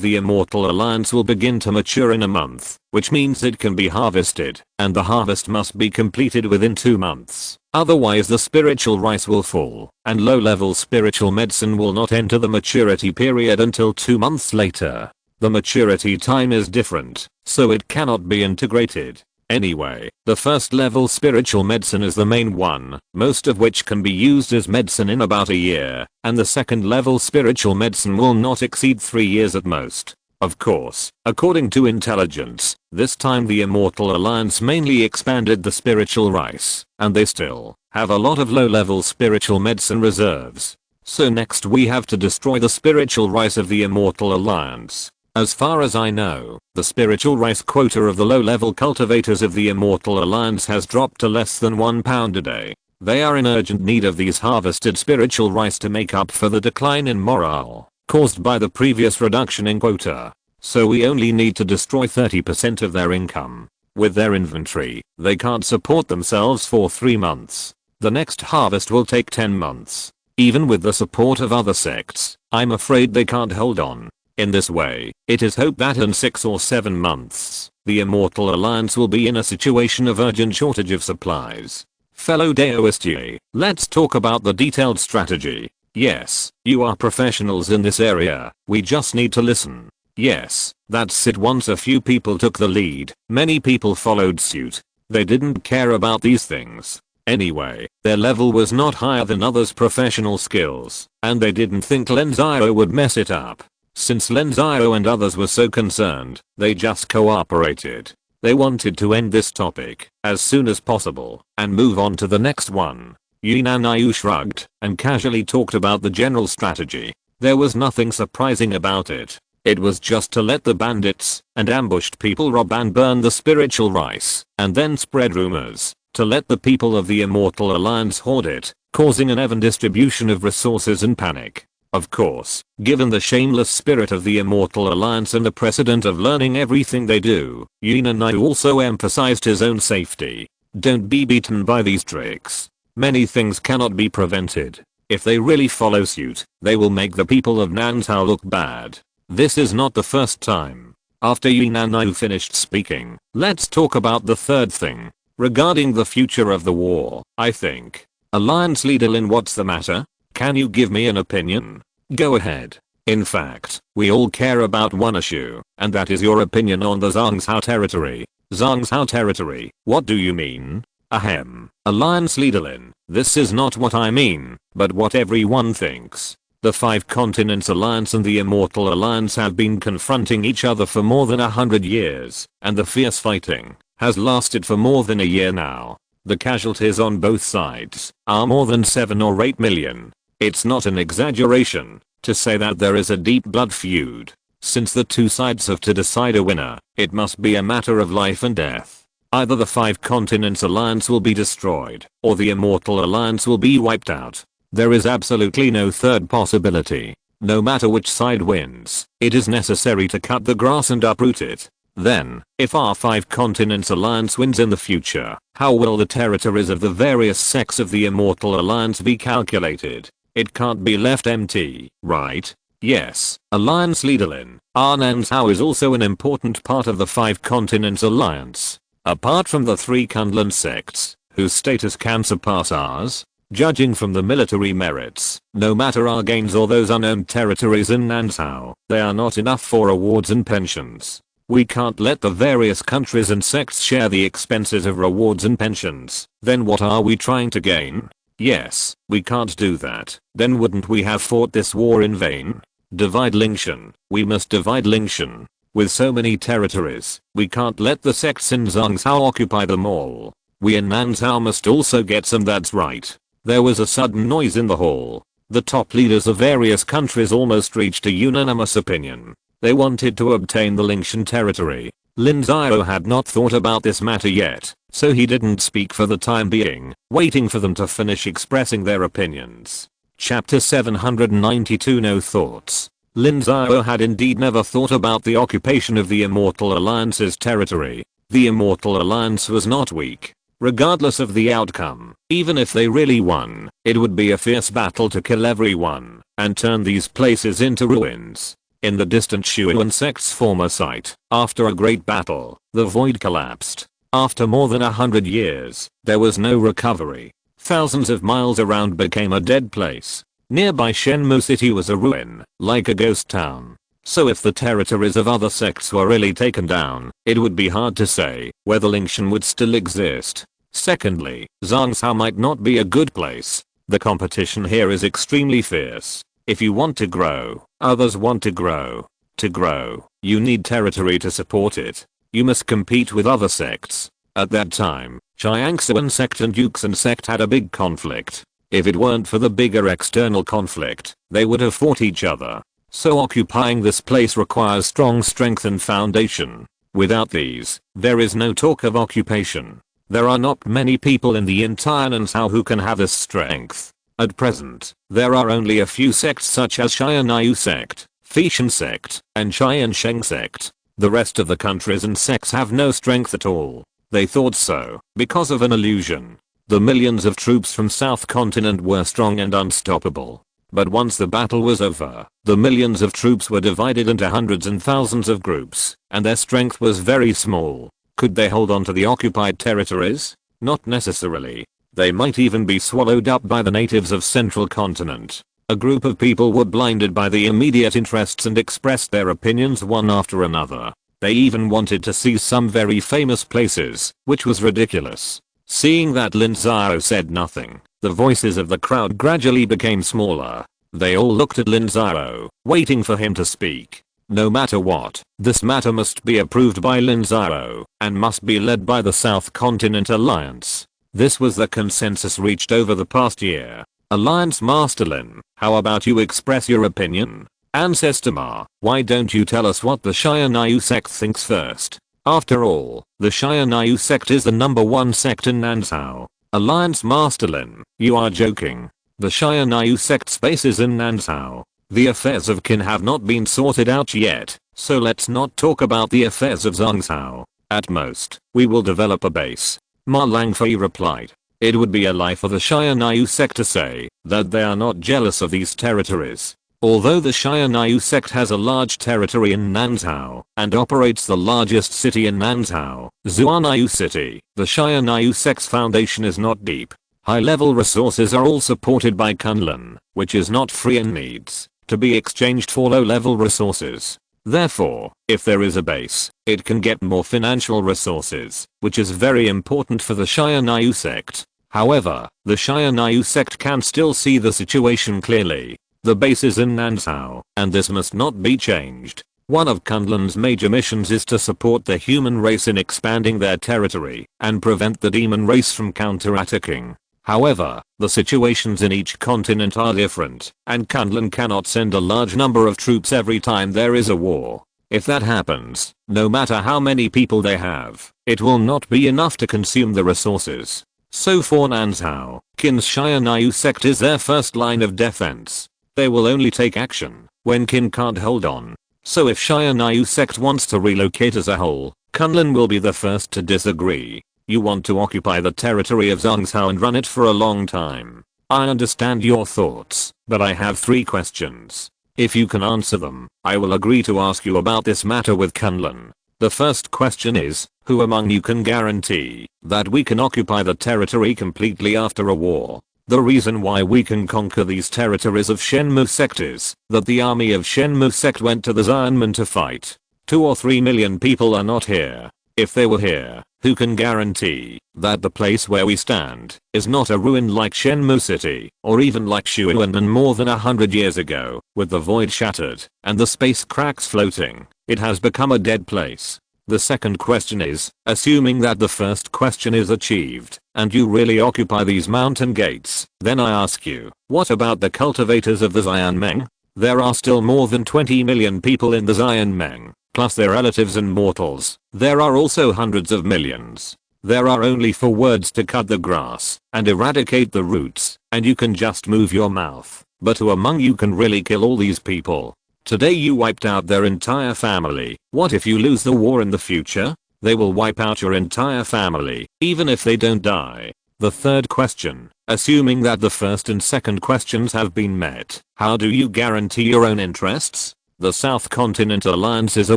the Immortal Alliance will begin to mature in a month, which means it can be harvested, and the harvest must be completed within 2 months. Otherwise the spiritual rice will fall, and low-level spiritual medicine will not enter the maturity period until 2 months later. The maturity time is different, so it cannot be integrated. Anyway, the first level spiritual medicine is the main one, most of which can be used as medicine in about a year, and the second level spiritual medicine will not exceed 3 years at most. Of course, according to intelligence, this time the Immortal Alliance mainly expanded the spiritual rice, and they still have a lot of low-level spiritual medicine reserves. So next we have to destroy the spiritual rice of the Immortal Alliance. As far as I know, the spiritual rice quota of the low-level cultivators of the Immortal Alliance has dropped to less than 1 pound a day. They are in urgent need of these harvested spiritual rice to make up for the decline in morale caused by the previous reduction in quota. So we only need to destroy 30% of their income. With their inventory, they can't support themselves for 3 months. The next harvest will take 10 months. Even with the support of other sects, I'm afraid they can't hold on. In this way, it is hoped that in 6 or 7 months, the Immortal Alliance will be in a situation of urgent shortage of supplies. Fellow Daoists, let's talk about the detailed strategy. Yes, you are professionals in this area, we just need to listen. Yes, that's it. Once a few people took the lead, many people followed suit. They didn't care about these things. Anyway, their level was not higher than others' professional skills, and they didn't think Lin Xiao would mess it up. Since Lin Xiao and others were so concerned, they just cooperated. They wanted to end this topic as soon as possible and move on to the next one. Yunanyu shrugged and casually talked about the general strategy. There was nothing surprising about it. It was just to let the bandits and ambushed people rob and burn the spiritual rice, and then spread rumors, to let the people of the Immortal Alliance hoard it, causing an even distribution of resources and panic. Of course, given the shameless spirit of the Immortal Alliance and the precedent of learning everything they do, Yunanyu also emphasized his own safety. Don't be beaten by these tricks. Many things cannot be prevented. If they really follow suit, they will make the people of Nansao look bad. This is not the first time. After Yunanyu finished speaking, let's talk about the third thing. Regarding the future of the war, I think. Alliance leader Lin, what's the matter? Can you give me an opinion? Go ahead. In fact, we all care about one issue, and that is your opinion on the Zhangzhou territory. Zhangzhou territory, what do you mean? Ahem. Alliance leader Lin, this is not what I mean, but what everyone thinks. The 5 Continents Alliance and the Immortal Alliance have been confronting each other for more than 100 years, and the fierce fighting has lasted for more than a year now. The casualties on both sides are more than 7 or 8 million. It's not an exaggeration to say that there is a deep blood feud. Since the two sides have to decide a winner, it must be a matter of life and death. Either the 5 Continents Alliance will be destroyed, or the Immortal Alliance will be wiped out. There is absolutely no third possibility. No matter which side wins, it is necessary to cut the grass and uproot it. Then, if our 5 Continents Alliance wins in the future, how will the territories of the various sects of the Immortal Alliance be calculated? It can't be left empty, right? Yes, Alliance leader Lin, Nansao is also an important part of the 5 Continents Alliance. Apart from the 3 Kunlun sects, whose status can surpass ours, judging from the military merits, no matter our gains or those unowned territories in Nansao, they are not enough for rewards and pensions. We can't let the various countries and sects share the expenses of rewards and pensions. Then what are we trying to gain? Yes, we can't do that. Then wouldn't we have fought this war in vain? Divide Lingshan. We must divide Lingshan. With so many territories, we can't let the sects in Zhangzhou occupy them all. We in Nansao must also get some, that's right. There was a sudden noise in the hall. The top leaders of various countries almost reached a unanimous opinion. They wanted to obtain the Lingshan territory. Lin Xiao had not thought about this matter yet, so he didn't speak for the time being, waiting for them to finish expressing their opinions. Chapter 792 No thoughts. Lin Xiao had indeed never thought about the occupation of the Immortal Alliance's territory. The Immortal Alliance was not weak. Regardless of the outcome, even if they really won, it would be a fierce battle to kill everyone and turn these places into ruins. In the distant Shuan sect's former site, after a great battle, the void collapsed. After more than 100 years, there was no recovery. Thousands of miles around became a dead place. Nearby Shenmue City was a ruin, like a ghost town. So if the territories of other sects were really taken down, it would be hard to say whether Lingshan would still exist. Secondly, Zhangzhou might not be a good place. The competition here is extremely fierce. If you want to grow, others want to grow. To grow, you need territory to support it. You must compete with other sects. At that time, Tiansheng Sect and Yuxian Sect had a big conflict. If it weren't for the bigger external conflict, they would have fought each other. So occupying this place requires strong strength and foundation. Without these, there is no talk of occupation. There are not many people in the entire Nansao who can have this strength. At present, there are only a few sects such as Xianyu Sect, Feishan Sect, and Tiansheng Sect. The rest of the countries and sects have no strength at all. They thought so, because of an illusion. The millions of troops from South Continent were strong and unstoppable. But once the battle was over, the millions of troops were divided into hundreds and thousands of groups, and their strength was very small. Could they hold on to the occupied territories? Not necessarily. They might even be swallowed up by the natives of Central Continent. A group of people were blinded by the immediate interests and expressed their opinions one after another. They even wanted to see some very famous places, which was ridiculous. Seeing that Lin Xiao said nothing, the voices of the crowd gradually became smaller. They all looked at Lin Xiao, waiting for him to speak. No matter what, this matter must be approved by Lin Xiao, and must be led by the South Continent Alliance. This was the consensus reached over the past year. Alliance Master Lin, how about you express your opinion? Ancestor Ma, why don't you tell us what the Xianyu Sect thinks first? After all, the Xianyu Sect is the #1 sect in Nansao. Alliance Master Lin, you are joking. The Xianyu Sect's base is in Nansao. The affairs of Qin have not been sorted out yet, so let's not talk about the affairs of Zhangzhou. At most, we will develop a base. Ma Langfei replied. It would be a lie for the Xianyu Sect to say that they are not jealous of these territories. Although the Xianyu Sect has a large territory in Nansao and operates the largest city in Nansao, Zuanyu City, the Xianyu Sect's foundation is not deep. High-level resources are all supported by Kunlun, which is not free and needs to be exchanged for low-level resources. Therefore, if there is a base, it can get more financial resources, which is very important for the Xianyu Sect. However, the Xianyu Sect can still see the situation clearly. The base is in Nansao, and this must not be changed. One of Kunlun's major missions is to support the human race in expanding their territory and prevent the demon race from counterattacking. However, the situations in each continent are different, and Kunlun cannot send a large number of troops every time there is a war. If that happens, no matter how many people they have, it will not be enough to consume the resources. So for Nansao, Qin's Xianyu Sect is their first line of defense. They will only take action when Qin can't hold on. So if Xianyu Sect wants to relocate as a whole, Kunlun will be the first to disagree. You want to occupy the territory of Zhangzhou and run it for a long time. I understand your thoughts, but I have 3 questions. If you can answer them, I will agree to ask you about this matter with Kunlun. The first question is, who among you can guarantee that we can occupy the territory completely after a war? The reason why we can conquer these territories of Shenmue Sect is that the army of Shenmue Sect went to the Xianmen to fight. 2 or 3 million people are not here. If they were here, who can guarantee that the place where we stand is not a ruin like Shenmue City, or even like Shuanmen more than 100 years ago, with the void shattered and the space cracks floating? It has become a dead place. The second question is, assuming that the first question is achieved, and you really occupy these mountain gates, then I ask you, what about the cultivators of the Xianmeng? There are still more than 20 million people in the Xianmeng, plus their relatives and mortals. There are also hundreds of millions. There are only 4 words to cut the grass and eradicate the roots, and you can just move your mouth. But who among you can really kill all these people? Today you wiped out their entire family. What if you lose the war in the future? they will wipe out your entire family, even if they don't die. The third question, assuming that the first and second questions have been met, how do you guarantee your own interests? The South Continent Alliance is a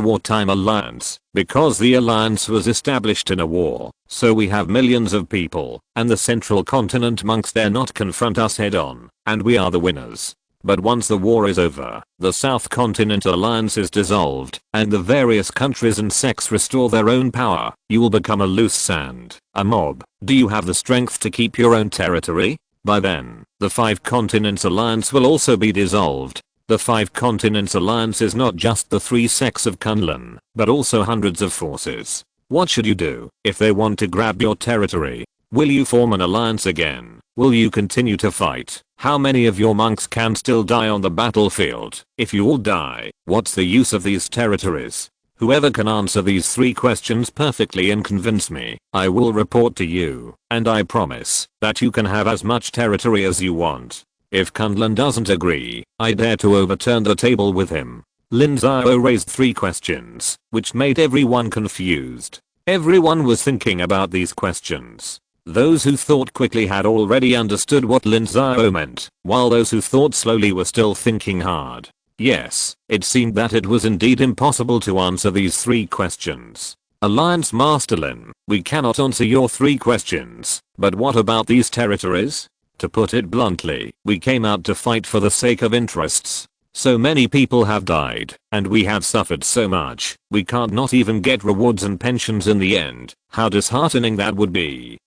wartime alliance, because the alliance was established in a war, so we have millions of people, and the Central Continent monks dare not confront us head on, and we are the winners. But once the war is over, the South Continent Alliance is dissolved, and the various countries and sects restore their own power. You will become a loose sand, a mob. Do you have the strength to keep your own territory? By then, the Five Continents Alliance will also be dissolved. The Five Continents Alliance is not just the 3 sects of Kunlun, but also hundreds of forces. What should you do if they want to grab your territory? Will you form an alliance again? Will you continue to fight? How many of your monks can still die on the battlefield? If you all die, what's the use of these territories? Whoever can answer these 3 questions perfectly and convince me, I will report to you, and I promise that you can have as much territory as you want. If Kunlun doesn't agree, I dare to overturn the table with him. Lin Xiao raised 3 questions, which made everyone confused. Everyone was thinking about these questions. Those who thought quickly had already understood what Lin Xiao meant, while those who thought slowly were still thinking hard. Yes, it seemed that it was indeed impossible to answer these 3 questions. Alliance Master Lin, we cannot answer your 3 questions, but what about these territories? To put it bluntly, we came out to fight for the sake of interests. So many people have died, and we have suffered so much, we can't not even get rewards and pensions in the end. How disheartening that would be.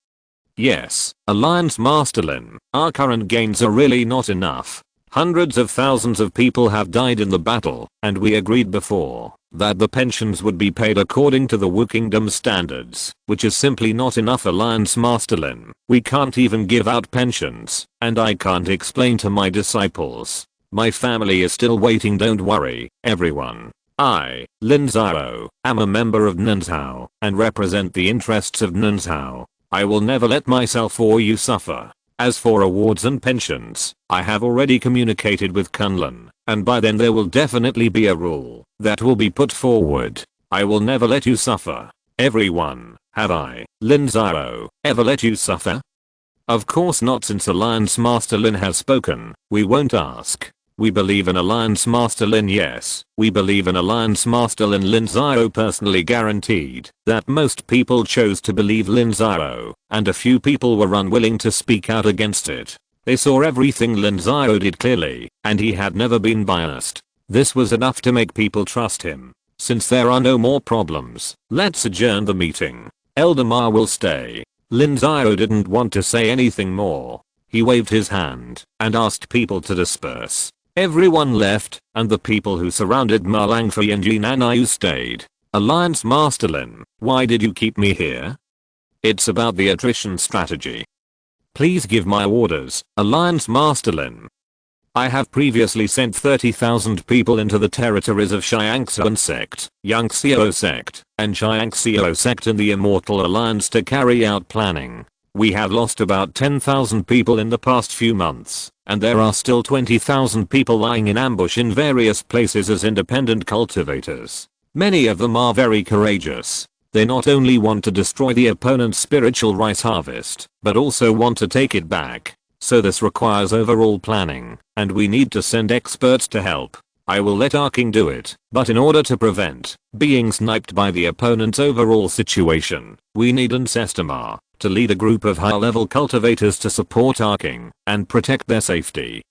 Yes, Alliance Master Lin, our current gains are really not enough. Hundreds of thousands of people have died in the battle, and we agreed before that the pensions would be paid according to the Wu Kingdom standards, which is simply not enough. Alliance Master Lin, we can't even give out pensions, and I can't explain to my disciples. My family is still waiting. Don't worry, everyone. I, Lin Xiao, am a member of Nunzhao, and represent the interests of Nunzhao. I will never let myself or you suffer. As for awards and pensions, I have already communicated with Kunlun, and by then there will definitely be a rule that will be put forward. I will never let you suffer. Everyone, have I, Lin Xiao, ever let you suffer? Of course not. Since Alliance Master Lin has spoken, we won't ask. We believe in Alliance Master Lin. Yes, we believe in Alliance Master Lin. Lin Xiao personally guaranteed that most people chose to believe Lin Xiao, and a few people were unwilling to speak out against it. They saw everything Lin Xiao did clearly, and he had never been biased. This was enough to make people trust him. Since there are no more problems, let's adjourn the meeting. Elder Ma will stay. Lin Xiao didn't want to say anything more. He waved his hand and asked people to disperse. Everyone left, and the people who surrounded Ma Langfei and Yin Anayu stayed. Alliance Master Lin, why did you keep me here? It's about the attrition strategy. Please give my orders, Alliance Master Lin. I have previously sent 30,000 people into the territories of Tiansheng Sect, Lin Xiao Sect, and Tiansheng Sect in the Immortal Alliance to carry out planning. We have lost about 10,000 people in the past few months, and there are still 20,000 people lying in ambush in various places as independent cultivators. Many of them are very courageous. They not only want to destroy the opponent's spiritual rice harvest, but also want to take it back. So this requires overall planning, and we need to send experts to help. I will let our king do it, but in order to prevent being sniped by the opponent's overall situation, we need Ancestor Ma to lead a group of high-level cultivators to support our king and protect their safety.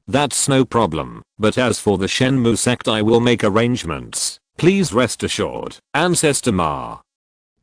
That's no problem, but as for the Shenmue sect, I will make arrangements. Please rest assured, Ancestor Ma.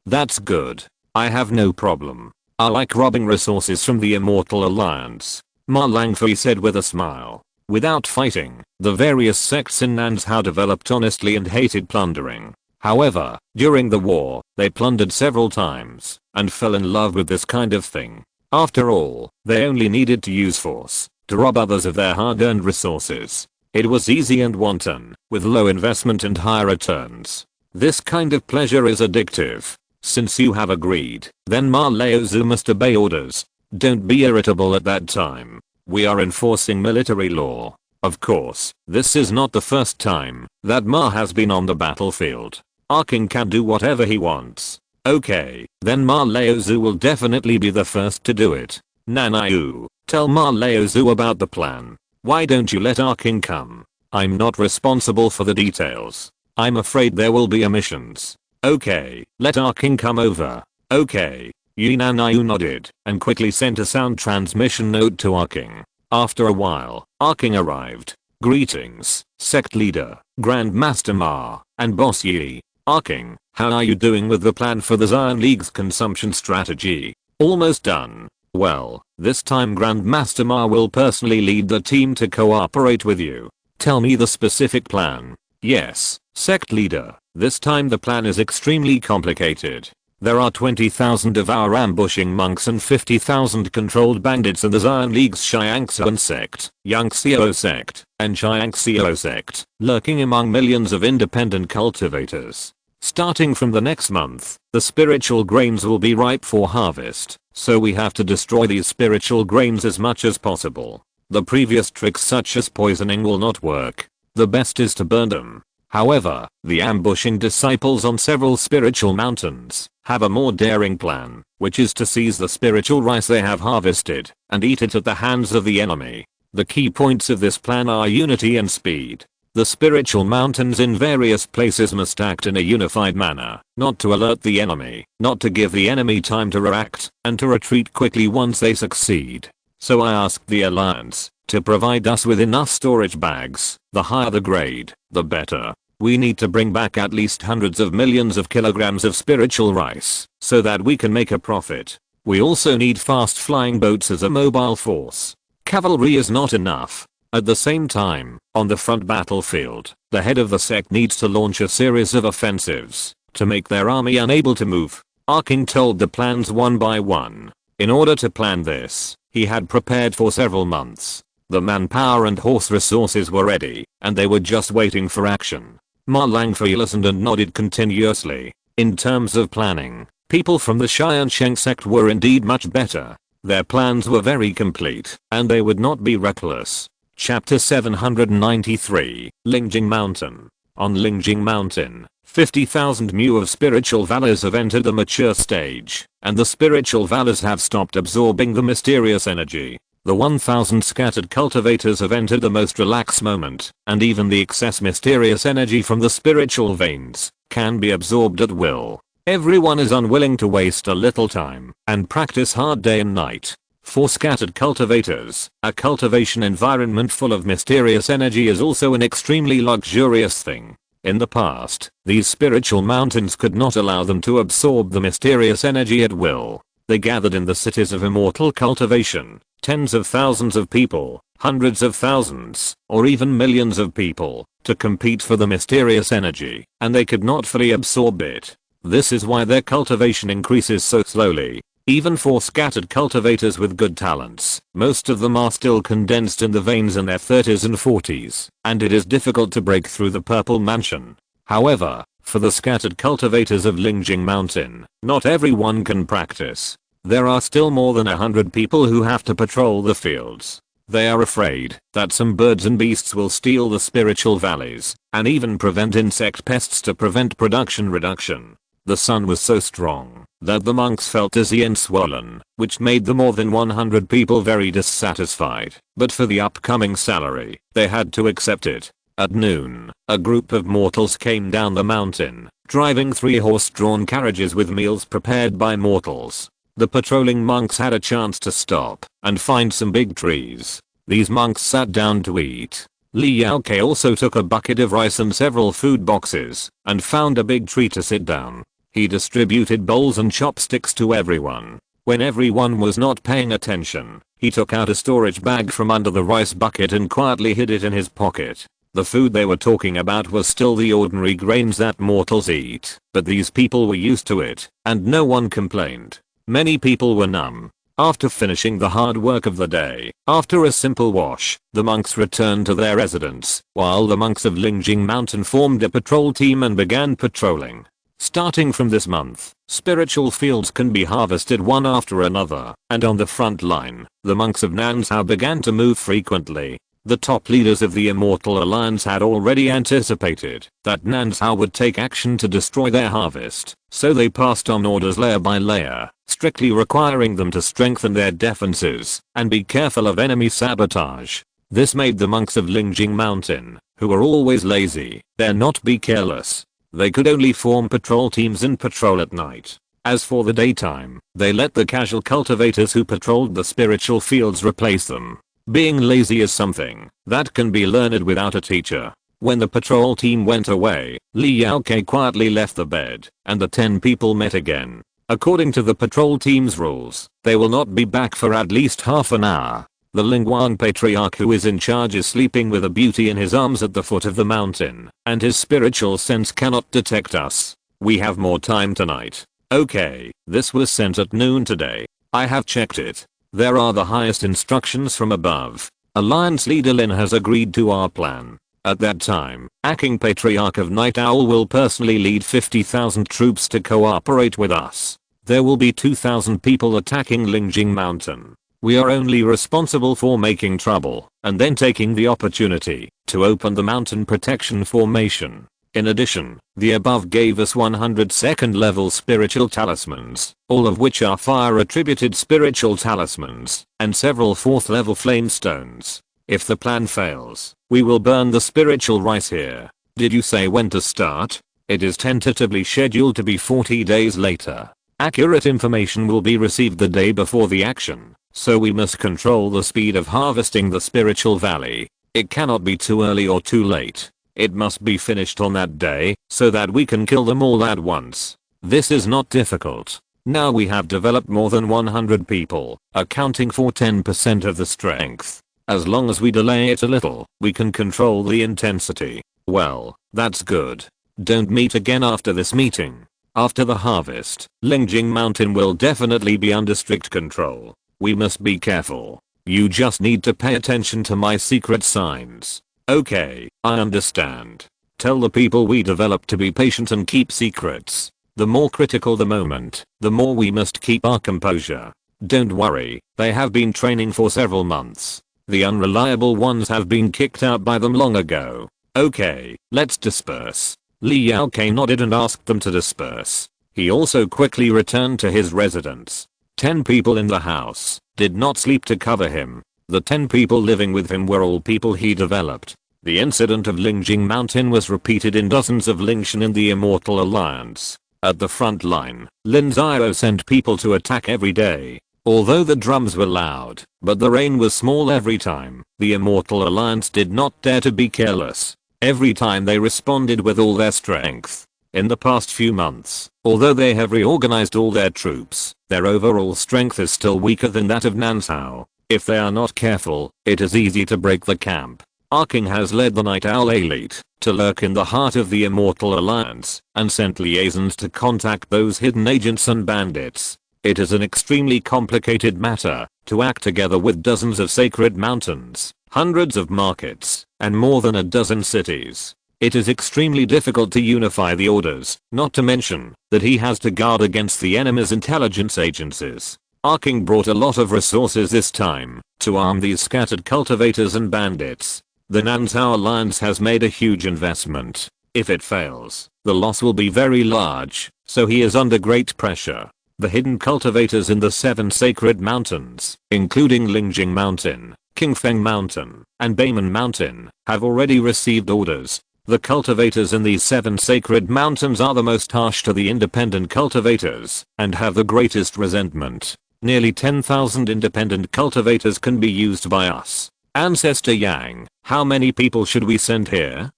That's good. I have no problem. I like robbing resources from the Immortal Alliance, Ma Langfei said with a smile. Without fighting, the various sects in Nanzhao developed honestly and hated plundering. However, during the war, they plundered several times and fell in love with this kind of thing. After all, they only needed to use force to rob others of their hard-earned resources. It was easy and wanton, with low investment and high returns. This kind of pleasure is addictive. Since you have agreed, then Ma Laozu must obey orders. Don't be irritable at that time. We are enforcing military law. Of course, this is not the first time that Ma has been on the battlefield. Our king can do whatever he wants. Okay, then Ma Leozu will definitely be the first to do it. Nanayu, tell Ma Leozu about the plan. Why don't you let our king come? I'm not responsible for the details. I'm afraid there will be omissions. Okay, let our king come over. Okay. Nanayu nodded and quickly sent a sound transmission note to our king. After a while, our king arrived. Greetings, sect leader, Grand Master Ma, and Boss Yi. Our king, how are you doing with the plan for the Zion League's consumption strategy? Almost done. Well, this time Grand Master Ma will personally lead the team to cooperate with you. Tell me the specific plan. Yes, sect leader, this time the plan is extremely complicated. There are 20,000 of our ambushing monks and 50,000 controlled bandits in the Zion League's Tiansheng Sect, Lin Xiao Sect, and Tiansheng Sect, lurking among millions of independent cultivators. Starting from the next month, the spiritual grains will be ripe for harvest, so we have to destroy these spiritual grains as much as possible. The previous tricks such as poisoning will not work. The best is to burn them. However, the ambushing disciples on several spiritual mountains have a more daring plan, which is to seize the spiritual rice they have harvested and eat it at the hands of the enemy. The key points of this plan are unity and speed. The spiritual mountains in various places must act in a unified manner, not to alert the enemy, not to give the enemy time to react, and to retreat quickly once they succeed. So I asked the Alliance to provide us with enough storage bags. The higher the grade, the better. We need to bring back at least hundreds of millions of kilograms of spiritual rice, so that we can make a profit. We also need fast flying boats as a mobile force. Cavalry is not enough. At the same time, on the front battlefield, the head of the sect needs to launch a series of offensives to make their army unable to move. Our king told the plans one by one. In order to plan this, he had prepared for several months. The manpower and horse resources were ready, and they were just waiting for action. Ma Langfei listened and nodded continuously. In terms of planning, people from the Tiansheng Sect were indeed much better. Their plans were very complete, and they would not be reckless. Chapter 793, Lingjing Mountain. On Lingjing Mountain, 50,000 mu of spiritual valors have entered the mature stage, and the spiritual valors have stopped absorbing the mysterious energy. The 1,000 scattered cultivators have entered the most relaxed moment, and even the excess mysterious energy from the spiritual veins can be absorbed at will. Everyone is unwilling to waste a little time and practice hard day and night. For scattered cultivators, a cultivation environment full of mysterious energy is also an extremely luxurious thing. In the past, these spiritual mountains could not allow them to absorb the mysterious energy at will. They gathered in the cities of immortal cultivation, tens of thousands of people, hundreds of thousands, or even millions of people, to compete for the mysterious energy, and they could not fully absorb it. This is why their cultivation increases so slowly. Even for scattered cultivators with good talents, most of them are still condensed in the veins in their 30s and 40s, and it is difficult to break through the purple mansion. However, for the scattered cultivators of Lingjing Mountain, not everyone can practice. There are still more than 100 people who have to patrol the fields. They are afraid that some birds and beasts will steal the spiritual valleys, and even prevent insect pests to prevent production reduction. The sun was so strong that the monks felt dizzy and swollen, which made the more than 100 people very dissatisfied. But for the upcoming salary, they had to accept it. At noon, a group of mortals came down the mountain, driving 3 horse-drawn carriages with meals prepared by mortals. The patrolling monks had a chance to stop and find some big trees. These monks sat down to eat. Li Yaokei also took a bucket of rice and several food boxes and found a big tree to sit down. He distributed bowls and chopsticks to everyone. When everyone was not paying attention, he took out a storage bag from under the rice bucket and quietly hid it in his pocket. The food they were talking about was still the ordinary grains that mortals eat, but these people were used to it, and no one complained. Many people were numb. After finishing the hard work of the day, after a simple wash, the monks returned to their residence, while the monks of Lingjing Mountain formed a patrol team and began patrolling. Starting from this month, spiritual fields can be harvested one after another, and on the front line, the monks of Nanzhao began to move frequently. The top leaders of the Immortal Alliance had already anticipated that Lin Xiao would take action to destroy their harvest, so they passed on orders layer by layer, strictly requiring them to strengthen their defenses and be careful of enemy sabotage. This made the monks of Lingjing Mountain, who were always lazy, dare not be careless. They could only form patrol teams and patrol at night. As for the daytime, they let the casual cultivators who patrolled the spiritual fields replace them. Being lazy is something that can be learned without a teacher. When the patrol team went away, Li Xiao quietly left the bed, and the 10 people met again. According to the patrol team's rules, they will not be back for at least half an hour. The Lingguang Patriarch who is in charge is sleeping with a beauty in his arms at the foot of the mountain, and his spiritual sense cannot detect us. We have more time tonight. Okay, this was sent at noon today. I have checked it. There are the highest instructions from above. Alliance leader Lin has agreed to our plan. At that time, Acting Patriarch of Night Owl will personally lead 50,000 troops to cooperate with us. There will be 2,000 people attacking Lingjing Mountain. We are only responsible for making trouble and then taking the opportunity to open the mountain protection formation. In addition, the above gave us 100 second level spiritual talismans, all of which are fire attributed spiritual talismans, and several 4th level flame stones. If the plan fails, we will burn the spiritual rice here. Did you say when to start? It is tentatively scheduled to be 40 days later. Accurate information will be received the day before the action, so we must control the speed of harvesting the spiritual valley. It cannot be too early or too late. It must be finished on that day, so that we can kill them all at once. This is not difficult. Now we have developed more than 100 people, accounting for 10% of the strength. As long as we delay it a little, we can control the intensity. Well, that's good. Don't meet again after this meeting. After the harvest, Lingjing Mountain will definitely be under strict control. We must be careful. You just need to pay attention to my secret signs. Okay, I understand. Tell the people we developed to be patient and keep secrets. The more critical the moment, the more we must keep our composure. Don't worry, they have been training for several months. The unreliable ones have been kicked out by them long ago. Okay, let's disperse. Li Xiao nodded and asked them to disperse. He also quickly returned to his residence. 10 people in the house did not sleep to cover him. The 10 people living with him were all people he developed. The incident of Lingjing Mountain was repeated in dozens of Lingshan in the Immortal Alliance. At the front line, Lin Xiao sent people to attack every day. Although the drums were loud, but the rain was small every time, the Immortal Alliance did not dare to be careless. Every time they responded with all their strength. In the past few months, although they have reorganized all their troops, their overall strength is still weaker than that of Lin Xiao. If they are not careful, it is easy to break the camp. Arking has led the Night Owl elite to lurk in the heart of the Immortal Alliance and sent liaisons to contact those hidden agents and bandits. It is an extremely complicated matter to act together with dozens of sacred mountains, hundreds of markets, and more than a dozen cities. It is extremely difficult to unify the orders, not to mention that he has to guard against the enemy's intelligence agencies. Arking brought a lot of resources this time to arm these scattered cultivators and bandits. The Lin Xiao Alliance has made a huge investment. If it fails, the loss will be very large, so he is under great pressure. The hidden cultivators in the 7 sacred mountains, including Lingjing Mountain, Qingfeng Mountain, and Beiman Mountain, have already received orders. The cultivators in these 7 sacred mountains are the most harsh to the independent cultivators and have the greatest resentment. Nearly 10,000 independent cultivators can be used by us. Ancestor Yang, how many people should we send here?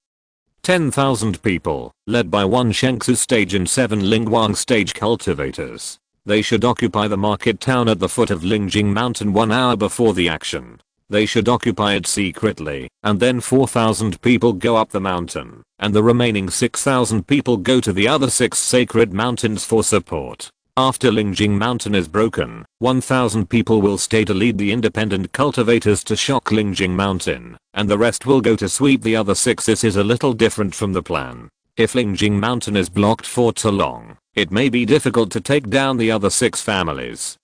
10,000 people, led by 1 Shengsu stage and 7 Lingguang stage cultivators. They should occupy the market town at the foot of Lingjing Mountain 1 hour before the action. They should occupy it secretly, and then 4,000 people go up the mountain, and the remaining 6,000 people go to the other 6 sacred mountains for support. After Lingjing Mountain is broken, 1,000 people will stay to lead the independent cultivators to shock Lingjing Mountain, and the rest will go to sweep the other 6. This is a little different from the plan. If Lingjing Mountain is blocked for too long, it may be difficult to take down the other 6 families.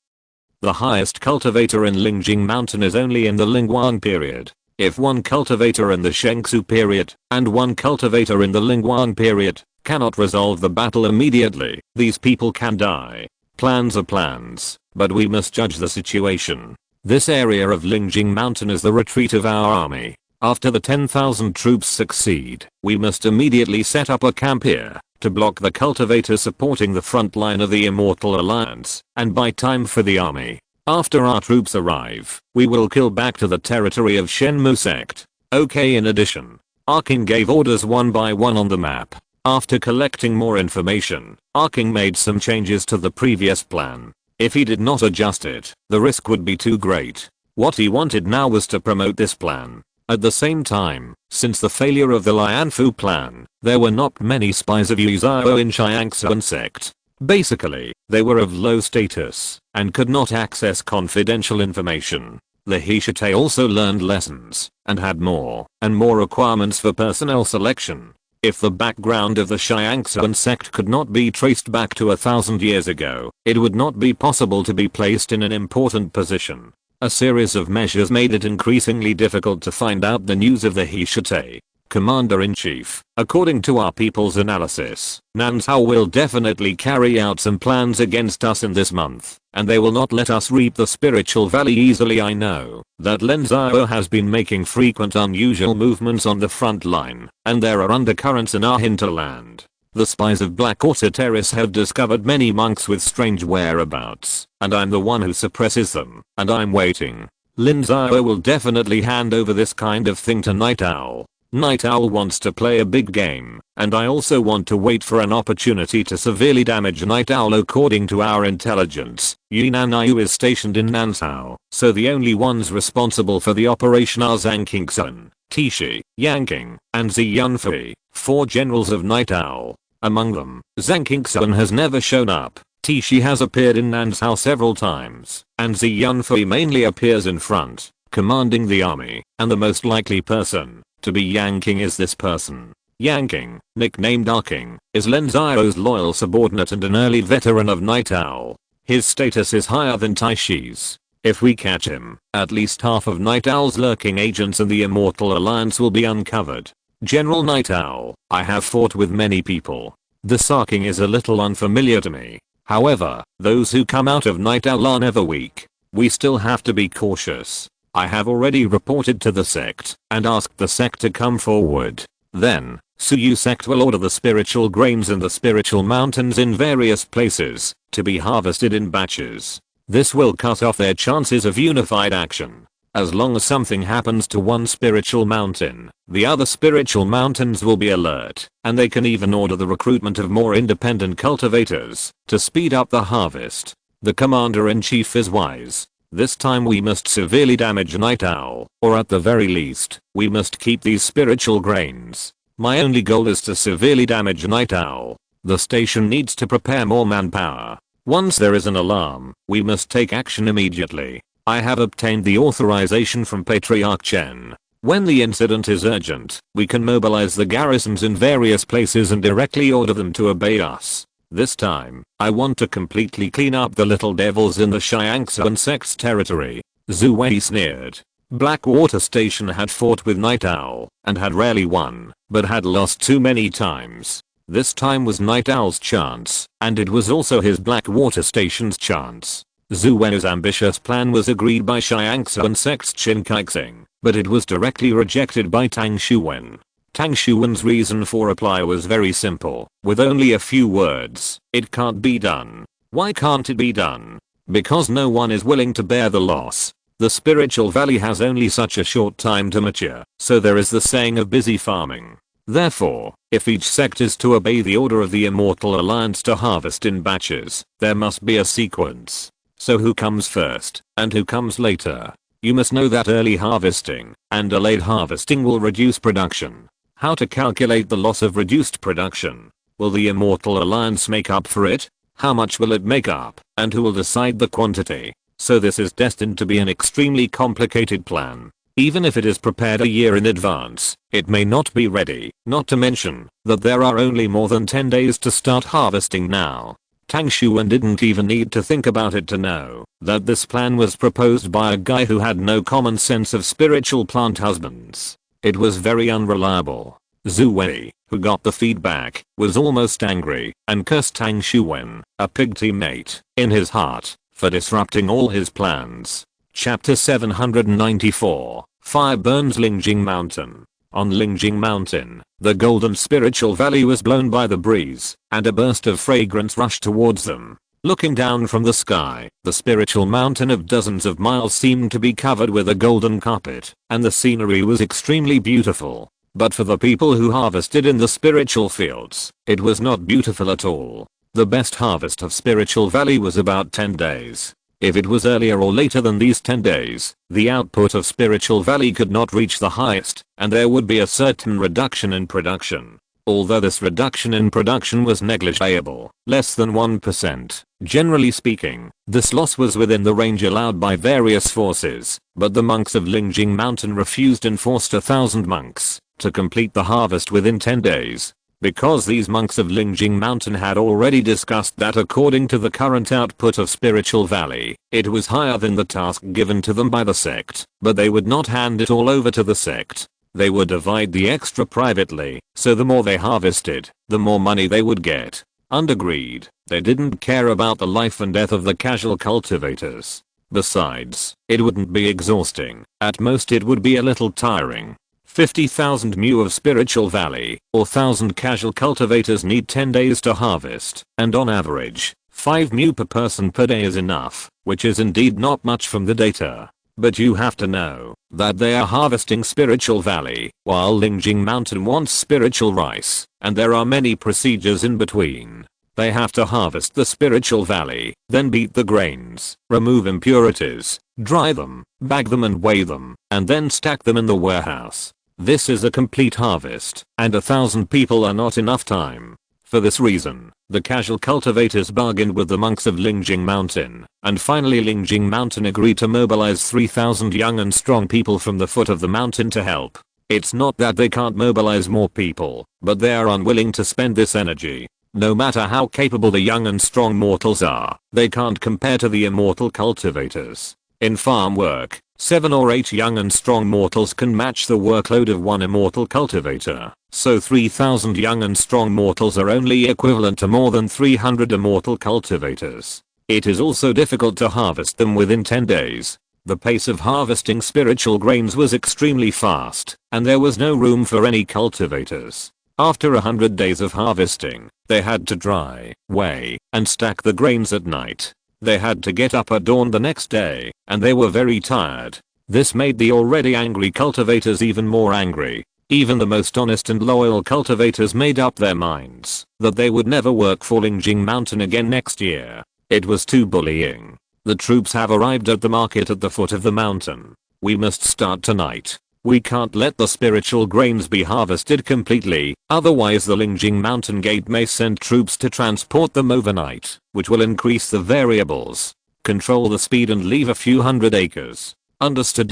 The highest cultivator in Lingjing Mountain is only in the Lingguang period. If one cultivator in the Shengsu period and one cultivator in the Lingguang period cannot resolve the battle immediately, these people can die. Plans are plans, but we must judge the situation. This area of Lingjing Mountain is the retreat of our army. After the 10,000 troops succeed, we must immediately set up a camp here to block the cultivator supporting the front line of the Immortal Alliance and buy time for the army. After our troops arrive, we will kill back to the territory of Shenmu Sect. Okay, in addition, our king gave orders one by one on the map. After collecting more information, our king made some changes to the previous plan. If he did not adjust it, the risk would be too great. What he wanted now was to promote this plan. At the same time, since the failure of the Lianfu plan, there were not many spies of Yu Zhao in Tiansheng Sect. Basically, they were of low status and could not access confidential information. The Hishite also learned lessons and had more and more requirements for personnel selection. If the background of the Tiansheng Sect could not be traced back to 1,000 years ago, it would not be possible to be placed in an important position. A series of measures made it increasingly difficult to find out the news of the Hishite. Commander-in-Chief, according to our people's analysis, Lin Xiao will definitely carry out some plans against us in this month, and they will not let us reap the spiritual valley easily. I know that Lin Xiao has been making frequent unusual movements on the front line, and there are undercurrents in our hinterland. The spies of Blackwater Terrace have discovered many monks with strange whereabouts, and I'm the one who suppresses them, and I'm waiting. Lin Xiao will definitely hand over this kind of thing to Night Owl. Night Owl wants to play a big game, and I also want to wait for an opportunity to severely damage Night Owl. According to our intelligence, Yunnan Yu is stationed in Nansao, so the only ones responsible for the operation are Zhang Qingsun, Tishi, Yanqing, and Zi Yunfei, 4 generals of Night Owl. Among them, Zhang Qingsun has never shown up. Tishi has appeared in Nansao several times, and Zi Yunfei mainly appears in front, commanding the army, and the most likely person to be Yanqing is this person. Yanqing, nicknamed King, is Lin Xiao's loyal subordinate and an early veteran of Night Owl. His status is higher than Taishi's. If we catch him, at least half of Night Owl's lurking agents in the Immortal Alliance will be uncovered. General Night Owl, I have fought with many people. The Sarking is a little unfamiliar to me. However, those who come out of Night Owl are never weak. We still have to be cautious. I have already reported to the sect and asked the sect to come forward. Then, Suyu sect will order the spiritual grains in the spiritual mountains in various places to be harvested in batches. This will cut off their chances of unified action. As long as something happens to one spiritual mountain, the other spiritual mountains will be alert, and they can even order the recruitment of more independent cultivators to speed up the harvest. The commander-in-chief is wise. This time we must severely damage Night Owl, or at the very least, we must keep these spiritual grains. My only goal is to severely damage Night Owl. The station needs to prepare more manpower. Once there is an alarm, we must take action immediately. I have obtained the authorization from Patriarch Chen. When the incident is urgent, we can mobilize the garrisons in various places and directly order them to obey us. This time, I want to completely clean up the little devils in the Tiansheng Sect's territory. Zhu Wei sneered. Blackwater Station had fought with Night Owl and had rarely won, but had lost too many times. This time was Night Owl's chance, and it was also his Blackwater Station's chance. Zhu Wei's ambitious plan was agreed by Tiansheng Sect's Qin Kaixing, but it was directly rejected by Tang Xuwen. Tang Xuwen's reason for reply was very simple, with only a few words: it can't be done. Why can't it be done? Because no one is willing to bear the loss. The spiritual valley has only such a short time to mature, so there is the saying of busy farming. Therefore, if each sect is to obey the order of the Immortal Alliance to harvest in batches, there must be a sequence. So who comes first, and who comes later? You must know that early harvesting and delayed harvesting will reduce production. How to calculate the loss of reduced production? Will the Immortal Alliance make up for it? How much will it make up? And who will decide the quantity? So this is destined to be an extremely complicated plan. Even if it is prepared a year in advance, it may not be ready, not to mention that there are only more than 10 days to start harvesting now. Tang Xuan didn't even need to think about it to know that this plan was proposed by a guy who had no common sense of spiritual plant husbands. It was very unreliable. Zhu Wei, who got the feedback, was almost angry and cursed Tang Xuan, a pig teammate, in his heart, for disrupting all his plans. Chapter 794, Fire Burns Lingjing Mountain. On Lingjing Mountain, the golden spiritual valley was blown by the breeze, and a burst of fragrance rushed towards them. Looking down from the sky, the spiritual mountain of dozens of miles seemed to be covered with a golden carpet, and the scenery was extremely beautiful. But for the people who harvested in the spiritual fields, it was not beautiful at all. The best harvest of Spiritual Valley was about 10 days. If it was earlier or later than these 10 days, the output of Spiritual Valley could not reach the highest, and there would be a certain reduction in production. Although this reduction in production was negligible, less than 1%, generally speaking, this loss was within the range allowed by various forces, but the monks of Lingjing Mountain refused and forced 1,000 monks to complete the harvest within 10 days. Because these monks of Lingjing Mountain had already discussed that according to the current output of Spiritual Valley, it was higher than the task given to them by the sect, but they would not hand it all over to the sect. They would divide the extra privately, so the more they harvested, the more money they would get. Under greed, they didn't care about the life and death of the casual cultivators. Besides, it wouldn't be exhausting, at most it would be a little tiring. 50,000 mu of Spiritual Valley, or 1,000 casual cultivators need 10 days to harvest, and on average, 5 mu per person per day is enough, which is indeed not much from the data. But you have to know that they are harvesting Spiritual Valley, while Lingjing Mountain wants spiritual rice, and there are many procedures in between. They have to harvest the Spiritual Valley, then beat the grains, remove impurities, dry them, bag them and weigh them, and then stack them in the warehouse. This is a complete harvest, and 1,000 people are not enough time. For this reason, the casual cultivators bargained with the monks of Lingjing Mountain, and finally Lingjing Mountain agreed to mobilize 3,000 young and strong people from the foot of the mountain to help. It's not that they can't mobilize more people, but they are unwilling to spend this energy. No matter how capable the young and strong mortals are, they can't compare to the immortal cultivators. In farm work, 7 or 8 young and strong mortals can match the workload of one immortal cultivator, so 3,000 young and strong mortals are only equivalent to more than 300 immortal cultivators. It is also difficult to harvest them within 10 days. The pace of harvesting spiritual grains was extremely fast, and there was no room for any cultivators. After 100 days of harvesting, they had to dry, weigh, and stack the grains at night. They had to get up at dawn the next day, and they were very tired. This made the already angry cultivators even more angry. Even the most honest and loyal cultivators made up their minds that they would never work for Lingjing Mountain again next year. It was too bullying. The troops have arrived at the market at the foot of the mountain. We must start tonight. We can't let the spiritual grains be harvested completely, otherwise the Lingjing Mountain Gate may send troops to transport them overnight, which will increase the variables. Control the speed and leave a few hundred acres. Understood.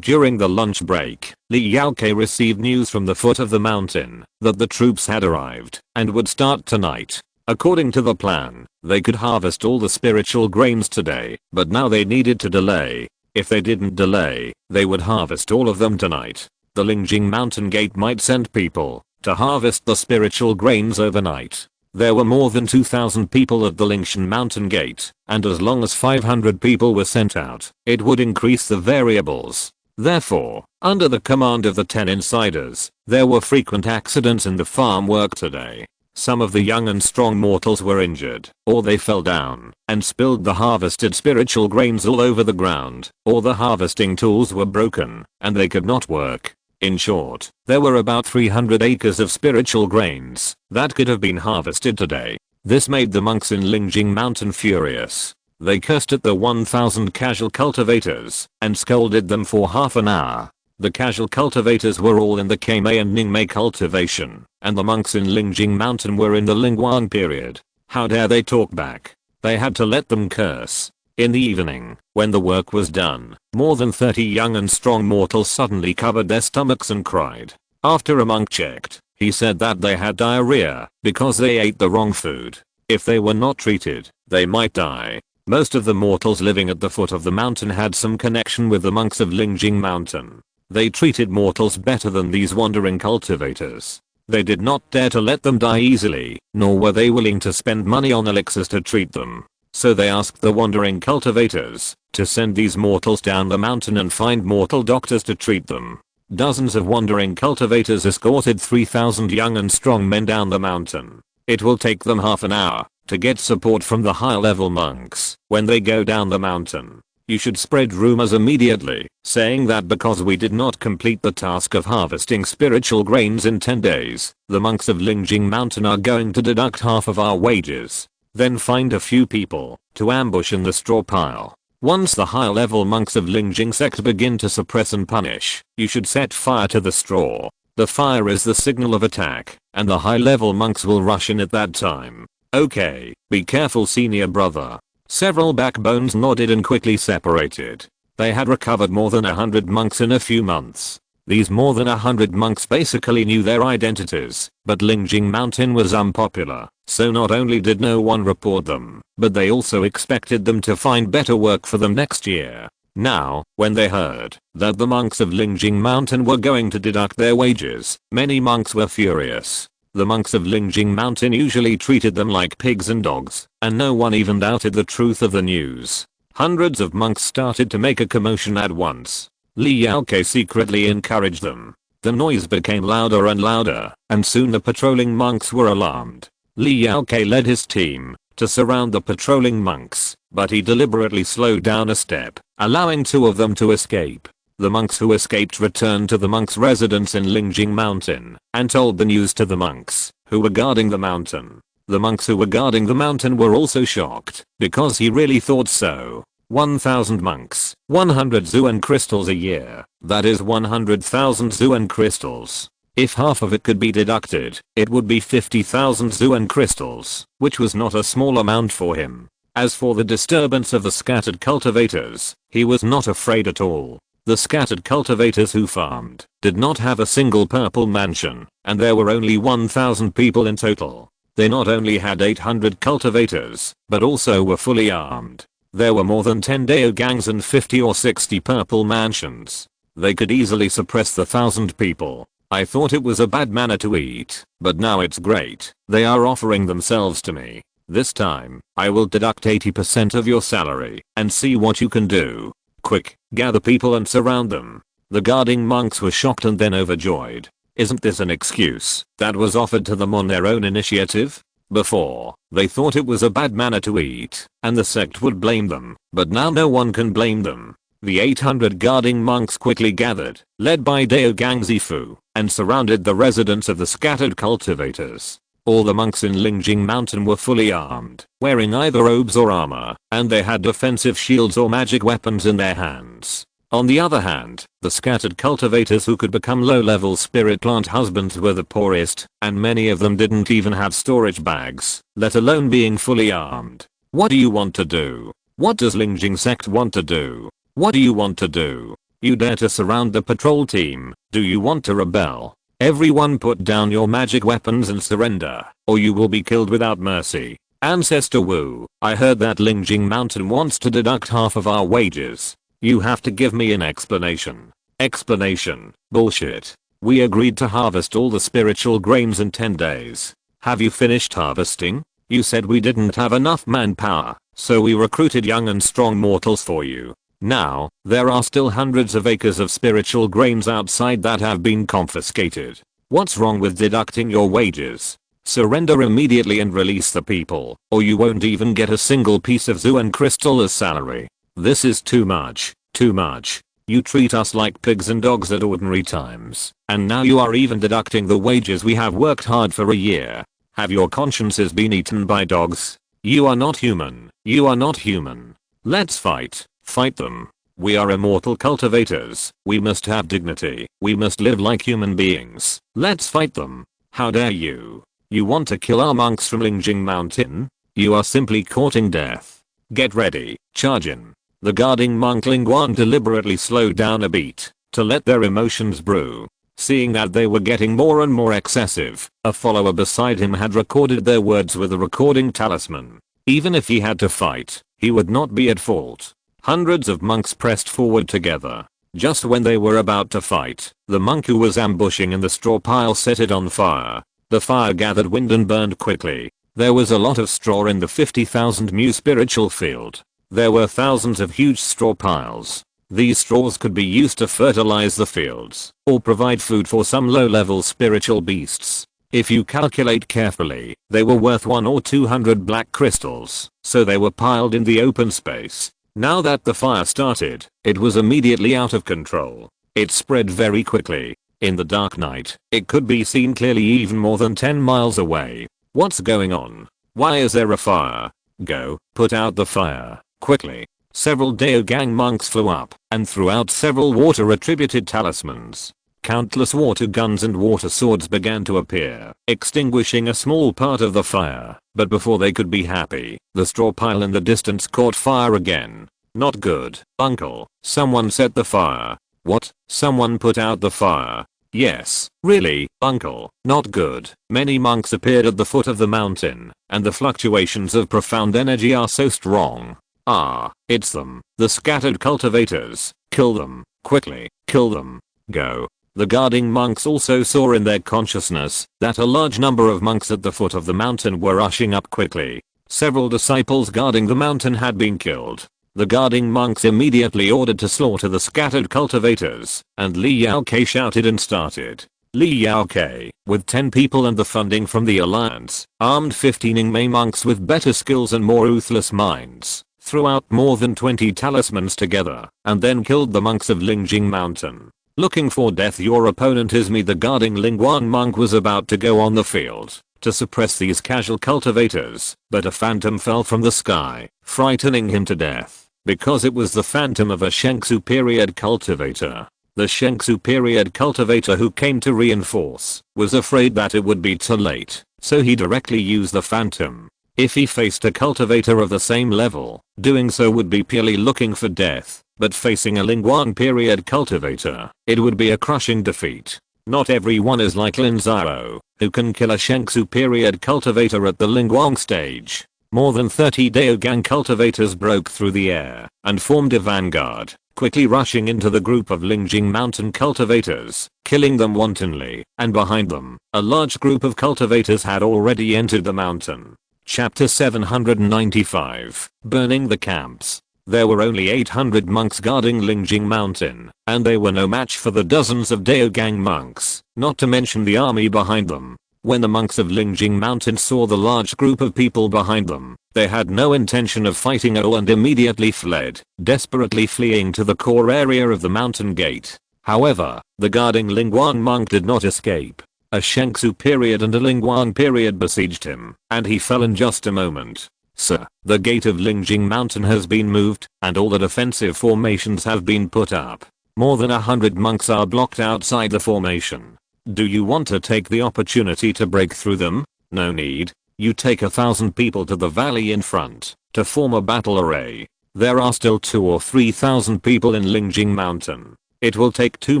During the lunch break, Li Yaoke received news from the foot of the mountain that the troops had arrived and would start tonight. According to the plan, they could harvest all the spiritual grains today, but now they needed to delay. If they didn't delay, they would harvest all of them tonight. The Lingjing Mountain Gate might send people to harvest the spiritual grains overnight. There were more than 2,000 people at the Lingjing Mountain Gate, and as long as 500 people were sent out, it would increase the variables. Therefore, under the command of the 10 insiders, there were frequent accidents in the farm work today. Some of the young and strong mortals were injured, or they fell down and spilled the harvested spiritual grains all over the ground, or the harvesting tools were broken and they could not work. In short, there were about 300 acres of spiritual grains that could have been harvested today. This made the monks in Lingjing Mountain furious. They cursed at the 1,000 casual cultivators and scolded them for half an hour. The casual cultivators were all in the Keimei and Ningmei cultivation, and the monks in Lingjing Mountain were in the Lingguang period. How dare they talk back? They had to let them curse. In the evening, when the work was done, more than 30 young and strong mortals suddenly covered their stomachs and cried. After a monk checked, he said that they had diarrhea because they ate the wrong food. If they were not treated, they might die. Most of the mortals living at the foot of the mountain had some connection with the monks of Lingjing Mountain. They treated mortals better than these wandering cultivators. They did not dare to let them die easily, nor were they willing to spend money on elixirs to treat them. So they asked the wandering cultivators to send these mortals down the mountain and find mortal doctors to treat them. Dozens of wandering cultivators escorted 3,000 young and strong men down the mountain. It will take them half an hour to get support from the higher level monks when they go down the mountain. You should spread rumors immediately, saying that because we did not complete the task of harvesting spiritual grains in 10 days, the monks of Lingjing Mountain are going to deduct half of our wages. Then find a few people to ambush in the straw pile. Once the higher level monks of Lingjing Sect begin to suppress and punish, you should set fire to the straw. The fire is the signal of attack, and the high level monks will rush in at that time. Okay, be careful senior brother. Several backbones nodded and quickly separated. They had recovered more than 100 monks in a few months. These more than 100 monks basically knew their identities, but Lingjing Mountain was unpopular, so not only did no one report them, but they also expected them to find better work for them next year. Now, when they heard that the monks of Lingjing Mountain were going to deduct their wages, many monks were furious. The monks of Lingjing Mountain usually treated them like pigs and dogs, and no one even doubted the truth of the news. Hundreds of monks started to make a commotion at once. Lin Xiao secretly encouraged them. The noise became louder and louder, and soon the patrolling monks were alarmed. Lin Xiao led his team to surround the patrolling monks, but he deliberately slowed down a step, allowing 2 of them to escape. The monks who escaped returned to the monks' residence in Lingjing Mountain and told the news to the monks who were guarding the mountain. The monks who were guarding the mountain were also shocked because he really thought so. 1,000 monks, 100 Zuan crystals a year, that is 100,000 Zuan crystals. If half of it could be deducted, it would be 50,000 Zuan crystals, which was not a small amount for him. As for the disturbance of the scattered cultivators, he was not afraid at all. The scattered cultivators who farmed did not have a single purple mansion, and there were only 1,000 people in total. They not only had 800 cultivators, but also were fully armed. There were more than 10 Dao gangs and 50 or 60 purple mansions. They could easily suppress the 1,000 people. I thought it was a bad manna to eat, but now it's great. They are offering themselves to me. This time, I will deduct 80% of your salary and see what you can do. Quick, gather people and surround them. The guarding monks were shocked and then overjoyed. Isn't this an excuse that was offered to them on their own initiative? Before, they thought it was a bad manna to eat, and the sect would blame them, but now no one can blame them. The 800 guarding monks quickly gathered, led by Dao Gang Zifu, and surrounded the residence of the scattered cultivators. All the monks in Lingjing Mountain were fully armed, wearing either robes or armor, and they had defensive shields or magic weapons in their hands. On the other hand, the scattered cultivators who could become low-level spirit plant husbands were the poorest, and many of them didn't even have storage bags, let alone being fully armed. What do you want to do? What does Lingjing Sect want to do? What do you want to do? You dare to surround the patrol team? Do you want to rebel? Everyone put down your magic weapons and surrender, or you will be killed without mercy. Ancestor Wu, I heard that Lingjing Mountain wants to deduct half of our wages. You have to give me an explanation. Explanation? Bullshit. We agreed to harvest all the spiritual grains in 10 days. Have you finished harvesting? You said we didn't have enough manpower, so we recruited young and strong mortals for you. Now, there are still hundreds of acres of spiritual grains outside that have been confiscated. What's wrong with deducting your wages? Surrender immediately and release the people, or you won't even get a single piece of Zuan crystal as salary. This is too much, too much. You treat us like pigs and dogs at ordinary times, and now you are even deducting the wages we have worked hard for a year. Have your consciences been eaten by dogs? You are not human. You are not human. Let's fight. Fight them. We are immortal cultivators. We must have dignity. We must live like human beings. Let's fight them. How dare you? You want to kill our monks from Lingjing Mountain? You are simply courting death. Get ready. Charge in. The guarding monk Lingguan deliberately slowed down a beat to let their emotions brew. Seeing that they were getting more and more excessive, a follower beside him had recorded their words with a recording talisman. Even if he had to fight, he would not be at fault. Hundreds of monks pressed forward together. Just when they were about to fight, the monk who was ambushing in the straw pile set it on fire. The fire gathered wind and burned quickly. There was a lot of straw in the 50,000 mu spiritual field. There were thousands of huge straw piles. These straws could be used to fertilize the fields, or provide food for some low-level spiritual beasts. If you calculate carefully, they were worth 1 or 200 black crystals, so they were piled in the open space. Now that the fire started, it was immediately out of control. It spread very quickly. In the dark night, it could be seen clearly even more than 10 miles away. What's going on? Why is there a fire? Go, put out the fire, quickly. Several Daogang monks flew up and threw out several water-attributed talismans. Countless water guns and water swords began to appear, extinguishing a small part of the fire. But before they could be happy, the straw pile in the distance caught fire again. Not good, uncle. Someone set the fire. What? Someone put out the fire? Yes, really, uncle, not good. Many monks appeared at the foot of the mountain, and the fluctuations of profound energy are so strong. Ah, it's them, the scattered cultivators. Kill them, quickly, kill them. Go. The guarding monks also saw in their consciousness that a large number of monks at the foot of the mountain were rushing up quickly. Several disciples guarding the mountain had been killed. The guarding monks immediately ordered to slaughter the scattered cultivators, and Lin Xiao shouted and started. Lin Xiao, with 10 people and the funding from the alliance, armed 15 Ingmei monks with better skills and more ruthless minds, threw out more than 20 talismans together, and then killed the monks of Lingjing Mountain. Looking for death, your opponent is me. The guarding Lingguan monk was about to go on the field to suppress these casual cultivators, but a phantom fell from the sky, frightening him to death, because it was the phantom of a Shengsu period cultivator. The Shengsu period cultivator who came to reinforce was afraid that it would be too late, so he directly used the phantom. If he faced a cultivator of the same level, doing so would be purely looking for death, but facing a Lingguan period cultivator, it would be a crushing defeat. Not everyone is like Lin Xiao, who can kill a Shengsu period cultivator at the Lingguang stage. More than 30 Daogang cultivators broke through the air and formed a vanguard, quickly rushing into the group of Lingjing Mountain cultivators, killing them wantonly, and behind them, a large group of cultivators had already entered the mountain. Chapter 795, Burning the Camps. There were only 800 monks guarding Lingjing Mountain, and they were no match for the dozens of Daogang monks, not to mention the army behind them. When the monks of Lingjing Mountain saw the large group of people behind them, they had no intention of fighting at all and immediately fled, desperately fleeing to the core area of the mountain gate. However, the guarding Lingguan monk did not escape. A Shengsu period and a Lingguan period besieged him, and he fell in just a moment. Sir, the gate of Lingjing Mountain has been moved, and all the defensive formations have been put up. More than 100 monks are blocked outside the formation. Do you want to take the opportunity to break through them? No need. You take 1,000 people to the valley in front, to form a battle array. There are still 2,000 or 3,000 people in Lingjing Mountain. It will take too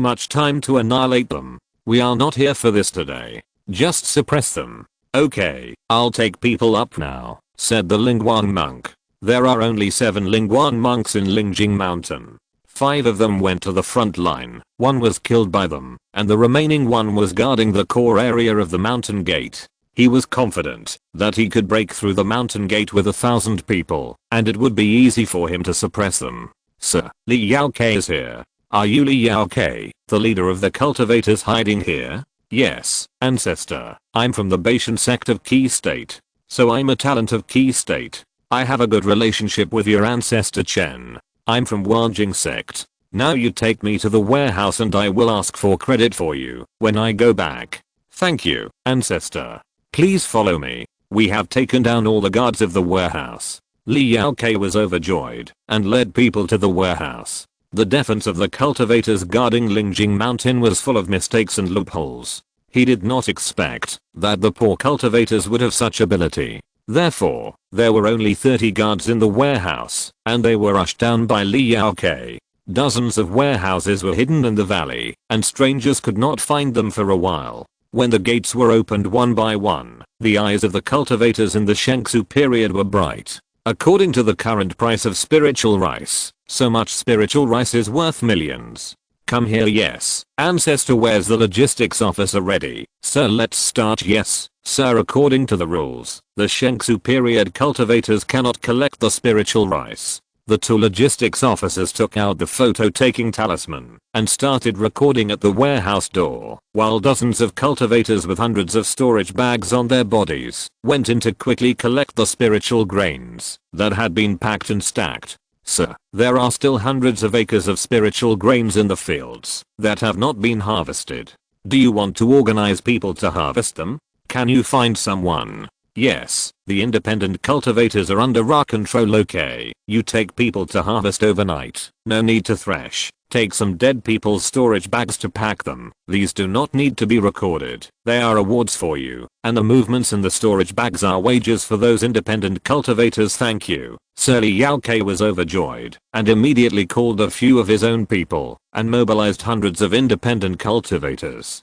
much time to annihilate them. We are not here for this today. Just suppress them. Okay, I'll take people up now, said the Lingguan monk. There are only 7 Lingguan monks in Lingjing Mountain. 5 of them went to the front line, 1 was killed by them, and the remaining 1 was guarding the core area of the mountain gate. He was confident that he could break through the mountain gate with 1,000 people, and it would be easy for him to suppress them. Sir, Li Xiao is here. Are you Li Xiao, the leader of the cultivators hiding here? Yes, ancestor. I'm from the Tiansheng Sect of Qi State. So I'm a talent of Qi State. I have a good relationship with your ancestor Chen. I'm from Tiansheng Sect. Now you take me to the warehouse and I will ask for credit for you when I go back. Thank you, ancestor. Please follow me. We have taken down all the guards of the warehouse. Li Xiao was overjoyed and led people to the warehouse. The defense of the cultivators guarding Lingjing Mountain was full of mistakes and loopholes. He did not expect that the poor cultivators would have such ability. Therefore, there were only 30 guards in the warehouse, and they were rushed down by Li Xiao. Dozens of warehouses were hidden in the valley, and strangers could not find them for a while. When the gates were opened one by one, the eyes of the cultivators in the Shengsu period were bright. According to the current price of spiritual rice, so much spiritual rice is worth millions. Come here, yes. Ancestor, where's the logistics officer? Ready, sir, let's start. Yes, sir. According to the rules, the Shengsu period cultivators cannot collect the spiritual rice. The two logistics officers took out the photo-taking talisman and started recording at the warehouse door, while dozens of cultivators with hundreds of storage bags on their bodies went in to quickly collect the spiritual grains that had been packed and stacked. Sir, there are still hundreds of acres of spiritual grains in the fields that have not been harvested. Do you want to organize people to harvest them? Can you find someone? Yes, the independent cultivators are under our control. Okay, you take people to harvest overnight. No need to thresh. Take some dead people's storage bags to pack them. These do not need to be recorded. They are awards for you, and the movements in the storage bags are wages for those independent cultivators. Thank you. Sir Li Yaokei was overjoyed and immediately called a few of his own people and mobilized hundreds of independent cultivators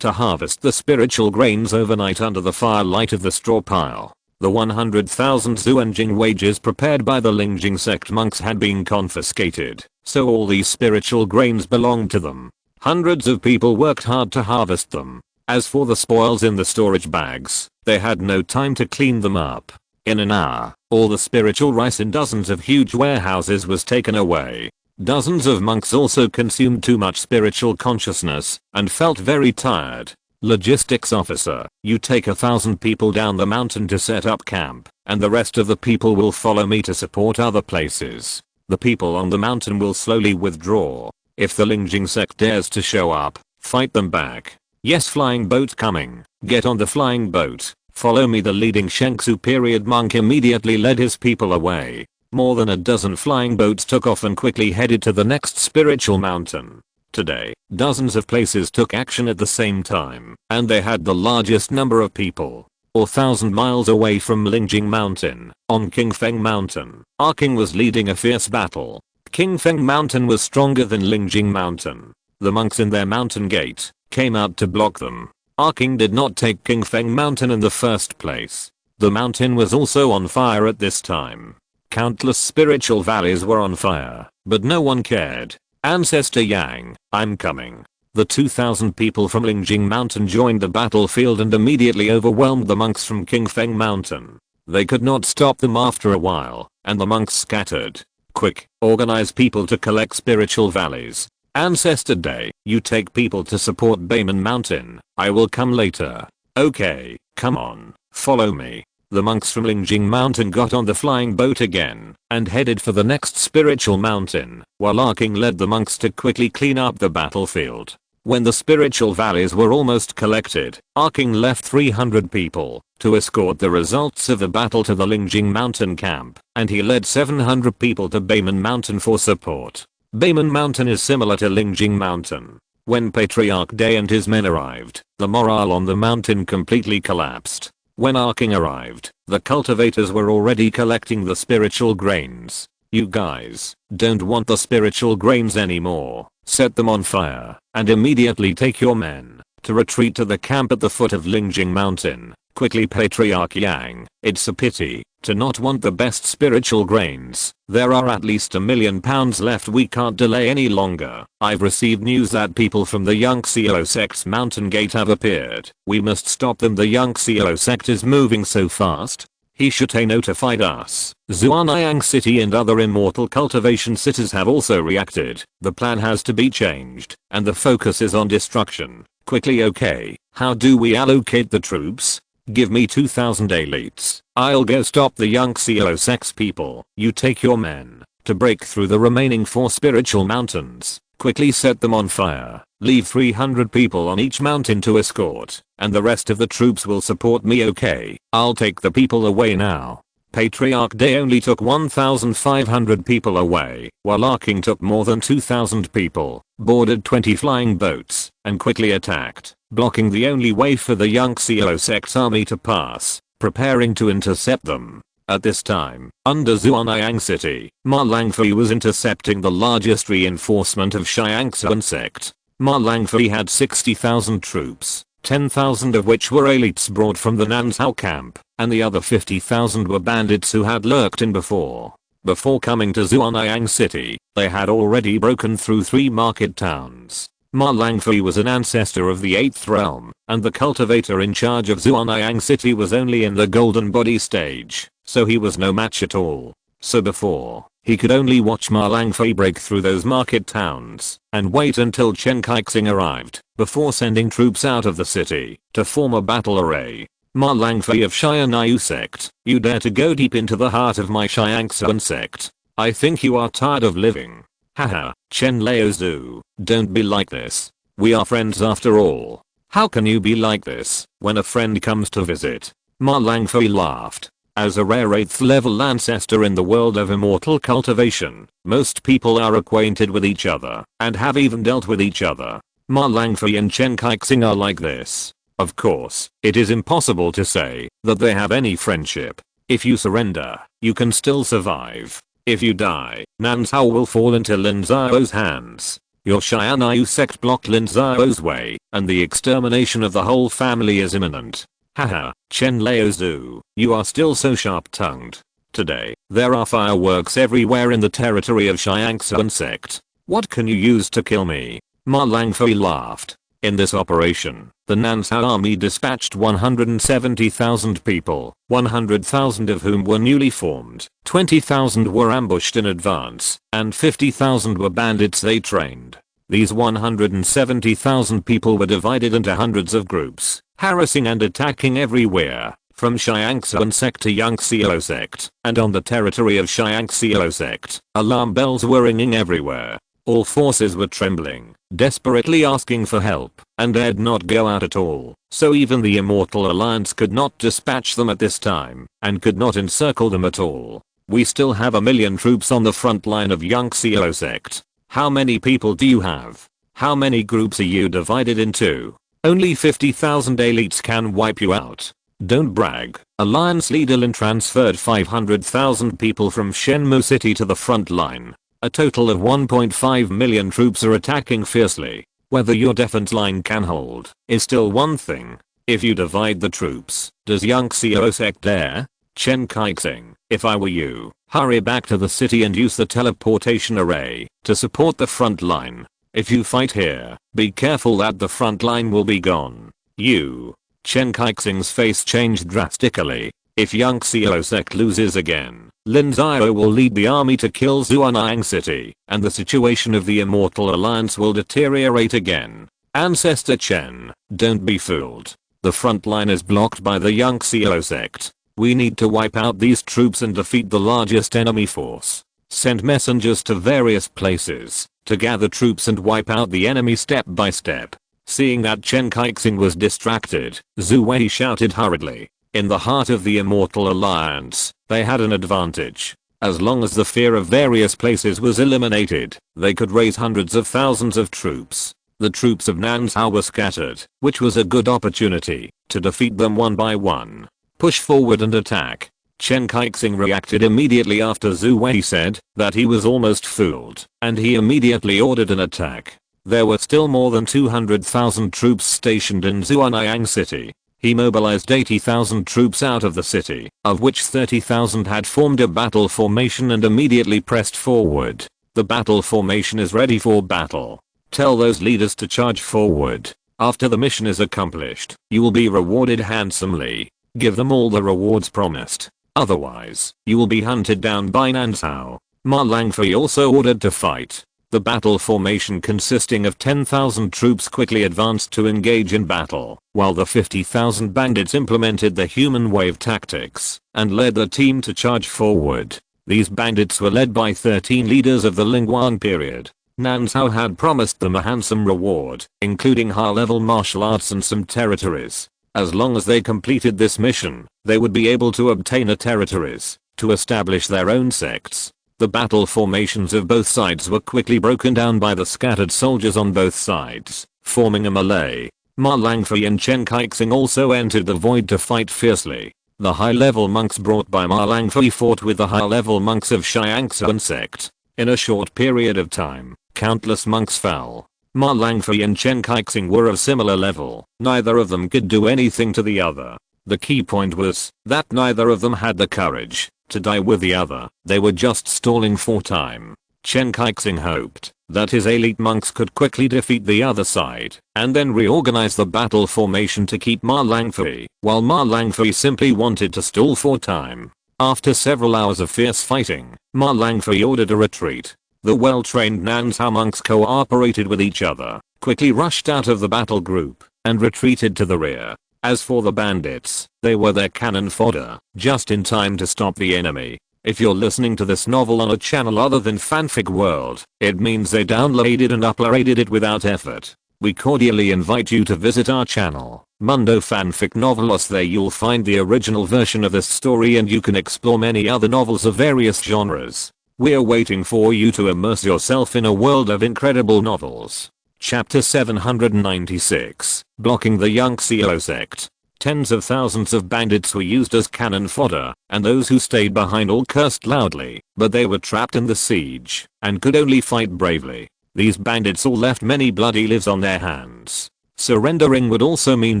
to harvest the spiritual grains overnight under the firelight of the straw pile. The 100,000 Zuanjing wages prepared by the Lin Sect monks had been confiscated, so all these spiritual grains belonged to them. Hundreds of people worked hard to harvest them. As for the spoils in the storage bags, they had no time to clean them up. In an hour, all the spiritual rice in dozens of huge warehouses was taken away. Dozens of monks also consumed too much spiritual consciousness and felt very tired. Logistics officer, you take 1,000 people down the mountain to set up camp, and the rest of the people will follow me to support other places. The people on the mountain will slowly withdraw. If the Lin Sect dares to show up, fight them back. Yes, flying boat coming. Get on the flying boat. Follow me. The leading Shengsu period monk immediately led his people away. More than a dozen flying boats took off and quickly headed to the next spiritual mountain. Today, dozens of places took action at the same time, and they had the largest number of people. 4,000 miles away from Lingjing Mountain, on Qingfeng Mountain, our king was leading a fierce battle. Qingfeng Mountain was stronger than Lingjing Mountain. The monks in their mountain gate came out to block them. Our king did not take Qingfeng Mountain in the first place. The mountain was also on fire at this time. Countless spiritual valleys were on fire, but no one cared. Ancestor Yang, I'm coming. The 2,000 people from Lingjing Mountain joined the battlefield and immediately overwhelmed the monks from Qingfeng Mountain. They could not stop them after a while, and the monks scattered. Quick, organize people to collect spiritual valleys. Ancestor Day, you take people to support Beiman Mountain. I will come later. Okay, come on, follow me. The monks from Lingjing Mountain got on the flying boat again and headed for the next spiritual mountain, while our king led the monks to quickly clean up the battlefield. When the spiritual valleys were almost collected, our king left 300 people to escort the results of the battle to the Lingjing Mountain camp, and he led 700 people to Beiman Mountain for support. Beiman Mountain is similar to Lingjing Mountain. When Patriarch Day and his men arrived, the morale on the mountain completely collapsed. When our king arrived, the cultivators were already collecting the spiritual grains. You guys don't want the spiritual grains anymore. Set them on fire and immediately take your men to retreat to the camp at the foot of Lingjing Mountain. Quickly, Patriarch Yang, it's a pity to not want the best spiritual grains. There are at least £1 million left. We can't delay any longer. I've received news that people from the Lin Xiao sect's mountain gate have appeared. We must stop them. The Lin Xiao sect is moving so fast. He should have notified us. Zuanyang City and other immortal cultivation cities have also reacted. The plan has to be changed, and the focus is on destruction. Quickly. Okay, how do we allocate the troops? Give me 2,000 elites. I'll go stop the Lin Xiao sect's people. You take your men to break through the remaining 4 spiritual mountains. Quickly set them on fire. Leave 300 people on each mountain to escort, and the rest of the troops will support me. Okay, I'll take the people away now. Patriarch Day only took 1,500 people away, while our king took more than 2,000 people, boarded 20 flying boats, and quickly attacked, blocking the only way for the Lin Xiao sect's army to pass, preparing to intercept them. At this time, under Zhuanayang City, Ma Langfei was intercepting the largest reinforcement of Tiansheng Sect. Ma Langfei had 60,000 troops, 10,000 of which were elites brought from the Nanzhao camp, and the other 50,000 were bandits who had lurked in before. Before coming to Zhuanayang City, they had already broken through 3 market towns. Ma Langfei was an ancestor of the 8th realm, and the cultivator in charge of Zhuanayang City was only in the golden body stage, so he was no match at all. So before, he could only watch Ma Langfei break through those market towns, and wait until Chen Kaixing arrived, before sending troops out of the city, to form a battle array. Ma Langfei of Xianyu Sect, you dare to go deep into the heart of my Tiansheng Sect. I think you are tired of living. Haha, Chen Laozu, don't be like this. We are friends after all. How can you be like this, when a friend comes to visit? Ma Langfei laughed. As a rare 8th level ancestor in the world of immortal cultivation, most people are acquainted with each other, and have even dealt with each other. Ma Langfei and Chen Kaixing are like this. Of course, it is impossible to say that they have any friendship. If you surrender, you can still survive. If you die, Nanzhao will fall into Lin Xiao's hands. Your Xianyu sect blocked Lin Xiao's way, and the extermination of the whole family is imminent. Haha, Chen Laozu, you are still so sharp-tongued. Today, there are fireworks everywhere in the territory of Tiansheng Sect. What can you use to kill me? Ma Langfei laughed. In this operation, the Nanzhao army dispatched 170,000 people, 100,000 of whom were newly formed, 20,000 were ambushed in advance, and 50,000 were bandits they trained. These 170,000 people were divided into hundreds of groups, harassing and attacking everywhere, from Tiansheng Sect to Lin Xiao Sect, and on the territory of Lin Xiao Sect, alarm bells were ringing everywhere. All forces were trembling, desperately asking for help, and dared not go out at all, so even the Immortal Alliance could not dispatch them at this time, and could not encircle them at all. We still have 1 million troops on the front line of Lin Xiao Sect. How many people do you have? How many groups are you divided into? Only 50,000 elites can wipe you out. Don't brag. Alliance leader Lin transferred 500,000 people from Shenmue City to the front line. A total of 1.5 million troops are attacking fiercely. Whether your defense line can hold is still one thing. If you divide the troops, does Lin Xiao Sect dare? Chen Kaixing, if I were you, hurry back to the city and use the teleportation array to support the front line. If you fight here, be careful that the front line will be gone. Chen Kaixing's face changed drastically. If Lin Xiao Sect loses again, Lin Xiao will lead the army to kill Zhuanayang City, and the situation of the Immortal Alliance will deteriorate again. Ancestor Chen, don't be fooled. The front line is blocked by the Lin Xiao Sect. We need to wipe out these troops and defeat the largest enemy force. Send messengers to various places to gather troops and wipe out the enemy step by step. Seeing that Chen Kaixing was distracted, Zhu Wei shouted hurriedly. In the heart of the Immortal Alliance, they had an advantage. As long as the fear of various places was eliminated, they could raise hundreds of thousands of troops. The troops of Nanzhao were scattered, which was a good opportunity to defeat them one by one. Push forward and attack. Chen Kaixing reacted immediately after Zhu Wei said that he was almost fooled, and he immediately ordered an attack. There were still more than 200,000 troops stationed in Zhuanayang City. He mobilized 80,000 troops out of the city, of which 30,000 had formed a battle formation and immediately pressed forward. The battle formation is ready for battle. Tell those leaders to charge forward. After the mission is accomplished, you will be rewarded handsomely. Give them all the rewards promised. Otherwise, you will be hunted down by Nanzhao. Ma Langfei also ordered to fight. The battle formation consisting of 10,000 troops quickly advanced to engage in battle, while the 50,000 bandits implemented the human wave tactics and led the team to charge forward. These bandits were led by 13 leaders of the Lingguang period. Nanzhao had promised them a handsome reward, including high-level martial arts and some territories. As long as they completed this mission, they would be able to obtain a territories to establish their own sects. The battle formations of both sides were quickly broken down by the scattered soldiers on both sides, forming a melee. Ma Langfei and Chen Kaixing also entered the void to fight fiercely. The high-level monks brought by Ma Langfei fought with the high-level monks of Tiansheng Sect. In a short period of time, countless monks fell. Ma Langfei and Chen Kaixing were of similar level. Neither of them could do anything to the other. The key point was that neither of them had the courage to die with the other. They were just stalling for time. Chen Kaixing hoped that his elite monks could quickly defeat the other side and then reorganize the battle formation to keep Ma Langfei, while Ma Langfei simply wanted to stall for time. After several hours of fierce fighting, Ma Langfei ordered a retreat. The well-trained Nanzhao monks cooperated with each other, quickly rushed out of the battle group, and retreated to the rear. As for the bandits, they were their cannon fodder, just in time to stop the enemy. If you're listening to this novel on a channel other than Fanfic World, it means they downloaded and uploaded it without effort. We cordially invite you to visit our channel, Mundo Fanfic Novelos. There you'll find the original version of this story and you can explore many other novels of various genres. We're waiting for you to immerse yourself in a world of incredible novels. Chapter 796, Blocking the Lin Xiao Sect. Tens of thousands of bandits were used as cannon fodder, and those who stayed behind all cursed loudly, but they were trapped in the siege, and could only fight bravely. These bandits all left many bloody lives on their hands. Surrendering would also mean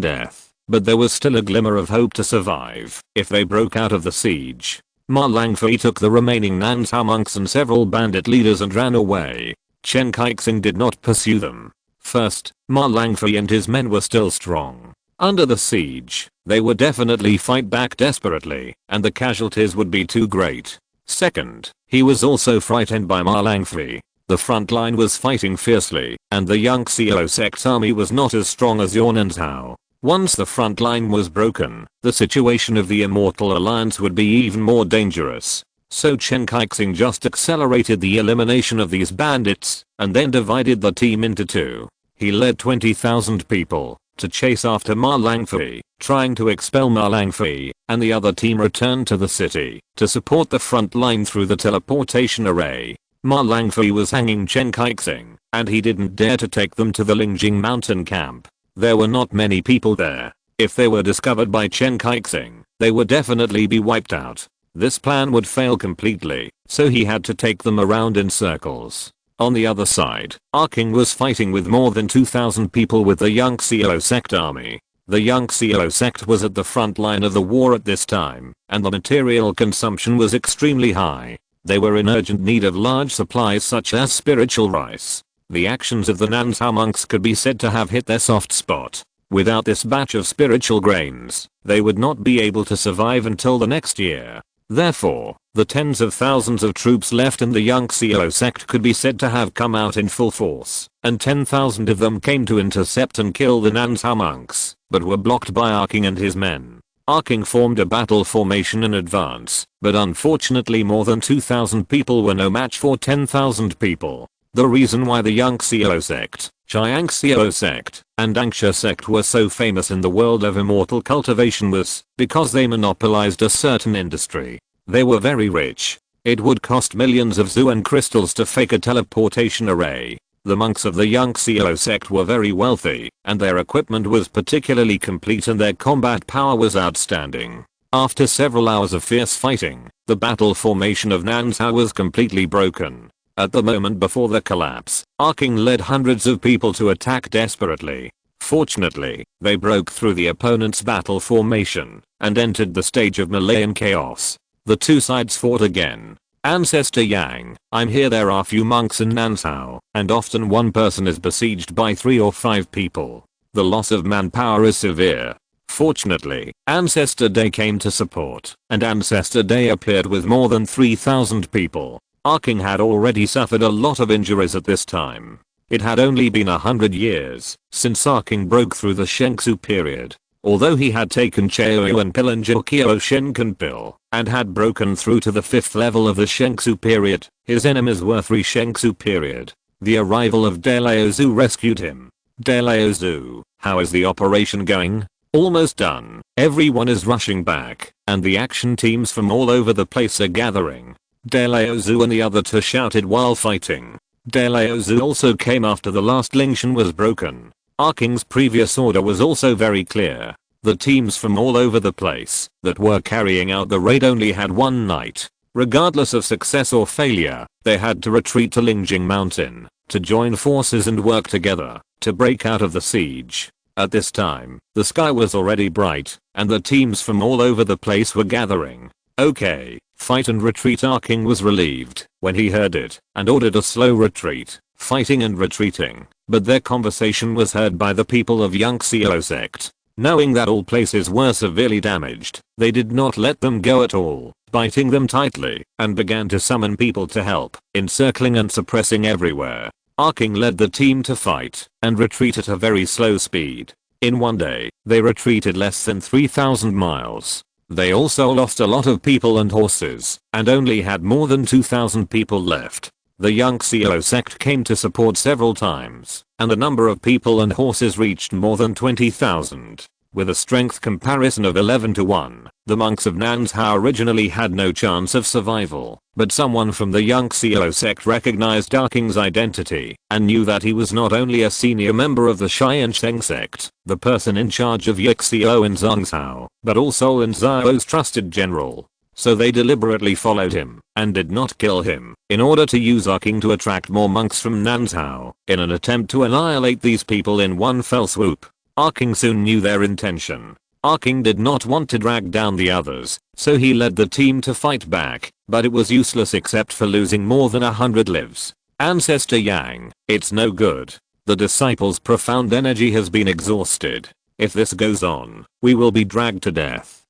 death, but there was still a glimmer of hope to survive if they broke out of the siege. Ma Langfei took the remaining Nanzhao monks and several bandit leaders and ran away. Chen Kaixing did not pursue them. First, Ma Langfei and his men were still strong. Under the siege, they would definitely fight back desperately, and the casualties would be too great. Second, he was also frightened by Ma Langfei. The front line was fighting fiercely, and the Lin Xiao Sect army was not as strong as Nanzhao. Once the front line was broken, the situation of the Immortal Alliance would be even more dangerous. So Chen Kaixing just accelerated the elimination of these bandits, and then divided the team into two. He led 20,000 people to chase after Ma Langfei, trying to expel Ma Langfei, and the other team returned to the city to support the front line through the teleportation array. Ma Langfei was hanging Chen Kaixing, and he didn't dare to take them to the Lingjing mountain camp. There were not many people there. If they were discovered by Chen Kaixing, they would definitely be wiped out. This plan would fail completely, so he had to take them around in circles. On the other side, King was fighting with more than 2,000 people with the Lin Xiao Sect army. The Lin Xiao Sect was at the front line of the war at this time, and the material consumption was extremely high. They were in urgent need of large supplies such as spiritual rice. The actions of the Nanzhao monks could be said to have hit their soft spot. Without this batch of spiritual grains, they would not be able to survive until the next year. Therefore, the tens of thousands of troops left in the Lin Xiao Sect could be said to have come out in full force, and 10,000 of them came to intercept and kill the Nanzhao monks, but were blocked by King and his men. King formed a battle formation in advance, but unfortunately more than 2,000 people were no match for 10,000 people. The reason why the Lin Xiao Sect, Tiansheng Sect, and Anxia Sect were so famous in the world of immortal cultivation was because they monopolized a certain industry. They were very rich. It would cost millions of Zuan crystals to fake a teleportation array. The monks of the Lin Xiao Sect were very wealthy, and their equipment was particularly complete and their combat power was outstanding. After several hours of fierce fighting, the battle formation of Nanzhao was completely broken. At the moment before the collapse, King led hundreds of people to attack desperately. Fortunately, they broke through the opponent's battle formation and entered the stage of melee and chaos. The two sides fought again. Ancestor Yang, I'm here. There are few monks in Nanzhao, and often one person is besieged by 3 or 5 people. The loss of manpower is severe. Fortunately, Ancestor Day came to support, and Ancestor Day appeared with more than 3,000 people. King had already suffered a lot of injuries at this time. It had only been 100 years since King broke through the Shengsu period. Although he had taken Chaoyu and Pilanjokyo Shenkanpil and had broken through to the 5th level of the Shengsu period, his enemies were 3 Shengsu period. The arrival of Delaozu rescued him. Delaozu, how is the operation going? Almost done. Everyone is rushing back, and the action teams from all over the place are gathering. Delaozu and the other 2 shouted while fighting. Delaozu also came after the last Lingshan was broken. King's previous order was also very clear. The teams from all over the place that were carrying out the raid only had one night. Regardless of success or failure, they had to retreat to Lingjing Mountain, to join forces and work together, to break out of the siege. At this time, the sky was already bright, and the teams from all over the place were gathering. Okay, fight and retreat. Our king was relieved when he heard it, and ordered a slow retreat, fighting and retreating, but their conversation was heard by the people of Lin Xiao Sect. Knowing that all places were severely damaged, they did not let them go at all, biting them tightly, and began to summon people to help, encircling and suppressing everywhere. Our king led the team to fight, and retreat at a very slow speed. In one day, they retreated less than 3,000 miles. They also lost a lot of people and horses, and only had more than 2,000 people left. The Lin Xiao Sect came to support several times, and the number of people and horses reached more than 20,000. With a strength comparison of 11 to 1, the monks of Nanzhao originally had no chance of survival, but someone from the Lin Xiao Sect recognized our king's identity, and knew that he was not only a senior member of the Tiansheng Sect, the person in charge of Yixiao and Zhangzhao, but also Lin Xiao's trusted general. So they deliberately followed him, and did not kill him, in order to use our king to attract more monks from Nanzhao, in an attempt to annihilate these people in one fell swoop. Our king soon knew their intention. Our king did not want to drag down the others, so he led the team to fight back, but it was useless except for losing more than 100 lives. Ancestor Yang, it's no good. The disciples' profound energy has been exhausted. If this goes on, we will be dragged to death.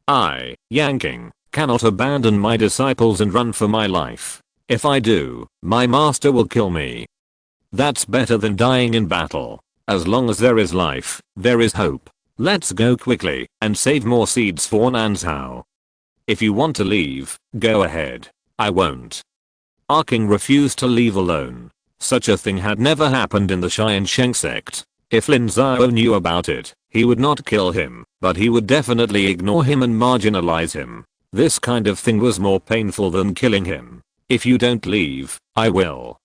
I, Yang King, cannot abandon my disciples and run for my life. If I do, my master will kill me. That's better than dying in battle. As long as there is life, there is hope. Let's go quickly and save more seeds for Nanzhao. If you want to leave, go ahead. I won't. Our king refused to leave alone. Such a thing had never happened in the Tiansheng Sect. If Lin Xiao knew about it, he would not kill him, but he would definitely ignore him and marginalize him. This kind of thing was more painful than killing him. If you don't leave, I will.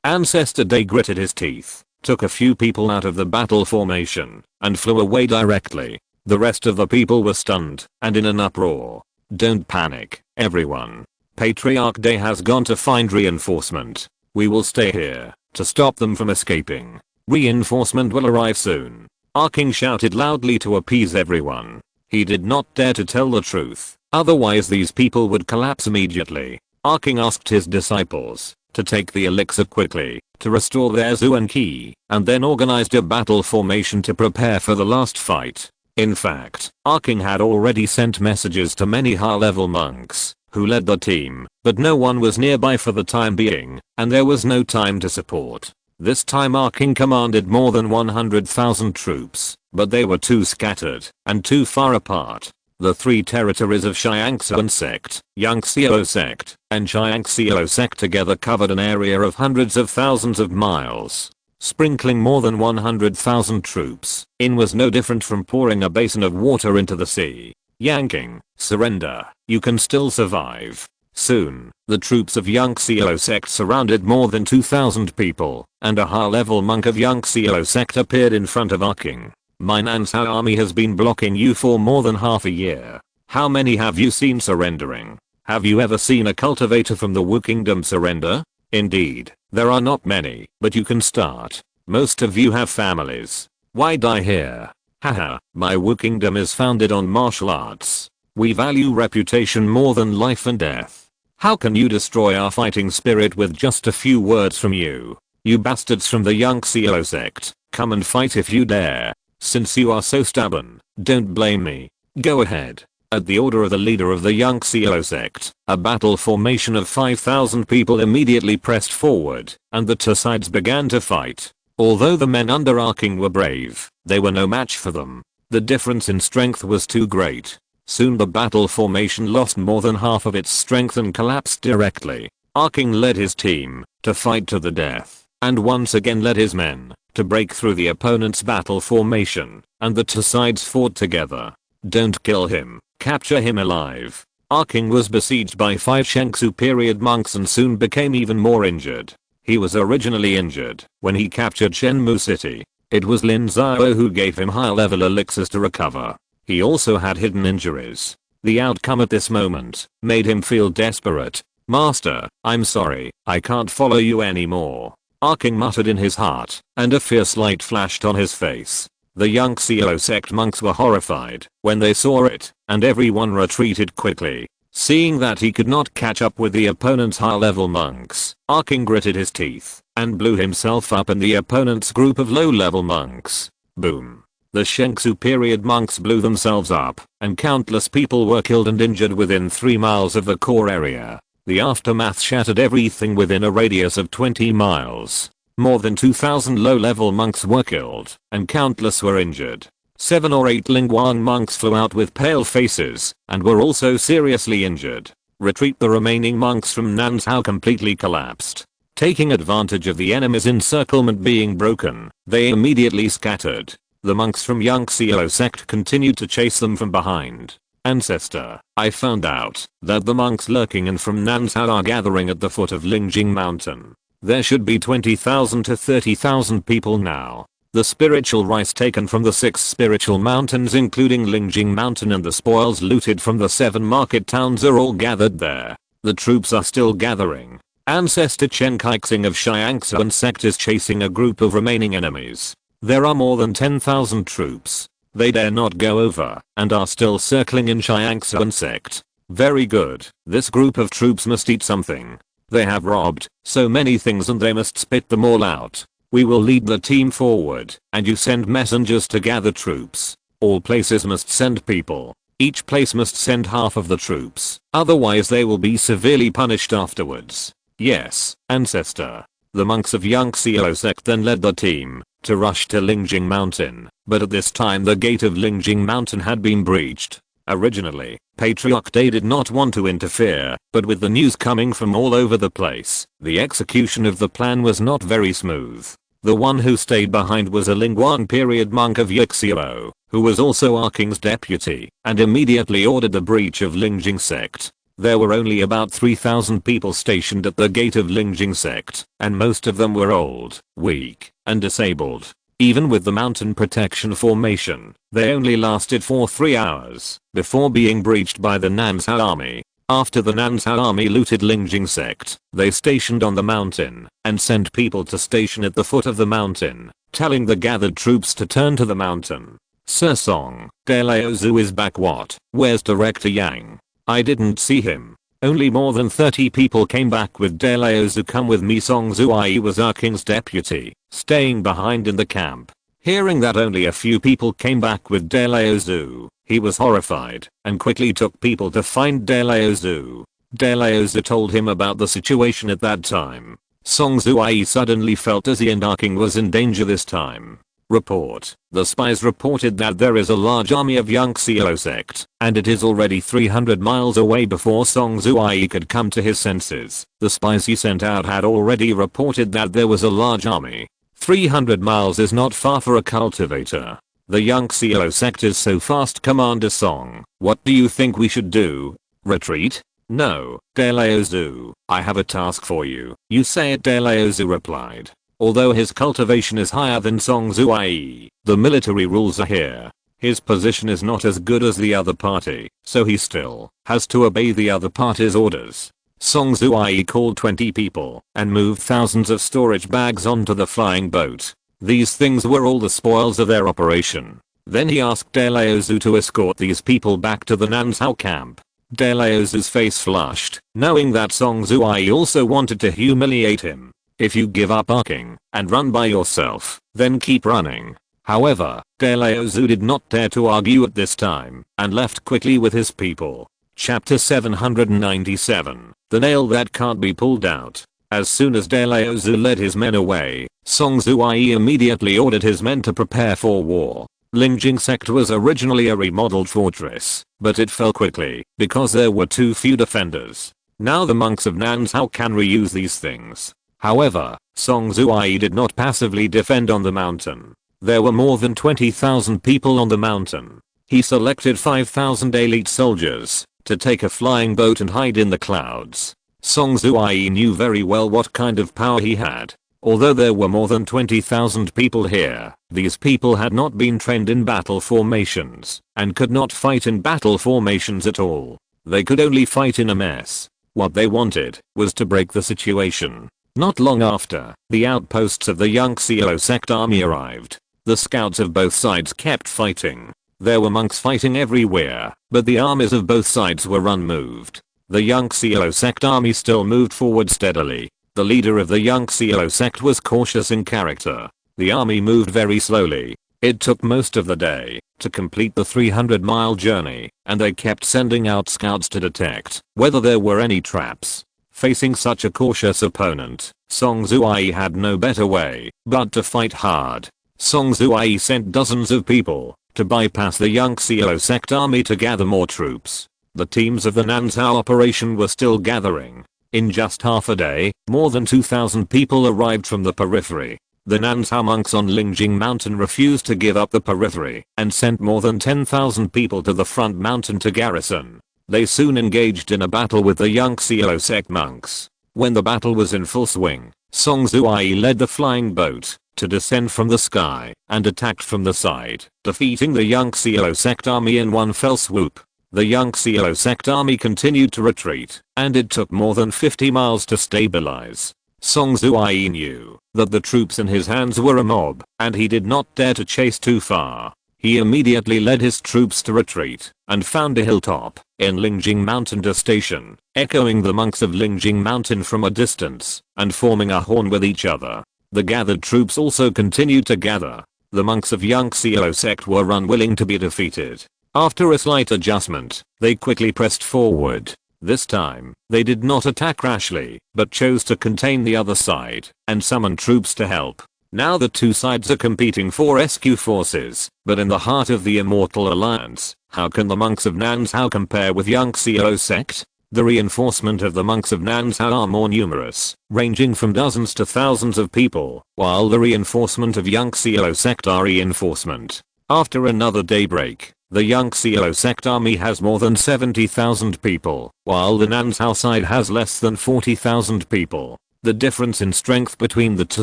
Ancestor Day gritted his teeth, took a few people out of the battle formation, and flew away directly. The rest of the people were stunned, and in an uproar. Don't panic, everyone. Patriarch Day has gone to find reinforcement. We will stay here, to stop them from escaping. Reinforcement will arrive soon. Our king shouted loudly to appease everyone. He did not dare to tell the truth, otherwise these people would collapse immediately. Our king asked his disciples to take the elixir quickly, to restore their Zuan Qi, and then organized a battle formation to prepare for the last fight. In fact, our king had already sent messages to many high-level monks, who led the team, but no one was nearby for the time being, and there was no time to support. This time our king commanded more than 100,000 troops, but they were too scattered, and too far apart. The three territories of Tiansheng Sect, Lin Xiao Sect, and Tiansheng Sect together covered an area of hundreds of thousands of miles. Sprinkling more than 100,000 troops in was no different from pouring a basin of water into the sea. Yang King, surrender, you can still survive. Soon, the troops of Lin Xiao Sect surrounded more than 2,000 people, and a high-level monk of Lin Xiao Sect appeared in front of our king. My Nanzhao army has been blocking you for more than half a year. How many have you seen surrendering? Have you ever seen a cultivator from the Wu Kingdom surrender? Indeed, there are not many, but you can start. Most of you have families. Why die here? Haha, my Wu Kingdom is founded on martial arts. We value reputation more than life and death. How can you destroy our fighting spirit with just a few words from you? You bastards from the Lin Xiao Sect, come and fight if you dare. Since you are so stubborn, don't blame me. Go ahead. At the order of the leader of the Lin Xiao Sect, a battle formation of 5,000 people immediately pressed forward, and the two sides began to fight. Although the men under our king were brave, they were no match for them. The difference in strength was too great. Soon the battle formation lost more than half of its strength and collapsed directly. Our king led his team to fight to the death, and once again led his men to break through the opponent's battle formation, and the two sides fought together. Don't kill him, capture him alive. Our king was besieged by 5 Shengsu period monks and soon became even more injured. He was originally injured when he captured Shenmu city. It was Lin Xiao who gave him high-level elixirs to recover. He also had hidden injuries. The outcome at this moment made him feel desperate. "Master, I'm sorry, I can't follow you anymore," Arking muttered in his heart, and a fierce light flashed on his face. The Lin Xiao sect monks were horrified when they saw it, and everyone retreated quickly. Seeing that he could not catch up with the opponent's high-level monks, Arking gritted his teeth and blew himself up in the opponent's group of low-level monks. Boom. The Shengsu period monks blew themselves up, and countless people were killed and injured within 3 miles of the core area. The aftermath shattered everything within a radius of 20 miles. More than 2,000 low-level monks were killed, and countless were injured. 7 or 8 Lingguang monks flew out with pale faces, and were also seriously injured. Retreat. The remaining monks from Nanzhao completely collapsed. Taking advantage of the enemy's encirclement being broken, they immediately scattered. The monks from Lin Xiao sect continued to chase them from behind. "Ancestor, I found out that the monks lurking in from Nanzhao are gathering at the foot of Lingjing Mountain. There should be 20,000 to 30,000 people now. The spiritual rice taken from the 6 spiritual mountains including Lingjing Mountain and the spoils looted from the 7 market towns are all gathered there. The troops are still gathering. Ancestor Chen Kaixing of Tiansheng Sect is chasing a group of remaining enemies. There are more than 10,000 troops. They dare not go over and are still circling in Tiansheng Sect. Very good. This group of troops must eat something. They have robbed so many things and they must spit them all out. We will lead the team forward, and you send messengers to gather troops. All places must send people. Each place must send half of the troops, otherwise they will be severely punished afterwards." "Yes, Ancestor." The monks of Lin Xiao sect then led the team to rush to Lingjing Mountain, but at this time the gate of Lingjing Mountain had been breached. Originally, Patriarch Day did not want to interfere, but with the news coming from all over the place, the execution of the plan was not very smooth. The one who stayed behind was a Lingguang period monk of Lin Xiao, who was also Arking's deputy, and immediately ordered the breach of Lingjing Sect. There were only about 3,000 people stationed at the gate of Lingjing Sect, and most of them were old, weak, and disabled. Even with the mountain protection formation, they only lasted for 3 hours before being breached by the Nanzhao army. After the Nanzhao army looted Lingjing Sect, they stationed on the mountain and sent people to station at the foot of the mountain, telling the gathered troops to turn to the mountain. "Sir Song, De Laozu is back. What? Where's Director Yang? I didn't see him." Only more than 30 people came back with De Laozu. "Come with me." Song Zuai was Arking's deputy, staying behind in the camp. Hearing that only a few people came back with De Laozu, he was horrified and quickly took people to find De Laozu. De Laozu told him about the situation at that time. Song Zuai suddenly felt as he and Arking was in danger this time. Report. The spies reported that there is a large army of Lin Xiao sect, and it is already 300 miles away. Before Song Zuai could come to his senses, the spies he sent out had already reported that there was a large army. 300 miles is not far for a cultivator. The Lin Xiao sect is so fast. Commander Song, what do you think we should do? Retreat? No, De Laozu, I have a task for you. You say it. De Laozu replied. Although his cultivation is higher than Song Zuai, the military rules are here. His position is not as good as the other party, so he still has to obey the other party's orders. Song Zuai called 20 people and moved thousands of storage bags onto the flying boat. These things were all the spoils of their operation. Then he asked De Laozu to escort these people back to the Nanzhao camp. De Laozu's face flushed, knowing that Song Zuai also wanted to humiliate him. If you give up Arking and run by yourself, then keep running. However, De Laozu did not dare to argue at this time and left quickly with his people. Chapter 797. The nail that can't be pulled out. As soon as De Laozu led his men away, Song Zuai immediately ordered his men to prepare for war. Lingjing Sect was originally a remodeled fortress, but it fell quickly because there were too few defenders. Now the monks of Nanzhao can reuse these things. However, Song Zuai did not passively defend on the mountain. There were more than 20,000 people on the mountain. He selected 5,000 elite soldiers to take a flying boat and hide in the clouds. Song Zuai knew very well what kind of power he had. Although there were more than 20,000 people here, these people had not been trained in battle formations and could not fight in battle formations at all. They could only fight in a mess. What they wanted was to break the situation. Not long after, the outposts of the Lin Xiao sect army arrived. The scouts of both sides kept fighting. There were monks fighting everywhere, but the armies of both sides were unmoved. The Lin Xiao sect army still moved forward steadily. The leader of the Lin Xiao sect was cautious in character. The army moved very slowly. It took most of the day to complete the 300-mile journey, and they kept sending out scouts to detect whether there were any traps. Facing such a cautious opponent, Song Zuai had no better way but to fight hard. Song Zuai sent dozens of people to bypass the Lin Xiao sect army to gather more troops. The teams of the Nanzhao operation were still gathering. In just half a day, more than 2,000 people arrived from the periphery. The Nanzhao monks on Lingjing Mountain refused to give up the periphery and sent more than 10,000 people to the front mountain to garrison. They soon engaged in a battle with the Lin Xiao sect monks. When the battle was in full swing, Song Zuai led the flying boat to descend from the sky and attacked from the side, defeating the Lin Xiao sect army in one fell swoop. The Lin Xiao sect army continued to retreat, and it took more than 50 miles to stabilize. Song Zuai knew that the troops in his hands were a mob, and he did not dare to chase too far. He immediately led his troops to retreat and found a hilltop in Lingjing Mountain to station, echoing the monks of Lingjing Mountain from a distance and forming a horn with each other. The gathered troops also continued to gather. The monks of Lin Xiao sect were unwilling to be defeated. After a slight adjustment, they quickly pressed forward. This time, they did not attack rashly, but chose to contain the other side and summon troops to help. Now the two sides are competing for SQ forces, but in the heart of the Immortal Alliance, how can the monks of Nanzhao compare with Lin Xiao sect? The reinforcement of the monks of Nanzhao are more numerous, ranging from dozens to thousands of people, while the reinforcement of Lin Xiao sect are reinforcement. After another daybreak, the Lin Xiao sect army has more than 70,000 people, while the Nanzhao side has less than 40,000 people. The difference in strength between the two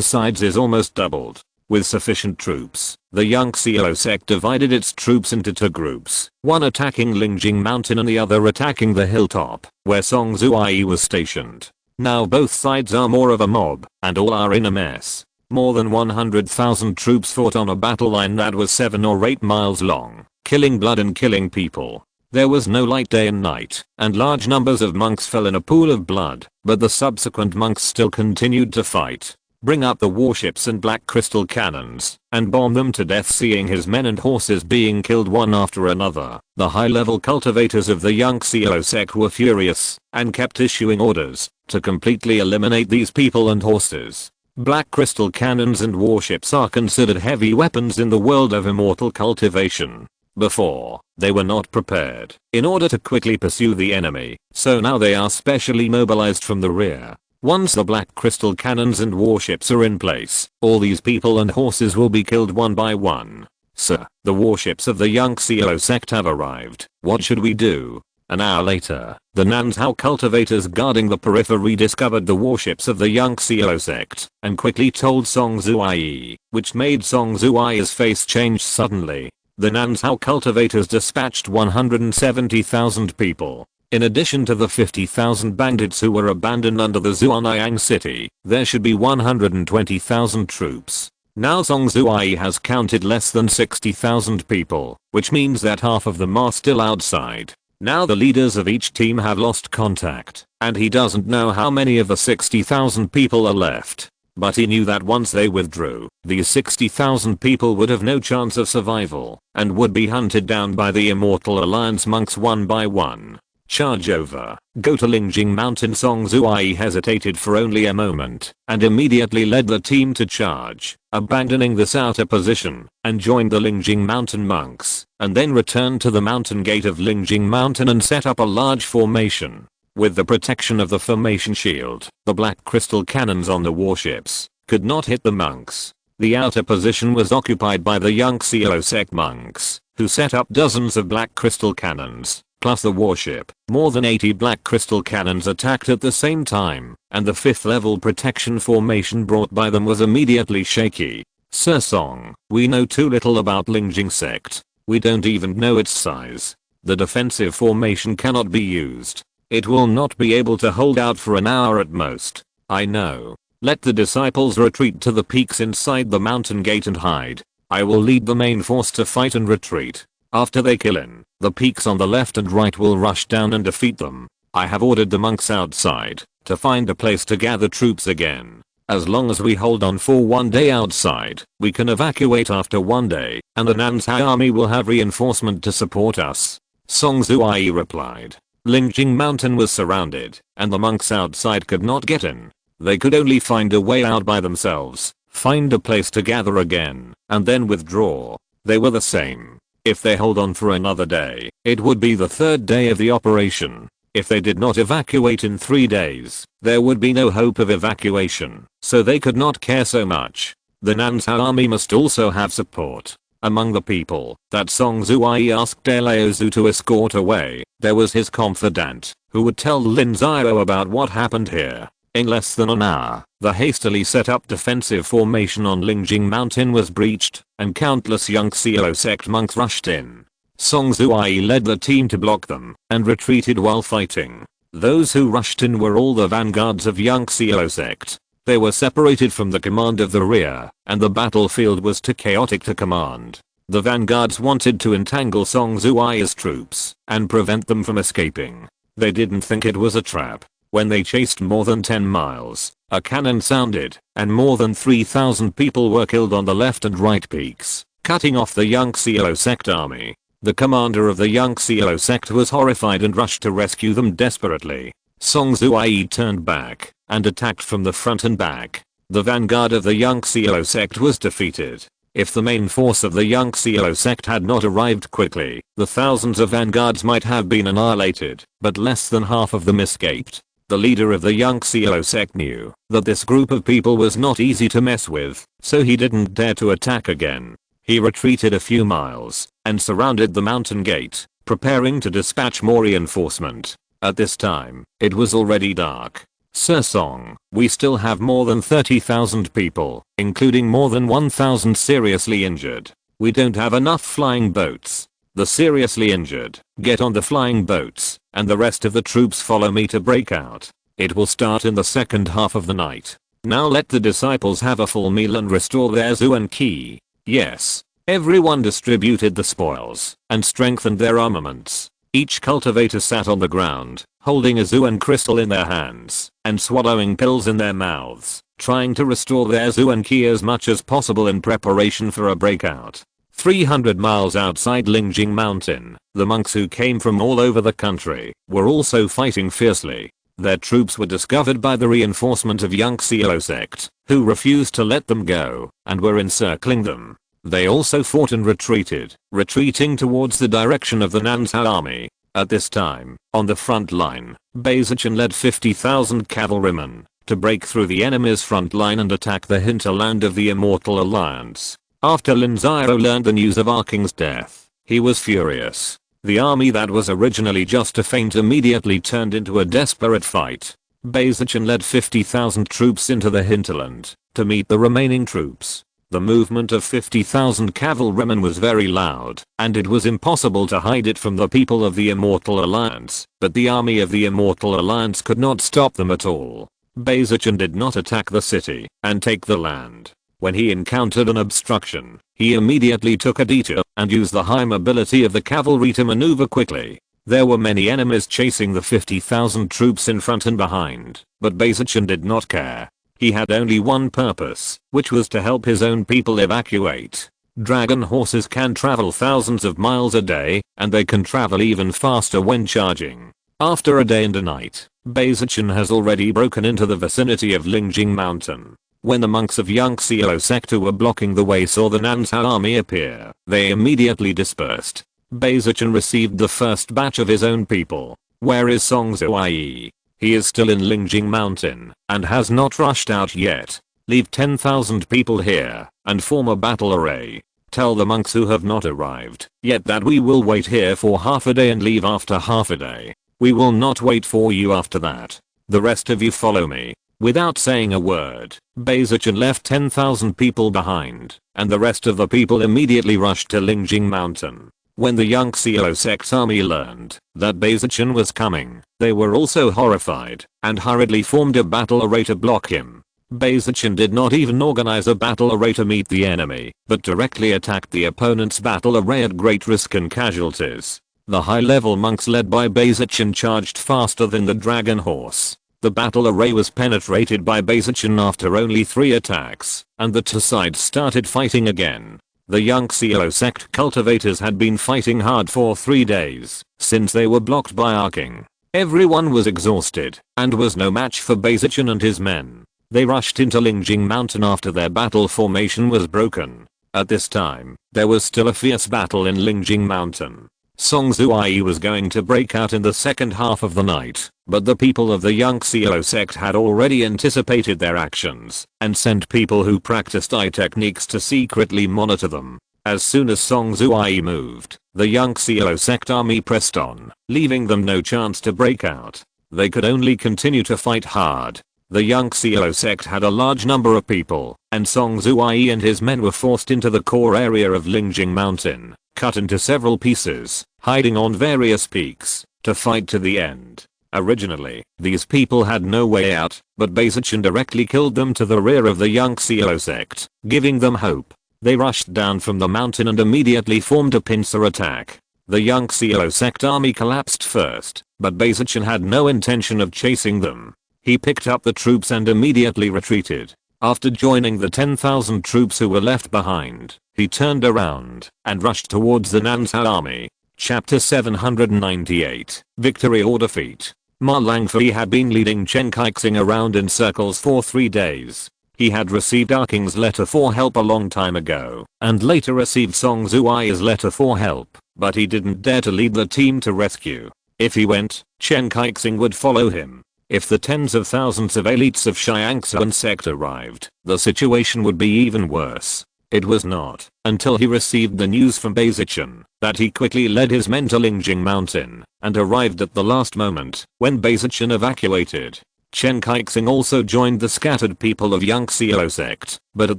sides is almost doubled. With sufficient troops, the Lin Xiao sect divided its troops into two groups, one attacking Lingjing Mountain and the other attacking the hilltop, where Song Zuai was stationed. Now both sides are more of a mob, and all are in a mess. More than 100,000 troops fought on a battle line that was 7 or 8 miles long, killing blood and killing people. There was no light day and night, and large numbers of monks fell in a pool of blood, but the subsequent monks still continued to fight. Bring up the warships and black crystal cannons, and bomb them to death. Seeing his men and horses being killed one after another, the high-level cultivators of the Lin Xiao sect were furious, and kept issuing orders to completely eliminate these people and horses. Black crystal cannons and warships are considered heavy weapons in the world of immortal cultivation. Before, they were not prepared in order to quickly pursue the enemy, so now they are specially mobilized from the rear. Once the black crystal cannons and warships are in place, all these people and horses will be killed one by one. Sir, the warships of the Lin Xiao sect have arrived. What should we do? An hour later, the Nanzhao cultivators guarding the periphery discovered the warships of the Lin Xiao sect and quickly told Song Zuai, which made Song Zuai's face change suddenly. The Nanzhao cultivators dispatched 170,000 people. In addition to the 50,000 bandits who were abandoned under the Zuanyang city, there should be 120,000 troops. Now Song Zuai has counted less than 60,000 people, which means that half of them are still outside. Now the leaders of each team have lost contact, and he doesn't know how many of the 60,000 people are left. But he knew that once they withdrew, these 60,000 people would have no chance of survival, and would be hunted down by the Immortal Alliance monks one by one. Charge over. Go to Lingjing Mountain. Song Zuai hesitated for only a moment, and immediately led the team to charge, abandoning this outer position, and joined the Lingjing Mountain monks, and then returned to the mountain gate of Lingjing Mountain and set up a large formation. With the protection of the formation shield, the black crystal cannons on the warships could not hit the monks. The outer position was occupied by the Lin Xiao sect monks, who set up dozens of black crystal cannons, plus the warship. More than 80 black crystal cannons attacked at the same time, and the 5th level protection formation brought by them was immediately shaky. Sir Song, we know too little about Tiansheng Sect. We don't even know its size. The defensive formation cannot be used. It will not be able to hold out for an hour at most. I know. Let the disciples retreat to the peaks inside the mountain gate and hide. I will lead the main force to fight and retreat. After they kill in, the peaks on the left and right will rush down and defeat them. I have ordered the monks outside to find a place to gather troops again. As long as we hold on for one day outside, we can evacuate after one day, and the Nansha army will have reinforcement to support us. Song Zuai replied. Lianjing Mountain was surrounded, and the monks outside could not get in. They could only find a way out by themselves, find a place to gather again, and then withdraw. They were the same. If they hold on for another day, it would be the 3rd day of the operation. If they did not evacuate in 3 days, there would be no hope of evacuation, so they could not care so much. The Nansha army must also have support. Among the people that Song Zuai asked Laozu to escort away, there was his confidant, who would tell Lin Xiao about what happened here. In less than an hour, the hastily set up defensive formation on Lianjing Mountain was breached, and countless Lin Xiao sect monks rushed in. Song Zuai led the team to block them, and retreated while fighting. Those who rushed in were all the vanguards of Lin Xiao sect. They were separated from the command of the rear, and the battlefield was too chaotic to command. The vanguards wanted to entangle Song Zuai's troops, and prevent them from escaping. They didn't think it was a trap. When they chased more than 10 miles, a cannon sounded, and more than 3,000 people were killed on the left and right peaks, cutting off the Lin Xiao sect army. The commander of the Lin Xiao sect was horrified and rushed to rescue them desperately. Song Zuai turned back, and attacked from the front and back. The vanguard of the Lin Xiao sect was defeated. If the main force of the Lin Xiao sect had not arrived quickly, the thousands of vanguards might have been annihilated, but less than half of them escaped. The leader of the Lin Xiao sect knew that this group of people was not easy to mess with, so he didn't dare to attack again. He retreated a few miles, and surrounded the mountain gate, preparing to dispatch more reinforcement. At this time, it was already dark. Sir Song, we still have more than 30,000 people, including more than 1,000 seriously injured. We don't have enough flying boats. The seriously injured, get on the flying boats, and the rest of the troops follow me to break out. It will start in the second half of the night. Now let the disciples have a full meal and restore their Zuan Qi. Yes. Everyone distributed the spoils, and strengthened their armaments. Each cultivator sat on the ground, holding a Zuan crystal in their hands, and swallowing pills in their mouths, trying to restore their Zuan Qi as much as possible in preparation for a breakout. 300 miles outside Lianjing Mountain, the monks who came from all over the country were also fighting fiercely. Their troops were discovered by the reinforcement of Lin Xiao sect, who refused to let them go, and were encircling them. They also fought and retreated, retreating towards the direction of the Nansha army. At this time, on the front line, Baizichan led 50,000 cavalrymen to break through the enemy's front line and attack the hinterland of the Immortal Alliance. After Lin Xiao learned the news of our king's death, he was furious. The army that was originally just a feint immediately turned into a desperate fight. Baizichan led 50,000 troops into the hinterland to meet the remaining troops. The movement of 50,000 cavalrymen was very loud, and it was impossible to hide it from the people of the Immortal Alliance, but the army of the Immortal Alliance could not stop them at all. Baizichan did not attack the city and take the land. When he encountered an obstruction, he immediately took a detour and used the high mobility of the cavalry to maneuver quickly. There were many enemies chasing the 50,000 troops in front and behind, but Baizichan did not care. He had only one purpose, which was to help his own people evacuate. Dragon horses can travel thousands of miles a day, and they can travel even faster when charging. After a day and a night, Baizichan has already broken into the vicinity of Lianjing Mountain. When the monks of Lin Xiao sect who were blocking the way saw the Nansha army appear, they immediately dispersed. Baizichan received the first batch of his own people. Where is Song Zuai? He is still in Lianjing Mountain, and has not rushed out yet. Leave 10,000 people here, and form a battle array. Tell the monks who have not arrived yet that we will wait here for half a day and leave after half a day. We will not wait for you after that. The rest of you follow me." Without saying a word, Bayezichin left 10,000 people behind, and the rest of the people immediately rushed to Lingjing Mountain. When the Lin Xiao sect's army learned that Bayezichin was coming, they were also horrified and hurriedly formed a battle array to block him. Bayezichin did not even organize a battle array to meet the enemy, but directly attacked the opponent's battle array at great risk and casualties. The high-level monks led by Bayezichin charged faster than the dragon horse. The battle array was penetrated by Bayezichin after only 3 attacks, and the two sides started fighting again. The Lin Xiao sect cultivators had been fighting hard for 3 days, since they were blocked by our king. Everyone was exhausted, and was no match for Bayezichin and his men. They rushed into Lingjing Mountain after their battle formation was broken. At this time, there was still a fierce battle in Lingjing Mountain. Song Zuai was going to break out in the second half of the night, but the people of the Lin Xiao sect had already anticipated their actions and sent people who practiced eye techniques to secretly monitor them. As soon as Song Zuai moved, the Lin Xiao sect army pressed on, leaving them no chance to break out. They could only continue to fight hard. The Lin Xiao sect had a large number of people, and Song Zuai and his men were forced into the core area of Lingjing Mountain, cut into several pieces, hiding on various peaks, to fight to the end. Originally, these people had no way out, but Bayezichin directly killed them to the rear of the Lin Xiao sect, giving them hope. They rushed down from the mountain and immediately formed a pincer attack. The Lin Xiao sect army collapsed first, but Bayezichin had no intention of chasing them. He picked up the troops and immediately retreated. After joining the 10,000 troops who were left behind, he turned around and rushed towards the Nanzhao army. Chapter 798, Victory or Defeat. Ma Langfei had been leading Chen Kaixing around in circles for 3 days. He had received our king's letter for help a long time ago, and later received Song Zuai's letter for help, but he didn't dare to lead the team to rescue. If he went, Chen Kaixing would follow him. If the tens of thousands of elites of Tiansheng Sect arrived, the situation would be even worse. It was not until he received the news from Bayezichin that he quickly led his men to Lingjing Mountain and arrived at the last moment when Bayezichin evacuated. Chen Kaixing also joined the scattered people of Lin Xiao sect, but at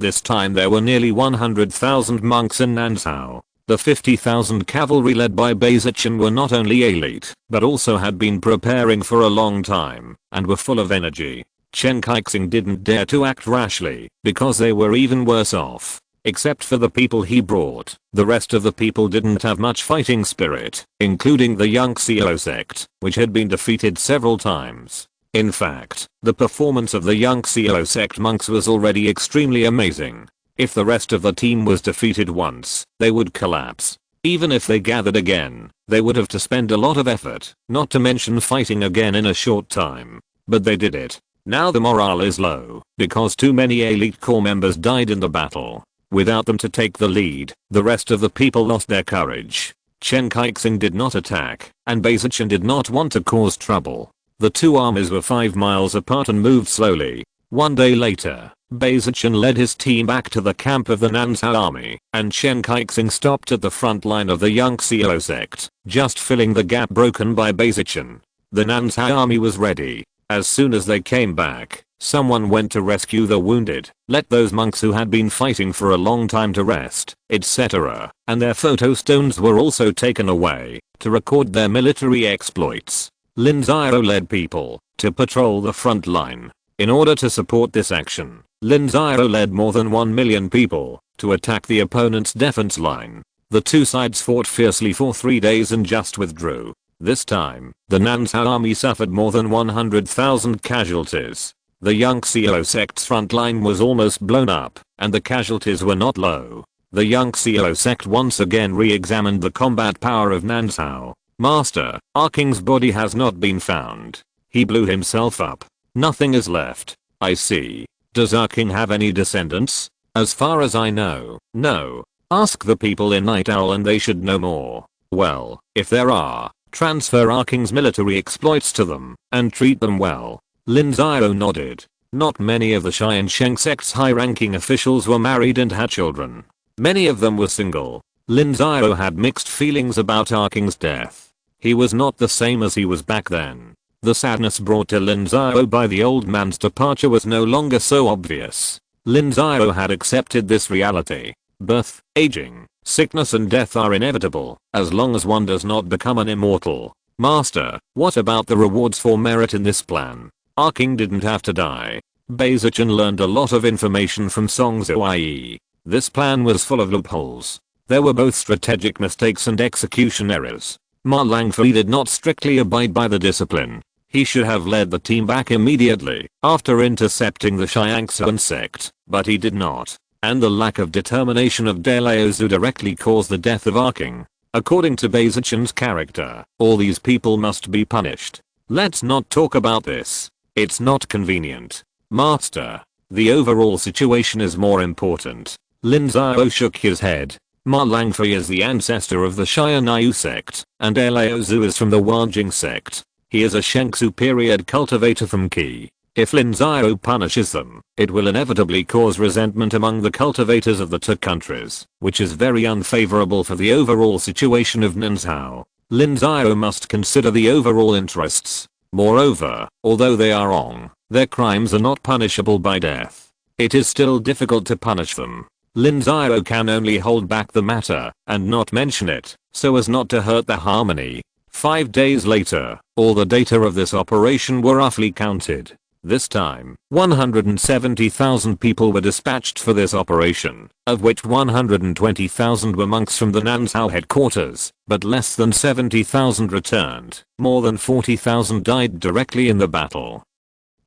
this time there were nearly 100,000 monks in Nanzhao. The 50,000 cavalry led by Bayezichin were not only elite, but also had been preparing for a long time, and were full of energy. Chen Kaixing didn't dare to act rashly, because they were even worse off. Except for the people he brought, the rest of the people didn't have much fighting spirit, including the Lin Xiao sect, which had been defeated several times. In fact, the performance of the Lin Xiao sect monks was already extremely amazing. If the rest of the team was defeated once, they would collapse. Even if they gathered again, they would have to spend a lot of effort, not to mention fighting again in a short time. But they did it. Now the morale is low, because too many elite corps members died in the battle. Without them to take the lead, the rest of the people lost their courage. Chen Kaixing did not attack, and Bayezichin did not want to cause trouble. The two armies were 5 miles apart and moved slowly. 1 day later, Bayezichin led his team back to the camp of the Nanzhao army, and Chen Kaixing stopped at the front line of the Lin Xiao sect, just filling the gap broken by Bayezichin. The Nanzhao army was ready. As soon as they came back, someone went to rescue the wounded, let those monks who had been fighting for a long time to rest, etc., and their photo stones were also taken away, to record their military exploits. Lin Xiao led people to patrol the front line. In order to support this action, Lin Xiao led more than 1 million people to attack the opponent's defense line. The two sides fought fiercely for 3 days and just withdrew. This time, the Nanzhao army suffered more than 100,000 casualties. The Lin Xiao sect's front line was almost blown up, and the casualties were not low. The Lin Xiao sect once again re-examined the combat power of Nanzhao. Master, our king's body has not been found. He blew himself up. Nothing is left. I see. Does our king have any descendants? As far as I know, no. Ask the people in Night Owl and they should know more. Well, if there are, transfer our king's military exploits to them, and treat them well. Lin Xiao nodded. Not many of the Tiansheng Sect's high-ranking officials were married and had children. Many of them were single. Lin Xiao had mixed feelings about Arking's death. He was not the same as he was back then. The sadness brought to Lin Xiao by the old man's departure was no longer so obvious. Lin Xiao had accepted this reality. Birth, aging, sickness and death are inevitable, as long as one does not become an immortal. Master, what about the rewards for merit in this plan? Arking didn't have to die. Beizichan learned a lot of information from Song Zuai. This plan was full of loopholes. There were both strategic mistakes and execution errors. Ma Langfei did not strictly abide by the discipline. He should have led the team back immediately after intercepting the Tiansheng Sect, but he did not. And the lack of determination of De Laozu directly caused the death of Arking. According to Beizichan's character, all these people must be punished. Let's not talk about this. It's not convenient. Master, the overall situation is more important. Lin Xiao shook his head. Ma Langfei is the ancestor of the Xianyu sect, and De Laozu is from the Wanjing sect. He is a Shengsu period cultivator from Qi. If Lin Xiao punishes them, it will inevitably cause resentment among the cultivators of the two countries, which is very unfavorable for the overall situation of Nanzhao. Lin Xiao must consider the overall interests. Moreover, although they are wrong, their crimes are not punishable by death. It is still difficult to punish them. Lin Xiao can only hold back the matter and not mention it, so as not to hurt the harmony. 5 days later, all the data of this operation were roughly counted. This time, 170,000 people were dispatched for this operation, of which 120,000 were monks from the Nanzhao headquarters, but less than 70,000 returned. More than 40,000 died directly in the battle.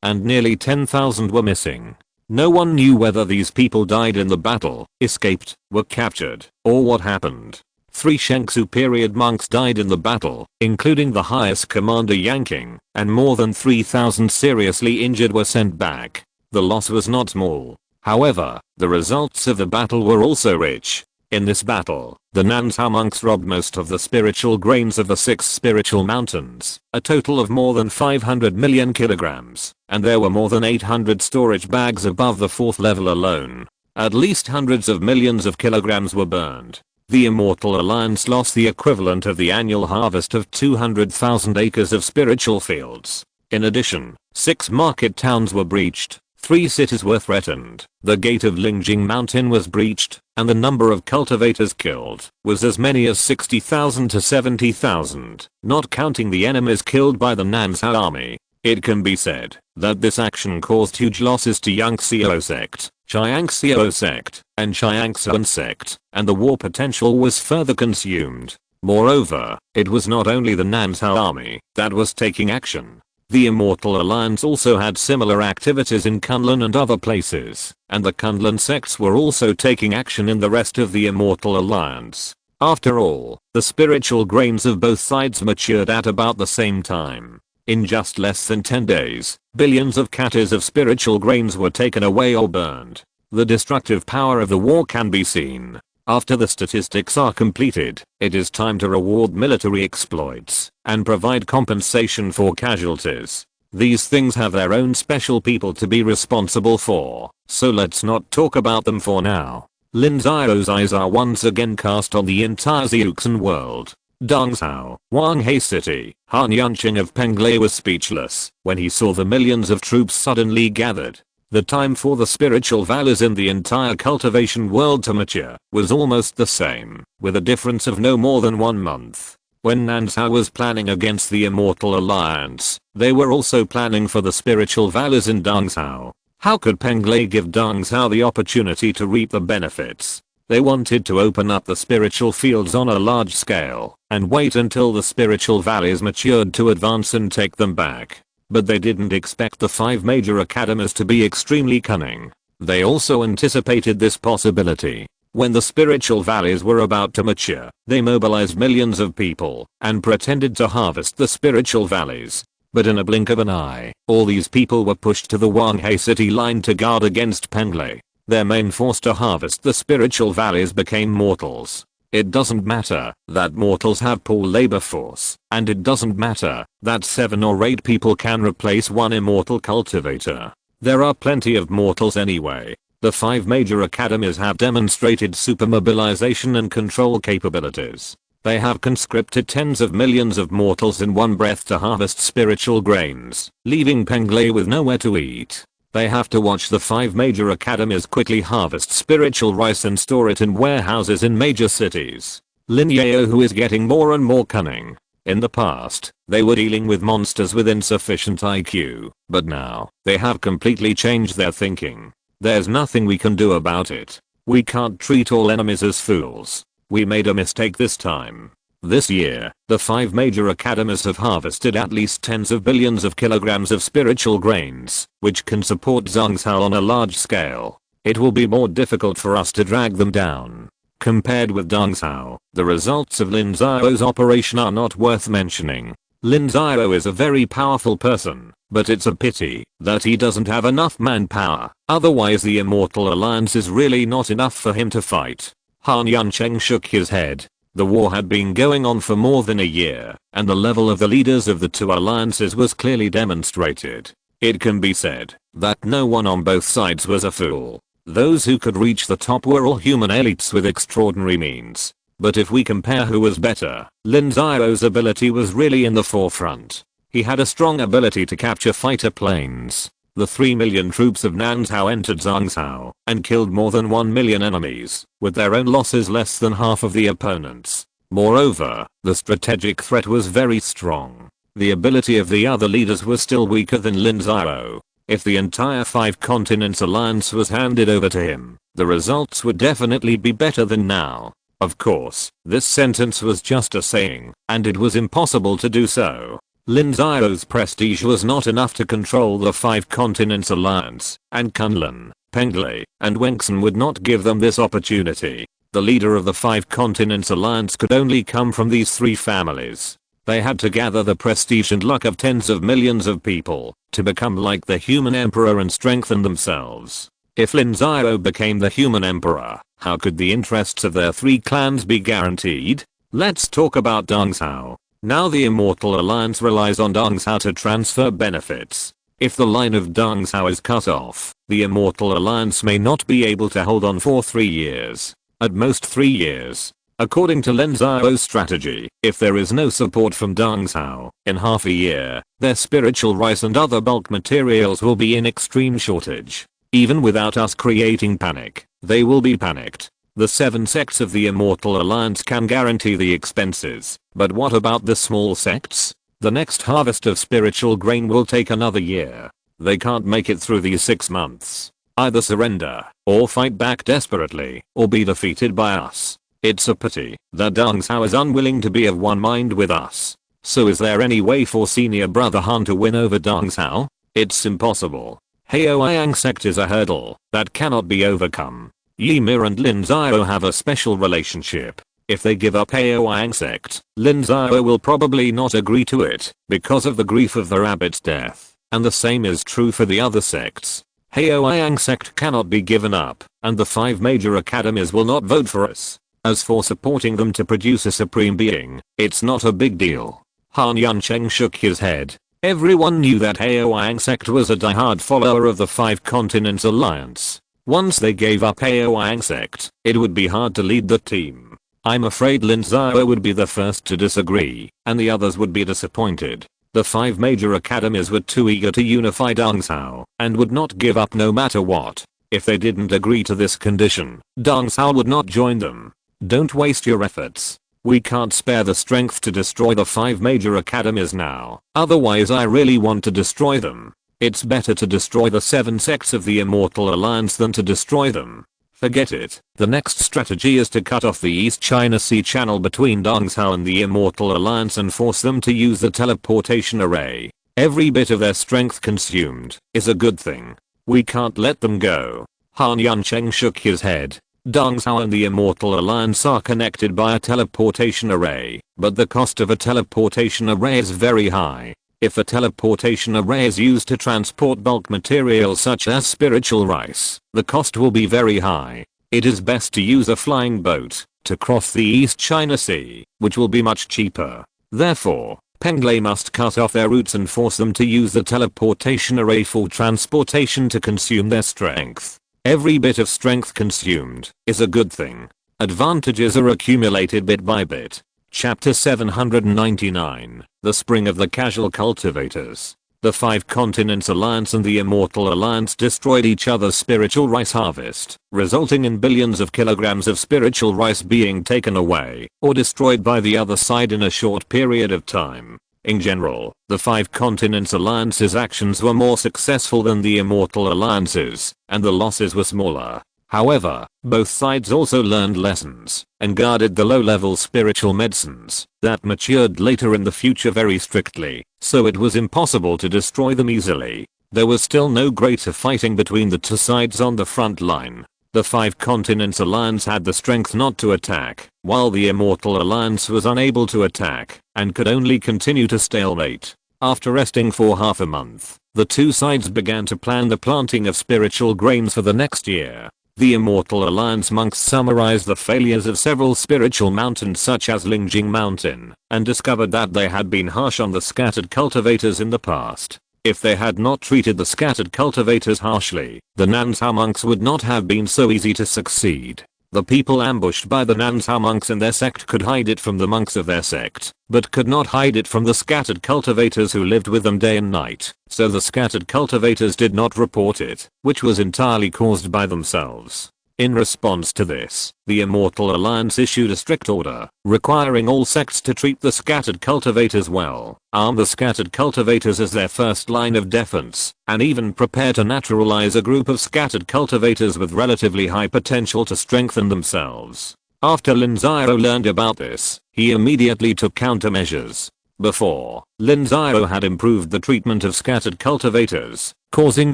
And nearly 10,000 were missing. No one knew whether these people died in the battle, escaped, were captured, or what happened. 3 Shengsu period monks died in the battle, including the highest commander Yanqing, and more than 3,000 seriously injured were sent back. The loss was not small. However, the results of the battle were also rich. In this battle, the Nanzhao monks robbed most of the spiritual grains of the 6 spiritual mountains, a total of more than 500 million kilograms, and there were more than 800 storage bags above the 4th level alone. At least hundreds of millions of kilograms were burned. The Immortal Alliance lost the equivalent of the annual harvest of 200,000 acres of spiritual fields. In addition, 6 market towns were breached, 3 cities were threatened, the gate of Lingjing Mountain was breached, and the number of cultivators killed was as many as 60,000 to 70,000, not counting the enemies killed by the Nanzhao army. It can be said that this action caused huge losses to Tiansheng Sect, Tiansheng Sect, and Tiansheng Sect, and the war potential was further consumed. Moreover, it was not only the Nanzhao army that was taking action. The Immortal Alliance also had similar activities in Kunlun and other places, and the Kunlun sects were also taking action in the rest of the Immortal Alliance. After all, the spiritual grains of both sides matured at about the same time. In just less than 10 days, billions of katas of spiritual grains were taken away or burned. The destructive power of the war can be seen. After the statistics are completed, it is time to reward military exploits and provide compensation for casualties. These things have their own special people to be responsible for, so let's not talk about them for now. Lin Xiao's eyes are once again cast on the entire Xiuxin world. Dongzhao, Wanghei City, Han Yunqing of Penglai was speechless when he saw the millions of troops suddenly gathered. The time for the spiritual valors in the entire cultivation world to mature was almost the same, with a difference of no more than 1 month. When Nanzhao was planning against the Immortal Alliance, they were also planning for the spiritual valors in Dongzhao. How could Penglai give Dongzhao the opportunity to reap the benefits? They wanted to open up the spiritual fields on a large scale and wait until the spiritual valleys matured to advance and take them back. But they didn't expect the 5 major academies to be extremely cunning. They also anticipated this possibility. When the spiritual valleys were about to mature, they mobilized millions of people and pretended to harvest the spiritual valleys. But in a blink of an eye, all these people were pushed to the Wanghei city line to guard against Penglai. Their main force to harvest the spiritual valleys became mortals. It doesn't matter that mortals have poor labor force, and it doesn't matter that 7 or 8 people can replace one immortal cultivator. There are plenty of mortals anyway. The 5 major academies have demonstrated super mobilization and control capabilities. They have conscripted tens of millions of mortals in one breath to harvest spiritual grains, leaving Penglai with nowhere to eat. They have to watch the 5 major academies quickly harvest spiritual rice and store it in warehouses in major cities. Lin Xiao, who is getting more and more cunning. In the past, they were dealing with monsters with insufficient IQ, but now, they have completely changed their thinking. There's nothing we can do about it. We can't treat all enemies as fools. We made a mistake this time. This year, the 5 major academies have harvested at least tens of billions of kilograms of spiritual grains, which can support Zhang Cao on a large scale. It will be more difficult for us to drag them down. Compared with Deng Xiao, the results of Lin Xiao's operation are not worth mentioning. Lin Xiao is a very powerful person, but it's a pity that he doesn't have enough manpower, otherwise the Immortal Alliance is really not enough for him to fight. Han Yuncheng shook his head. The war had been going on for more than a year, and the level of the leaders of the two alliances was clearly demonstrated. It can be said that no one on both sides was a fool. Those who could reach the top were all human elites with extraordinary means. But if we compare who was better, Lin Xiao's ability was really in the forefront. He had a strong ability to capture fighter planes. The 3 million troops of Nanzhao entered Zhangzhou and killed more than 1 million enemies, with their own losses less than half of the opponents. Moreover, the strategic threat was very strong. The ability of the other leaders was still weaker than Lin Xiao. If the entire 5 continents alliance was handed over to him, the results would definitely be better than now. Of course, this sentence was just a saying, and it was impossible to do so. Lin Xiao's prestige was not enough to control the 5 continents alliance, and Kunlun, Penglai, and Wengsun would not give them this opportunity. The leader of the 5 continents alliance could only come from these 3 families. They had to gather the prestige and luck of tens of millions of people to become like the human emperor and strengthen themselves. If Lin Xiao became the human emperor, how could the interests of their 3 clans be guaranteed? Let's talk about Deng Xiao. Now the Immortal Alliance relies on Deng Xiao to transfer benefits. If the line of Deng Xiao is cut off, the Immortal Alliance may not be able to hold on for 3 years. At most 3 years. According to Lin Xiao's strategy, if there is no support from Deng Xiao, in half a year, their spiritual rice and other bulk materials will be in extreme shortage. Even without us creating panic, they will be panicked. The 7 sects of the Immortal Alliance can guarantee the expenses, but what about the small sects? The next harvest of spiritual grain will take another year. They can't make it through these 6 months. Either surrender, or fight back desperately, or be defeated by us. It's a pity that Deng Xiao is unwilling to be of one mind with us. So is there any way for senior brother Han to win over Deng Xiao? It's impossible. Haoyang sect is a hurdle that cannot be overcome. Ymir and Lin Xiao have a special relationship. If they give up Haoyang sect, Lin Xiao will probably not agree to it because of the grief of the rabbit's death, and the same is true for the other sects. Haoyang sect cannot be given up, and the 5 major academies will not vote for us. As for supporting them to produce a supreme being, it's not a big deal. Han Yuncheng shook his head. Everyone knew that Haoyang sect was a diehard follower of the 5 continents alliance. Once they gave up Haoyang sect, it would be hard to lead the team. I'm afraid Lin Xiao would be the first to disagree, and the others would be disappointed. The 5 major academies were too eager to unify Deng Xiao, and would not give up no matter what. If they didn't agree to this condition, Deng Xiao would not join them. Don't waste your efforts. We can't spare the strength to destroy the 5 major academies now, otherwise I really want to destroy them. It's better to destroy the 7 sects of the Immortal Alliance than to destroy them. Forget it. The next strategy is to cut off the East China Sea channel between Deng Xiao and the Immortal Alliance and force them to use the teleportation array. Every bit of their strength consumed is a good thing. We can't let them go. Han Yuncheng shook his head. Deng Xiao and the Immortal Alliance are connected by a teleportation array, but the cost of a teleportation array is very high. If a teleportation array is used to transport bulk materials such as spiritual rice, the cost will be very high. It is best to use a flying boat to cross the East China Sea, which will be much cheaper. Therefore, Penglai must cut off their routes and force them to use the teleportation array for transportation to consume their strength. Every bit of strength consumed is a good thing. Advantages are accumulated bit by bit. Chapter 799, The Spring of the Casual Cultivators. The Five Continents Alliance and the Immortal Alliance destroyed each other's spiritual rice harvest, resulting in billions of kilograms of spiritual rice being taken away or destroyed by the other side in a short period of time. In general, the Five Continents Alliance's actions were more successful than the Immortal Alliance's, and the losses were smaller. However, both sides also learned lessons and guarded the low-level spiritual medicines that matured later in the future very strictly, so it was impossible to destroy them easily. There was still no greater fighting between the two sides on the front line. The Five Continents Alliance had the strength not to attack, while the Immortal Alliance was unable to attack and could only continue to stalemate. After resting for half a month, the two sides began to plan the planting of spiritual grains for the next year. The Immortal Alliance monks summarized the failures of several spiritual mountains such as Lingjing Mountain, and discovered that they had been harsh on the scattered cultivators in the past. If they had not treated the scattered cultivators harshly, the Nanzhao monks would not have been so easy to succeed. The people ambushed by the Nanzhao monks and their sect could hide it from the monks of their sect, but could not hide it from the scattered cultivators who lived with them day and night, so the scattered cultivators did not report it, which was entirely caused by themselves. In response to this, the Immortal Alliance issued a strict order, requiring all sects to treat the scattered cultivators well, arm the scattered cultivators as their first line of defense, and even prepare to naturalize a group of scattered cultivators with relatively high potential to strengthen themselves. After Lin Xiao learned about this, he immediately took countermeasures. Before, Lin Xiao had improved the treatment of scattered cultivators, causing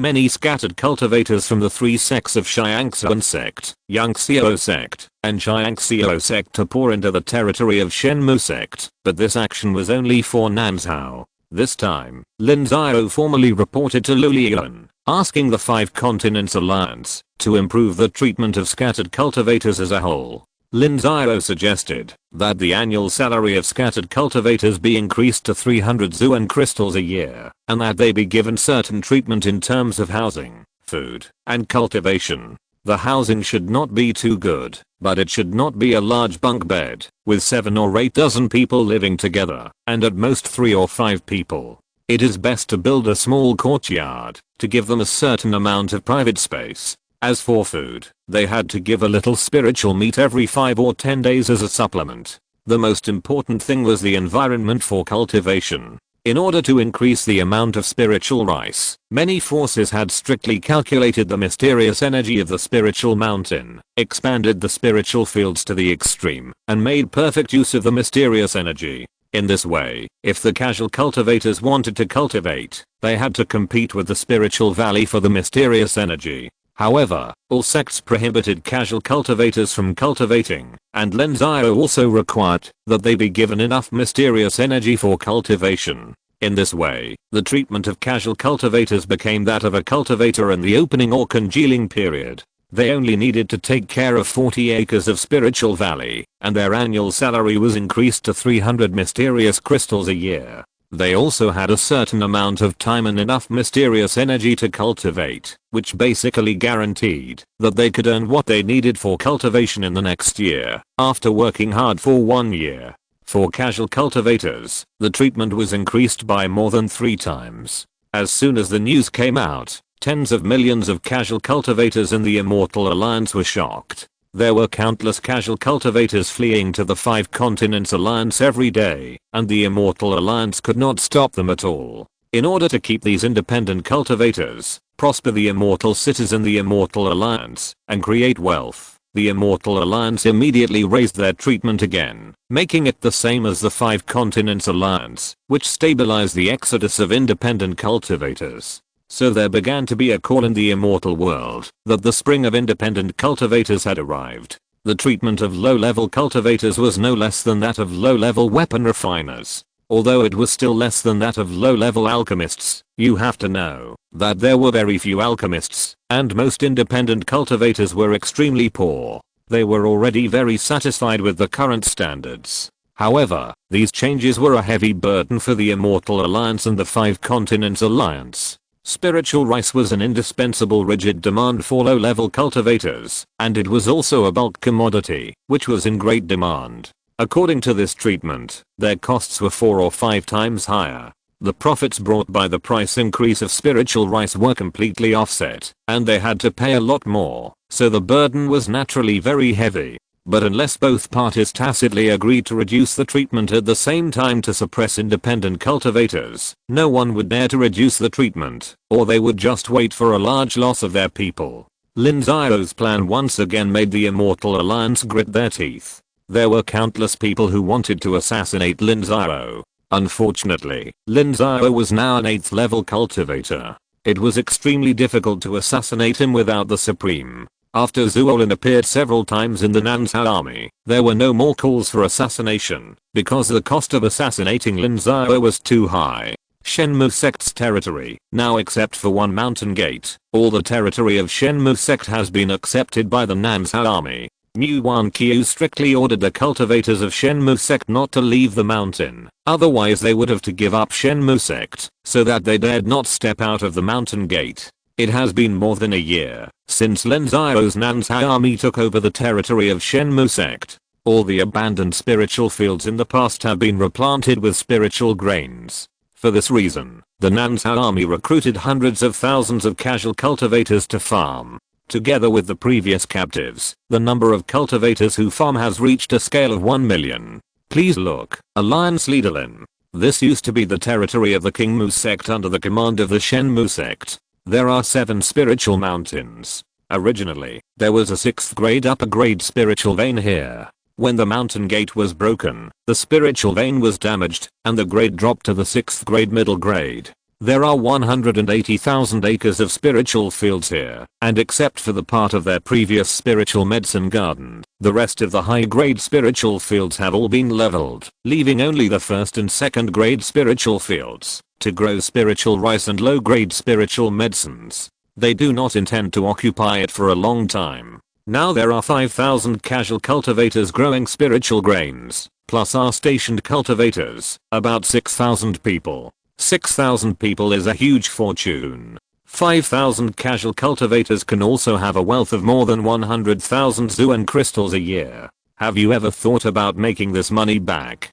many scattered cultivators from the three sects of Tiansheng Sect, Xiao Sect, and Xiao Sect to pour into the territory of Shenmu Sect, but this action was only for Nanzhao. This time, Lin Xiao formally reported to Lulian, asking the Five Continents Alliance to improve the treatment of scattered cultivators as a whole. Lin Xiao suggested that the annual salary of scattered cultivators be increased to 300 Zuan crystals a year, and that they be given certain treatment in terms of housing, food, and cultivation. The housing should not be too good, but it should not be a large bunk bed, with 7 or 8 dozen people living together, and at most 3 or 5 people. It is best to build a small courtyard, to give them a certain amount of private space. As for food, they had to give a little spiritual meat every 5 or 10 days as a supplement. The most important thing was the environment for cultivation. In order to increase the amount of spiritual rice, many forces had strictly calculated the mysterious energy of the spiritual mountain, expanded the spiritual fields to the extreme, and made perfect use of the mysterious energy. In this way, if the casual cultivators wanted to cultivate, they had to compete with the spiritual valley for the mysterious energy. However, all sects prohibited casual cultivators from cultivating, and Lin Xiao also required that they be given enough mysterious energy for cultivation. In this way, the treatment of casual cultivators became that of a cultivator in the opening or congealing period. They only needed to take care of 40 acres of spiritual valley, and their annual salary was increased to 300 mysterious crystals a year. They also had a certain amount of time and enough mysterious energy to cultivate, which basically guaranteed that they could earn what they needed for cultivation in the next year, after working hard for 1 year. For casual cultivators, the treatment was increased by more than 3 times. As soon as the news came out, tens of millions of casual cultivators in the Immortal Alliance were shocked. There were countless casual cultivators fleeing to the Five Continents Alliance every day, and the Immortal Alliance could not stop them at all. In order to keep these independent cultivators, prosper the immortal cities in the Immortal Alliance, and create wealth, the Immortal Alliance immediately raised their treatment again, making it the same as the Five Continents Alliance, which stabilized the exodus of independent cultivators. So there began to be a call in the immortal world that the spring of independent cultivators had arrived. The treatment of low-level cultivators was no less than that of low-level weapon refiners. Although it was still less than that of low-level alchemists, you have to know that there were very few alchemists, and most independent cultivators were extremely poor. They were already very satisfied with the current standards. However, these changes were a heavy burden for the Immortal Alliance and the Five Continents Alliance. Spiritual rice was an indispensable rigid demand for low-level cultivators, and it was also a bulk commodity, which was in great demand. According to this treatment, their costs were 4 or 5 times higher. The profits brought by the price increase of spiritual rice were completely offset, and they had to pay a lot more, so the burden was naturally very heavy. But unless both parties tacitly agreed to reduce the treatment at the same time to suppress independent cultivators, no one would dare to reduce the treatment, or they would just wait for a large loss of their people. Lin Xiao's plan once again made the Immortal Alliance grit their teeth. There were countless people who wanted to assassinate Lin Xiao. Unfortunately, Lin Xiao was now an 8th level cultivator. It was extremely difficult to assassinate him without the Supreme. After Zhuo Lin appeared several times in the Nanzhao army, there were no more calls for assassination, because the cost of assassinating Lin Xiao was too high. Shenmu Sect's territory, now except for one mountain gate, all the territory of Shenmu Sect has been accepted by the Nanzhao army. Mu Wanqiu strictly ordered the cultivators of Shenmu Sect not to leave the mountain, otherwise they would have to give up Shenmu Sect, so that they dared not step out of the mountain gate. It has been more than a year since Lin Xiao's Nanzhao army took over the territory of Shenmu Sect. All the abandoned spiritual fields in the past have been replanted with spiritual grains. For this reason, the Nanzhao army recruited hundreds of thousands of casual cultivators to farm. Together with the previous captives, the number of cultivators who farm has reached a scale of 1 million. Please look, Alliance Leader Lin. This used to be the territory of the Qingmu Sect under the command of the Shenmu Sect. There are 7 spiritual mountains. Originally, there was a 6th grade upper grade spiritual vein here. When the mountain gate was broken, the spiritual vein was damaged, and the grade dropped to the 6th grade middle grade. There are 180,000 acres of spiritual fields here, and except for the part of their previous spiritual medicine garden, the rest of the high-grade spiritual fields have all been leveled, leaving only the 1st and 2nd grade spiritual fields to grow spiritual rice and low-grade spiritual medicines. They do not intend to occupy it for a long time. Now there are 5,000 casual cultivators growing spiritual grains, plus our stationed cultivators, about 6,000 people. 6,000 people is a huge fortune. 5,000 casual cultivators can also have a wealth of more than 100,000 Zuan crystals a year. Have you ever thought about making this money back?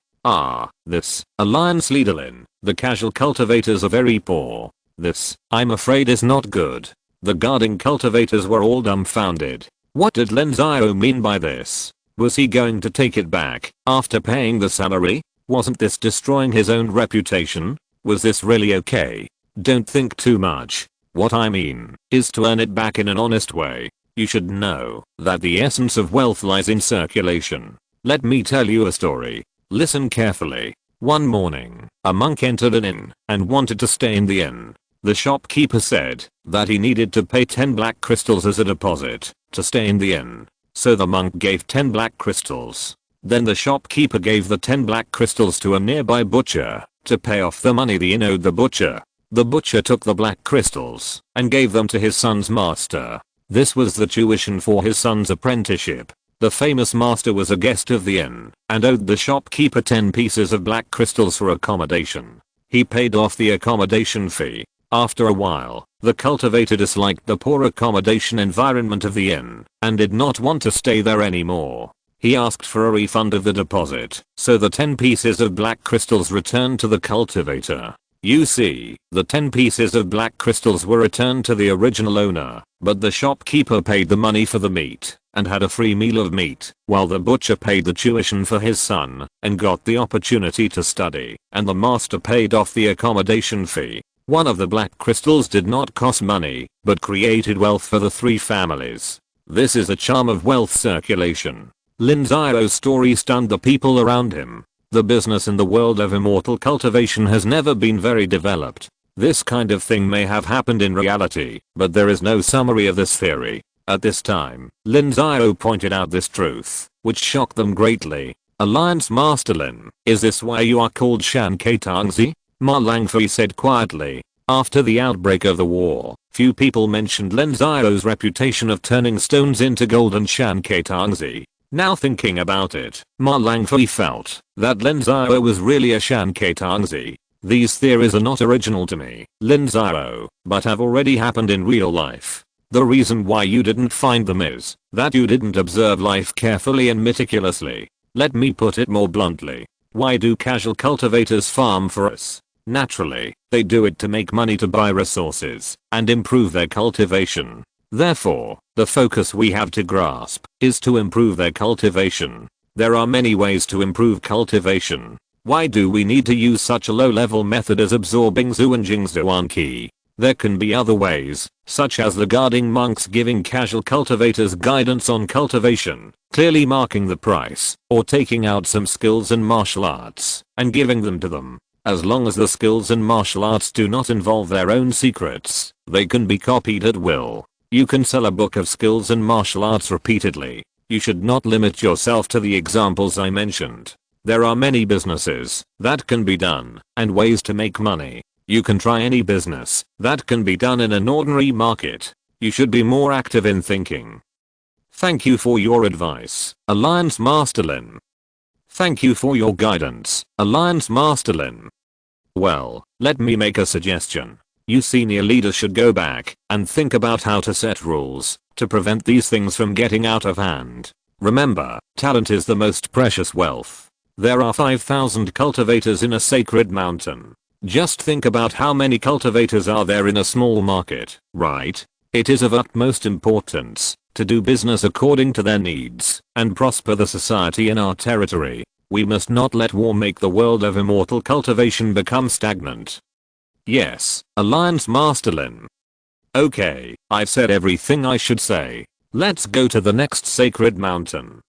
This, Alliance Leader Lin, the casual cultivators are very poor. This, I'm afraid is not good. The guarding cultivators were all dumbfounded. What did Lin Xiao mean by this? Was he going to take it back, after paying the salary? Wasn't this destroying his own reputation? Was this really okay? Don't think too much. What I mean is to earn it back in an honest way. You should know that the essence of wealth lies in circulation. Let me tell you a story. Listen carefully. One morning, a monk entered an inn and wanted to stay in the inn. The shopkeeper said that he needed to pay 10 black crystals as a deposit to stay in the inn. So the monk gave 10 black crystals. Then the shopkeeper gave the 10 black crystals to a nearby butcher to pay off the money the inn owed the butcher. The butcher took the black crystals and gave them to his son's master. This was the tuition for his son's apprenticeship. The famous master was a guest of the inn and owed the shopkeeper 10 pieces of black crystals for accommodation. He paid off the accommodation fee. After a while, the cultivator disliked the poor accommodation environment of the inn and did not want to stay there anymore. He asked for a refund of the deposit, so the 10 pieces of black crystals returned to the cultivator. You see, the 10 pieces of black crystals were returned to the original owner, but the shopkeeper paid the money for the meat and had a free meal of meat, while the butcher paid the tuition for his son and got the opportunity to study, and the master paid off the accommodation fee. One of the black crystals did not cost money, but created wealth for the 3 families. This is the charm of wealth circulation. Lin Xiao's story stunned the people around him. The business in the world of immortal cultivation has never been very developed. This kind of thing may have happened in reality, but there is no summary of this theory. At this time, Lin Xiao pointed out this truth, which shocked them greatly. Alliance Master Lin, is this why you are called Shan Ke Tangzi? Ma Langfei said quietly. After the outbreak of the war, few people mentioned Lin Xiao's reputation of turning stones into gold and Shan Ke Tangzi. Now thinking about it, Ma Langfei felt that Lin Xiao was really a Shan Ke Tangzi. These theories are not original to me, Lin Xiao, but have already happened in real life. The reason why you didn't find them is that you didn't observe life carefully and meticulously. Let me put it more bluntly. Why do casual cultivators farm for us? Naturally, they do it to make money to buy resources and improve their cultivation. Therefore, the focus we have to grasp is to improve their cultivation. There are many ways to improve cultivation. Why do we need to use such a low-level method as absorbing Zhu and Jingzhuan Qi? There can be other ways, such as the guarding monks giving casual cultivators guidance on cultivation, clearly marking the price, or taking out some skills and martial arts and giving them to them. As long as the skills and martial arts do not involve their own secrets, they can be copied at will. You can sell a book of skills and martial arts repeatedly. You should not limit yourself to the examples I mentioned. There are many businesses that can be done and ways to make money. You can try any business that can be done in an ordinary market. You should be more active in thinking. Thank you for your advice, Alliance Master Lin. Thank you for your guidance, Alliance Master Lin. Well, let me make a suggestion. You senior leaders should go back and think about how to set rules to prevent these things from getting out of hand. Remember, talent is the most precious wealth. There are 5,000 cultivators in a sacred mountain. Just think about how many cultivators are there in a small market, right? It is of utmost importance to do business according to their needs and prosper the society in our territory. We must not let war make the world of immortal cultivation become stagnant. Yes, Alliance Master Lin. Okay, I've said everything I should say. Let's go to the next sacred mountain.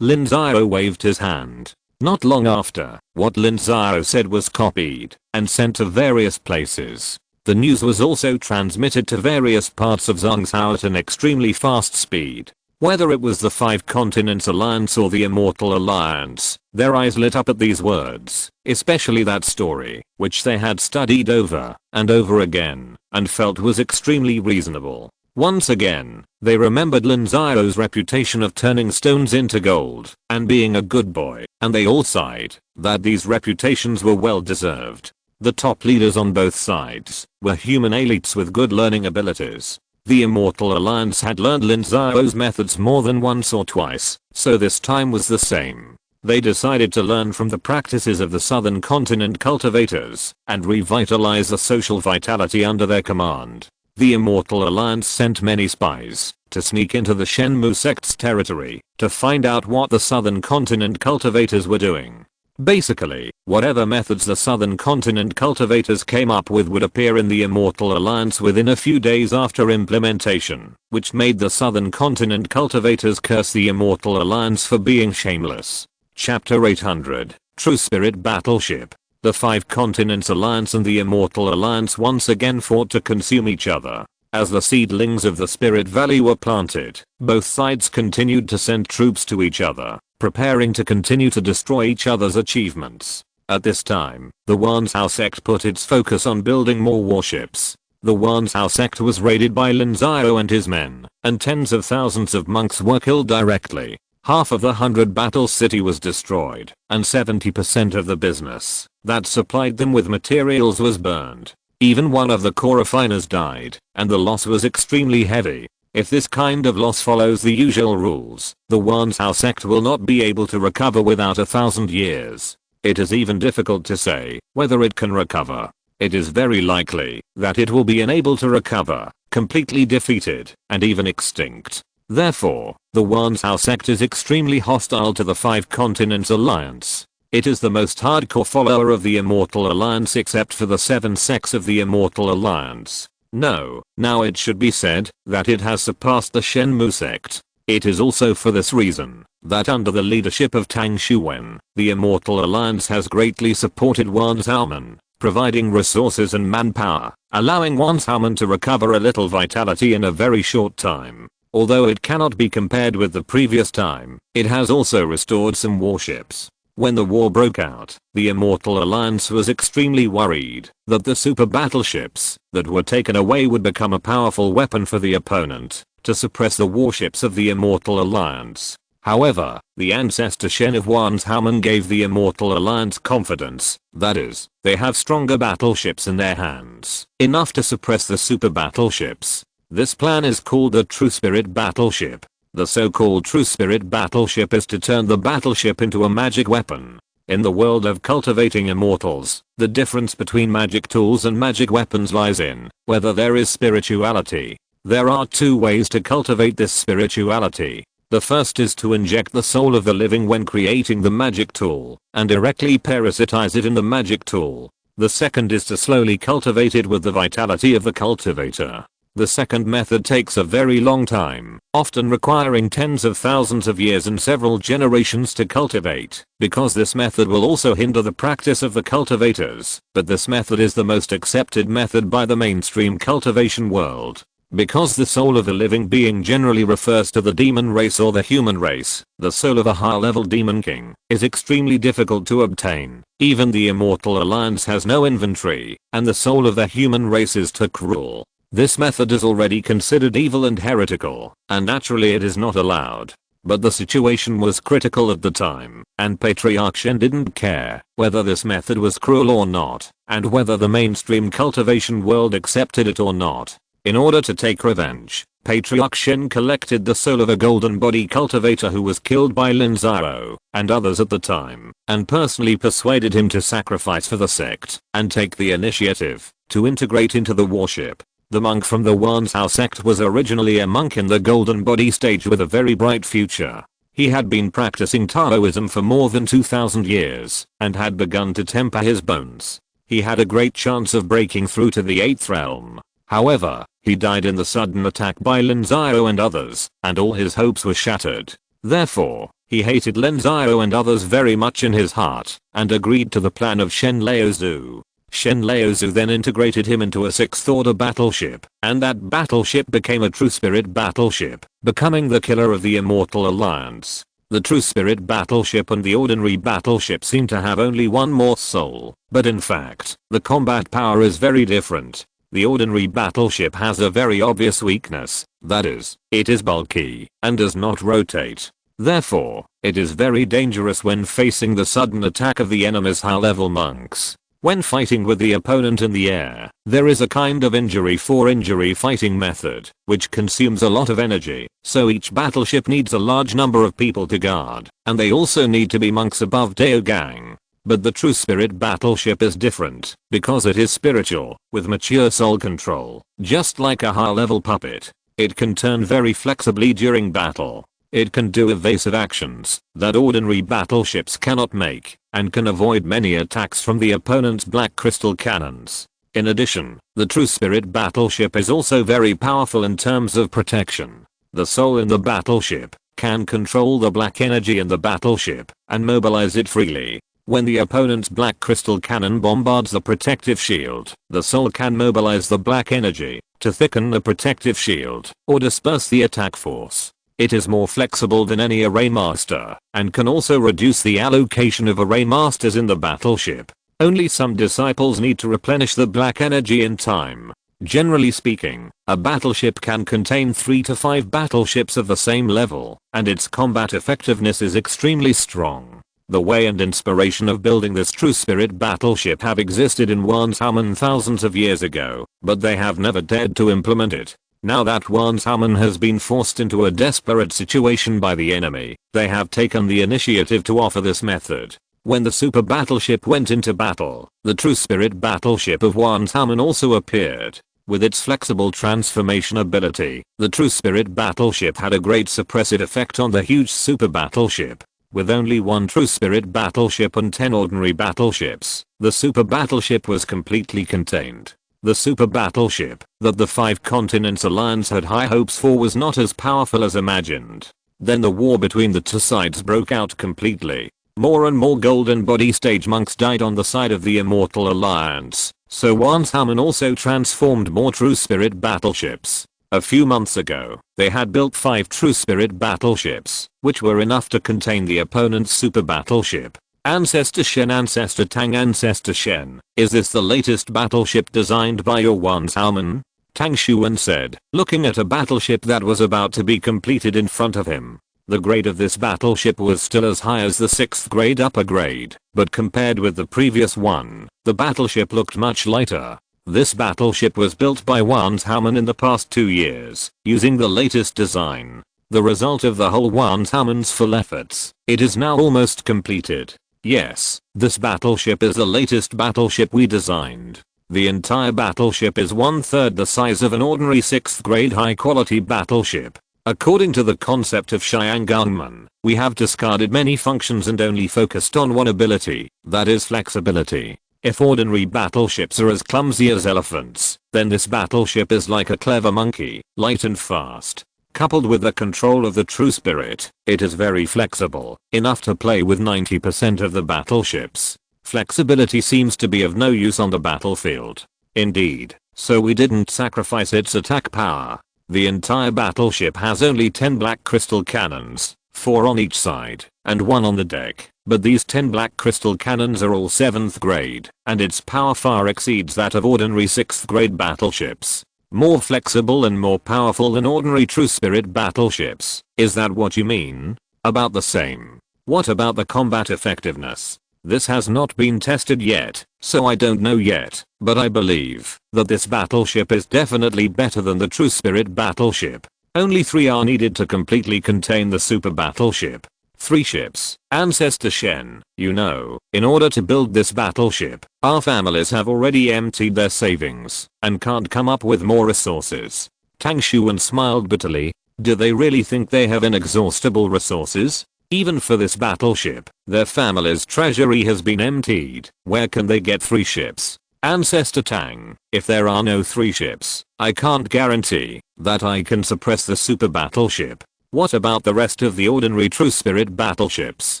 Lin Xiao waved his hand. Not long after, what Lin Xiao said was copied and sent to various places. The news was also transmitted to various parts of Zhangzhou at an extremely fast speed. Whether it was the Five Continents Alliance or the Immortal Alliance, their eyes lit up at these words, especially that story, which they had studied over and over again and felt was extremely reasonable. Once again, they remembered Lin Xiao's reputation of turning stones into gold and being a good boy, and they all sighed that these reputations were well deserved. The top leaders on both sides were human elites with good learning abilities. The Immortal Alliance had learned Lin Xiao's methods more than once or twice, so this time was the same. They decided to learn from the practices of the Southern Continent cultivators and revitalize the social vitality under their command. The Immortal Alliance sent many spies to sneak into the Tiansheng Sect's territory to find out what the Southern Continent cultivators were doing. Basically, whatever methods the Southern Continent cultivators came up with would appear in the Immortal Alliance within a few days after implementation, which made the Southern Continent cultivators curse the Immortal Alliance for being shameless. Chapter 800, True Spirit Battleship. The Five Continents Alliance and the Immortal Alliance once again fought to consume each other. As the seedlings of the Spirit Valley were planted, both sides continued to send troops to each other, preparing to continue to destroy each other's achievements. At this time, the Tiansheng Sect put its focus on building more warships. The Tiansheng Sect was raided by Lin Xiao and his men, and tens of thousands of monks were killed directly. Half of the 100 battle city was destroyed, and 70% of the business that supplied them with materials was burned. Even one of the core refiners died, and the loss was extremely heavy. If this kind of loss follows the usual rules, the Tiansheng Sect will not be able to recover without 1,000 years. It is even difficult to say whether it can recover. It is very likely that it will be unable to recover, completely defeated, and even extinct. Therefore, the Tiansheng Sect is extremely hostile to the Five Continents Alliance. It is the most hardcore follower of the Immortal Alliance except for the 7 sects of the Immortal Alliance. No, now it should be said that it has surpassed the Tiansheng Sect. It is also for this reason that under the leadership of Tang Xuwen, the Immortal Alliance has greatly supported Tiansheng, providing resources and manpower, allowing Tiansheng to recover a little vitality in a very short time. Although it cannot be compared with the previous time, it has also restored some warships. When the war broke out, the Immortal Alliance was extremely worried that the super battleships that were taken away would become a powerful weapon for the opponent to suppress the warships of the Immortal Alliance. However, the ancestor Shen of Wan's Haomen gave the Immortal Alliance confidence, that is, they have stronger battleships in their hands, enough to suppress the super battleships. This plan is called the True Spirit Battleship. The so-called True Spirit Battleship is to turn the battleship into a magic weapon. In the world of cultivating immortals, the difference between magic tools and magic weapons lies in whether there is spirituality. There are two ways to cultivate this spirituality. The first is to inject the soul of the living when creating the magic tool, and directly parasitize it in the magic tool. The second is to slowly cultivate it with the vitality of the cultivator. The second method takes a very long time, often requiring tens of thousands of years and several generations to cultivate, because this method will also hinder the practice of the cultivators, but this method is the most accepted method by the mainstream cultivation world. Because the soul of a living being generally refers to the demon race or the human race, the soul of a high-level demon king is extremely difficult to obtain. Even the Immortal Alliance has no inventory, and the soul of the human race is too cruel. This method is already considered evil and heretical, and naturally it is not allowed. But the situation was critical at the time, and Patriarch Shen didn't care whether this method was cruel or not, and whether the mainstream cultivation world accepted it or not. In order to take revenge, Patriarch Shen collected the soul of a golden body cultivator who was killed by Lin Xiao and others at the time, and personally persuaded him to sacrifice for the sect and take the initiative to integrate into the warship. The monk from the Wanzhou sect was originally a monk in the golden body stage with a very bright future. He had been practicing Taoism for more than 2000 years and had begun to temper his bones. He had a great chance of breaking through to the 8th realm. However, he died in the sudden attack by Lin Xiao and others, and all his hopes were shattered. Therefore, he hated Lin Xiao and others very much in his heart, and agreed to the plan of Shen Laozhu. Shen Laozhu then integrated him into a 6th order battleship, and that battleship became a True Spirit Battleship, becoming the killer of the Immortal Alliance. The True Spirit Battleship and the ordinary battleship seem to have only one more soul, but in fact, the combat power is very different. The ordinary battleship has a very obvious weakness, that is, it is bulky and does not rotate. Therefore, it is very dangerous when facing the sudden attack of the enemy's high-level monks. When fighting with the opponent in the air, there is a kind of injury for injury fighting method, which consumes a lot of energy, so each battleship needs a large number of people to guard, and they also need to be monks above Daogang. But the True Spirit Battleship is different, because it is spiritual, with mature soul control, just like a high-level puppet. It can turn very flexibly during battle. It can do evasive actions that ordinary battleships cannot make, and can avoid many attacks from the opponent's black crystal cannons. In addition, the True Spirit Battleship is also very powerful in terms of protection. The soul in the battleship can control the black energy in the battleship and mobilize it freely. When the opponent's black crystal cannon bombards the protective shield, the soul can mobilize the black energy to thicken the protective shield or disperse the attack force. It is more flexible than any array master and can also reduce the allocation of array masters in the battleship. Only some disciples need to replenish the black energy in time. Generally speaking, a battleship can contain 3 to 5 battleships of the same level, and its combat effectiveness is extremely strong. The way and inspiration of building this True Spirit Battleship have existed in Wanzhou thousands of years ago, but they have never dared to implement it. Now that Wanzhou has been forced into a desperate situation by the enemy, they have taken the initiative to offer this method. When the super battleship went into battle, the True Spirit Battleship of Wanzhou also appeared. With its flexible transformation ability, the True Spirit Battleship had a great suppressive effect on the huge super battleship. With only one True Spirit Battleship and 10 ordinary battleships, the super battleship was completely contained. The super battleship that the 5 continents alliance had high hopes for was not as powerful as imagined. Then the war between the two sides broke out completely. More and more golden body stage monks died on the side of the Immortal Alliance, so Wanzhou also transformed more True Spirit battleships. A few months ago, they had built 5 True Spirit battleships, which were enough to contain the opponent's super battleship. Ancestor Shen, Ancestor Tang, Ancestor Shen, is this the latest battleship designed by your Wanzhou? Tang Xuan said, looking at a battleship that was about to be completed in front of him. The grade of this battleship was still as high as the 6th grade upper grade, but compared with the previous one, the battleship looked much lighter. This battleship was built by Wanshauman in the past 2 years, using the latest design. The result of the whole Wanshauman's full efforts, it is now almost completed. Yes, this battleship is the latest battleship we designed. The entire battleship is 1/3 the size of an ordinary 6th grade high quality battleship. According to the concept of Xiangangman, we have discarded many functions and only focused on one ability, that is flexibility. If ordinary battleships are as clumsy as elephants, then this battleship is like a clever monkey, light and fast. Coupled with the control of the true spirit, it is very flexible, enough to play with 90% of the battleships. Flexibility seems to be of no use on the battlefield. Indeed, so we didn't sacrifice its attack power. The entire battleship has only 10 black crystal cannons, 4 on each side, and 1 on the deck, but these 10 black crystal cannons are all 7th grade, and its power far exceeds that of ordinary 6th grade battleships. More flexible and more powerful than ordinary true spirit battleships. Is that what you mean? About the same. What about the combat effectiveness? This has not been tested yet, so I don't know yet, but I believe that this battleship is definitely better than the true spirit battleship. Only 3 are needed to completely contain the super battleship. 3 ships. Ancestor Shen, you know, in order to build this battleship, our families have already emptied their savings and can't come up with more resources. Tang Xuan smiled bitterly. Do they really think they have inexhaustible resources? Even for this battleship, their family's treasury has been emptied. Where can they get 3 ships? Ancestor Tang, if there are no 3 ships, I can't guarantee that I can suppress the super battleship. What about the rest of the ordinary true spirit battleships?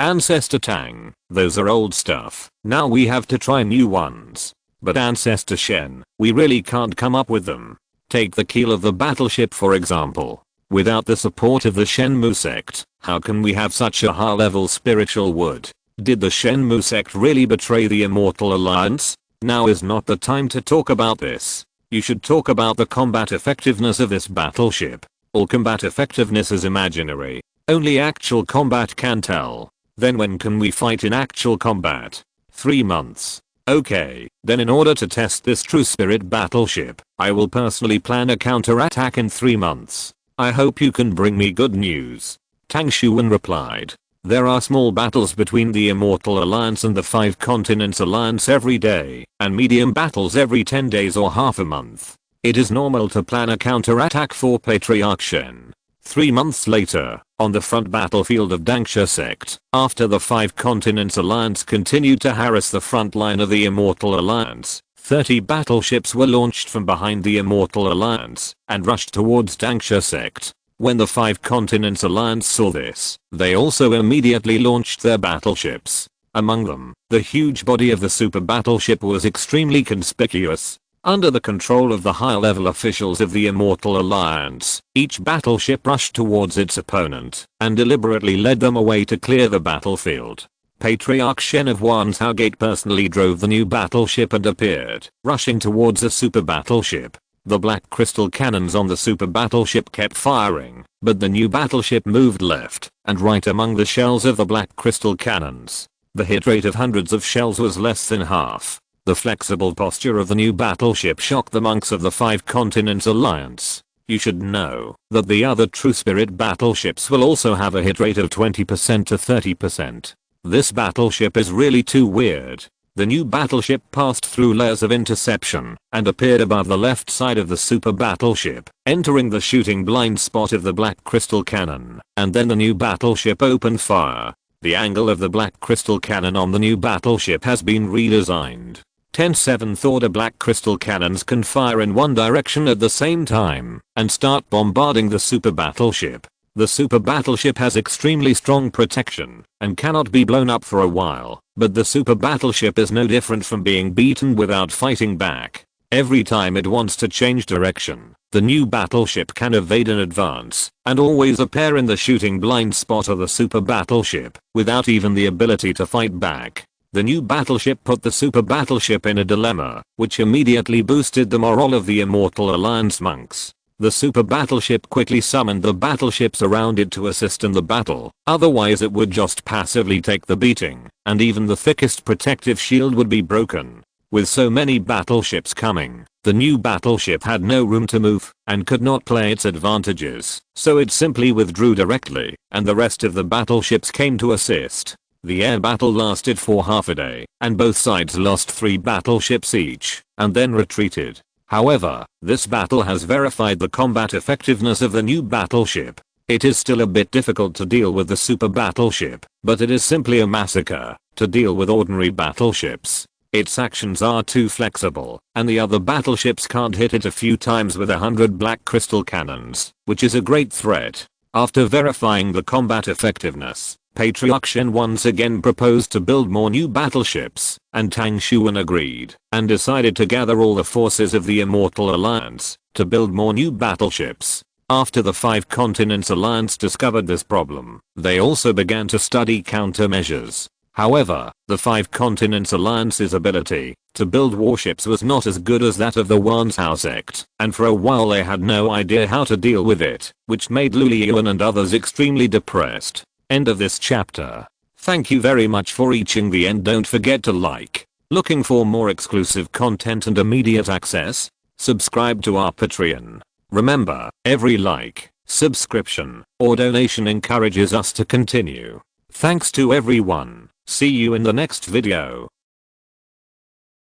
Ancestor Tang, those are old stuff. Now we have to try new ones. But Ancestor Shen, we really can't come up with them. Take the keel of the battleship for example. Without the support of the Shenmue sect, how can we have such a high level spiritual wood? Did the Shenmue sect really betray the Immortal Alliance? Now is not the time to talk about this. You should talk about the combat effectiveness of this battleship. All combat effectiveness is imaginary. Only actual combat can tell. Then when can we fight in actual combat? 3 months. Okay, then in order to test this true spirit battleship, I will personally plan a counterattack in 3 months. I hope you can bring me good news. Tang Xuan replied. There are small battles between the Immortal Alliance and the 5 Continents Alliance every day, and medium battles every 10 days or half a month. It is normal to plan a counterattack for Patriarch Shen. 3 months later, on the front battlefield of Tiansheng Sect, after the 5 Continents Alliance continued to harass the front line of the Immortal Alliance, 30 battleships were launched from behind the Immortal Alliance and rushed towards Tiansheng Sect. When the 5 Continents Alliance saw this, they also immediately launched their battleships. Among them, the huge body of the super battleship was extremely conspicuous. Under the control of the high-level officials of the Immortal Alliance, each battleship rushed towards its opponent and deliberately led them away to clear the battlefield. Patriarch Shen of Wanshao Gate personally drove the new battleship and appeared, rushing towards a super battleship. The black crystal cannons on the super battleship kept firing, but the new battleship moved left and right among the shells of the black crystal cannons. The hit rate of hundreds of shells was less than half. The flexible posture of the new battleship shocked the monks of the 5 Continents Alliance. You should know that the other true spirit battleships will also have a hit rate of 20% to 30%. This battleship is really too weird. The new battleship passed through layers of interception and appeared above the left side of the super battleship, entering the shooting blind spot of the black crystal cannon, and then the new battleship opened fire. The angle of the black crystal cannon on the new battleship has been redesigned. 10 7th order black crystal cannons can fire in one direction at the same time and start bombarding the super battleship. The super battleship has extremely strong protection and cannot be blown up for a while, but the super battleship is no different from being beaten without fighting back. Every time it wants to change direction, the new battleship can evade in advance and always appear in the shooting blind spot of the super battleship without even the ability to fight back. The new battleship put the super battleship in a dilemma, which immediately boosted the morale of the Immortal Alliance monks. The super battleship quickly summoned the battleships around it to assist in the battle, otherwise it would just passively take the beating, and even the thickest protective shield would be broken. With so many battleships coming, the new battleship had no room to move and could not play its advantages, so it simply withdrew directly, and the rest of the battleships came to assist. The air battle lasted for half a day, and both sides lost 3 battleships each, and then retreated. However, this battle has verified the combat effectiveness of the new battleship. It is still a bit difficult to deal with the super battleship, but it is simply a massacre to deal with ordinary battleships. Its actions are too flexible, and the other battleships can't hit it a few times with 100 black crystal cannons, which is a great threat. After verifying the combat effectiveness, Patriarch Shen once again proposed to build more new battleships, and Tang Xuan agreed, and decided to gather all the forces of the Immortal Alliance to build more new battleships. After the 5 Continents Alliance discovered this problem, they also began to study countermeasures. However, the 5 Continents Alliance's ability to build warships was not as good as that of the Tiansheng Sect, and for a while they had no idea how to deal with it, which made Lu Yuan and others extremely depressed. End of this chapter. Thank you very much for reaching the end. Don't forget to like. Looking for more exclusive content and immediate access? Subscribe to our Patreon. Remember, every like, subscription, or donation encourages us to continue. Thanks to everyone. See you in the next video.